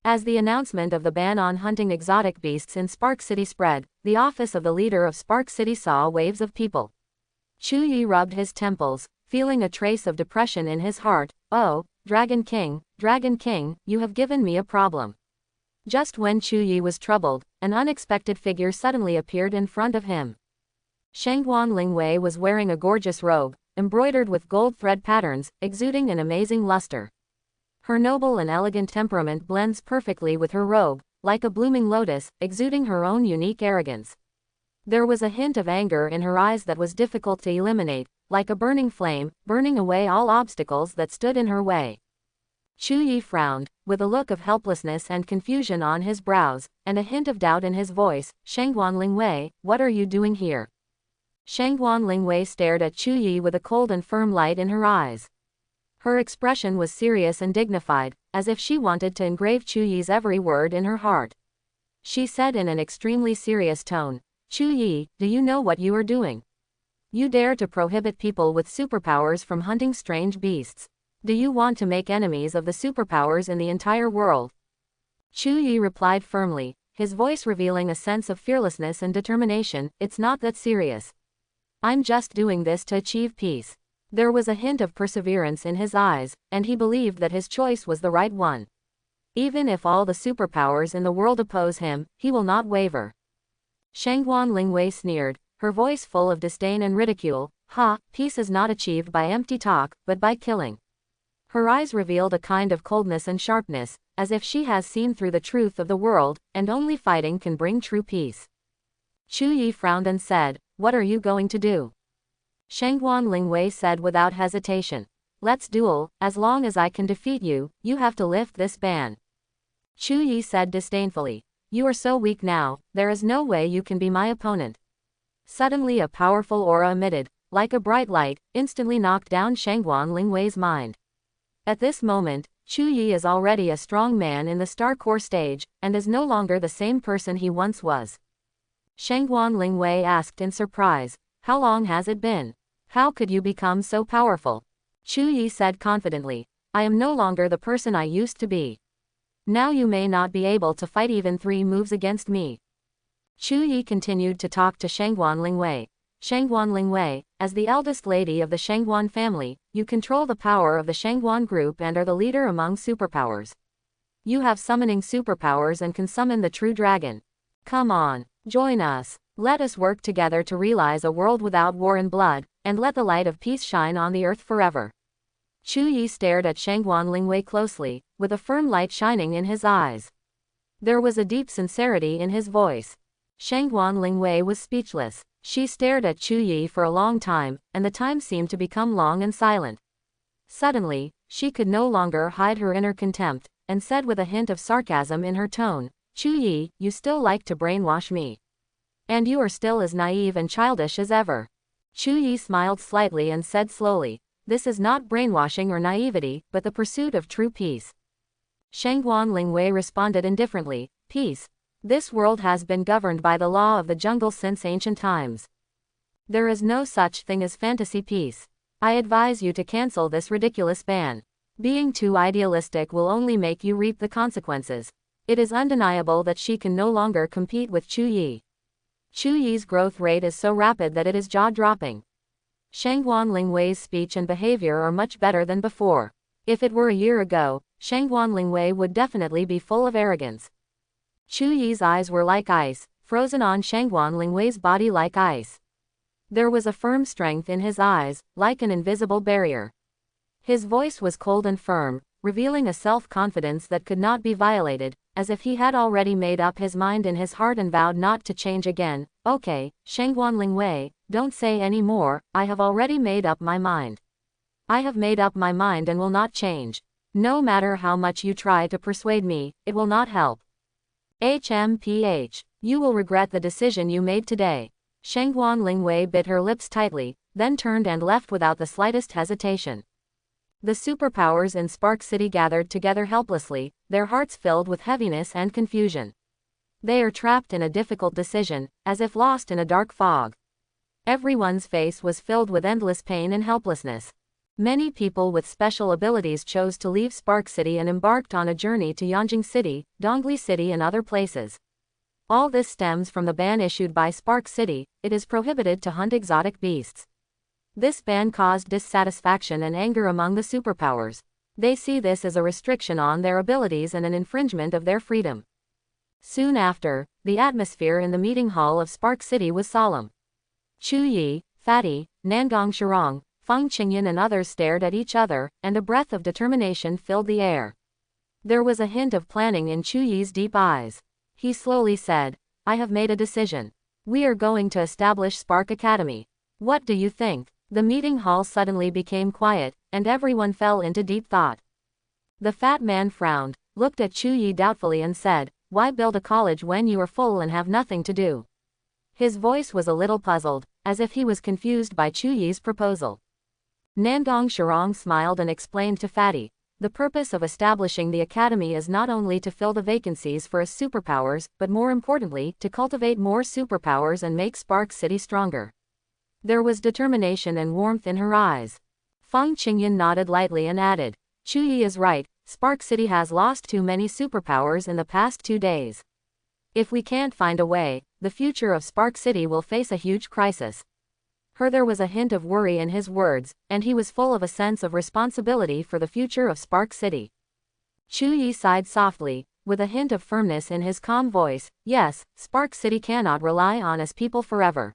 As the announcement of the ban on hunting exotic beasts in Spark City spread, the office of the leader of Spark City saw waves of people. Chu Yi rubbed his temples, feeling a trace of depression in his heart. Oh, Dragon King, you have given me a problem. Just when Chu Yi was troubled, an unexpected figure suddenly appeared in front of him. Shangguan Lingwei was wearing a gorgeous robe, embroidered with gold thread patterns, exuding an amazing luster. Her noble and elegant temperament blends perfectly with her robe, like a blooming lotus, exuding her own unique arrogance. There was a hint of anger in her eyes that was difficult to eliminate, like a burning flame, burning away all obstacles that stood in her way. Chu Yi frowned, with a look of helplessness and confusion on his brows, and a hint of doubt in his voice. Shangguan Lingwei, what are you doing here? Shangguan Lingwei stared at Chu Yi with a cold and firm light in her eyes. Her expression was serious and dignified, as if she wanted to engrave Chu Yi's every word in her heart. She said in an extremely serious tone, Chu Yi, do you know what you are doing? You dare to prohibit people with superpowers from hunting strange beasts. Do you want to make enemies of the superpowers in the entire world? Chu Yi replied firmly, his voice revealing a sense of fearlessness and determination, it's not that serious. I'm just doing this to achieve peace. There was a hint of perseverance in his eyes, and he believed that his choice was the right one. Even if all the superpowers in the world oppose him, he will not waver. Shangguan Lingwei sneered, her voice full of disdain and ridicule, peace is not achieved by empty talk, but by killing. Her eyes revealed a kind of coldness and sharpness, as if she has seen through the truth of the world, and only fighting can bring true peace. Chu Yi frowned and said, what are you going to do? Shangguan Lingwei said without hesitation, let's duel, as long as I can defeat you, you have to lift this ban. Chu Yi said disdainfully, you are so weak now, there is no way you can be my opponent. Suddenly a powerful aura emitted, like a bright light, instantly knocked down Shangguan Lingwei's mind. At this moment, Chu Yi is already a strong man in the Star Core stage, and is no longer the same person he once was. Shangguan Lingwei asked in surprise, how long has it been? How could you become so powerful? Chu Yi said confidently, I am no longer the person I used to be. Now you may not be able to fight even 3 moves against me. Chu Yi continued to talk to Shangguan Lingwei. Shangguan Lingwei, as the eldest lady of the Shangguan family, you control the power of the Shangguan group and are the leader among superpowers. You have summoning superpowers and can summon the true dragon. Come on, join us. Let us work together to realize a world without war and blood, and let the light of peace shine on the earth forever. Chu Yi stared at Shangguan Lingwei closely, with a firm light shining in his eyes. There was a deep sincerity in his voice. Shangguan Lingwei was speechless. She stared at Chu Yi for a long time, and the time seemed to become long and silent. Suddenly, she could no longer hide her inner contempt, and said with a hint of sarcasm in her tone, Chu Yi, you still like to brainwash me. And you are still as naive and childish as ever. Chu Yi smiled slightly and said slowly, this is not brainwashing or naivety, but the pursuit of true peace. Shangguan Lingwei responded indifferently, peace. This world has been governed by the law of the jungle since ancient times. There is no such thing as fantasy peace. I advise you to cancel this ridiculous ban. Being too idealistic will only make you reap the consequences. It is undeniable that she can no longer compete with Chu Yi. Chu Yi's growth rate is so rapid that it is jaw-dropping. Shangguan Lingwei's speech and behavior are much better than before. If it were a year ago, Shangguan Lingwei would definitely be full of arrogance. Chu Yi's eyes were like ice, frozen on Shangguan Lingwei's body like ice. There was a firm strength in his eyes, like an invisible barrier. His voice was cold and firm, revealing a self-confidence that could not be violated, as if he had already made up his mind in his heart and vowed not to change again. Okay, Shangguan Lingwei, don't say any more, I have already made up my mind. I have made up my mind and will not change. No matter how much you try to persuade me, it will not help. HMPH. You will regret the decision you made today. Shangguan Lingwei bit her lips tightly, then turned and left without the slightest hesitation. The superpowers in Spark City gathered together helplessly, their hearts filled with heaviness and confusion. They are trapped in a difficult decision, as if lost in a dark fog. Everyone's face was filled with endless pain and helplessness. Many people with special abilities chose to leave Spark City and embarked on a journey to Yanjing City, Dongli City and other places. All this stems from the ban issued by Spark City. It is prohibited to hunt exotic beasts. This ban caused dissatisfaction and anger among the superpowers. They see this as a restriction on their abilities and an infringement of their freedom. Soon after, the atmosphere in the meeting hall of Spark City was solemn. Chu Yi, Fatty, Nangong Shirong, Feng Qingyan and others stared at each other, and a breath of determination filled the air. There was a hint of planning in Chu Yi's deep eyes. He slowly said, I have made a decision. We are going to establish Spark Academy. What do you think? The meeting hall suddenly became quiet, and everyone fell into deep thought. The fat man frowned, looked at Chu Yi doubtfully and said, why build a college when you are full and have nothing to do? His voice was a little puzzled, as if he was confused by Chu Yi's proposal. Nandong Shirong smiled and explained to Fatty, the purpose of establishing the academy is not only to fill the vacancies for us superpowers, but more importantly, to cultivate more superpowers and make Spark City stronger. There was determination and warmth in her eyes. Feng Qingyan nodded lightly and added, Chu Yi is right, Spark City has lost too many superpowers in the past 2 days. If we can't find a way, the future of Spark City will face a huge crisis. There was a hint of worry in his words, and he was full of a sense of responsibility for the future of Spark City. Chu Yi sighed softly, with a hint of firmness in his calm voice, yes, Spark City cannot rely on us people forever.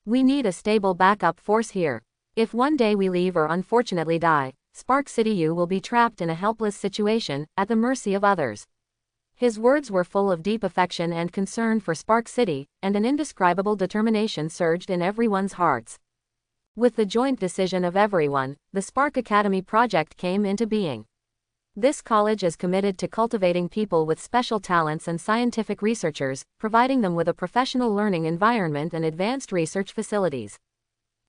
We need a stable backup force here. If one day we leave or unfortunately die, Spark City U will be trapped in a helpless situation, at the mercy of others. His words were full of deep affection and concern for Spark City, and an indescribable determination surged in everyone's hearts. With the joint decision of everyone, the Spark Academy project came into being. This college is committed to cultivating people with special talents and scientific researchers, providing them with a professional learning environment and advanced research facilities.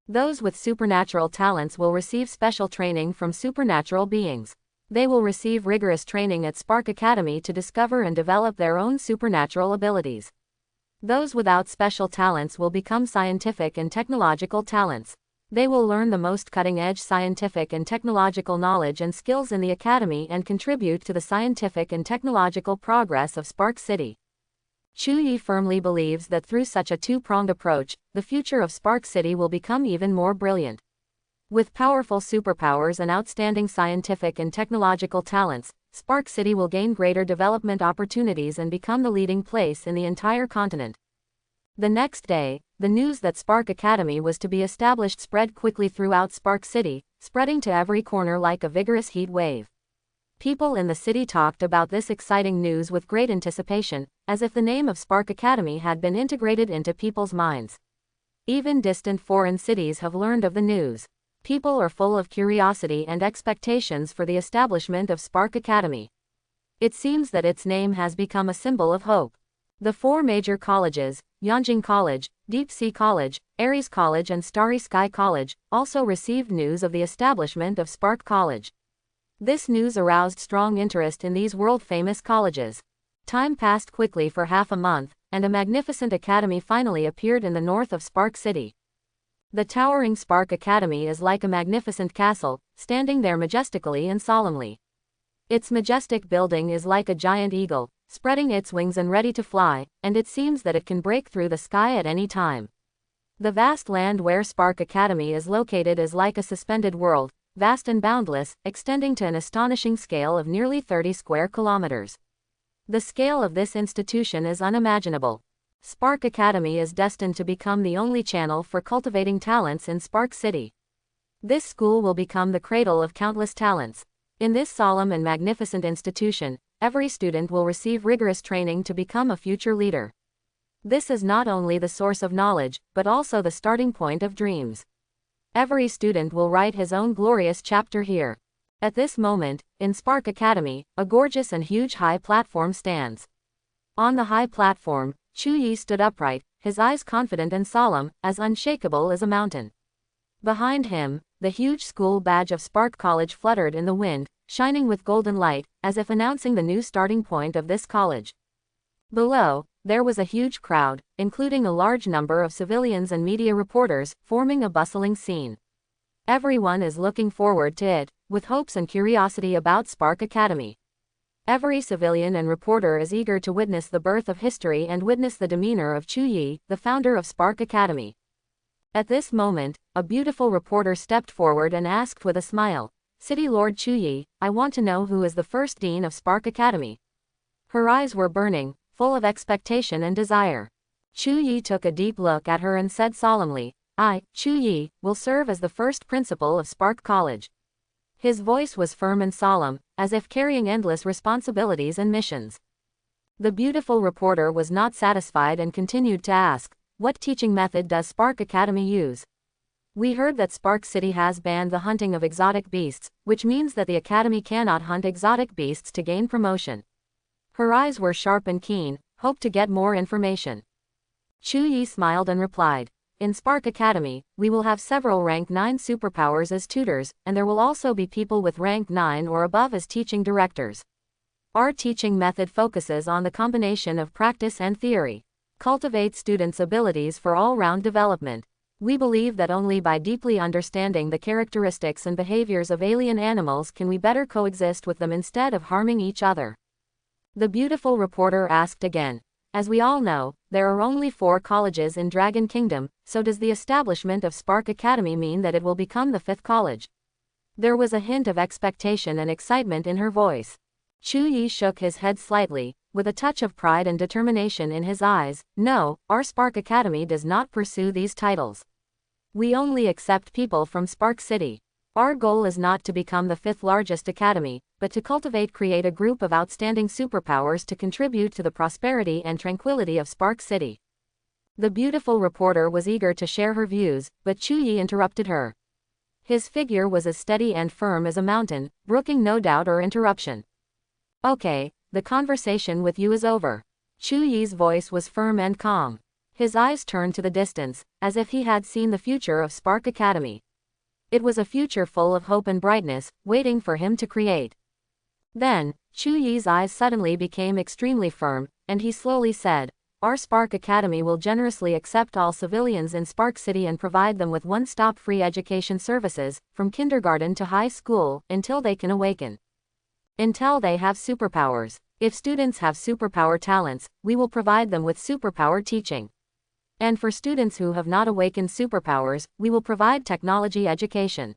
Those with supernatural talents will receive special training from supernatural beings. They will receive rigorous training at Spark Academy to discover and develop their own supernatural abilities. Those without special talents will become scientific and technological talents. They will learn the most cutting-edge scientific and technological knowledge and skills in the academy and contribute to the scientific and technological progress of Spark City. Chu Yi firmly believes that through such a two-pronged approach, the future of Spark City will become even more brilliant. With powerful superpowers and outstanding scientific and technological talents, Spark City will gain greater development opportunities and become the leading place in the entire continent. The next day, the news that Spark Academy was to be established spread quickly throughout Spark City, spreading to every corner like a vigorous heat wave. People in the city talked about this exciting news with great anticipation, as if the name of Spark Academy had been integrated into people's minds. Even distant foreign cities have learned of the news. People are full of curiosity and expectations for the establishment of Spark Academy. It seems that its name has become a symbol of hope. The 4 major colleges, Yanjing College, Deep Sea College, Aries College and Starry Sky College, also received news of the establishment of Spark College. This news aroused strong interest in these world-famous colleges. Time passed quickly for half a month, and a magnificent academy finally appeared in the north of Spark City. The towering Spark Academy is like a magnificent castle, standing there majestically and solemnly. Its majestic building is like a giant eagle, spreading its wings and ready to fly, and it seems that it can break through the sky at any time. The vast land where Spark Academy is located is like a suspended world, vast and boundless, extending to an astonishing scale of nearly 30 square kilometers. The scale of this institution is unimaginable. Spark Academy is destined to become the only channel for cultivating talents in Spark City. This school will become the cradle of countless talents. In this solemn and magnificent institution, every student will receive rigorous training to become a future leader. This is not only the source of knowledge, but also the starting point of dreams. Every student will write his own glorious chapter here. At this moment, in Spark Academy, a gorgeous and huge high platform stands. On the high platform, Chu Yi stood upright, his eyes confident and solemn, as unshakable as a mountain. Behind him, the huge school badge of Spark College fluttered in the wind, shining with golden light, as if announcing the new starting point of this college. Below, there was a huge crowd, including a large number of civilians and media reporters, forming a bustling scene. Everyone is looking forward to it, with hopes and curiosity about Spark Academy. Every civilian and reporter is eager to witness the birth of history and witness the demeanor of Chu Yi, the founder of Spark Academy. At this moment, a beautiful reporter stepped forward and asked with a smile, City Lord Chu Yi, I want to know who is the first dean of Spark Academy. Her eyes were burning, full of expectation and desire. Chu Yi took a deep look at her and said solemnly, I, Chu Yi, will serve as the first principal of Spark College. His voice was firm and solemn, as if carrying endless responsibilities and missions. The beautiful reporter was not satisfied and continued to ask, "What teaching method does Spark Academy use? We heard that Spark City has banned the hunting of exotic beasts, which means that the Academy cannot hunt exotic beasts to gain promotion." Her eyes were sharp and keen, hope to get more information. Chu Yi smiled and replied, "In Spark Academy, we will have several rank 9 superpowers as tutors, and there will also be people with rank 9 or above as teaching directors. Our teaching method focuses on the combination of practice and theory. Cultivate students' abilities for all-round development. We believe that only by deeply understanding the characteristics and behaviors of alien animals can we better coexist with them instead of harming each other." The beautiful reporter asked again, "As we all know, there are only 4 colleges in Dragon Kingdom, so does the establishment of Spark Academy mean that it will become the 5th college?" There was a hint of expectation and excitement in her voice. Chu Yi shook his head slightly, with a touch of pride and determination in his eyes. "No, our Spark Academy does not pursue these titles. We only accept people from Spark City. Our goal is not to become the 5th largest academy, but to create a group of outstanding superpowers to contribute to the prosperity and tranquility of Spark City." The beautiful reporter was eager to share her views, but Chu Yi interrupted her. His figure was as steady and firm as a mountain, brooking no doubt or interruption. "Okay, the conversation with you is over." Chu Yi's voice was firm and calm. His eyes turned to the distance, as if he had seen the future of Spark Academy. It was a future full of hope and brightness, waiting for him to create. Then, Chu Yi's eyes suddenly became extremely firm, and he slowly said, "Our Spark Academy will generously accept all civilians in Spark City and provide them with one-stop free education services, from kindergarten to high school, until they can awaken. Until they have superpowers. If students have superpower talents, we will provide them with superpower teaching. And for students who have not awakened superpowers, we will provide technology education.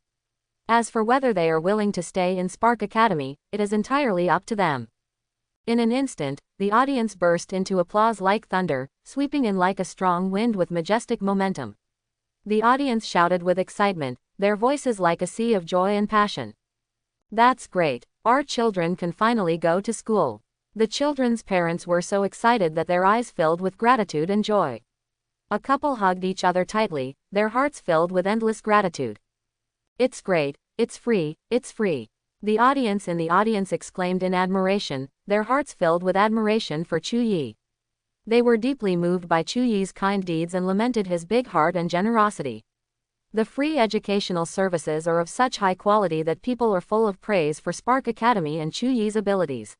As for whether they are willing to stay in Spark Academy, it is entirely up to them." In an instant, the audience burst into applause like thunder, sweeping in like a strong wind with majestic momentum. The audience shouted with excitement, their voices like a sea of joy and passion. "That's great. Our children can finally go to school." The children's parents were so excited that their eyes filled with gratitude and joy. A couple hugged each other tightly, their hearts filled with endless gratitude. "It's great, it's free, it's free." The audience in the audience exclaimed in admiration, their hearts filled with admiration for Chu Yi. They were deeply moved by Chu Yi's kind deeds and lamented his big heart and generosity. The free educational services are of such high quality that people are full of praise for Spark Academy and Chu Yi's abilities.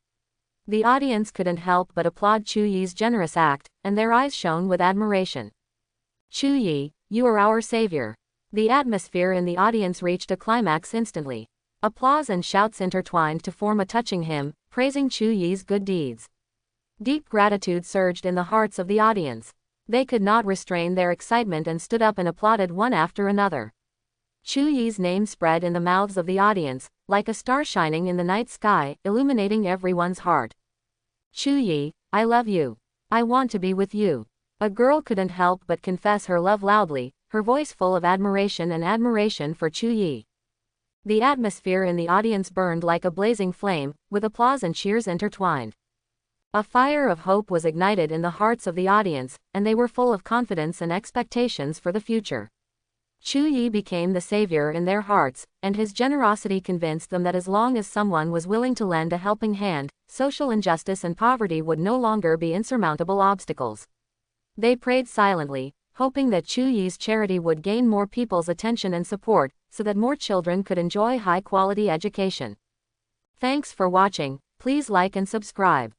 The audience couldn't help but applaud Chu Yi's generous act, and their eyes shone with admiration. "Chu Yi, you are our savior." The atmosphere in the audience reached a climax instantly. Applause and shouts intertwined to form a touching hymn, praising Chu Yi's good deeds. Deep gratitude surged in the hearts of the audience. They could not restrain their excitement and stood up and applauded one after another. Chu Yi's name spread in the mouths of the audience, like a star shining in the night sky, illuminating everyone's heart. "Chu Yi, I love you. I want to be with you." A girl couldn't help but confess her love loudly, her voice full of admiration for Chu Yi. The atmosphere in the audience burned like a blazing flame, with applause and cheers intertwined. A fire of hope was ignited in the hearts of the audience, and they were full of confidence and expectations for the future. Chu Yi became the savior in their hearts, and his generosity convinced them that as long as someone was willing to lend a helping hand, social injustice and poverty would no longer be insurmountable obstacles. They prayed silently, hoping that Chu Yi's charity would gain more people's attention and support, so that more children could enjoy high-quality education. Thanks for watching. Please like and subscribe.